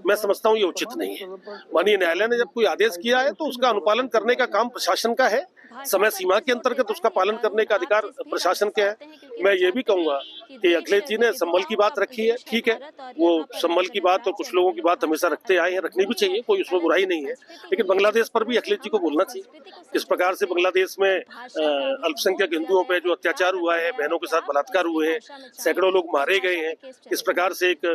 मैं समझता हूँ ये उचित नहीं है। मानिए न्यायालय ने जब कोई आदेश किया है तो उसका अनुपालन करने का काम प्रशासन का है, समय सीमा के अंतर्गत उसका पालन करने का अधिकार प्रशासन के है। मैं ये भी कहूंगा कि अखिलेश जी ने संभल की बात रखी है, ठीक है, वो संभल की बात और कुछ लोगों की बात हमेशा रखते आए हैं, रखनी भी चाहिए, कोई उसमें बुराई नहीं है। लेकिन बांग्लादेश पर भी अखिलेश जी को बोलना चाहिए। किस प्रकार से बांग्लादेश में अल्पसंख्यक हिंदुओं पे जो अत्याचार हुआ है, बहनों के साथ बलात्कार हुए हैं, सैकड़ों लोग मारे गए हैं, किस प्रकार से एक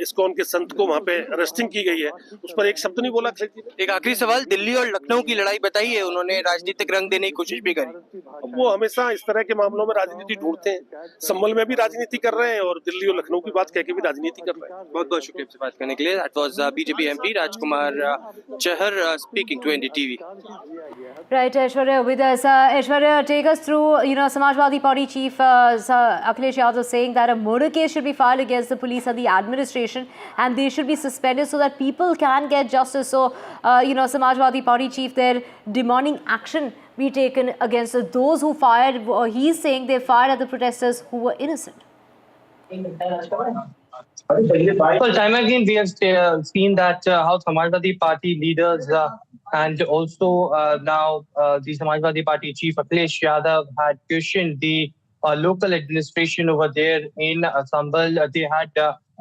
इस्कॉन के संत को वहाँ पे अरेस्टिंग की गई है, उस पर एक शब्द नहीं बोला अखिलेश जी ने। एक आखिरी सवाल, दिल्ली और लखनऊ की लड़ाई बताई है, उन्होंने राजनीतिक रंग देने की कोशिश भी करी। वो हमेशा इस तरह के मामलों में राजनीति ढूंढते हैं। संभल में भी राजनीति कर रहे हैं और दिल्ली और लखनऊ की बात कह के भी राजनीति कर रहे हैं। बहुत बहुत शुक्रिया आपसे बात करने के लिए। That was BJP MP Rajkumar Chahar speaking to NDTV. Right, Aishwarya with us. Aishwarya, take us through, Samajwadi Party Chief Akhilesh Yadav saying that a murder case should be filed against the police and the administration and they should be suspended so that people can get justice. So, Samajwadi Party Chief there demanding action be taken against those who fired. He's saying they fired at the protesters who were innocent. Well, time again we have seen that how Samajwadi Party leaders and also now the Samajwadi Party chief Akhilesh Yadav had questioned the local administration over there in Sambhal. They had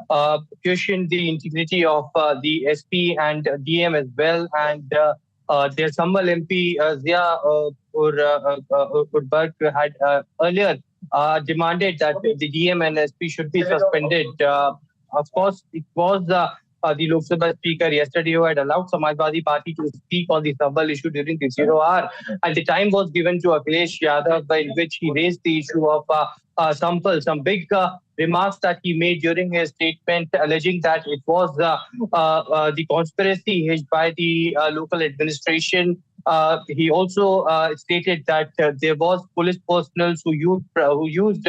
questioned the integrity of the SP and DM as well, and their Sambhal MP Zia Urberg had earlier demanded that the DM and SP should be suspended. Of course, it was the Lok Sabha Speaker yesterday who had allowed Samajwadi Party to speak on the Sambhal issue during the 0 hour, and the time was given to Akhilesh Yadav, in which he raised the issue of Sambhal, some big remarks that he made during his statement, alleging that it was the conspiracy hedged by the local administration. He also stated that there was police personnel who used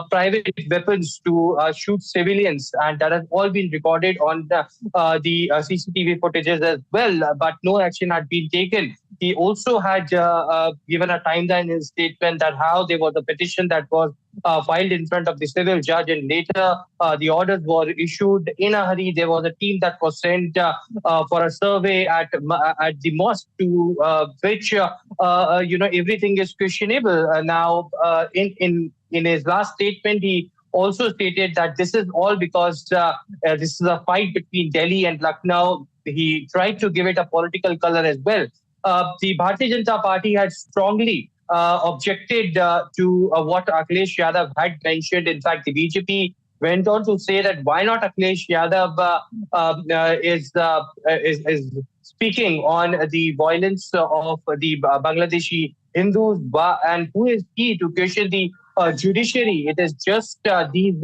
private weapons to shoot civilians, and that has all been recorded on the CCTV footages as well, but no action had been taken. He also had given a timeline in his statement that how there was a petition that was filed in front of the civil judge, and later the orders were issued in a hurry. There was a team that was sent for a survey at the mosque, to which everything is questionable. Now, in his last statement, he also stated that this is all because this is a fight between Delhi and Lucknow. He tried to give it a political color as well. The Bharatiya Janata Party had strongly objected to what Akhilesh Yadav had mentioned. In fact, the BJP went on to say that why not Akhilesh Yadav is speaking on the violence of the Bangladeshi Hindus, and who is he to question the judiciary? It is just these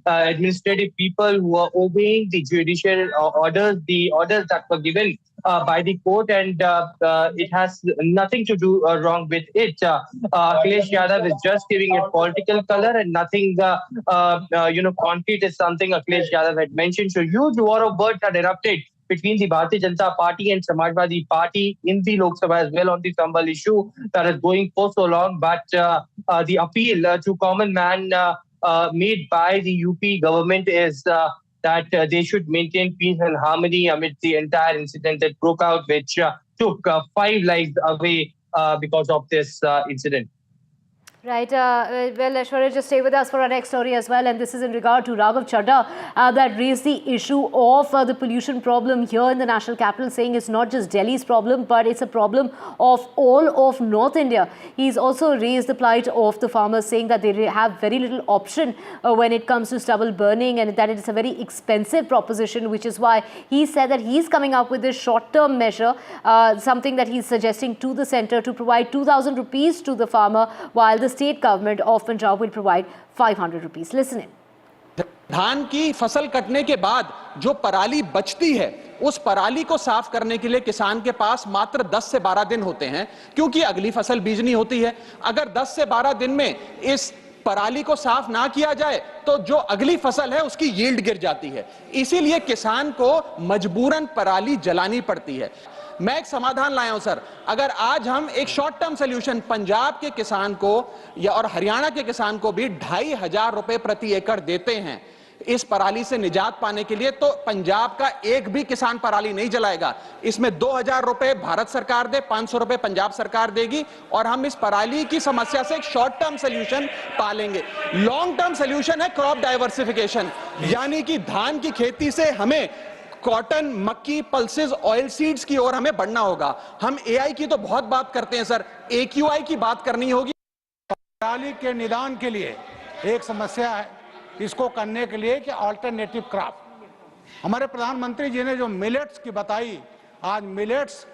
administrative people who are obeying the judicial orders, the orders that were given by the court, and it has nothing to do wrong with it. Akhilesh Yadav is just giving it political color, and nothing concrete is something Akhilesh Yadav had mentioned. So huge war of words had erupted between the Bharatiya Janata Party and Samajwadi Party in the Lok Sabha as well on the Sambhal issue that is going for so long. But the appeal to common man made by the UP government is that they should maintain peace and harmony amid the entire incident that broke out, which took 5 lives away because of this incident. Right. Well, Aishwarya, just stay with us for our next story as well. And this is in regard to Raghav Chadha that raised the issue of the pollution problem here in the national capital, saying it's not just Delhi's problem, but it's a problem of all of North India. He's also raised the plight of the farmers, saying that they have very little option when it comes to stubble burning, and that it's a very expensive proposition, which is why he said that he's coming up with this short-term measure, something that he's suggesting to the centre to provide 2,000 rupees to the farmer, while the state government of Punjab will provide 500 rupees. Listen in. धान की फसल कटने के बाद जो पराली बचती है, उस पराली को साफ करने के लिए किसान के पास मात्र 10 से 12 दिन होते हैं, क्योंकि अगली फसल बीजनी होती है। अगर 10 से 12 दिन में इस पराली को साफ ना किया जाए तो जो अगली फसल है उसकी यील्ड गिर जाती है। इसीलिए किसान को मजबूरन पराली जलानी पड़ती है। मैं एक समाधान लाया हूं सर, अगर आज हम एक शॉर्ट टर्म सोल्यूशन पंजाब के किसान को या और हरियाणा के किसान को भी 2,500 रुपए प्रति एकड़ देते हैं इस पराली से निजात पाने के लिए, तो पंजाब का एक भी किसान पराली नहीं जलाएगा। इसमें 2,000 रुपए भारत सरकार दे, 500 रुपए पंजाब सरकार देगी, और हम इस पराली की समस्या से एक शॉर्ट टर्म सोल्यूशन पालेंगे। लॉन्ग टर्म सोल्यूशन है क्रॉप डाइवर्सिफिकेशन, यानी कि धान की खेती से हमें कॉटन, मक्की, पल्सेस, ऑयल सीड्स की ओर हमें बढ़ना होगा। हम एआई की तो बहुत बात करते हैं सर, एक्यूआई की बात करनी होगी। पराली के निदान के लिए एक समस्या है, इसको करने के लिए कि अल्टरनेटिव क्रॉप, हमारे प्रधानमंत्री जी ने जो मिलेट्स की बताई, आज मिलेट्स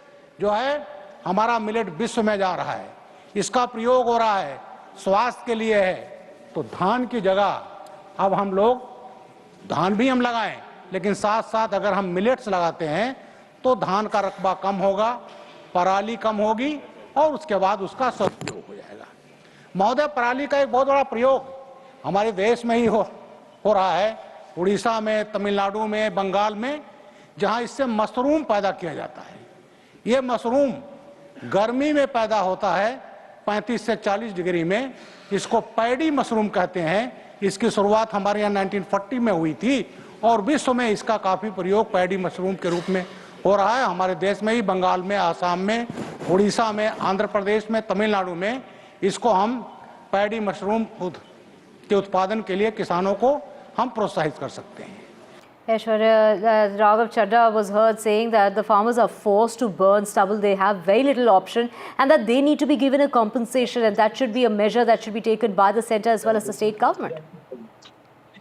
जो है हमारा मिलेट विश्व में जा रहा है, इसका प्रयोग हो रहा है, स्वास्थ्य के लिए है। तो धान की जगह अब हम लोग धान भी हम लगाएं, लेकिन साथ साथ अगर हम मिलेट्स लगाते हैं तो धान का रकबा कम होगा, पराली कम होगी और उसके बाद उसका सदुपयोग हो जाएगा। महोदय, पराली का एक बहुत बड़ा प्रयोग हमारे देश में ही हो रहा है, उड़ीसा में, तमिलनाडु में, बंगाल में, जहां इससे मशरूम पैदा किया जाता है। ये मशरूम गर्मी में पैदा होता है 35 से 40 डिग्री में, इसको पैडी मशरूम कहते हैं। इसकी शुरुआत हमारे यहाँ 1940 में हुई थी और विश्व में इसका काफ़ी प्रयोग पैडी मशरूम के रूप में हो रहा है। हमारे देश में ही बंगाल में, आसाम में, उड़ीसा में, आंध्र प्रदेश में, तमिलनाडु में इसको हम पैडी मशरूम के उत्पादन के लिए किसानों को हम प्रोत्साहित कर सकते हैं। Aishwarya, Raghav Chadha was heard saying that the farmers are forced to burn stubble. They have very little option and that they need to be given a compensation, and that should be a measure that should be taken by the centre as well as the state government.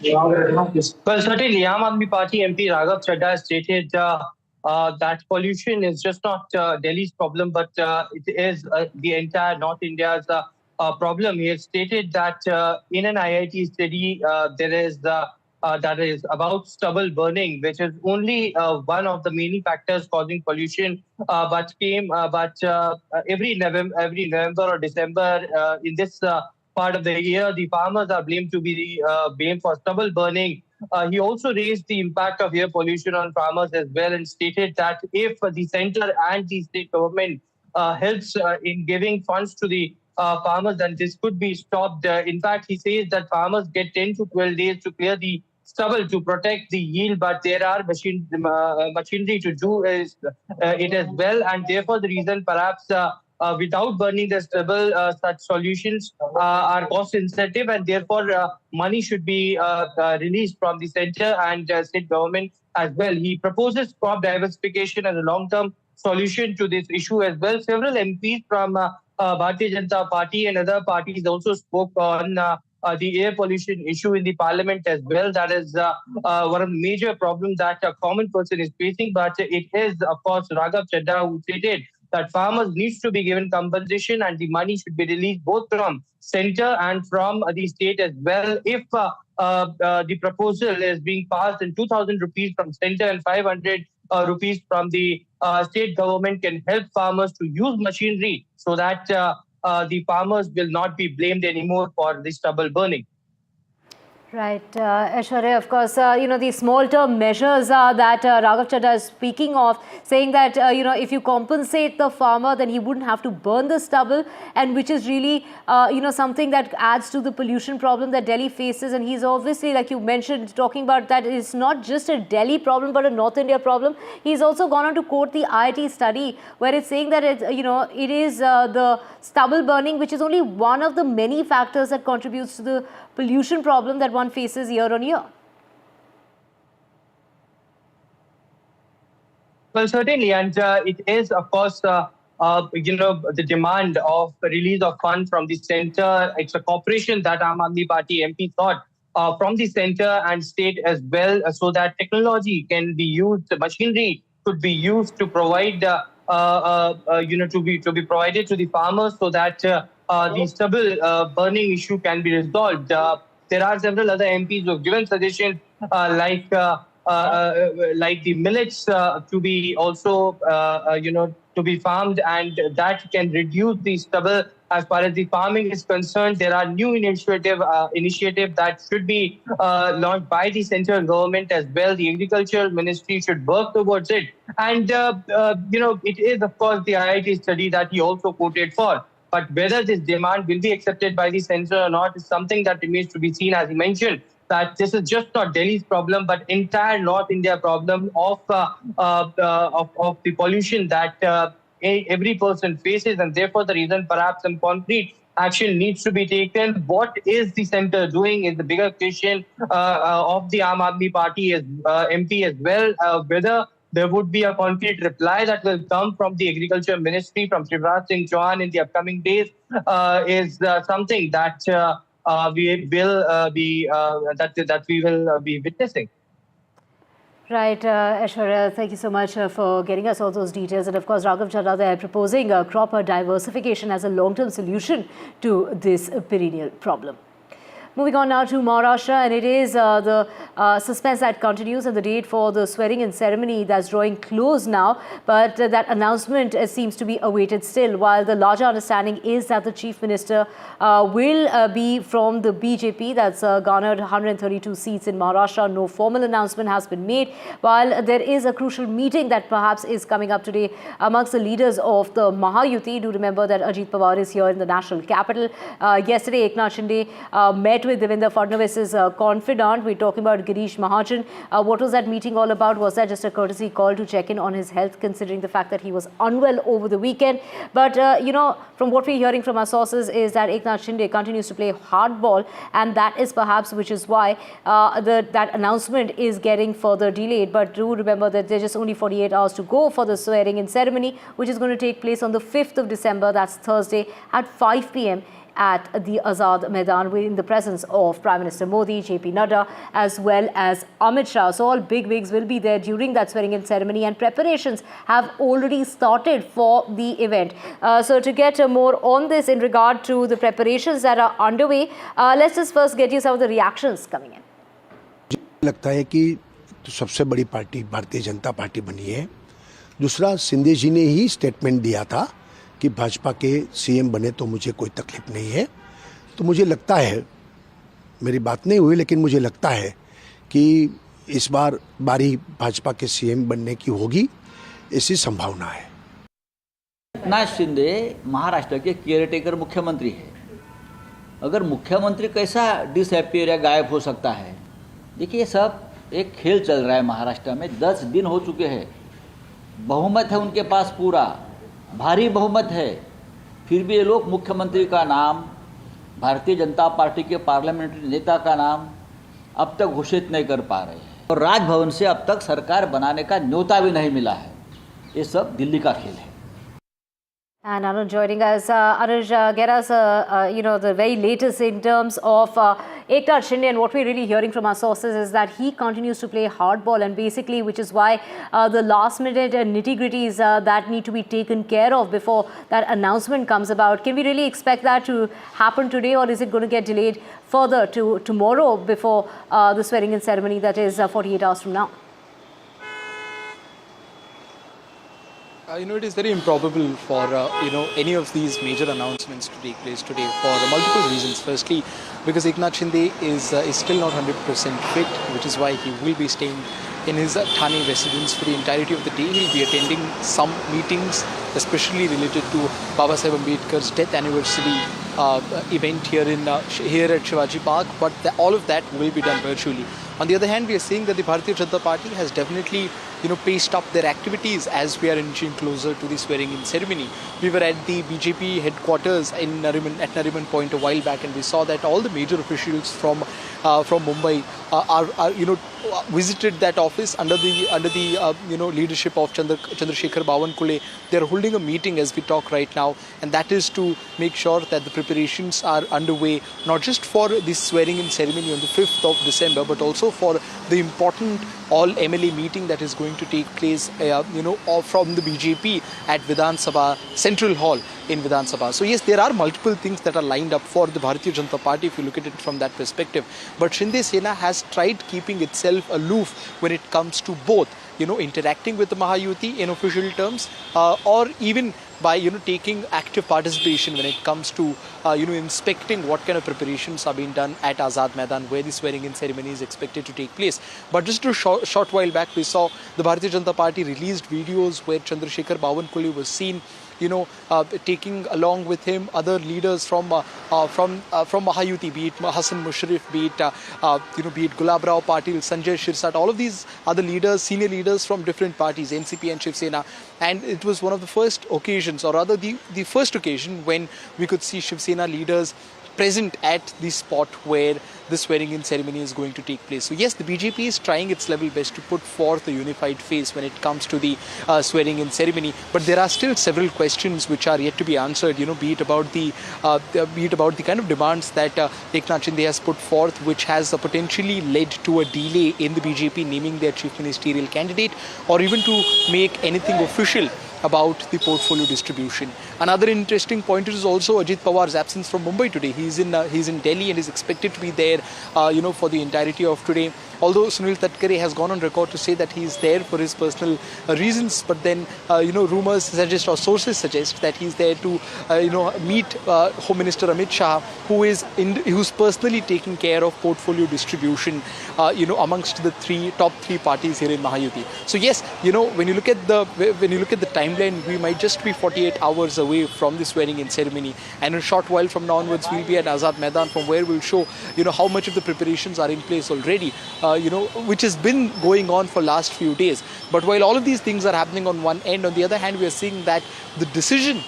Well, certainly, Aam Aadmi Party MP Raghav Chadha stated that pollution is just not Delhi's problem, but it is the entire North India's problem. He has stated that in an IIT study, there is that is about stubble burning, which is only one of the many factors causing pollution. But every November or December in this part of the year, the farmers are blamed to be blamed for stubble burning. He also raised the impact of air pollution on farmers as well, and stated that if the centre and the state government helps in giving funds to the farmers, then this could be stopped. In fact, he says that farmers get 10 to 12 days to clear the stubble to protect the yield, but there are machinery to do it as well, and therefore the reason perhaps without burning the stubble, such solutions are cost sensitive, and therefore money should be released from the centre and state government as well. He proposes crop diversification as a long-term solution to this issue as well. Several MPs from Bharatiya Janata Party and other parties also spoke on the air pollution issue in the parliament as well. That is one of the major problems that a common person is facing. But it is, of course, Raghav Chadha who stated that farmers needs to be given compensation and the money should be released both from centre and from the state as well. If the proposal is being passed, and 2,000 rupees from centre and 500 rupees from the state government can help farmers to use machinery so that the farmers will not be blamed anymore for the stubble burning. Right, Aishwarya, of course, these small-term measures that Raghav Chadha is speaking of, saying that, if you compensate the farmer, then he wouldn't have to burn the stubble, and which is really, something that adds to the pollution problem that Delhi faces. And he's obviously, like you mentioned, talking about that it's not just a Delhi problem, but a North India problem. He's also gone on to quote the IIT study, where it's saying that, it is the stubble burning, which is only one of the many factors that contributes to the pollution problem that one faces year on year. Well, certainly, and it is, of course, the demand of release of funds from the centre. It's a cooperation that Aam Aadmi Party MP thought from the centre and state as well, so that technology can be used, machinery could be used to provide, to be provided to the farmers, so that the stubble burning issue can be resolved. There are several other MPs who have given suggestions like the millets to be also, to be farmed, and that can reduce the stubble. As far as the farming is concerned, there are new initiative that should be launched by the central government as well. The agriculture ministry should work towards it. And, it is, of course, the IIT study that he also quoted for. But whether this demand will be accepted by the centre or not is something that remains to be seen. As he mentioned, that this is just not Delhi's problem, but entire North India problem of the pollution that every person faces, and therefore the reason perhaps some concrete action needs to be taken. What is the centre doing is the bigger question of the Aam Aadmi Party as MP as well. Whether there would be a concrete reply that will come from the Agriculture Ministry, from Shivraj Singh Chauhan in the upcoming days, is something that we will be witnessing. Right, Aishwarya, thank you so much for getting us all those details. And of course, Raghav Chadha, they are proposing crop diversification as a long-term solution to this perennial problem. Moving on now to Maharashtra, and it is the suspense that continues, and the date for the swearing-in ceremony that's drawing close now. But that announcement seems to be awaited still, while the larger understanding is that the Chief Minister will be from the BJP. That's garnered 132 seats in Maharashtra. No formal announcement has been made, while there is a crucial meeting that perhaps is coming up today amongst the leaders of the Mahayuti. Do remember that Ajit Pawar is here in the national capital. Yesterday, Eknath Shinde met with Devendra Fadnavis's confidant. We're talking about Girish Mahajan. What was that meeting all about? Was that just a courtesy call to check in on his health, considering the fact that he was unwell over the weekend? But, from what we're hearing from our sources is that Eknath Shinde continues to play hardball, and that is perhaps which is why that announcement is getting further delayed. But do remember that there's just only 48 hours to go for the swearing-in ceremony, which is going to take place on the 5th of December, that's Thursday, at 5 p.m. at the Azad Maidan in the presence of Prime Minister Modi, JP Nadda, as well as Amit Shah. So all big wigs will be there during that swearing-in ceremony, and preparations have already started for the event. So to get more on this in regard to the preparations that are underway, let's just first get you some of the reactions coming in. लगता है कि सबसे बड़ी party Bharatiya Janata party बनी है। दूसरा, शिंदे जी ने ही statement दिया था कि भाजपा के सीएम बने तो मुझे कोई तकलीफ नहीं है। तो मुझे लगता है, मेरी बात नहीं हुई लेकिन मुझे लगता है कि इस बार बारी भाजपा के सीएम बनने की होगी, ऐसी संभावना है। एकनाथ शिंदे महाराष्ट्र के केयरटेकर मुख्यमंत्री है। अगर मुख्यमंत्री कैसा डिसअपियर या गायब हो सकता है? देखिए, सब एक खेल चल रहा है महाराष्ट्र में। 10 दिन हो चुके हैं, बहुमत है उनके पास, पूरा भारी बहुमत है, फिर भी ये लोग मुख्यमंत्री का नाम, भारतीय जनता पार्टी के पार्लियामेंट्री नेता का नाम अब तक घोषित नहीं कर पा रहे हैं, और राजभवन से अब तक सरकार बनाने का न्योता भी नहीं मिला है। ये सब दिल्ली का खेल है। And Anuj joining us. Anuj, get us, the very latest in terms of Eknath Shinde, and what we're really hearing from our sources is that he continues to play hardball, and basically, which is why the last-minute nitty-gritties that need to be taken care of before that announcement comes about. Can we really expect that to happen today, or is it going to get delayed further to tomorrow before the swearing-in ceremony that is 48 hours from now? It is very improbable for, any of these major announcements to take place today for multiple reasons. Firstly, because Eknath Shinde is still not 100% fit, which is why he will be staying in his Thane residence for the entirety of the day. He will be attending some meetings, especially related to Baba Saheb Ambedkar's death anniversary event here at Shivaji Park, but all of that will be done virtually. On the other hand, we are seeing that the Bharatiya Janata Party has definitely paced up their activities as we are inching closer to the swearing-in ceremony. We were at the BJP headquarters at Nariman Point a while back, and we saw that all the major officials from Mumbai visited that office under the leadership of Chandrasekhar Bawankule. They are holding a meeting as we talk right now, and that is to make sure that the preparations are underway, not just for this swearing-in ceremony on the 5th of December, but also for the important all-MLA meeting that is going to take place, from the BJP at Vidhan Sabha Central Hall in Vidhan Sabha. So yes, there are multiple things that are lined up for the Bharatiya Janata Party if you look at it from that perspective. But Shinde Sena has tried keeping itself aloof when it comes to both, interacting with the Mahayuti in official terms, or even by taking active participation when it comes to inspecting what kind of preparations are being done at Azad Maidan, where the swearing-in ceremony is expected to take place. But just a short while back, we saw the Bharatiya Janata Party released videos where Chandrasekhar Bawankule was seen taking along with him other leaders from Mahayuti, be it Hassan Musharraf, be it Gulab Rao Patil, Sanjay Shirsat, all of these other leaders, senior leaders from different parties, NCP and Shiv Sena. And it was one of the first occasions, or rather the first occasion, when we could see Shiv Sena leaders present at the spot where the swearing-in ceremony is going to take place. So yes, the BJP is trying its level best to put forth a unified face when it comes to the swearing-in ceremony. But there are still several questions which are yet to be answered. Be it about the kind of demands that Eknath Shinde has put forth, which has potentially led to a delay in the BJP naming their chief ministerial candidate, or even to make anything official about the portfolio distribution. Another interesting point is also Ajit Pawar's absence from Mumbai today. He's in Delhi and is expected to be there, for the entirety of today. Although Sunil Tatkare has gone on record to say that he is there for his personal reasons, but then rumors suggest, or sources suggest, that he's there to meet Home Minister Amit Shah, who's personally taking care of portfolio distribution, amongst the top three parties here in Mahayuti. So yes, when you look at the timeline, we might just be 48 hours away from the swearing-in ceremony, and in a short while from now onwards, we'll be at Azad Maidan, from where we'll show, how much of the preparations are in place already, which has been going on for last few days. But while all of these things are happening on one end, on the other hand, we are seeing that the decision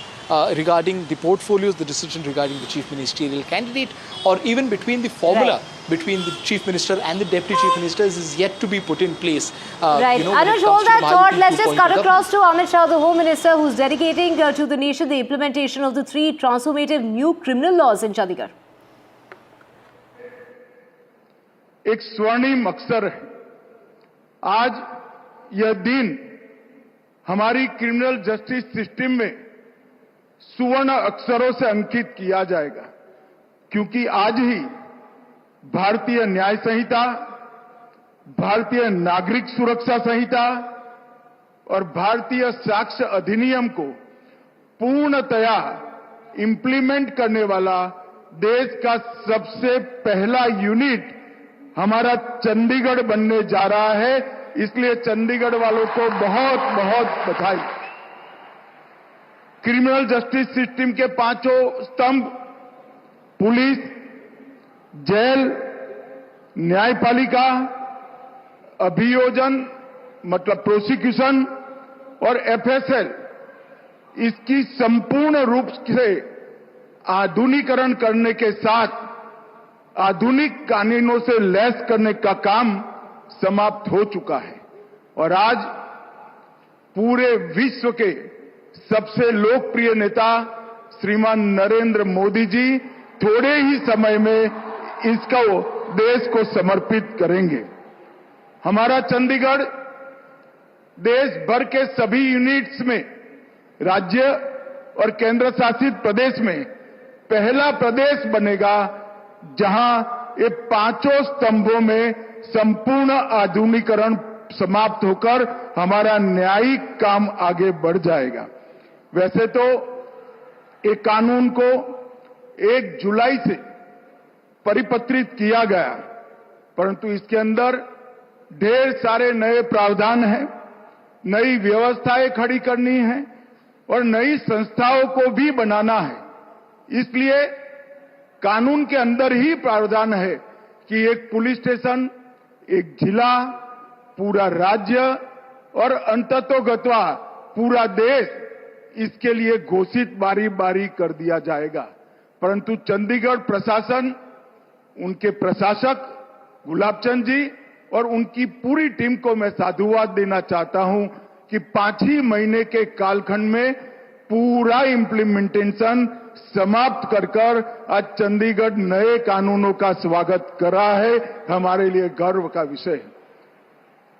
regarding the portfolios, the decision regarding the chief ministerial candidate, or even between the formula between the chief minister and the deputy chief ministers is yet to be put in place. Right. Anuj, hold that thought. Let's just cut across to Amit Shah, the Home Minister, who's dedicating to the nation the implementation of the 3 transformative new criminal laws in Chandigarh. एक स्वर्णिम अवसर है। आज यह दिन हमारी criminal justice system में सुवर्ण अक्षरों से अंकित किया जाएगा, क्योंकि आज ही भारतीय न्याय संहिता, भारतीय नागरिक सुरक्षा संहिता और भारतीय साक्ष्य अधिनियम को पूर्णतया इंप्लीमेंट करने वाला देश का सबसे पहला यूनिट हमारा चंडीगढ़ बनने जा रहा है। इसलिए चंडीगढ़ वालों को बहुत बहुत बधाई। क्रिमिनल जस्टिस सिस्टम के 5 स्तंभ पुलिस, जेल, न्यायपालिका, अभियोजन मतलब प्रोसिक्यूशन और एफएसएल, इसकी संपूर्ण रूप से आधुनिकीकरण करने के साथ आधुनिक कानूनों से लैस करने का काम समाप्त हो चुका है। और आज पूरे विश्व के सबसे लोकप्रिय नेता श्रीमान नरेंद्र मोदी जी थोड़े ही समय में इसको देश को समर्पित करेंगे। हमारा चंडीगढ़ देश भर के सभी यूनिट्स में राज्य और केंद्र शासित प्रदेश में पहला प्रदेश बनेगा जहां ये 5 स्तंभों में संपूर्ण आधुनिकीकरण समाप्त होकर हमारा न्यायिक काम आगे बढ़ जाएगा। वैसे तो एक कानून को 1 जुलाई से परिपत्रित किया गया, परंतु इसके अंदर ढेर सारे नए प्रावधान हैं, नई व्यवस्थाएं खड़ी करनी है और नई संस्थाओं को भी बनाना है। इसलिए कानून के अंदर ही प्रावधान है कि एक पुलिस स्टेशन, एक जिला, पूरा राज्य और अंततोगत्वा पूरा देश इसके लिए घोषित बारी बारी कर दिया जाएगा। परंतु चंडीगढ़ प्रशासन, उनके प्रशासक गुलाबचंद जी और उनकी पूरी टीम को मैं साधुवाद देना चाहता हूं कि 5 ही महीने के कालखंड में पूरा इम्प्लीमेंटेशन समाप्त कर आज चंडीगढ़ नए कानूनों का स्वागत कर रहा है। हमारे लिए गर्व का विषय है।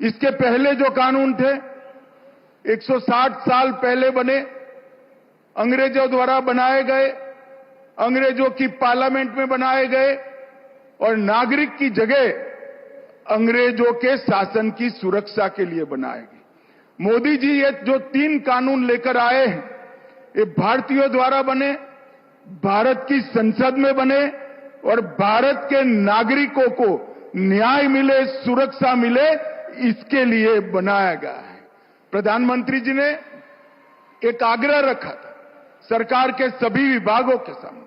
इसके पहले जो कानून थे 160 साल पहले बने, अंग्रेजों द्वारा बनाए गए, अंग्रेजों की पार्लियामेंट में बनाए गए और नागरिक की जगह अंग्रेजों के शासन की सुरक्षा के लिए बनाए गए। मोदी जी ये जो 3 कानून लेकर आए हैं, ये भारतीयों द्वारा बने, भारत की संसद में बने और भारत के नागरिकों को न्याय मिले, सुरक्षा मिले, इसके लिए बनाया गया है। प्रधानमंत्री जी ने एक आग्रह रखा था सरकार के सभी विभागों के सामने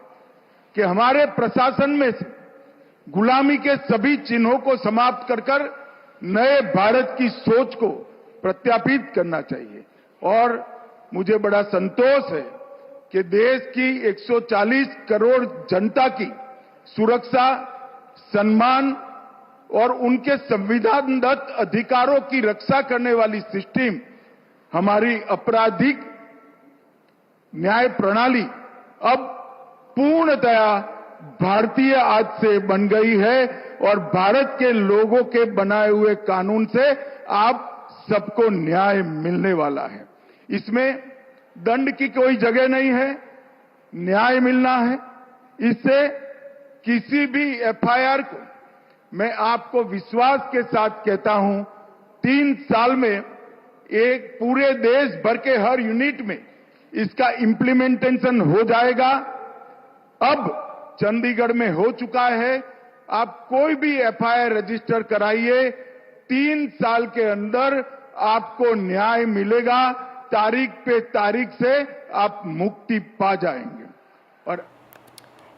कि हमारे प्रशासन में से गुलामी के सभी चिन्हों को समाप्त कर नए भारत की सोच को प्रत्यापित करना चाहिए। और मुझे बड़ा संतोष है कि देश की 140 करोड़ जनता की सुरक्षा, सम्मान और उनके संविधानदत्त अधिकारों की रक्षा करने वाली सिस्टम हमारी आपराधिक न्याय प्रणाली अब पूर्णतया भारतीय आज से बन गई है और भारत के लोगों के बनाए हुए कानून से आप सबको न्याय मिलने वाला है। इसमें दंड की कोई जगह नहीं है, न्याय मिलना है। इससे किसी भी एफआईआर को मैं आपको विश्वास के साथ कहता हूं 3 साल में एक पूरे देश भर के हर यूनिट में इसका इम्प्लीमेंटेशन हो जाएगा। अब चंडीगढ़ में हो चुका है। आप कोई भी एफआईआर रजिस्टर कराइए, 3 साल के अंदर आपको न्याय मिलेगा। तारीख पे तारीख से आप मुक्ति पा जाएंगे। और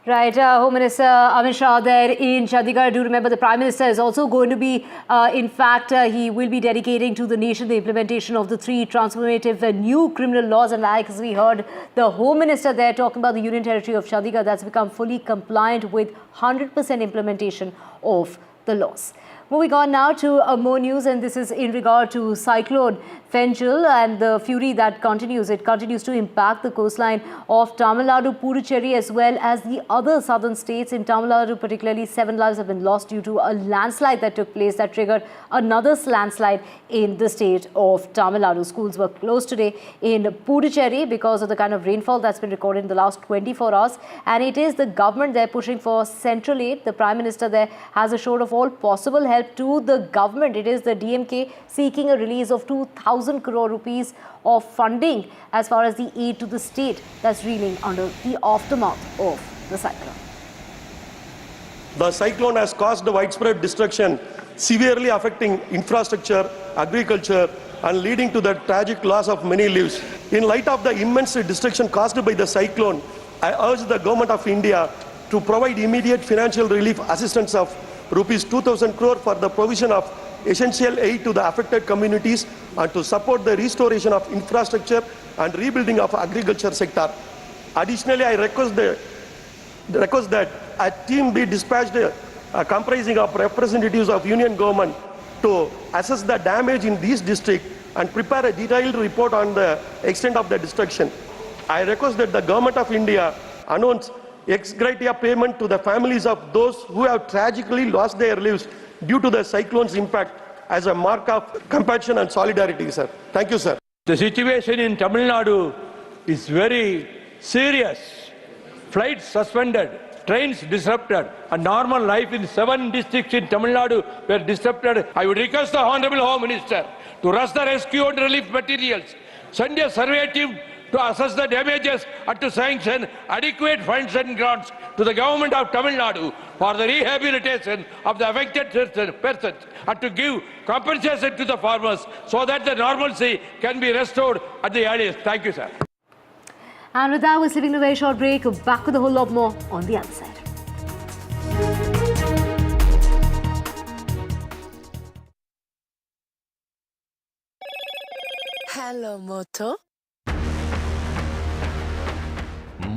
Right, Home Minister Amit Shah there in Chandigarh. Do remember the Prime Minister is also going to be, in fact, he will be dedicating to the nation the implementation of the 3 transformative new criminal laws. And like as we heard, the Home Minister there talking about the Union Territory of Chandigarh that's become fully compliant with 100% implementation of the laws. Moving on now to more news, and this is in regard to Cyclone Fangel and the fury that continues. It continues to impact the coastline of Tamil Nadu, Puducherry as well as the other southern states. In Tamil Nadu particularly, 7 lives have been lost due to a landslide that took place that triggered another landslide in the state of Tamil Nadu. Schools were closed today in Puducherry because of the kind of rainfall that's been recorded in the last 24 hours. And it is the government there pushing for central aid. The Prime Minister there has assured of all possible help to the government. It is the DMK seeking a release of 2,000 crore rupees of funding as far as the aid to the state that's reeling under the aftermath of the cyclone. The cyclone has caused widespread destruction, severely affecting infrastructure, agriculture, and leading to the tragic loss of many lives. In light of the immense destruction caused by the cyclone, I urge the Government of India to provide immediate financial relief assistance of rupees 2,000 crore for the provision of essential aid to the affected communities and to support the restoration of infrastructure and rebuilding of agriculture sector. Additionally, I request that a team be dispatched comprising of representatives of Union Government to assess the damage in these districts and prepare a detailed report on the extent of the destruction. I request that the Government of India announce ex gratia payment to the families of those who have tragically lost their lives due to the cyclone's impact as a mark of compassion and solidarity, sir. Thank you, sir. The situation in Tamil Nadu is very serious. Flights suspended, trains disrupted, and normal life in 7 districts in Tamil Nadu were disrupted. I would request the Honorable Home Minister to rush the rescue and relief materials, send a survey team to assess the damages and to sanction adequate funds and grants to the Government of Tamil Nadu for the rehabilitation of the affected persons and to give compensation to the farmers so that the normalcy can be restored at the earliest. Thank you, sir. And with that, we're slipping a very short break. Back with a whole lot more on the other side. Hello, Moto.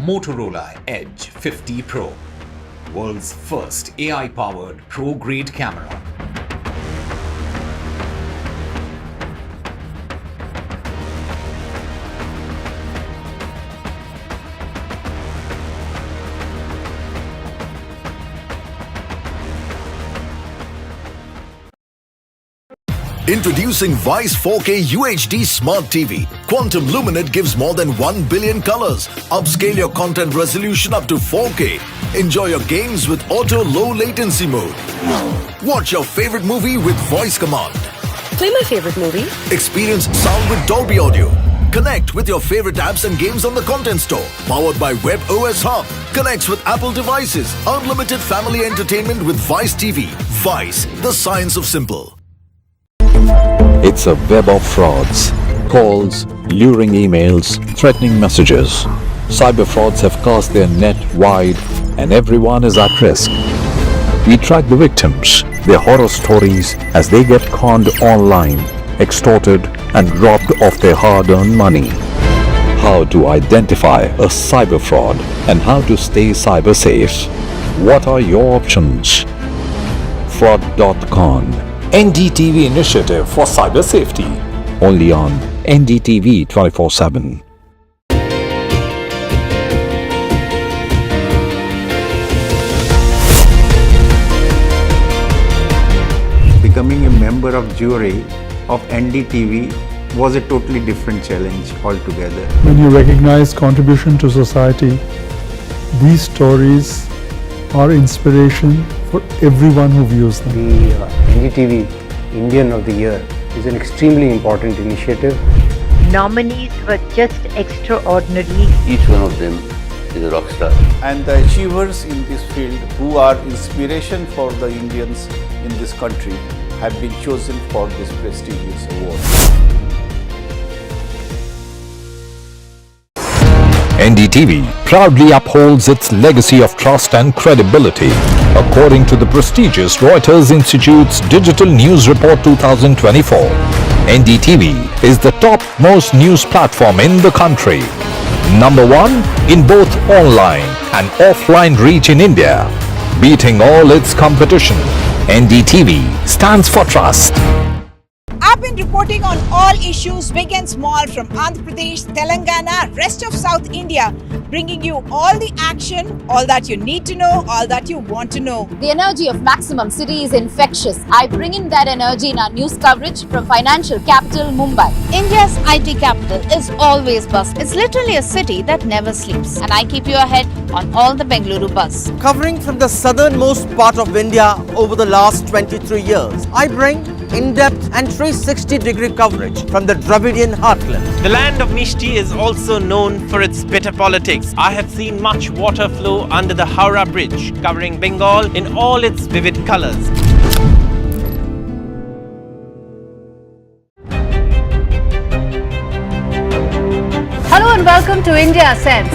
Motorola Edge 50 Pro, world's first AI-powered pro-grade camera. Introducing Vice 4K UHD Smart TV. Quantum Luminate gives more than 1 billion colors. Upscale your content resolution up to 4K. Enjoy your games with auto low latency mode. Watch your favorite movie with voice command. Play my favorite movie. Experience sound with Dolby Audio. Connect with your favorite apps and games on the Content Store. Powered by Web OS Hub. Connects with Apple devices. Unlimited family entertainment with Vice TV. Vice, the science of simple. It's a web of frauds, calls, luring emails, threatening messages. Cyber frauds have cast their net wide and everyone is at risk. We track the victims, their horror stories as they get conned online, extorted and robbed of their hard-earned money. How to identify a cyber fraud and how to stay cyber safe. What are your options? Fraud.con, NDTV initiative for cyber safety. Only on NDTV 24/7. Becoming a member of jury of NDTV was a totally different challenge altogether. When you recognize contribution to society, these stories are inspiration for everyone who views them. The NDTV Indian of the Year is an extremely important initiative. Nominees were just extraordinary. Each one of them is a rock star. And the achievers in this field who are inspiration for the Indians in this country have been chosen for this prestigious award. NDTV proudly upholds its legacy of trust and credibility. According to the prestigious Reuters Institute's Digital News Report 2024, NDTV is the top-most news platform in the country. Number 1 in both online and offline reach in India. Beating all its competition, NDTV stands for trust. I've been reporting on all issues big and small from Andhra Pradesh, Telangana, rest of South India, bringing you all the action, all that you need to know, all that you want to know. The energy of Maximum City is infectious. I bring in that energy in our news coverage from financial capital Mumbai. India's IT capital is always buzz. It's literally a city that never sleeps. And I keep you ahead on all the Bengaluru buzz. Covering from the southernmost part of India over the last 23 years, I bring in-depth and 360-degree coverage from the Dravidian heartland. The land of Mishti is also known for its bitter politics. I have seen much water flow under the Howrah Bridge, covering Bengal in all its vivid colors. Hello and welcome to India Sense,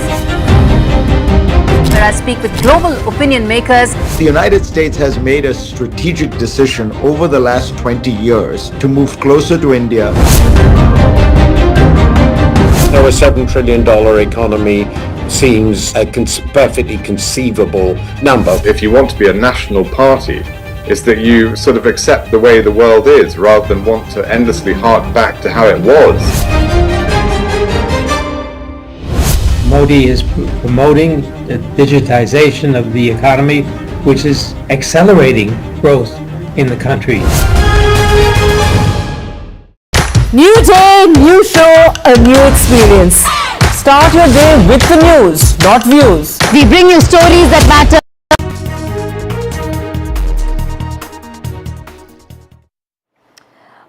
where I speak with global opinion makers. The United States has made a strategic decision over the last 20 years to move closer to India. Now, a $7 trillion economy seems a perfectly conceivable number. If you want to be a national party, it's that you sort of accept the way the world is rather than want to endlessly hark back to how it was. Modi is promoting the digitization of the economy, which is accelerating growth in the country. New day, new show, a new experience. Start your day with the news, not views. We bring you stories that matter.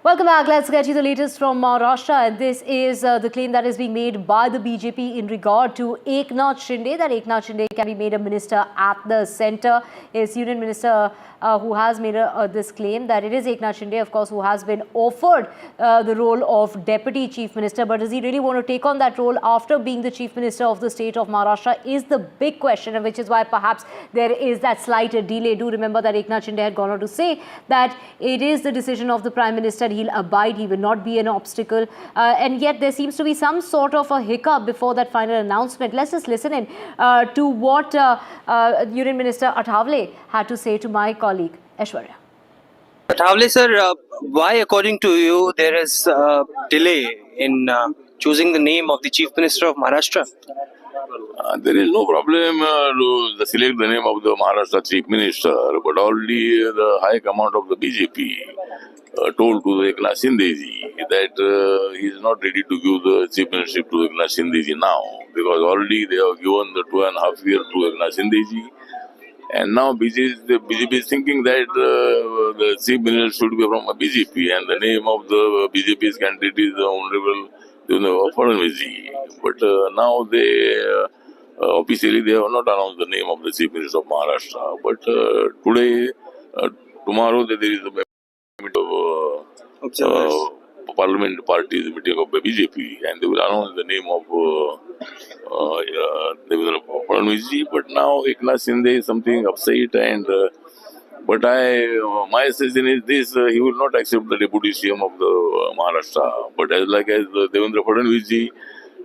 Welcome back. Let's get you the latest from Maharashtra. And this is the claim that is being made by the BJP in regard to Eknath Shinde, that Eknath Shinde can be made a minister at the centre. His union minister who has made this claim that it is Eknath Shinde, of course, who has been offered the role of deputy chief minister. But does he really want to take on that role after being the chief minister of the state of Maharashtra is the big question, and which is why perhaps there is that slight delay. Do remember that Eknath Shinde had gone on to say that it is the decision of the Prime Minister. He'll abide, he will not be an obstacle. And yet there seems to be some sort of a hiccup before that final announcement. Let's just listen in to what Union Minister Athawale had to say to my colleague Aishwarya. Athawale sir, why according to you there is a delay in choosing the name of the Chief Minister of Maharashtra? There is no problem to select the name of the Maharashtra Chief Minister, but already the high command of the BJP told to the Eknath Shinde that he is not ready to give the chief ministership to Eknath Shinde now, because already they have given the 2.5 years to Eknath Shinde, and now BJP is thinking that the chief minister should be from a BJP, and the name of the BJP's candidate is the Honorable Fadnavis. But now they officially they have not announced the name of the chief minister of Maharashtra. But today, tomorrow there is a Parliament party's meeting of the BJP, and they will announce the name of Fadnavis. But now Eknath Shinde is something upset, and but my suggestion is this: he will not accept the deputy CM of the Maharashtra. But as Devendra Fadnavis,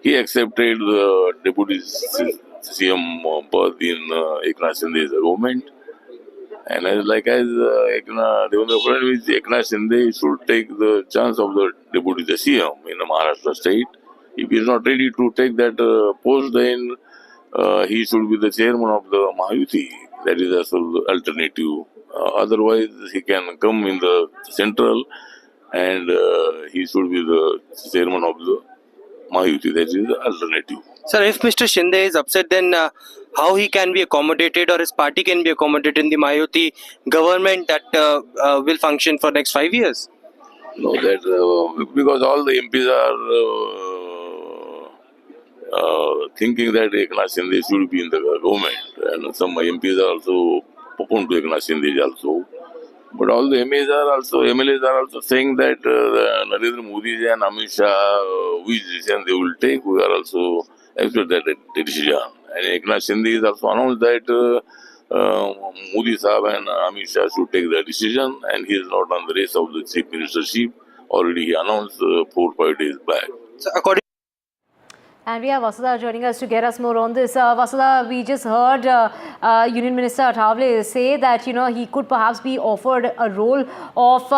he accepted the deputy CM birth in Eknath Shinde's government. And Devendra Fadnavis, Eknath Shinde should take the chance of the deputy CM in the Maharashtra state. If he is not ready to take that post, then he should be the chairman of the Mahayuti. That is also the alternative. Otherwise, he can come in the central, and he should be the chairman of the Mahayuti. That is the alternative. Sir, if Mr. Shinde is upset, then how he can be accommodated, or his party can be accommodated in the Mahayuti government that will function for next 5 years? No, that because all the MPs are thinking that Eknath Shinde should be in the government, and some MPs are also open to Eknath Shinde also. But all the MLAs are also saying that Narendra Modi and Amit Shah, which decision they will take, we are also accept that decision. And Eknath Shinde has also announced that Modi Sahab and Amit Shah should take the decision, and he is not on the race of the chief ministership. Already he announced 4-5 days back. So according And we have Vasudha joining us to get us more on this. Vasudha, we just heard Union Minister Athawale say that, he could perhaps be offered a role of,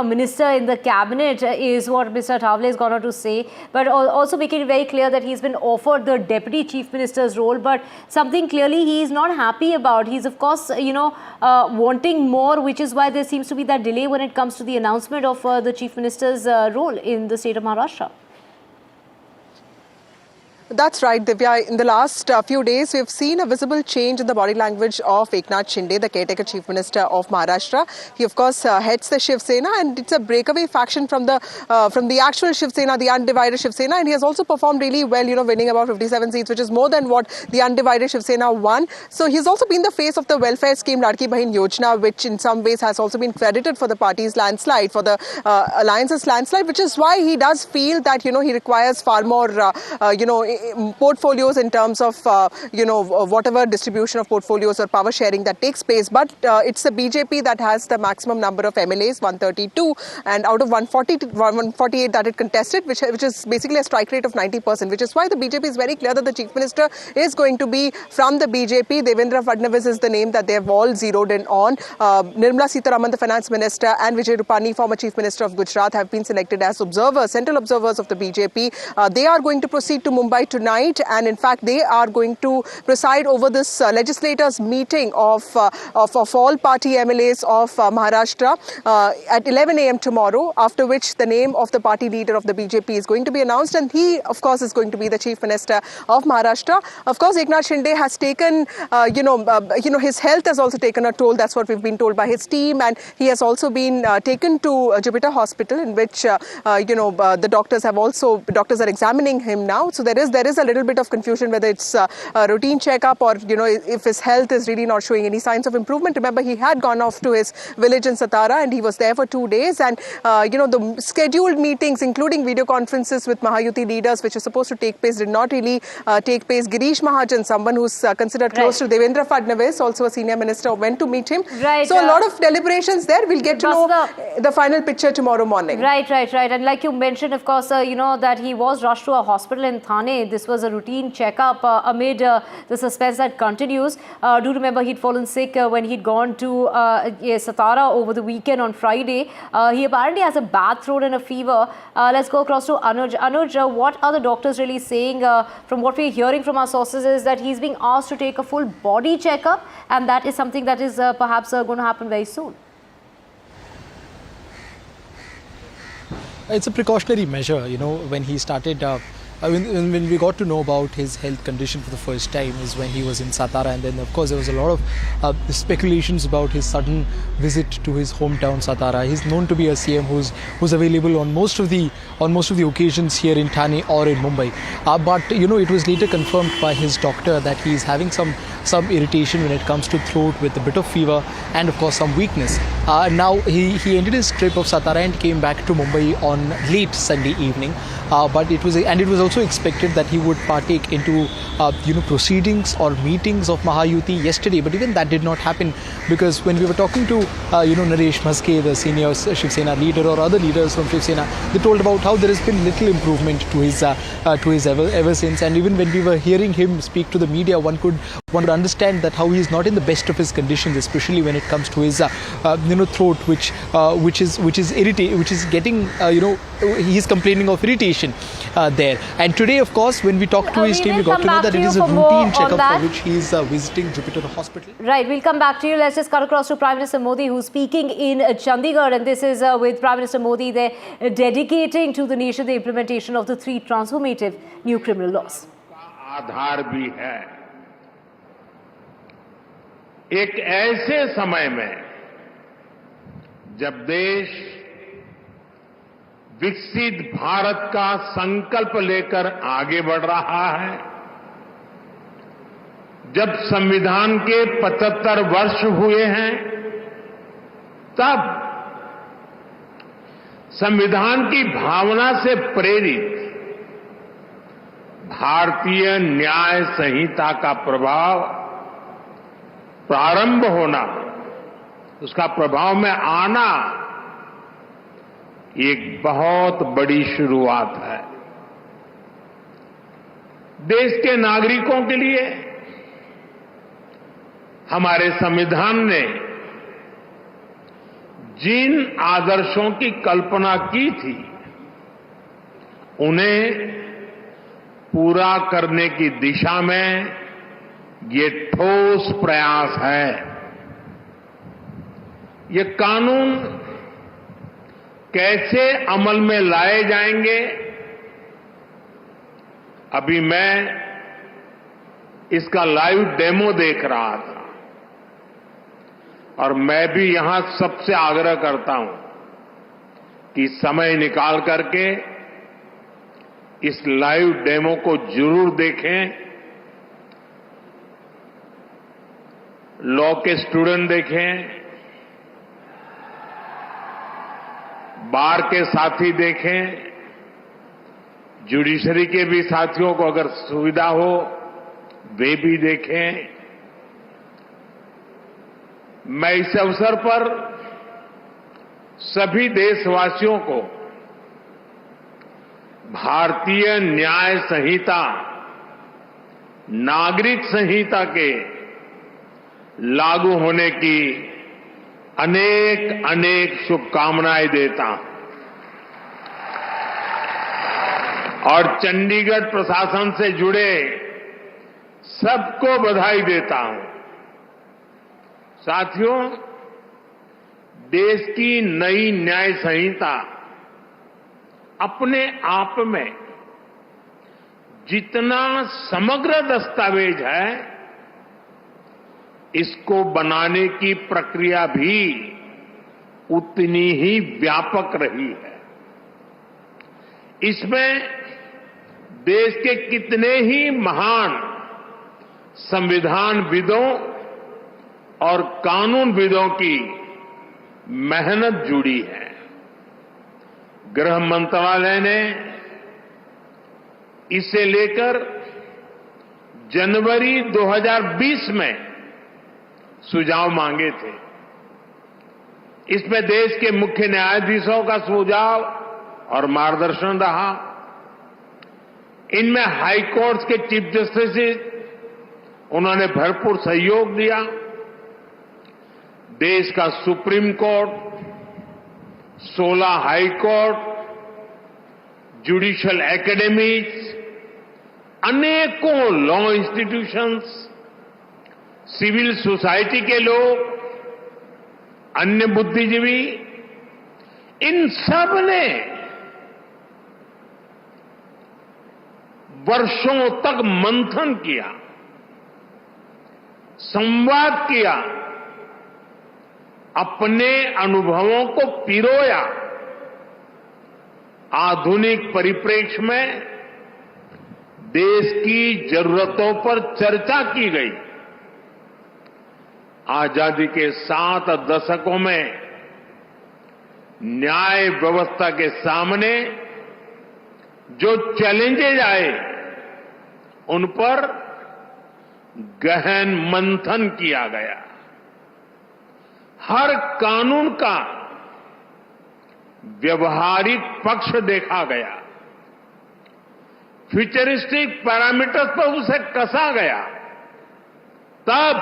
minister in the cabinet is what Mr. Athawale has gone on to say. But also making it very clear that he's been offered the deputy chief minister's role. But something clearly he is not happy about. He's, of course, wanting more, which is why there seems to be that delay when it comes to the announcement of the chief minister's role in the state of Maharashtra. That's right, Divya. In the last few days, we've seen a visible change in the body language of Eknath Shinde, the caretaker chief minister of Maharashtra. He, of course, heads the Shiv Sena, and it's a breakaway faction from the actual Shiv Sena, the undivided Shiv Sena. And he has also performed really well, winning about 57 seats, which is more than what the undivided Shiv Sena won. So he's also been the face of the welfare scheme Ladki Bahin Yojana, which in some ways has also been credited for the party's landslide, for the alliance's landslide, which is why he does feel that, he requires far more, portfolios in terms of, whatever distribution of portfolios or power sharing that takes place. But it's the BJP that has the maximum number of MLAs, 132, and out of 148 that it contested, which is basically a strike rate of 90%, which is why the BJP is very clear that the chief minister is going to be from the BJP. Devendra Fadnavis is the name that they have all zeroed in on. Nirmala Sitharaman, the finance minister, and Vijay Rupani, former chief minister of Gujarat, have been selected as observers, central observers of the BJP. They are going to proceed to Mumbai tonight, and in fact they are going to preside over this legislators meeting of all party MLAs of Maharashtra at 11 a.m. tomorrow, after which the name of the party leader of the BJP is going to be announced, and he of course is going to be the chief minister of Maharashtra. Of course, Eknath Shinde has taken his health has also taken a toll. That's what we've been told by his team, and he has also been taken to Jupiter Hospital, in which the doctors are examining him now. So there is a little bit of confusion whether it's a routine checkup or, if his health is really not showing any signs of improvement. Remember, he had gone off to his village in Satara and he was there for 2 days. And, the scheduled meetings, including video conferences with Mahayuti leaders, which are supposed to take place, did not really take place. Girish Mahajan, someone who's considered close to Devendra Fadnavis, also a senior minister, went to meet him. Right. So a lot of deliberations there. We'll get to know the final picture tomorrow morning. Right. And like you mentioned, of course, that he was rushed to a hospital in Thane. This was a routine checkup amid the suspense that continues. Do remember he'd fallen sick when he'd gone to Satara over the weekend on Friday. He apparently has a bad throat and a fever. Let's go across to Anuj. Anuj, what are the doctors really saying? From what we're hearing from our sources is that he's being asked to take a full body checkup, and that is something that is perhaps going to happen very soon. It's a precautionary measure, when he started, when we got to know about his health condition for the first time is when he was in Satara, and then of course there was a lot of speculations about his sudden visit to his hometown Satara. He's known to be a CM who's available on most of the occasions here in Thane or in Mumbai. But it was later confirmed by his doctor that he is having some irritation when it comes to throat, with a bit of fever and of course some weakness. Now he ended his trip of Satara and came back to Mumbai on late Sunday evening. But it was also expected that he would partake into proceedings or meetings of Mahayuti yesterday, but even that did not happen, because when we were talking to Naresh Maske, the senior Shiv Sena leader, or other leaders from Shiv Sena, they told about how there has been little improvement to his ever since. And even when we were hearing him speak to the media, one could understand that how he is not in the best of his conditions, especially when it comes to his throat, which is irritating, which is getting he's complaining of irritation there. And today, of course, when we talked to his team, we got to know that it is a routine checkup for which he is visiting Jupiter Hospital. Right, we'll come back to you. Let's just cut across to Prime Minister Modi, who's speaking in Chandigarh, and this is with Prime Minister Modi there dedicating to the nation the implementation of the 3 transformative new criminal laws. आधार भी है एक ऐसे समय में जब देश विकसित भारत का संकल्प लेकर आगे बढ़ रहा है, जब संविधान के 75 वर्ष हुए हैं, तब संविधान की भावना से प्रेरित भारतीय न्याय संहिता का प्रभाव प्रारंभ होना, उसका प्रभाव में आना एक बहुत बड़ी शुरुआत है। देश के नागरिकों के लिए हमारे संविधान ने जिन आदर्शों की कल्पना की थी, उन्हें पूरा करने की दिशा में ये ठोस प्रयास है। ये कानून कैसे अमल में लाए जाएंगे, अभी मैं इसका लाइव डेमो देख रहा था और मैं भी यहां सबसे आग्रह करता हूं कि समय निकाल करके इस लाइव डेमो को जरूर देखें। लॉ के स्टूडेंट देखें, बार के साथी देखें, जुडिशरी के भी साथियों को अगर सुविधा हो वे भी देखें। मैं इस अवसर पर सभी देशवासियों को भारतीय न्याय संहिता, नागरिक संहिता के लागू होने की अनेक अनेक शुभकामनाएं देता हूं और चंडीगढ़ प्रशासन से जुड़े सबको बधाई देता हूं। साथियों, देश की नई न्याय संहिता अपने आप में जितना समग्र दस्तावेज है, इसको बनाने की प्रक्रिया भी उतनी ही व्यापक रही है। इसमें देश के कितने ही महान संविधानविदों और कानूनविदों की मेहनत जुड़ी है। गृह मंत्रालय ने इसे लेकर जनवरी 2020 में सुझाव मांगे थे। इसमें देश के मुख्य न्यायाधीशों का सुझाव और मार्गदर्शन रहा। इनमें हाई कोर्ट्स के चीफ जस्टिस, उन्होंने भरपूर सहयोग दिया। देश का supreme court, 16 high court, judicial academies, अनेकों लॉ इंस्टीट्यूशंस, सिविल सोसाइटी के लोग, अन्य बुद्धिजीवी, इन सब ने वर्षों तक मंथन किया, संवाद किया, अपने अनुभवों को पिरोया। आधुनिक परिप्रेक्ष्य में देश की जरूरतों पर चर्चा की गई। आजादी के 7 दशकों में न्याय व्यवस्था के सामने जो चैलेंजेज आए, उन पर गहन मंथन किया गया। हर कानून का व्यवहारिक पक्ष देखा गया, फ्यूचरिस्टिक पैरामीटर्स पर उसे कसा गया। तब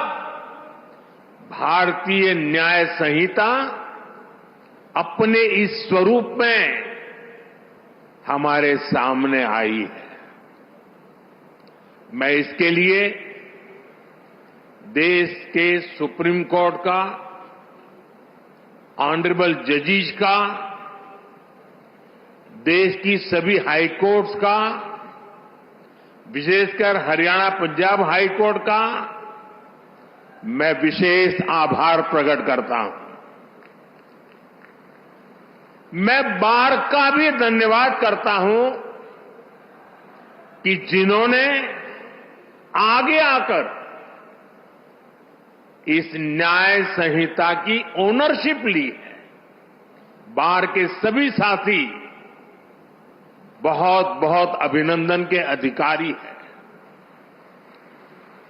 भारतीय न्याय संहिता अपने इस स्वरूप में हमारे सामने आई है। मैं इसके लिए देश के सुप्रीम कोर्ट का, ऑनरेबल जजेस का, देश की सभी हाई कोर्ट्स का, विशेषकर हरियाणा पंजाब हाई कोर्ट का मैं विशेष आभार प्रकट करता हूं। मैं बार का भी धन्यवाद करता हूं कि जिन्होंने आगे आकर इस न्याय संहिता की ओनरशिप ली है। बार के सभी साथी बहुत बहुत अभिनंदन के अधिकारी हैं।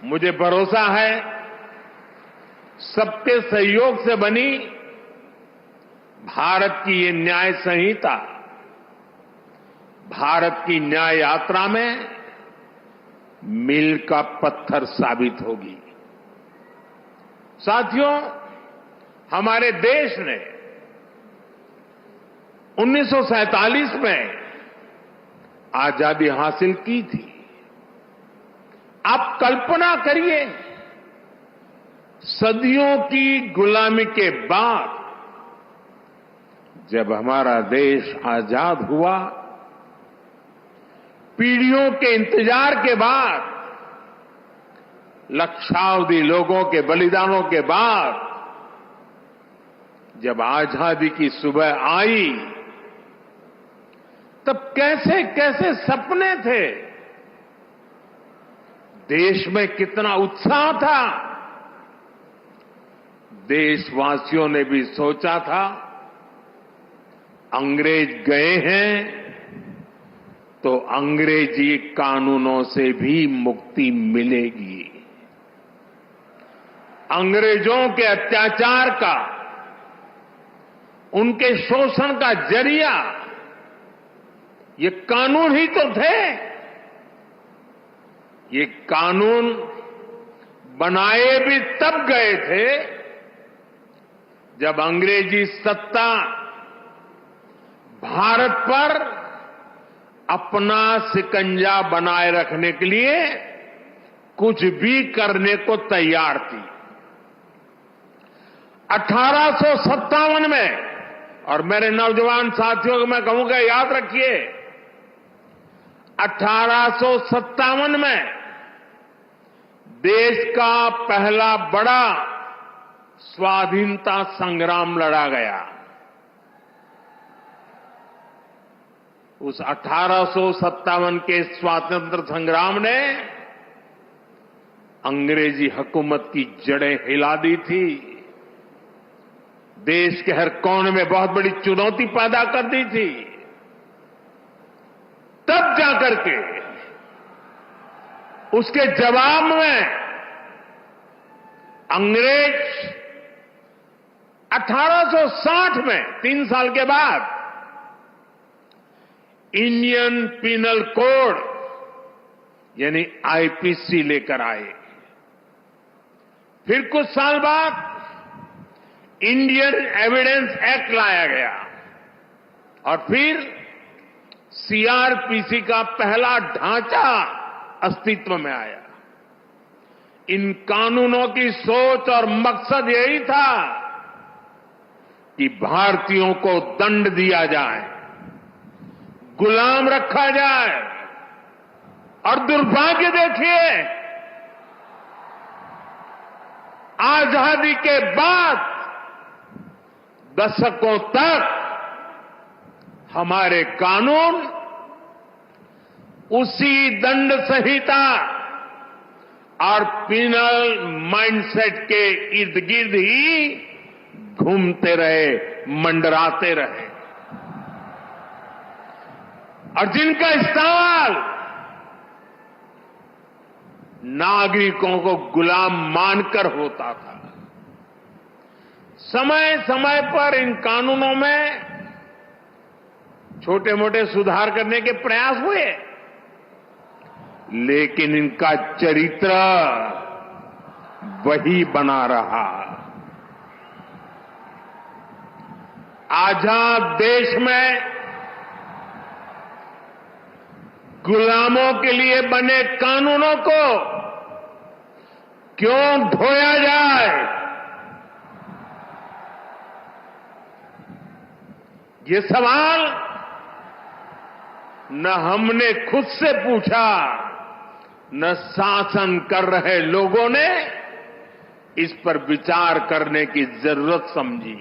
मुझे भरोसा है सबके सहयोग से बनी भारत की ये न्याय संहिता भारत की न्याय यात्रा में मील का पत्थर साबित होगी। साथियों, हमारे देश ने 1947 में आजादी हासिल की थी। आप कल्पना करिए, सदियों की गुलामी के बाद जब हमारा देश आजाद हुआ, पीढ़ियों के इंतजार के बाद, लक्षावधि लोगों के बलिदानों के बाद जब आजादी की सुबह आई, तब कैसे कैसे सपने थे, देश में कितना उत्साह था। देशवासियों ने भी सोचा था अंग्रेज गए हैं तो अंग्रेजी कानूनों से भी मुक्ति मिलेगी। अंग्रेजों के अत्याचार का, उनके शोषण का जरिया ये कानून ही तो थे। ये कानून बनाए भी तब गए थे जब अंग्रेजी सत्ता भारत पर अपना शिकंजा बनाए रखने के लिए कुछ भी करने को तैयार थी। 1857 में, और मेरे नौजवान साथियों को मैं कहूंगा याद रखिए, 1857 में देश का पहला बड़ा स्वाधीनता संग्राम लड़ा गया। उस 1857 के स्वातंत्र संग्राम ने अंग्रेजी हुकूमत की जड़ें हिला दी थी। देश के हर कोने में बहुत बड़ी चुनौती पैदा कर दी थी। तब जाकर के उसके जवाब में अंग्रेज 1860 में, 3 साल के बाद, इंडियन पिनल कोड यानी आईपीसी लेकर आए। फिर कुछ साल बाद इंडियन एविडेंस एक्ट लाया गया और फिर सीआरपीसी का पहला ढांचा अस्तित्व में आया। इन कानूनों की सोच और मकसद यही था कि भारतीयों को दंड दिया जाए, गुलाम रखा जाए। और दुर्भाग्य देखिए, आजादी के बाद दशकों तक हमारे कानून उसी दंड संहिता और पिनल माइंडसेट के इर्द गिर्द ही घूमते रहे, मंडराते रहे। और जिनका इस्तेमाल नागरिकों को गुलाम मानकर होता था। समय समय पर इन कानूनों में छोटे मोटे सुधार करने के प्रयास हुए, लेकिन इनका चरित्र वही बना रहा। आजाद देश में गुलामों के लिए बने कानूनों को क्यों ढोया जाए, ये सवाल न हमने खुद से पूछा, न शासन कर रहे लोगों ने इस पर विचार करने की जरूरत समझी।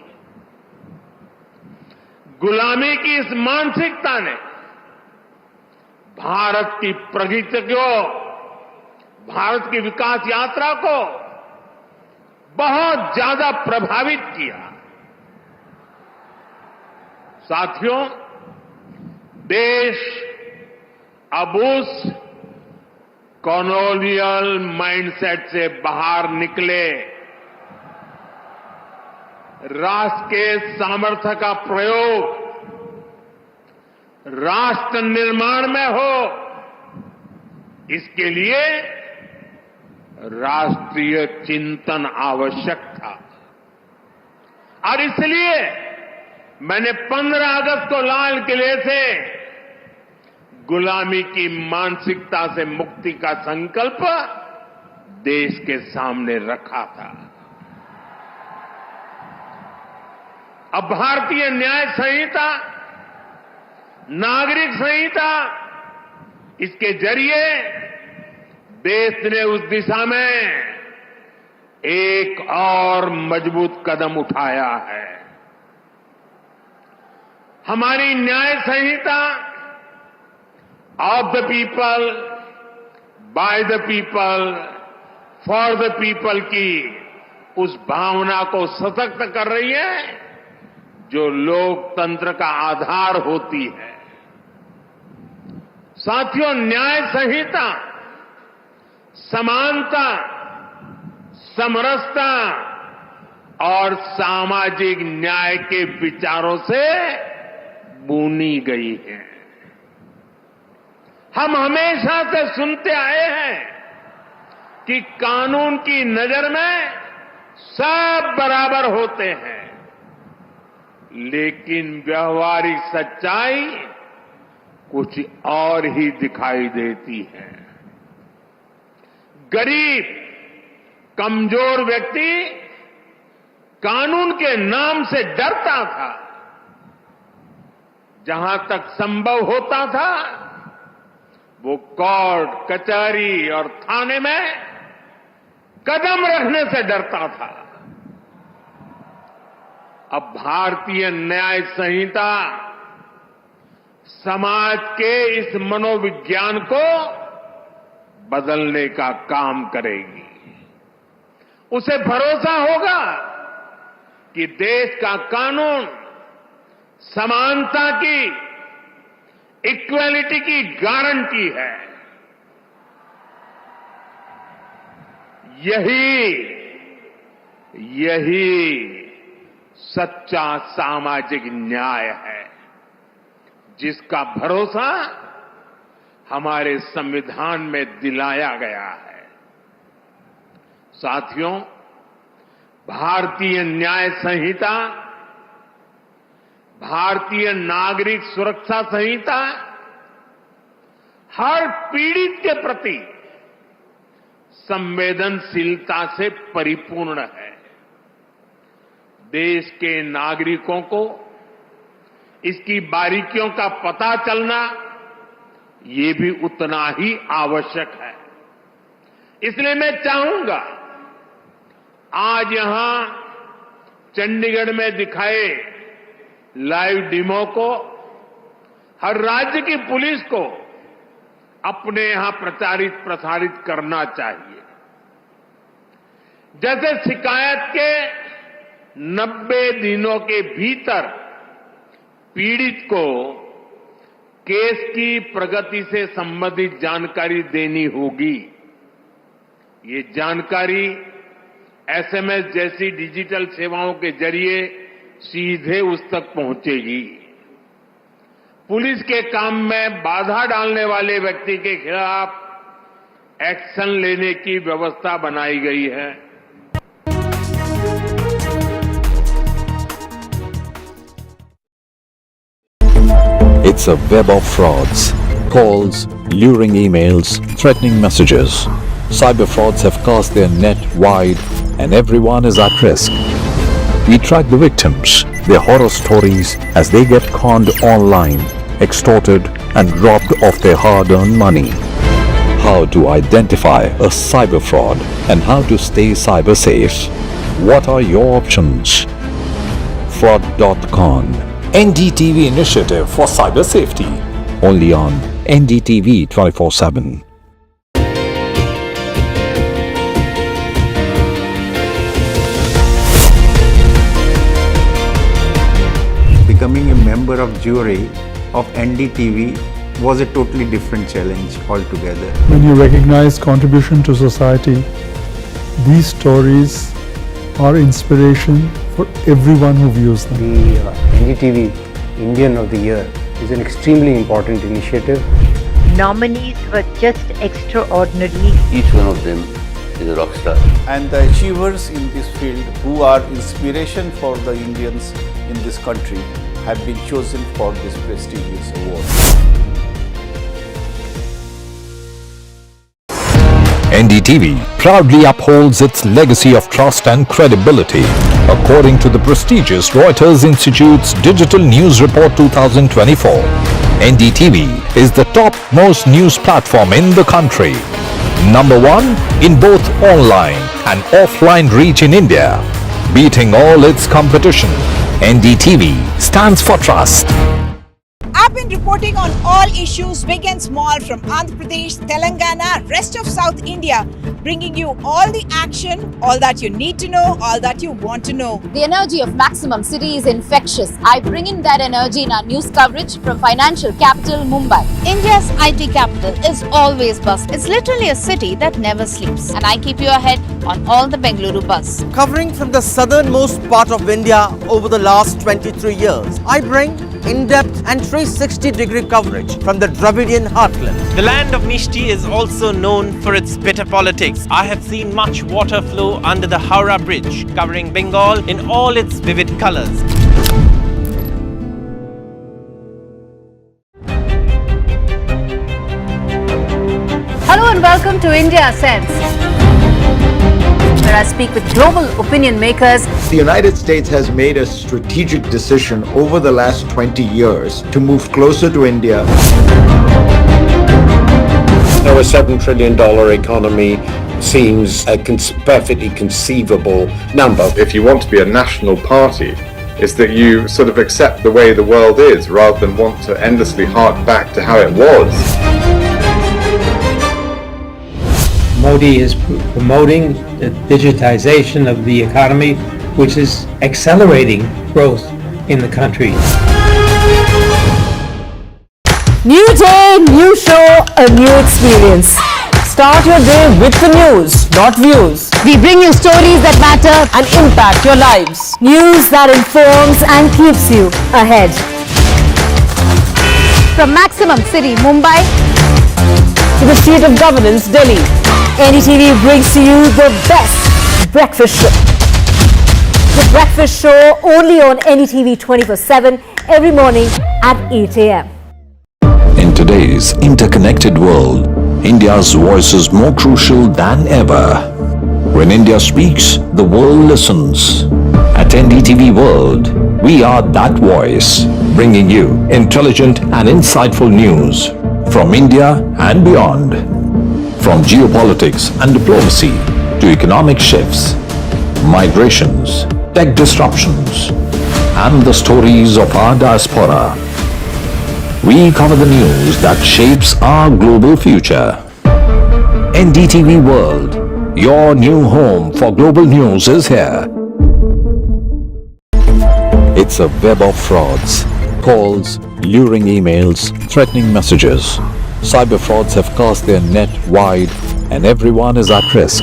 गुलामी की इस मानसिकता ने भारत की प्रगति को, भारत की विकास यात्रा को बहुत ज्यादा प्रभावित किया। साथियों, देश अब उस कॉलोनियल माइंडसेट से बाहर निकले, राष्ट्र के सामर्थ्य का प्रयोग राष्ट्र निर्माण में हो, इसके लिए राष्ट्रीय चिंतन आवश्यक था। और इसलिए मैंने 15 अगस्त को लाल किले से गुलामी की मानसिकता से मुक्ति का संकल्प देश के सामने रखा था। अब भारतीय न्याय संहिता, नागरिक संहिता, इसके जरिए देश ने उस दिशा में एक और मजबूत कदम उठाया है। हमारी न्याय संहिता of the people, by the people, for the people की उस भावना को सशक्त कर रही है जो लोकतंत्र का आधार होती है। साथियों, न्याय संहिता समानता, समरसता और सामाजिक न्याय के विचारों से बुनी गई है। हम हमेशा से सुनते आए हैं कि कानून की नजर में सब बराबर होते हैं, लेकिन व्यवहारिक सच्चाई कुछ और ही दिखाई देती है। गरीब, कमजोर व्यक्ति कानून के नाम से डरता था। जहां तक संभव होता था वो कोर्ट, कचहरी और थाने में कदम रखने से डरता था। अब भारतीय न्याय संहिता समाज के इस मनोविज्ञान को बदलने का काम करेगी। उसे भरोसा होगा कि देश का कानून समानता की, इक्वालिटी की गारंटी है। यही सच्चा सामाजिक न्याय है, जिसका भरोसा हमारे संविधान में दिलाया गया है। साथियों, भारतीय न्याय संहिता, भारतीय नागरिक सुरक्षा संहिता हर पीड़ित के प्रति संवेदनशीलता से परिपूर्ण है। देश के नागरिकों को इसकी बारीकियों का पता चलना ये भी उतना ही आवश्यक है। इसलिए मैं चाहूंगा आज यहां चंडीगढ़ में दिखाए लाइव डेमो को हर राज्य की पुलिस को अपने यहां प्रसारित करना चाहिए। जैसे शिकायत के 90 दिनों के भीतर पीड़ित को केस की प्रगति से संबंधित जानकारी देनी होगी। ये जानकारी एसएमएस जैसी डिजिटल सेवाओं के जरिए सीधे उस तक पहुंचेगी। पुलिस के काम में बाधा डालने वाले व्यक्ति के खिलाफ एक्शन लेने की व्यवस्था बनाई गई है। It's a web of frauds, calls, luring emails, threatening messages. Cyber frauds have cast their net wide and everyone is at risk. We track the victims, their horror stories as they get conned online, extorted and robbed of their hard-earned money. How to identify a cyber fraud and how to stay cyber safe. What are your options? Fraud.con, NDTV initiative for cyber safety. Only on NDTV 24/7. Becoming a member of jury of NDTV was a totally different challenge altogether. When you recognize contribution to society, these stories are inspiration for everyone who views them. The NDTV Indian of the Year is an extremely important initiative. Nominees were just extraordinary. Each one of them is a rock star. And the achievers in this field who are inspiration for the Indians in this country have been chosen for this prestigious award. NDTV proudly upholds its legacy of trust and credibility. According to the prestigious Reuters Institute's Digital News Report 2024, NDTV is the top-most news platform in the country. Number one in both online and offline reach in India. Beating all its competition, NDTV stands for trust. I've been reporting on all issues big and small from Andhra Pradesh, Telangana, rest of South India, bringing you all the action, all that you need to know, all that you want to know. The energy of maximum city is infectious. I bring in that energy in our news coverage from financial capital Mumbai. India's IT capital is always buzz. It's literally a city that never sleeps. And I keep you ahead on all the Bengaluru buzz. Covering from the southernmost part of India over the last 23 years, I bring in-depth and 360-degree coverage from the Dravidian heartland. The land of Mishti is also known for its bitter politics. I have seen much water flow under the Howrah Bridge, covering Bengal in all its vivid colors. Hello and welcome to India Sense, where I speak with global opinion makers. The United States has made a strategic decision over the last 20 years to move closer to India. Now a $7 trillion economy seems a perfectly conceivable number. If you want to be a national party, it's that you sort of accept the way the world is rather than want to endlessly hark back to how it was. Modi is promoting the digitization of the economy, which is accelerating growth in the country. New day, new show, a new experience. Start your day with the news, not views. We bring you stories that matter and impact your lives. News that informs and keeps you ahead. From maximum city Mumbai To the state of governance, Delhi, NDTV brings to you the best breakfast show. The breakfast show only on NDTV 24/7 every morning at 8 a.m. In today's interconnected world, India's voice is more crucial than ever. When India speaks, the world listens. At NDTV World, we are that voice, bringing you intelligent and insightful news from India and beyond. From geopolitics and diplomacy to economic shifts, migrations, tech disruptions, and the stories of our diaspora. We cover the news that shapes our global future. NDTV World, your new home for global news is here. It's a web of frauds, calls, luring emails, threatening messages. Cyber frauds have cast their net wide and everyone is at risk.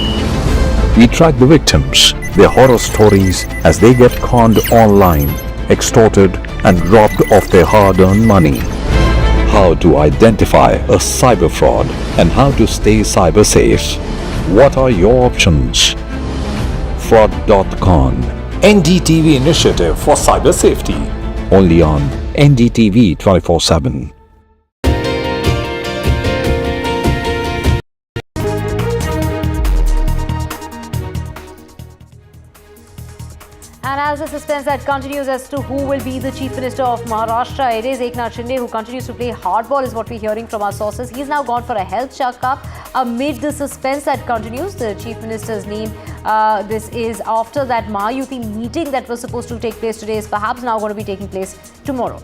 We track the victims, their horror stories as they get conned online, extorted and robbed of their hard-earned money. How to identify a cyber fraud and how to stay cyber safe. What are your options? Fraud.con, NDTV initiative for cyber safety. Only on NDTV 24/7. And as the suspense that continues as to who will be the Chief Minister of Maharashtra, it is Eknath Shinde who continues to play hardball is what we're hearing from our sources. He's now gone for a health checkup amid the suspense that continues. The Chief Minister's name, this is after that Mahayuti meeting that was supposed to take place today is perhaps now going to be taking place tomorrow.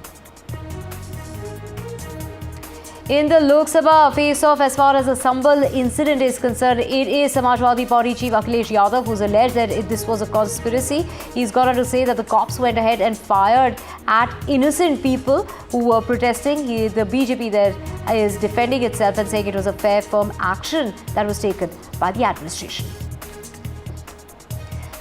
In the Lok Sabha face-off, as far as the Sambhal incident is concerned, it is Samajwadi Party chief Akhilesh Yadav who's alleged that this was a conspiracy. He's gone on to say that the cops went ahead and fired at innocent people who were protesting. The BJP there is defending itself and saying it was a fair, firm action that was taken by the administration.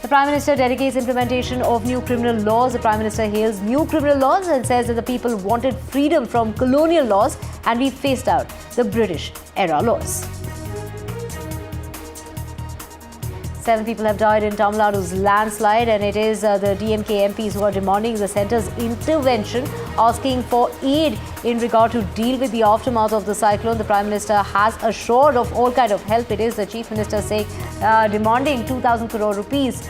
The Prime Minister dedicates implementation of new criminal laws. The Prime Minister hails new criminal laws and says that the people wanted freedom from colonial laws and we phased out the British-era laws. 7 people have died in Tamil Nadu's landslide, and it is the DMK MPs who are demanding the centre's intervention, asking for aid in regard to deal with the aftermath of the cyclone. The Prime Minister has assured of all kind of help. It is the Chief Minister saying, demanding 2,000 crore rupees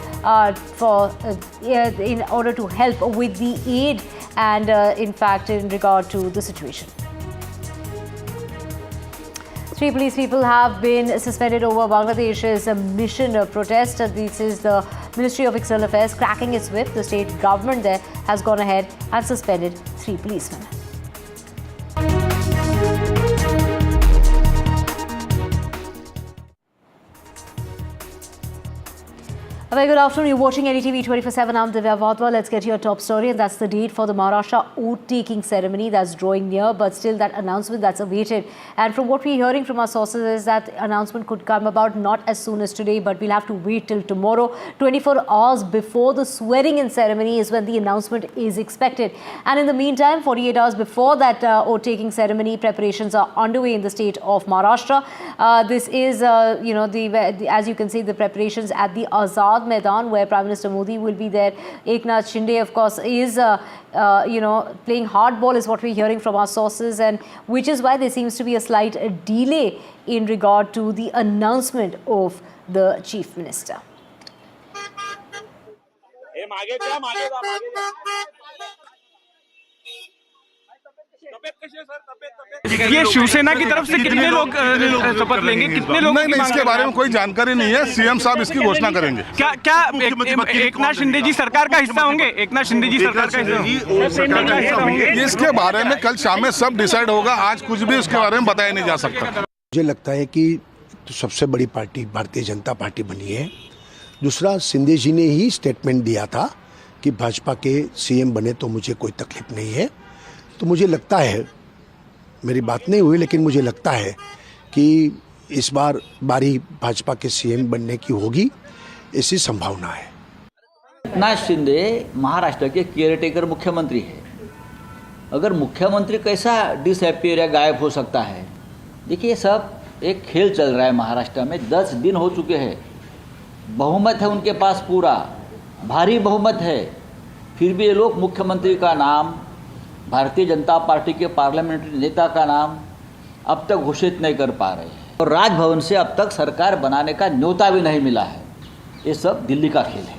in order to help with the aid and in fact in regard to the situation. 3 police people have been suspended over Bangladesh's mission of protest. This is the Ministry of External Affairs cracking its whip. The state government there has gone ahead and suspended 3 policemen. A very good afternoon. You're watching NDTV 24/7. I'm Divya Vadwa. Let's get to your top story, and that's the date for the Maharashtra oath-taking ceremony that's drawing near, but still that announcement that's awaited. And from what we're hearing from our sources is that the announcement could come about not as soon as today, but we'll have to wait till tomorrow. 24 hours before the swearing-in ceremony is when the announcement is expected. And in the meantime, 48 hours before that oath-taking ceremony, preparations are underway in the state of Maharashtra. This is, as you can see, the preparations at the Azad Maidan, where Prime Minister Modi will be there. Eknath Shinde, of course, is playing hardball, is what we're hearing from our sources, and which is why there seems to be a slight delay in regard to the announcement of the Chief Minister. ये शिवसेना की तरफ से कितने लोग शपथ लेंगे, कितने लोग? नहीं, इसके बारे में कोई जानकारी नहीं है। सीएम साहब इसकी घोषणा करेंगे। क्या एकनाथ शिंदे जी सरकार का हिस्सा होंगे? एकनाथ शिंदे जी सरकार का हिस्सा होंगे? इसके बारे में कल शाम में सब डिसाइड होगा। आज कुछ भी उसके बारे में बताया नहीं जा सकता। मुझे लगता है कि सबसे बड़ी पार्टी भारतीय जनता पार्टी बनी है। दूसरा, शिंदे जी ने ही स्टेटमेंट दिया था कि भाजपा के सीएम बने तो मुझे कोई तकलीफ नहीं है। तो मुझे लगता है, मेरी बात नहीं हुई, लेकिन मुझे लगता है कि इस बार बारी भाजपा के सीएम बनने की होगी, ऐसी संभावना है। एकनाथ शिंदे महाराष्ट्र के केयरटेकर मुख्यमंत्री है। अगर मुख्यमंत्री कैसा डिसअपियर या गायब हो सकता है? देखिए, सब एक खेल चल रहा है महाराष्ट्र में। 10 दिन हो चुके हैं, बहुमत है उनके पास, पूरा भारी बहुमत है, फिर भी ये लोग मुख्यमंत्री का नाम, भारतीय जनता पार्टी के पार्लियामेंट्री नेता का नाम अब तक घोषित नहीं कर पा रहे हैं, और राजभवन से अब तक सरकार बनाने का न्योता भी नहीं मिला है। ये सब दिल्ली का खेल है।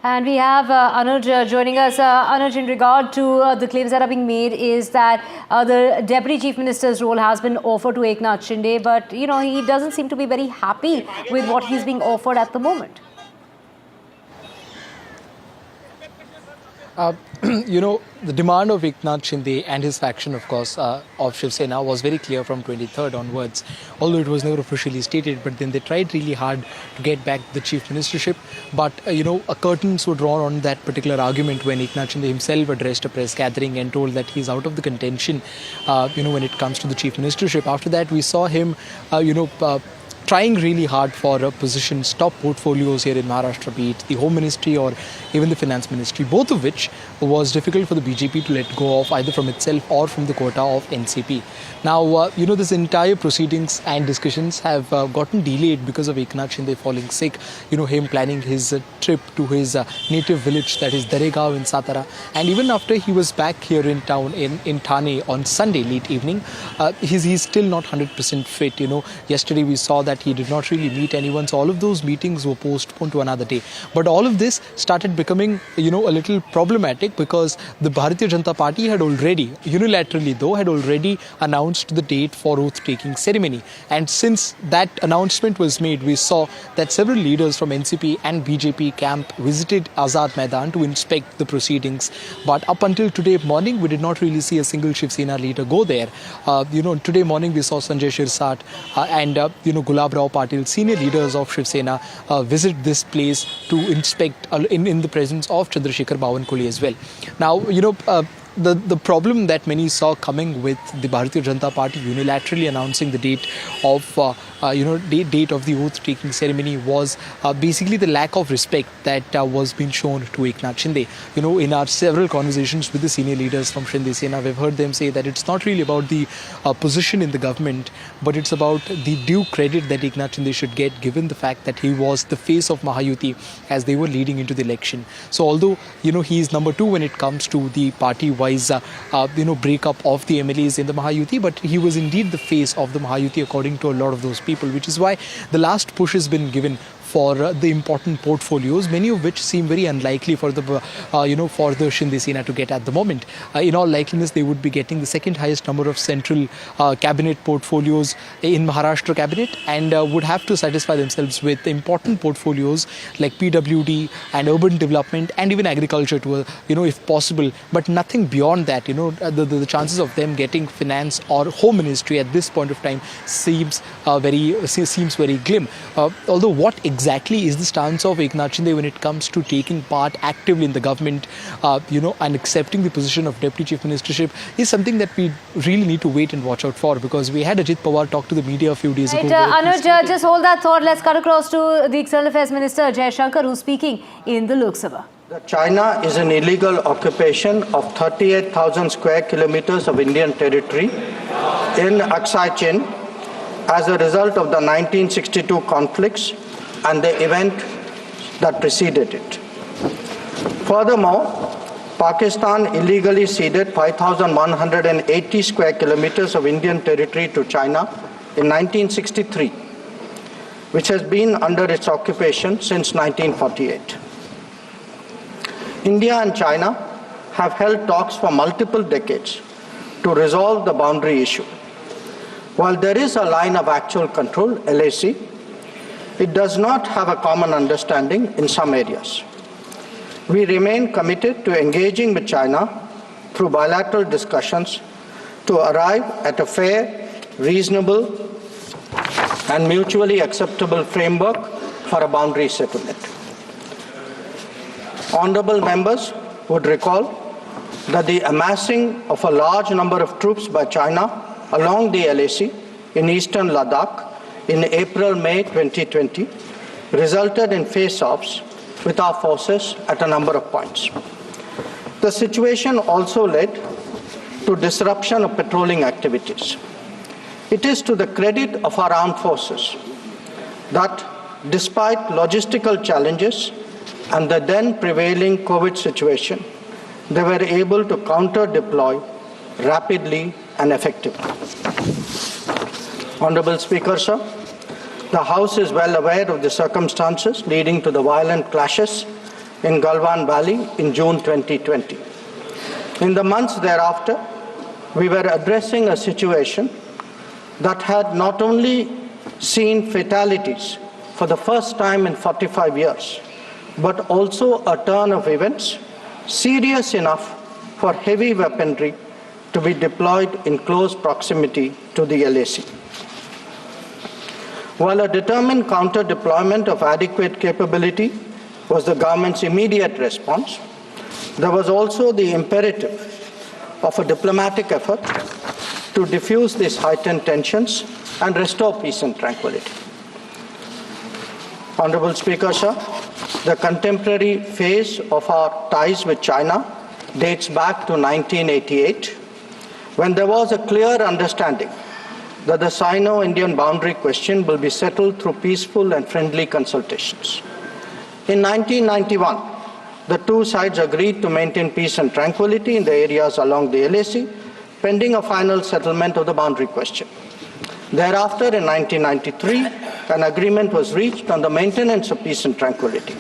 And we have Anuj joining us. Anuj, in regard to the claims that are being made, is that the Deputy Chief Minister's role has been offered to Eknath Shinde, but he doesn't seem to be very happy with what he's being offered at the moment. The demand of Eknath Shinde and his faction, of course, of Shiv Sena was very clear from 23rd onwards, although it was never officially stated. But then they tried really hard to get back the chief ministership. But, curtains were drawn on that particular argument when Eknath Shinde himself addressed a press gathering and told that he's out of the contention, when it comes to the chief ministership. After that, we saw him, trying really hard for positions, top portfolios here in Maharashtra, be it the Home Ministry or even the Finance Ministry, both of which was difficult for the BJP to let go of, either from itself or from the quota of NCP. Now, this entire proceedings and discussions have gotten delayed because of Eknath Shinde falling sick, him planning his trip to his native village, that is Daregaon in Satara. And even after he was back here in town, in Thane on Sunday late evening, he's still not 100% fit. Yesterday we saw that that he did not really meet anyone. So all of those meetings were postponed to another day. But all of this started becoming, a little problematic because the Bharatiya Janata Party had already, unilaterally though, had already announced the date for oath-taking ceremony. And since that announcement was made, we saw that several leaders from NCP and BJP camp visited Azad Maidan to inspect the proceedings. But up until today morning, we did not really see a single Shiv Sena leader go there. Today morning we saw Sanjay Shirsat and Gulab Rao Patil, senior leaders of Shiv Sena, visit this place to inspect in the presence of Chandrasekhar Bawankole as well. Now, the problem that many saw coming with the Bharatiya Janata Party unilaterally announcing the date of date of the oath-taking ceremony was basically the lack of respect that was being shown to Eknath Shinde. In our several conversations with the senior leaders from Shinde Sena, we've heard them say that it's not really about the position in the government, but it's about the due credit that Eknath Shinde should get, given the fact that he was the face of Mahayuti as they were leading into the election. So although he is number 2 when it comes to the party-wise breakup of the MLAs in the Mahayuti, but he was indeed the face of the Mahayuti according to a lot of those people, which is why the last push has been given for the important portfolios, many of which seem very unlikely for the for the Shinde Sena to get at the moment. In all likeliness, they would be getting the second highest number of central cabinet portfolios in Maharashtra cabinet, and would have to satisfy themselves with important portfolios like PWD and urban development and even agriculture to if possible, but nothing beyond that. The chances of them getting finance or home ministry at this point of time seems very glim. Although what exactly is the stance of Eknath Shinde when it comes to taking part actively in the government, and accepting the position of Deputy Chief Ministership is something that we really need to wait and watch out for, because we had Ajit Pawar talk to the media a few days ago. Anuj, just hold that thought. Let's cut across to the External Affairs Minister Jaishankar, who's speaking in the Lok Sabha. China is an illegal occupation of 38,000 square kilometers of Indian territory in Aksai Chin as a result of the 1962 conflicts and the event that preceded it. Furthermore, Pakistan illegally ceded 5,180 square kilometers of Indian territory to China in 1963, which has been under its occupation since 1948. India and China have held talks for multiple decades to resolve the boundary issue. While there is a line of actual control, LAC, it does not have a common understanding in some areas. We remain committed to engaging with China through bilateral discussions to arrive at a fair, reasonable, and mutually acceptable framework for a boundary settlement. Honorable members would recall that the amassing of a large number of troops by China along the LAC in eastern Ladakh in April-May 2020 resulted in face-offs with our forces at a number of points. The situation also led to disruption of patrolling activities. It is to the credit of our armed forces that despite logistical challenges and the then prevailing COVID situation, they were able to counter-deploy rapidly and effectively. Honorable Speaker, sir, the House is well aware of the circumstances leading to the violent clashes in Galwan Valley in June 2020. In the months thereafter, we were addressing a situation that had not only seen fatalities for the first time in 45 years, but also a turn of events serious enough for heavy weaponry to be deployed in close proximity to the LAC. While a determined counter-deployment of adequate capability was the government's immediate response, there was also the imperative of a diplomatic effort to diffuse these heightened tensions and restore peace and tranquility. Honorable Speaker, sir, the contemporary phase of our ties with China dates back to 1988, when there was a clear understanding that the Sino-Indian boundary question will be settled through peaceful and friendly consultations. In 1991, the two sides agreed to maintain peace and tranquility in the areas along the LAC, pending a final settlement of the boundary question. Thereafter, in 1993, an agreement was reached on the maintenance of peace and tranquility.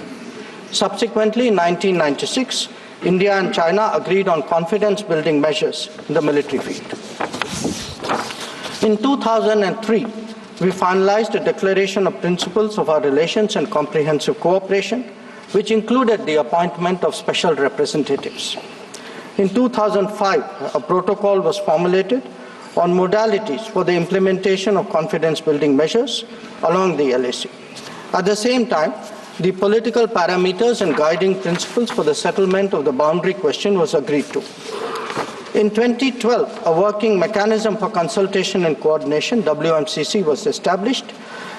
Subsequently, in 1996, India and China agreed on confidence-building measures in the military field. In 2003, we finalized a declaration of principles of our relations and comprehensive cooperation, which included the appointment of special representatives. In 2005, a protocol was formulated on modalities for the implementation of confidence-building measures along the LAC. At the same time, the political parameters and guiding principles for the settlement of the boundary question was agreed to. In 2012, a working mechanism for consultation and coordination, WMCC, was established,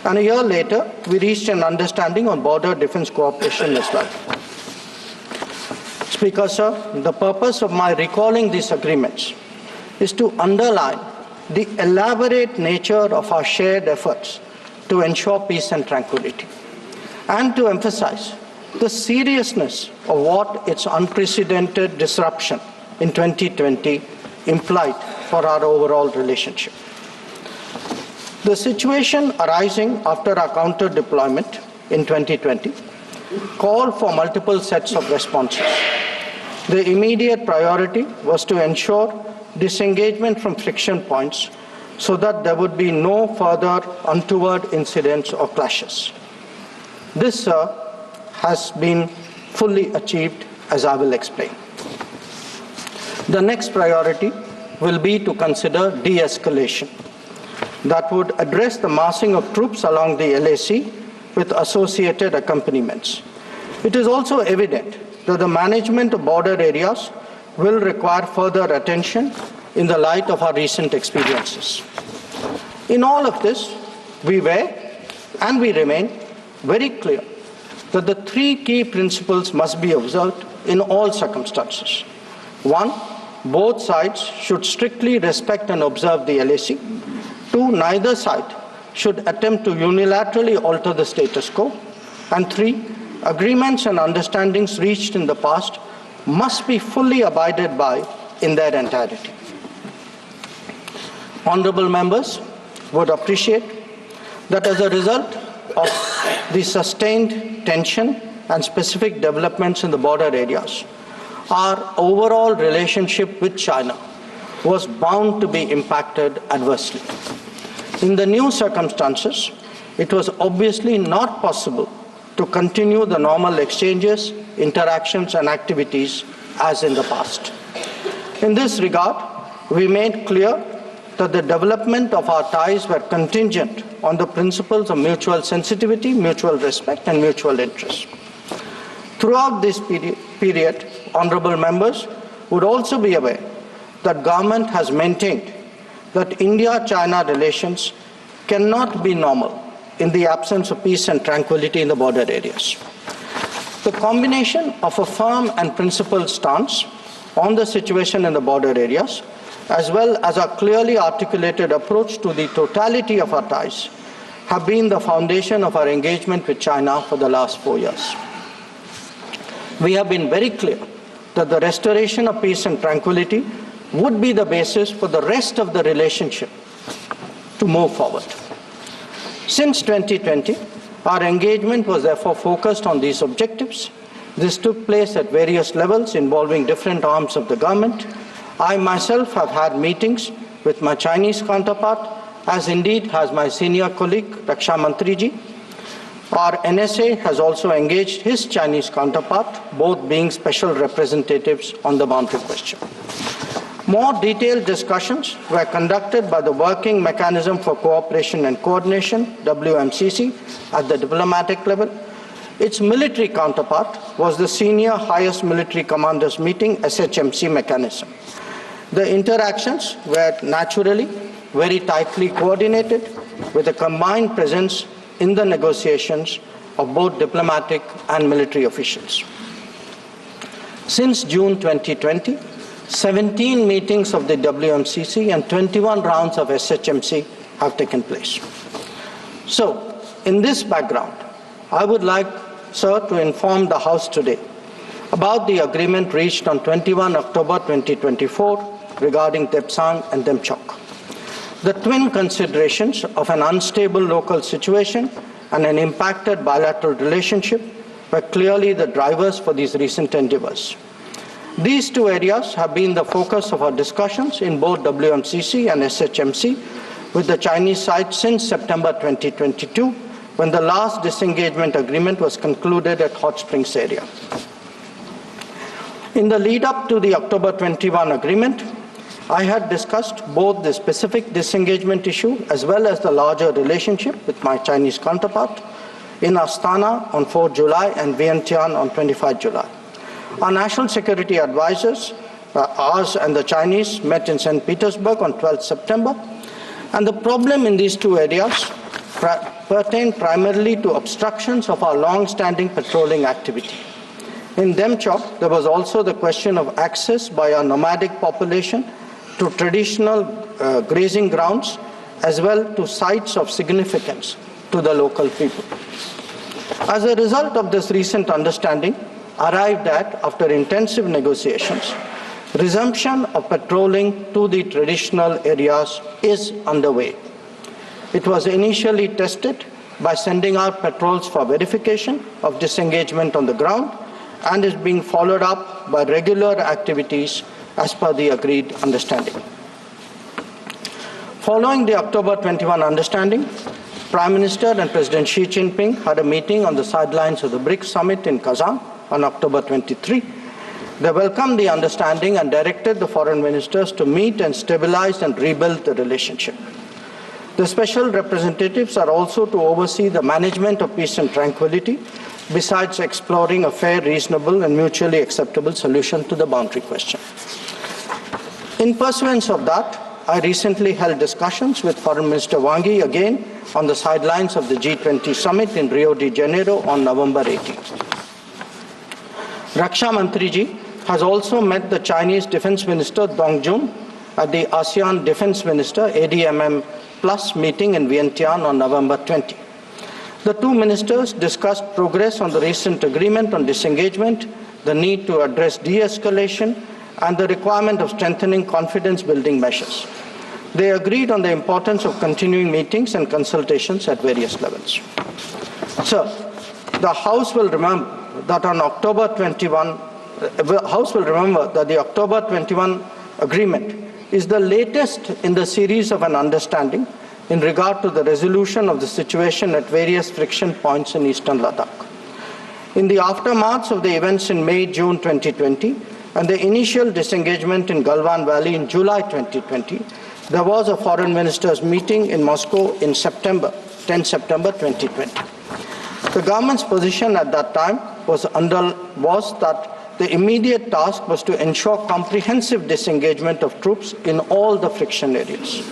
and a year later, we reached an understanding on border defense cooperation as well. Speaker, sir, the purpose of my recalling these agreements is to underline the elaborate nature of our shared efforts to ensure peace and tranquility, and to emphasize the seriousness of what its unprecedented disruption in 2020 implied for our overall relationship. The situation arising after our counter-deployment in 2020 called for multiple sets of responses. The immediate priority was to ensure disengagement from friction points so that there would be no further untoward incidents or clashes. This, sir, has been fully achieved, as I will explain. The next priority will be to consider de-escalation that would address the massing of troops along the LAC with associated accompaniments. It is also evident that the management of border areas will require further attention in the light of our recent experiences. In all of this, we were and we remain very clear that the three key principles must be observed in all circumstances. One, both sides should strictly respect and observe the LAC. Two, neither side should attempt to unilaterally alter the status quo. And three, agreements and understandings reached in the past must be fully abided by in their entirety. Honorable members would appreciate that as a result of the sustained tension and specific developments in the border areas, our overall relationship with China was bound to be impacted adversely. In the new circumstances, it was obviously not possible to continue the normal exchanges, interactions, and activities as in the past. In this regard, we made clear that the development of our ties were contingent on the principles of mutual sensitivity, mutual respect, and mutual interest. Throughout this period, honorable members would also be aware that government has maintained that India-China relations cannot be normal in the absence of peace and tranquility in the border areas. The combination of a firm and principled stance on the situation in the border areas, as well as a clearly articulated approach to the totality of our ties, have been the foundation of our engagement with China for the last 4 years. We have been very clear that the restoration of peace and tranquility would be the basis for the rest of the relationship to move forward. Since 2020, our engagement was therefore focused on these objectives. This took place at various levels involving different arms of the government. I myself have had meetings with my Chinese counterpart, as indeed has my senior colleague, Raksha Mantriji. Our NSA has also engaged his Chinese counterpart, both being special representatives on the boundary question. More detailed discussions were conducted by the Working Mechanism for Cooperation and Coordination, WMCC, at the diplomatic level. Its military counterpart was the Senior Highest Military Commanders Meeting, SHMC mechanism. The interactions were naturally very tightly coordinated with a combined presence in the negotiations of both diplomatic and military officials. Since June 2020, 17 meetings of the WMCC and 21 rounds of SHMC have taken place. So, in this background, I would like, sir, to inform the House today about the agreement reached on 21 October 2024 regarding Tepsang and Demchok. The twin considerations of an unstable local situation and an impacted bilateral relationship were clearly the drivers for these recent endeavors. These two areas have been the focus of our discussions in both WMCC and SHMC with the Chinese side since September 2022, when the last disengagement agreement was concluded at Hot Springs area. In the lead up to the October 21 agreement, I had discussed both the specific disengagement issue as well as the larger relationship with my Chinese counterpart in Astana on 4 July and Vientiane on 25 July. Our national security advisors, ours and the Chinese, met in St. Petersburg on 12 September, and the problem in these two areas pertained primarily to obstructions of our long-standing patrolling activity. In Demchok, there was also the question of access by our nomadic population to traditional grazing grounds as well to sites of significance to the local people. As a result of this recent understanding, arrived at, after intensive negotiations, resumption of patrolling to the traditional areas is underway. It was initially tested by sending out patrols for verification of disengagement on the ground and is being followed up by regular activities as per the agreed understanding. Following the October 21 understanding, Prime Minister and President Xi Jinping had a meeting on the sidelines of the BRICS summit in Kazan on October 23. They welcomed the understanding and directed the foreign ministers to meet and stabilize and rebuild the relationship. The special representatives are also to oversee the management of peace and tranquility, besides exploring a fair, reasonable, and mutually acceptable solution to the boundary question. In pursuance of that, I recently held discussions with Foreign Minister Wang Yi again on the sidelines of the G20 summit in Rio de Janeiro on November 18. Raksha Mantri ji has also met the Chinese Defense Minister Dong Jun at the ASEAN Defense Minister ADMM Plus meeting in Vientiane on November 20. The two ministers discussed progress on the recent agreement on disengagement, the need to address de-escalation, and the requirement of strengthening confidence-building measures. They agreed on the importance of continuing meetings and consultations at various levels. Sir, the House will remember that the October 21 agreement is the latest in the series of an understanding in regard to the resolution of the situation at various friction points in eastern Ladakh. In the aftermath of the events in May-June 2020 and the initial disengagement in Galwan Valley in July 2020, there was a foreign ministers meeting in Moscow in 10 September 2020. The government's position at that time was that the immediate task was to ensure comprehensive disengagement of troops in all the friction areas.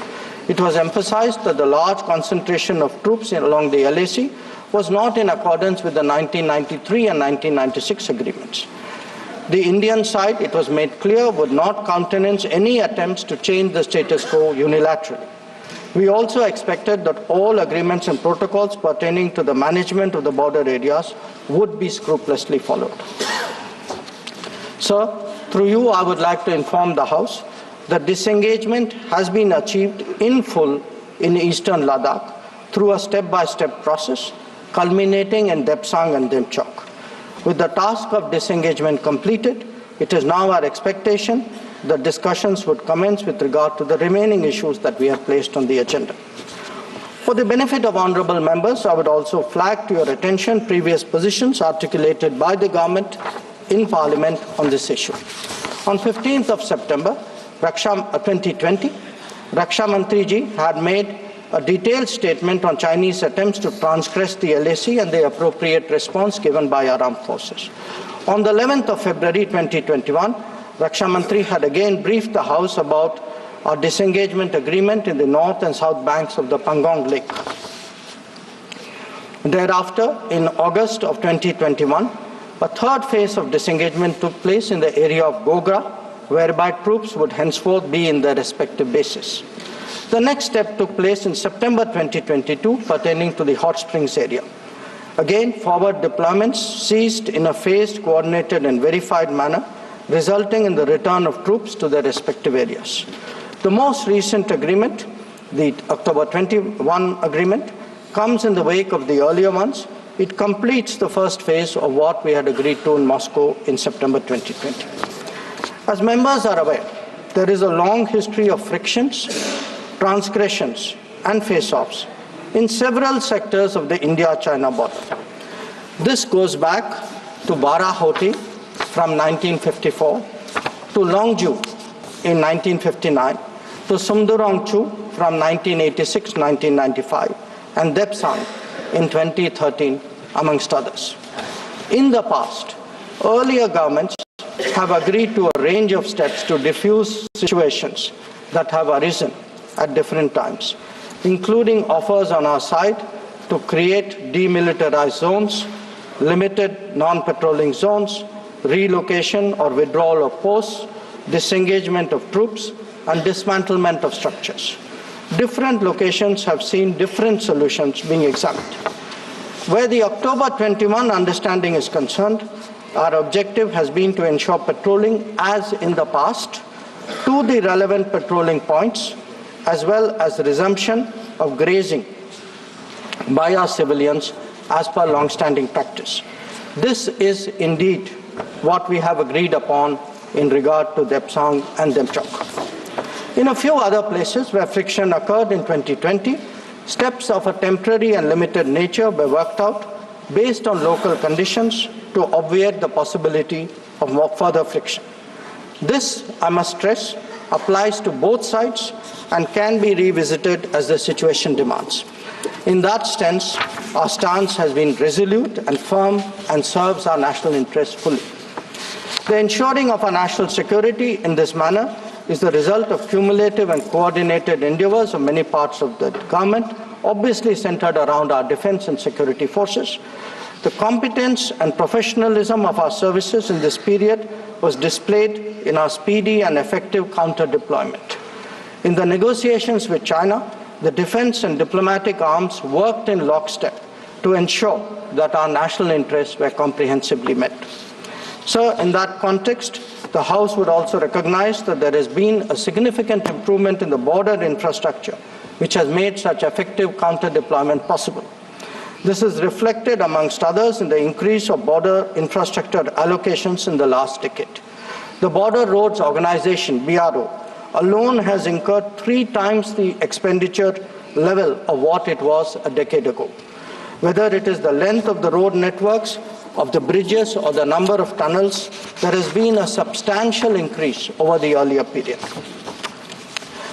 It was emphasized that the large concentration of troops along the LAC was not in accordance with the 1993 and 1996 agreements. The Indian side, it was made clear, would not countenance any attempts to change the status quo unilaterally. We also expected that all agreements and protocols pertaining to the management of the border areas would be scrupulously followed. Sir, through you, I would like to inform the House that disengagement has been achieved in full in eastern Ladakh through a step-by-step process, culminating in Depsang and Demchok. With the task of disengagement completed, it is now our expectation that discussions would commence with regard to the remaining issues that we have placed on the agenda. For the benefit of honourable members, I would also flag to your attention previous positions articulated by the government in Parliament on this issue. On 15th of September 2020, Raksha Mantri ji had made a detailed statement on Chinese attempts to transgress the LAC and the appropriate response given by our armed forces. On the 11th of February 2021, Raksha Mantri had again briefed the House about our disengagement agreement in the north and south banks of the Pangong Lake. Thereafter, in August of 2021, a third phase of disengagement took place in the area of Gogra, whereby troops would henceforth be in their respective bases. The next step took place in September 2022 pertaining to the Hot Springs area. Again, forward deployments ceased in a phased, coordinated and verified manner, resulting in the return of troops to their respective areas. The most recent agreement the October 21 agreement, comes in the wake of the earlier ones. It completes the first phase of what we had agreed to in Moscow in September 2020. As members are aware, there is a long history of frictions, transgressions, and face-offs in several sectors of the India-China border. This goes back to Barahoti from 1954, to Longju in 1959, to Sumdurongchu from 1986-1995, and Depsang in 2013, amongst others. In the past, earlier governments have agreed to a range of steps to diffuse situations that have arisen at different times, including offers on our side to create demilitarized zones, limited non-patrolling zones, relocation or withdrawal of posts, disengagement of troops, and dismantlement of structures. Different locations have seen different solutions being examined. Where the October 21 understanding is concerned, our objective has been to ensure patrolling as in the past to the relevant patrolling points, as well as the resumption of grazing by our civilians as per long-standing practice. This is indeed what we have agreed upon in regard to Depsang and Demchok. In a few other places where friction occurred in 2020, steps of a temporary and limited nature were worked out based on local conditions to obviate the possibility of more further friction. This, I must stress, applies to both sides and can be revisited as the situation demands. In that sense, our stance has been resolute and firm and serves our national interests fully. The ensuring of our national security in this manner is the result of cumulative and coordinated endeavors of many parts of the government, obviously centered around our defense and security forces. The competence and professionalism of our services in this period was displayed in our speedy and effective counter-deployment. In the negotiations with China, the defense and diplomatic arms worked in lockstep to ensure that our national interests were comprehensively met. Sir, in that context, the House would also recognize that there has been a significant improvement in the border infrastructure, which has made such effective counter-deployment possible. This is reflected, amongst others, in the increase of border infrastructure allocations in the last decade. The Border Roads Organization, BRO, alone has incurred 3 times the expenditure level of what it was a decade ago. Whether it is the length of the road networks, of the bridges, or the number of tunnels, there has been a substantial increase over the earlier period.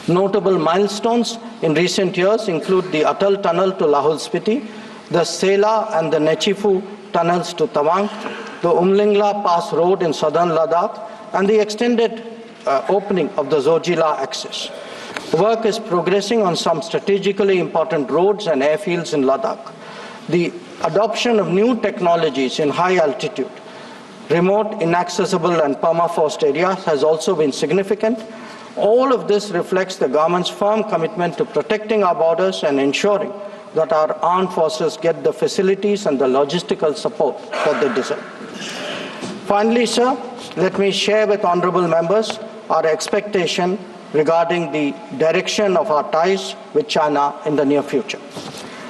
Notable milestones in recent years include the Atal Tunnel to Lahul Spiti, the Sela and the Nechifu tunnels to Tawang, the Umlingla Pass Road in southern Ladakh, and the extended opening of the Zojila axis. Work is progressing on some strategically important roads and airfields in Ladakh. The adoption of new technologies in high altitude, remote, inaccessible, and permafrost areas has also been significant. All of this reflects the government's firm commitment to protecting our borders and ensuring that our armed forces get the facilities and the logistical support that they deserve. Finally, sir, let me share with honorable members our expectation regarding the direction of our ties with China in the near future.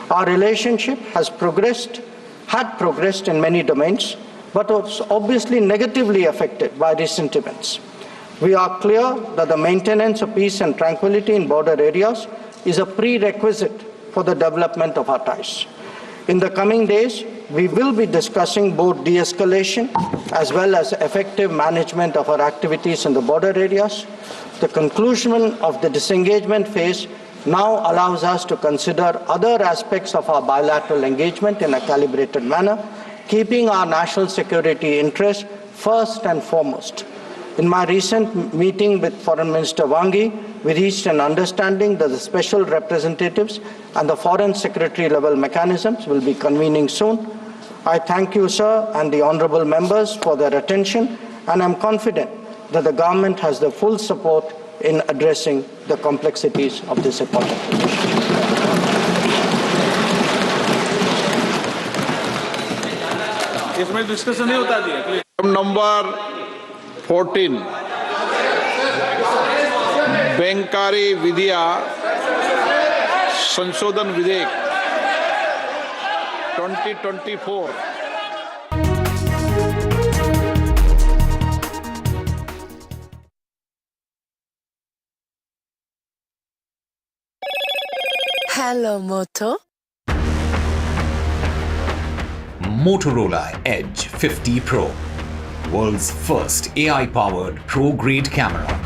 Our relationship had progressed in many domains, but was obviously negatively affected by recent events. We are clear that the maintenance of peace and tranquility in border areas is a prerequisite for the development of our ties. In the coming days, we will be discussing both de-escalation as well as effective management of our activities in the border areas. The conclusion of the disengagement phase now allows us to consider other aspects of our bilateral engagement in a calibrated manner, keeping our national security interests first and foremost. In my recent meeting with Foreign Minister Wang Yi, we reached an understanding that the special representatives and the foreign secretary level mechanisms will be convening soon. I thank you, sir, and the honorable members for their attention, and I'm confident that the government has the full support in addressing the complexities of this important issue. इसमें discussion नहीं होता जी. Number 14 Benkari Vidya संशोधन विधेयक 2024 Hello, Moto. Motorola Edge 50 Pro, world's first AI-powered pro-grade camera.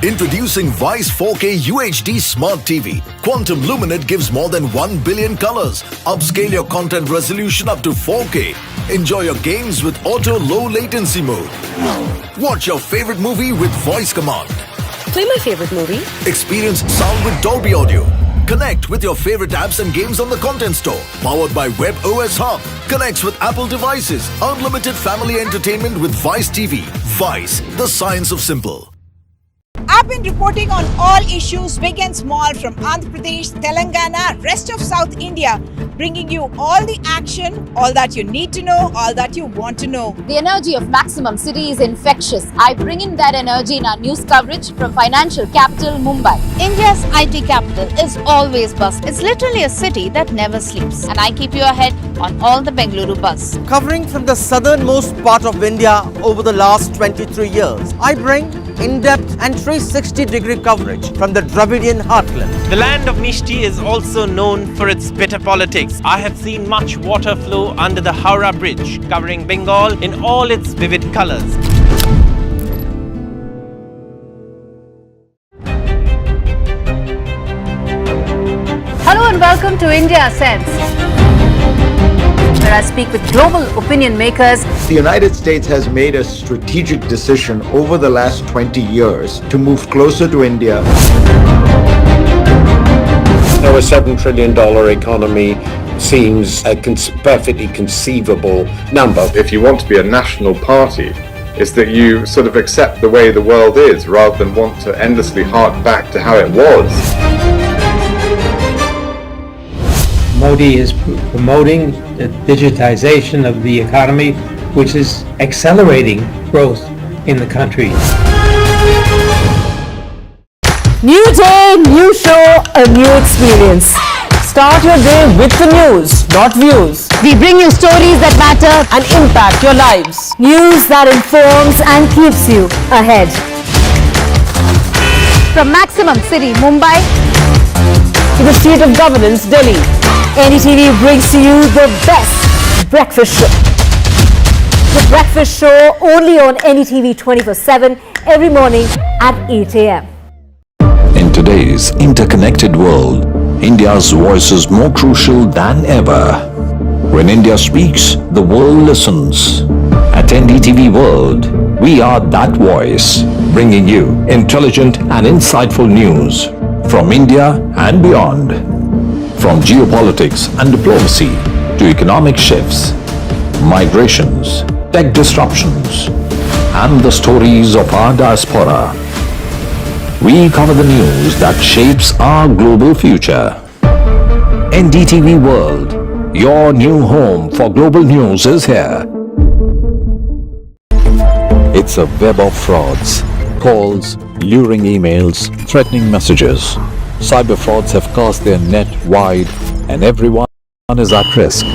Introducing Vice 4K UHD Smart TV. Quantum Luminate gives more than 1 billion colors. Upscale your content resolution up to 4K. Enjoy your games with auto low latency mode. Watch your favorite movie with voice command. Play my favorite movie. Experience sound with Dolby Audio. Connect with your favorite apps and games on the Content Store. Powered by Web OS Hub. Connects with Apple devices. Unlimited family entertainment with Vice TV. Vice, the science of simple. I've been reporting on all issues big and small from Andhra Pradesh, Telangana, rest of South India, bringing you all the action, all that you need to know, all that you want to know. The energy of Maximum City is infectious. I bring in that energy in our news coverage from financial capital Mumbai. India's IT capital is always buzz. It's literally a city that never sleeps. And I keep you ahead on all the Bengaluru buzz. Covering from the southernmost part of India over the last 23 years, I bring in-depth and 360-degree coverage from the Dravidian heartland. The land of Mishti is also known for its bitter politics. I have seen much water flow under the Howrah Bridge, covering Bengal in all its vivid colors. Hello and welcome to India Sense, where I speak with global opinion makers. The United States has made a strategic decision over the last 20 years to move closer to India. Now a $7 trillion economy seems a perfectly conceivable number. If you want to be a national party, it's that you sort of accept the way the world is rather than want to endlessly hark back to how it was. Modi is promoting the digitization of the economy, which is accelerating growth in the country. New day, new show, a new experience. Start your day with the news, not views. We bring you stories that matter and impact your lives. News that informs and keeps you ahead. From Maximum City, Mumbai, to the seat of governance, Delhi, NDTV brings to you the best breakfast show. The breakfast show only on NDTV 24/7 every morning at 8 a.m. In today's interconnected world, India's voice is more crucial than ever. When India speaks, the world listens. At NDTV World, we are that voice, bringing you intelligent and insightful news from India and beyond. From geopolitics and diplomacy to economic shifts, migrations, tech disruptions, and the stories of our diaspora. We cover the news that shapes our global future. NDTV World, your new home for global news is here. It's a web of frauds, calls, luring emails, threatening messages. Cyber frauds have cast their net wide and everyone is at risk.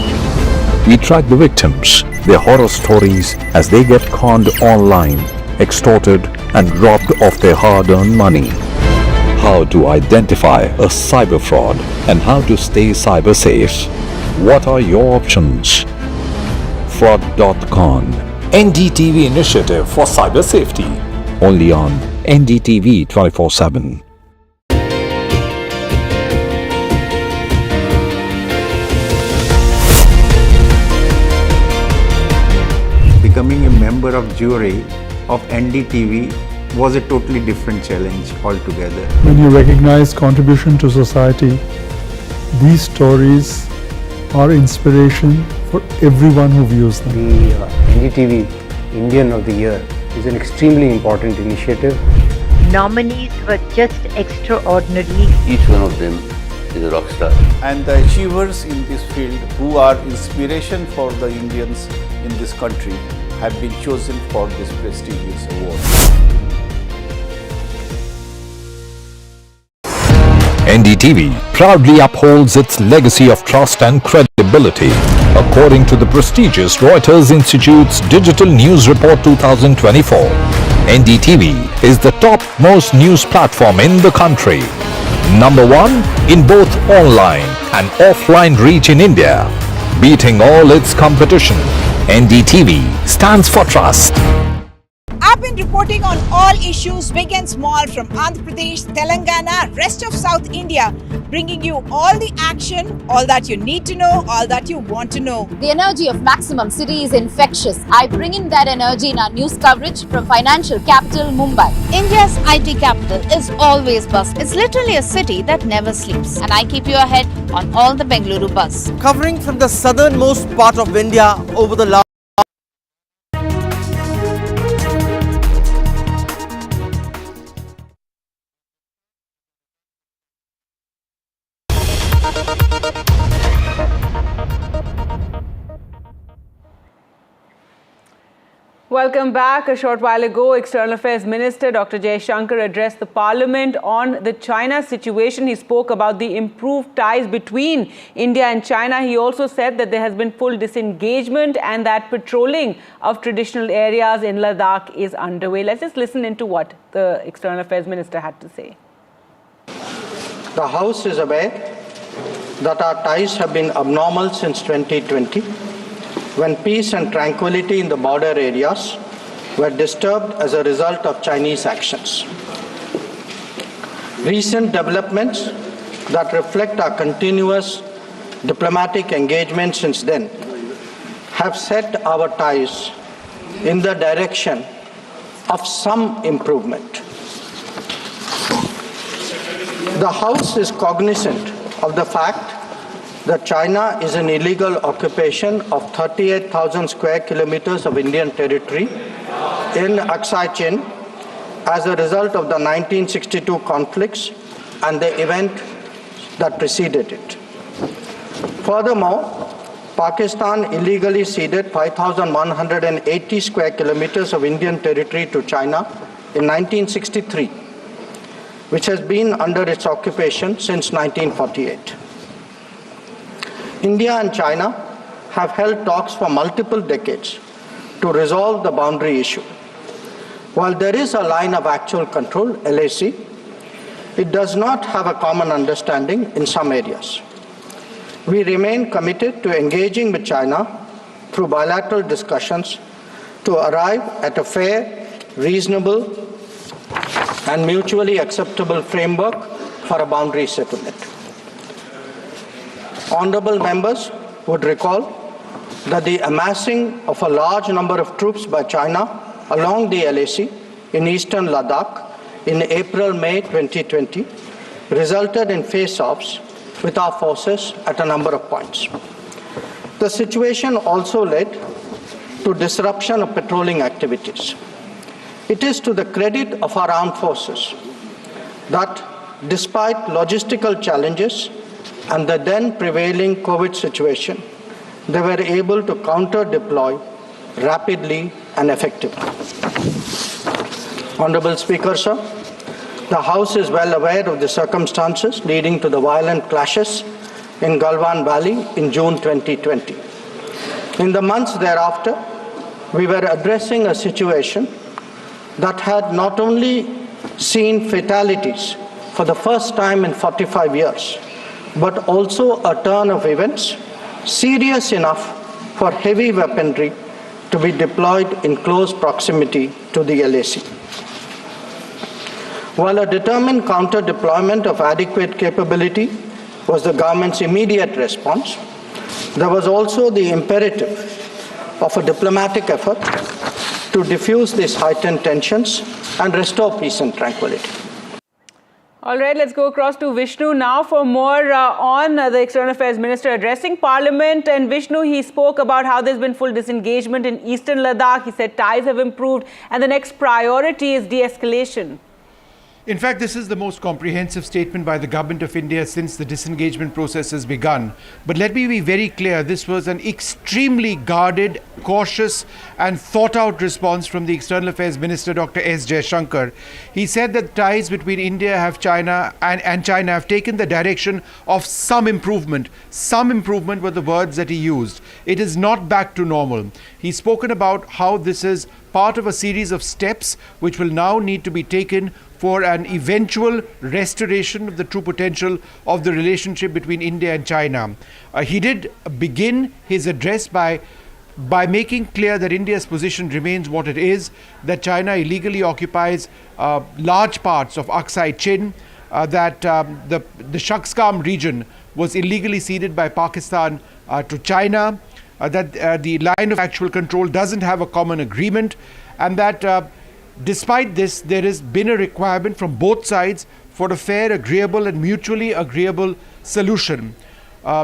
We track the victims, their horror stories as they get conned online, extorted and robbed of their hard-earned money. How to identify a cyber fraud and how to stay cyber safe. What are your options? Fraud.con, NDTV initiative for cyber safety. Only on NDTV 24/7. Becoming a member of jury of NDTV was a totally different challenge altogether. When you recognize contribution to society, these stories are inspiration for everyone who views them. The NDTV Indian of the Year is an extremely important initiative. nominees were just extraordinary. Each one of them is a rock star. And the achievers in this field who are inspiration for the Indians in this country have been chosen for this prestigious award. NDTV proudly upholds its legacy of trust and credibility. According to the prestigious Reuters Institute's Digital News Report 2024, NDTV is the top-most news platform in the country. Number one in both online and offline reach in India. Beating all its competition, NDTV stands for trust. I've been reporting on all issues big and small from Andhra Pradesh, Telangana, rest of South India, bringing you all the action, all that you need to know, all that you want to know. The energy of maximum city is infectious. I bring in that energy in our news coverage from financial capital Mumbai. India's IT capital is always buzz. It's literally a city that never sleeps. And I keep you ahead on all the Bengaluru buzz. Covering from the southernmost part of India over the last Welcome back. A short while ago, External Affairs Minister Dr. Jaishankar addressed the Parliament on the China situation. He spoke about the improved ties between India and China. He also said that there has been full disengagement and that patrolling of traditional areas in Ladakh is underway. Let's just listen into what the External Affairs Minister had to say. The House is aware that our ties have been abnormal since 2020, when peace and tranquility in the border areas were disturbed as a result of Chinese actions. Recent developments that reflect our continuous diplomatic engagement since then have set our ties in the direction of some improvement. The House is cognizant of the fact that China is an illegal occupation of 38,000 square kilometers of Indian territory in Aksai Chin as a result of the 1962 conflicts and the event that preceded it. Furthermore, Pakistan illegally ceded 5,180 square kilometers of Indian territory to China in 1963, which has been under its occupation since 1948. India and China have held talks for multiple decades to resolve the boundary issue. While there is a line of actual control, LAC, it does not have a common understanding in some areas. We remain committed to engaging with China through bilateral discussions to arrive at a fair, reasonable, and mutually acceptable framework for a boundary settlement. Honorable members would recall that the amassing of a large number of troops by China along the LAC in eastern Ladakh in April-May 2020 resulted in face-offs with our forces at a number of points. The situation also led to disruption of patrolling activities. It is to the credit of our armed forces that despite logistical challenges and the then prevailing COVID situation, they were able to counter-deploy rapidly and effectively. Honorable Speaker, sir, the House is well aware of the circumstances leading to the violent clashes in Galwan Valley in June 2020. In the months thereafter, we were addressing a situation that had not only seen fatalities for the first time in 45 years, but also a turn of events serious enough for heavy weaponry to be deployed in close proximity to the LAC. While a determined counter-deployment of adequate capability was the government's immediate response, there was also the imperative of a diplomatic effort to diffuse these heightened tensions and restore peace and tranquility. All right, let's go across to Vishnu now for more on the External Affairs Minister addressing Parliament. And Vishnu, he spoke about how there's been full disengagement in eastern Ladakh. He said ties have improved and the next priority is de-escalation. In fact, this is the most comprehensive statement by the Government of India since the disengagement process has begun. But let me be very clear, this was an extremely guarded, cautious and thought-out response from the External Affairs Minister, Dr. S. Jaishankar. He said that ties between India and China have taken the direction of some improvement. Some improvement were the words that he used. It is not back to normal. He's spoken about how this is part of a series of steps which will now need to be taken for an eventual restoration of the true potential of the relationship between India and China. He did begin his address by making clear that India's position remains what it is, that China illegally occupies large parts of Aksai Chin, that the Shaksgam region was illegally ceded by Pakistan to China, that the line of actual control doesn't have a common agreement, and that despite this, there has been a requirement from both sides for a fair, agreeable and mutually agreeable solution.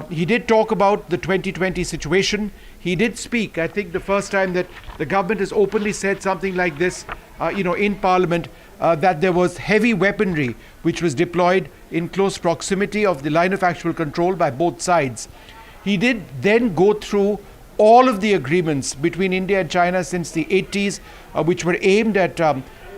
He did talk about the 2020 situation. He did speak, I think the first time that the government has openly said something like this, in Parliament, that there was heavy weaponry which was deployed in close proximity of the line of actual control by both sides. He did then go through all of the agreements between India and China since the 80s, which were aimed at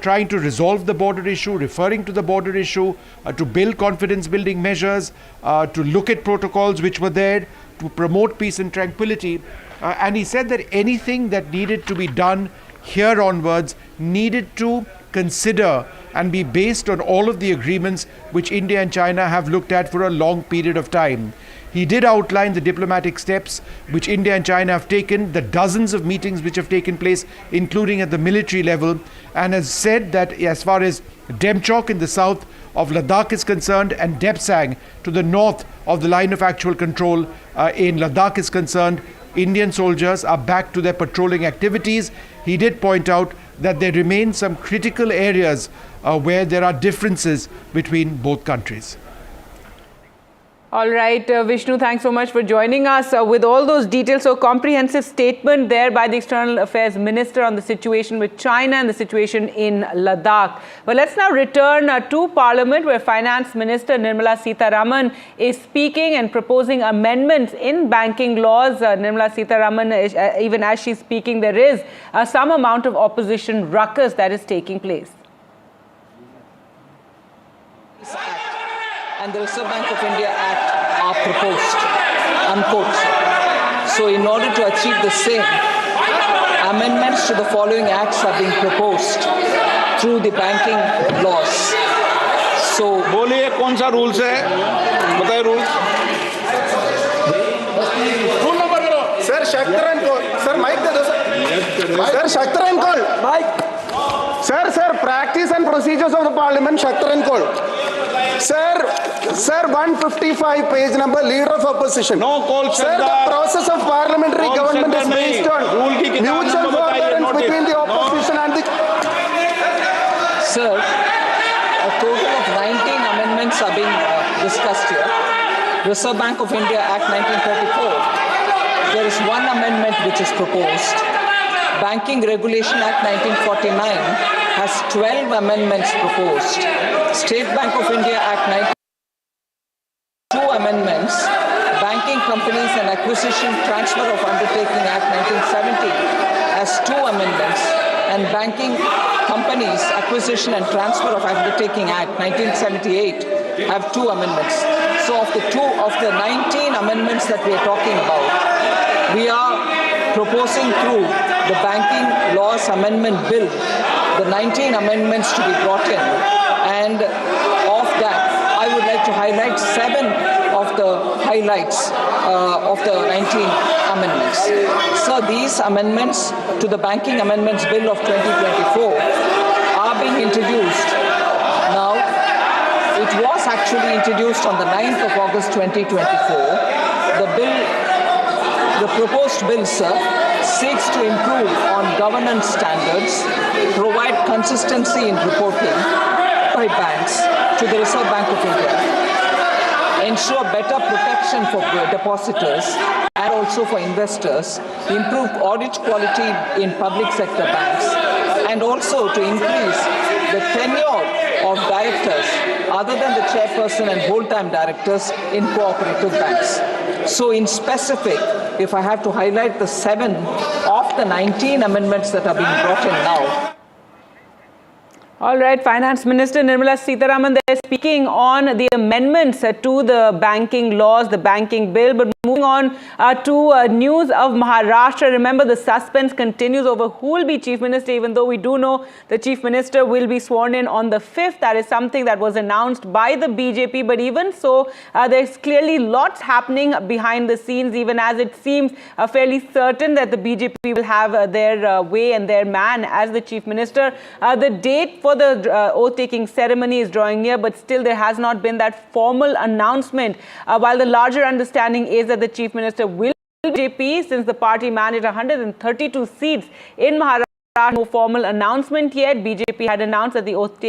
trying to resolve the border issue, referring to the border issue, to build confidence-building measures, to look at protocols which were there, to promote peace and tranquility. And he said that anything that needed to be done here onwards needed to consider and be based on all of the agreements which India and China have looked at for a long period of time. He did outline the diplomatic steps which India and China have taken, the dozens of meetings which have taken place, including at the military level, and has said that as far as Demchok in the south of Ladakh is concerned and Depsang to the north of the line of actual control in Ladakh is concerned, Indian soldiers are back to their patrolling activities. He did point out that there remain some critical areas where there are differences between both countries. All right, Vishnu, thanks so much for joining us with all those details. So comprehensive statement there by the External Affairs Minister on the situation with China and the situation in Ladakh. But let's now return to Parliament, where Finance Minister Nirmala Sitharaman is speaking and proposing amendments in banking laws. Nirmala Sitharaman, even as she's speaking, there is some amount of opposition ruckus that is taking place. And the Reserve Bank of India Act are proposed, unquote. So in order to achieve the same, amendments to the following acts are being proposed through the banking laws. So बोलिए कौन सा rules है? बताइए rules. Rule number करो. Sir शक्तरन call. Sir mike दे दो sir. Sir शक्तरन call. Mike. Sir, practice and procedures of the Parliament, Shaktaran call. Sir, 155 page number, Leader of Opposition. No call, sir. The process of parliamentary government is based on mutual forbearance between the opposition and the... Sir, a total of 19 amendments are being discussed here. Reserve Bank of India Act 1934. There is one amendment which is proposed. Banking Regulation Act 1949 has 12 amendments proposed. State Bank of India Act 2 amendments. Banking Companies and Acquisition Transfer of Undertaking Act 1970 has 2 amendments. And Banking Companies Acquisition and Transfer of Undertaking Act 1978 have 2 amendments. So of the 19 amendments that we are talking about, we are proposing through the Banking Laws Amendment Bill, the 19 amendments to be brought in, and of that, I would like to highlight 7 of the highlights of the 19 amendments. So these amendments to the Banking Amendments Bill of 2024 are being introduced. Now, it was actually introduced on the 9th of August 2024. The proposed bill, sir, seeks to improve on governance standards, provide consistency in reporting by banks to the Reserve Bank of India, ensure better protection for depositors and also for investors, improve audit quality in public sector banks, and also to increase the tenure of directors other than the chairperson and whole-time directors in cooperative banks. So in specific, if I have to highlight the 7 of the 19 amendments that are being brought in now. All right, Finance Minister Nirmala Sitharaman there speaking on the amendments to the banking laws, the banking bill. But moving on to news of Maharashtra. Remember, the suspense continues over who will be Chief Minister, even though we do know the Chief Minister will be sworn in on the 5th. That is something that was announced by the BJP. But even so, there's clearly lots happening behind the scenes, even as it seems fairly certain that the BJP will have their way and their man as the Chief Minister. The date for the oath-taking ceremony is drawing near, but still there has not been that formal announcement. While the larger understanding is that the Chief Minister will be BJP, since the party managed 132 seats in Maharashtra. No formal announcement yet. BJP had announced that the oath-taking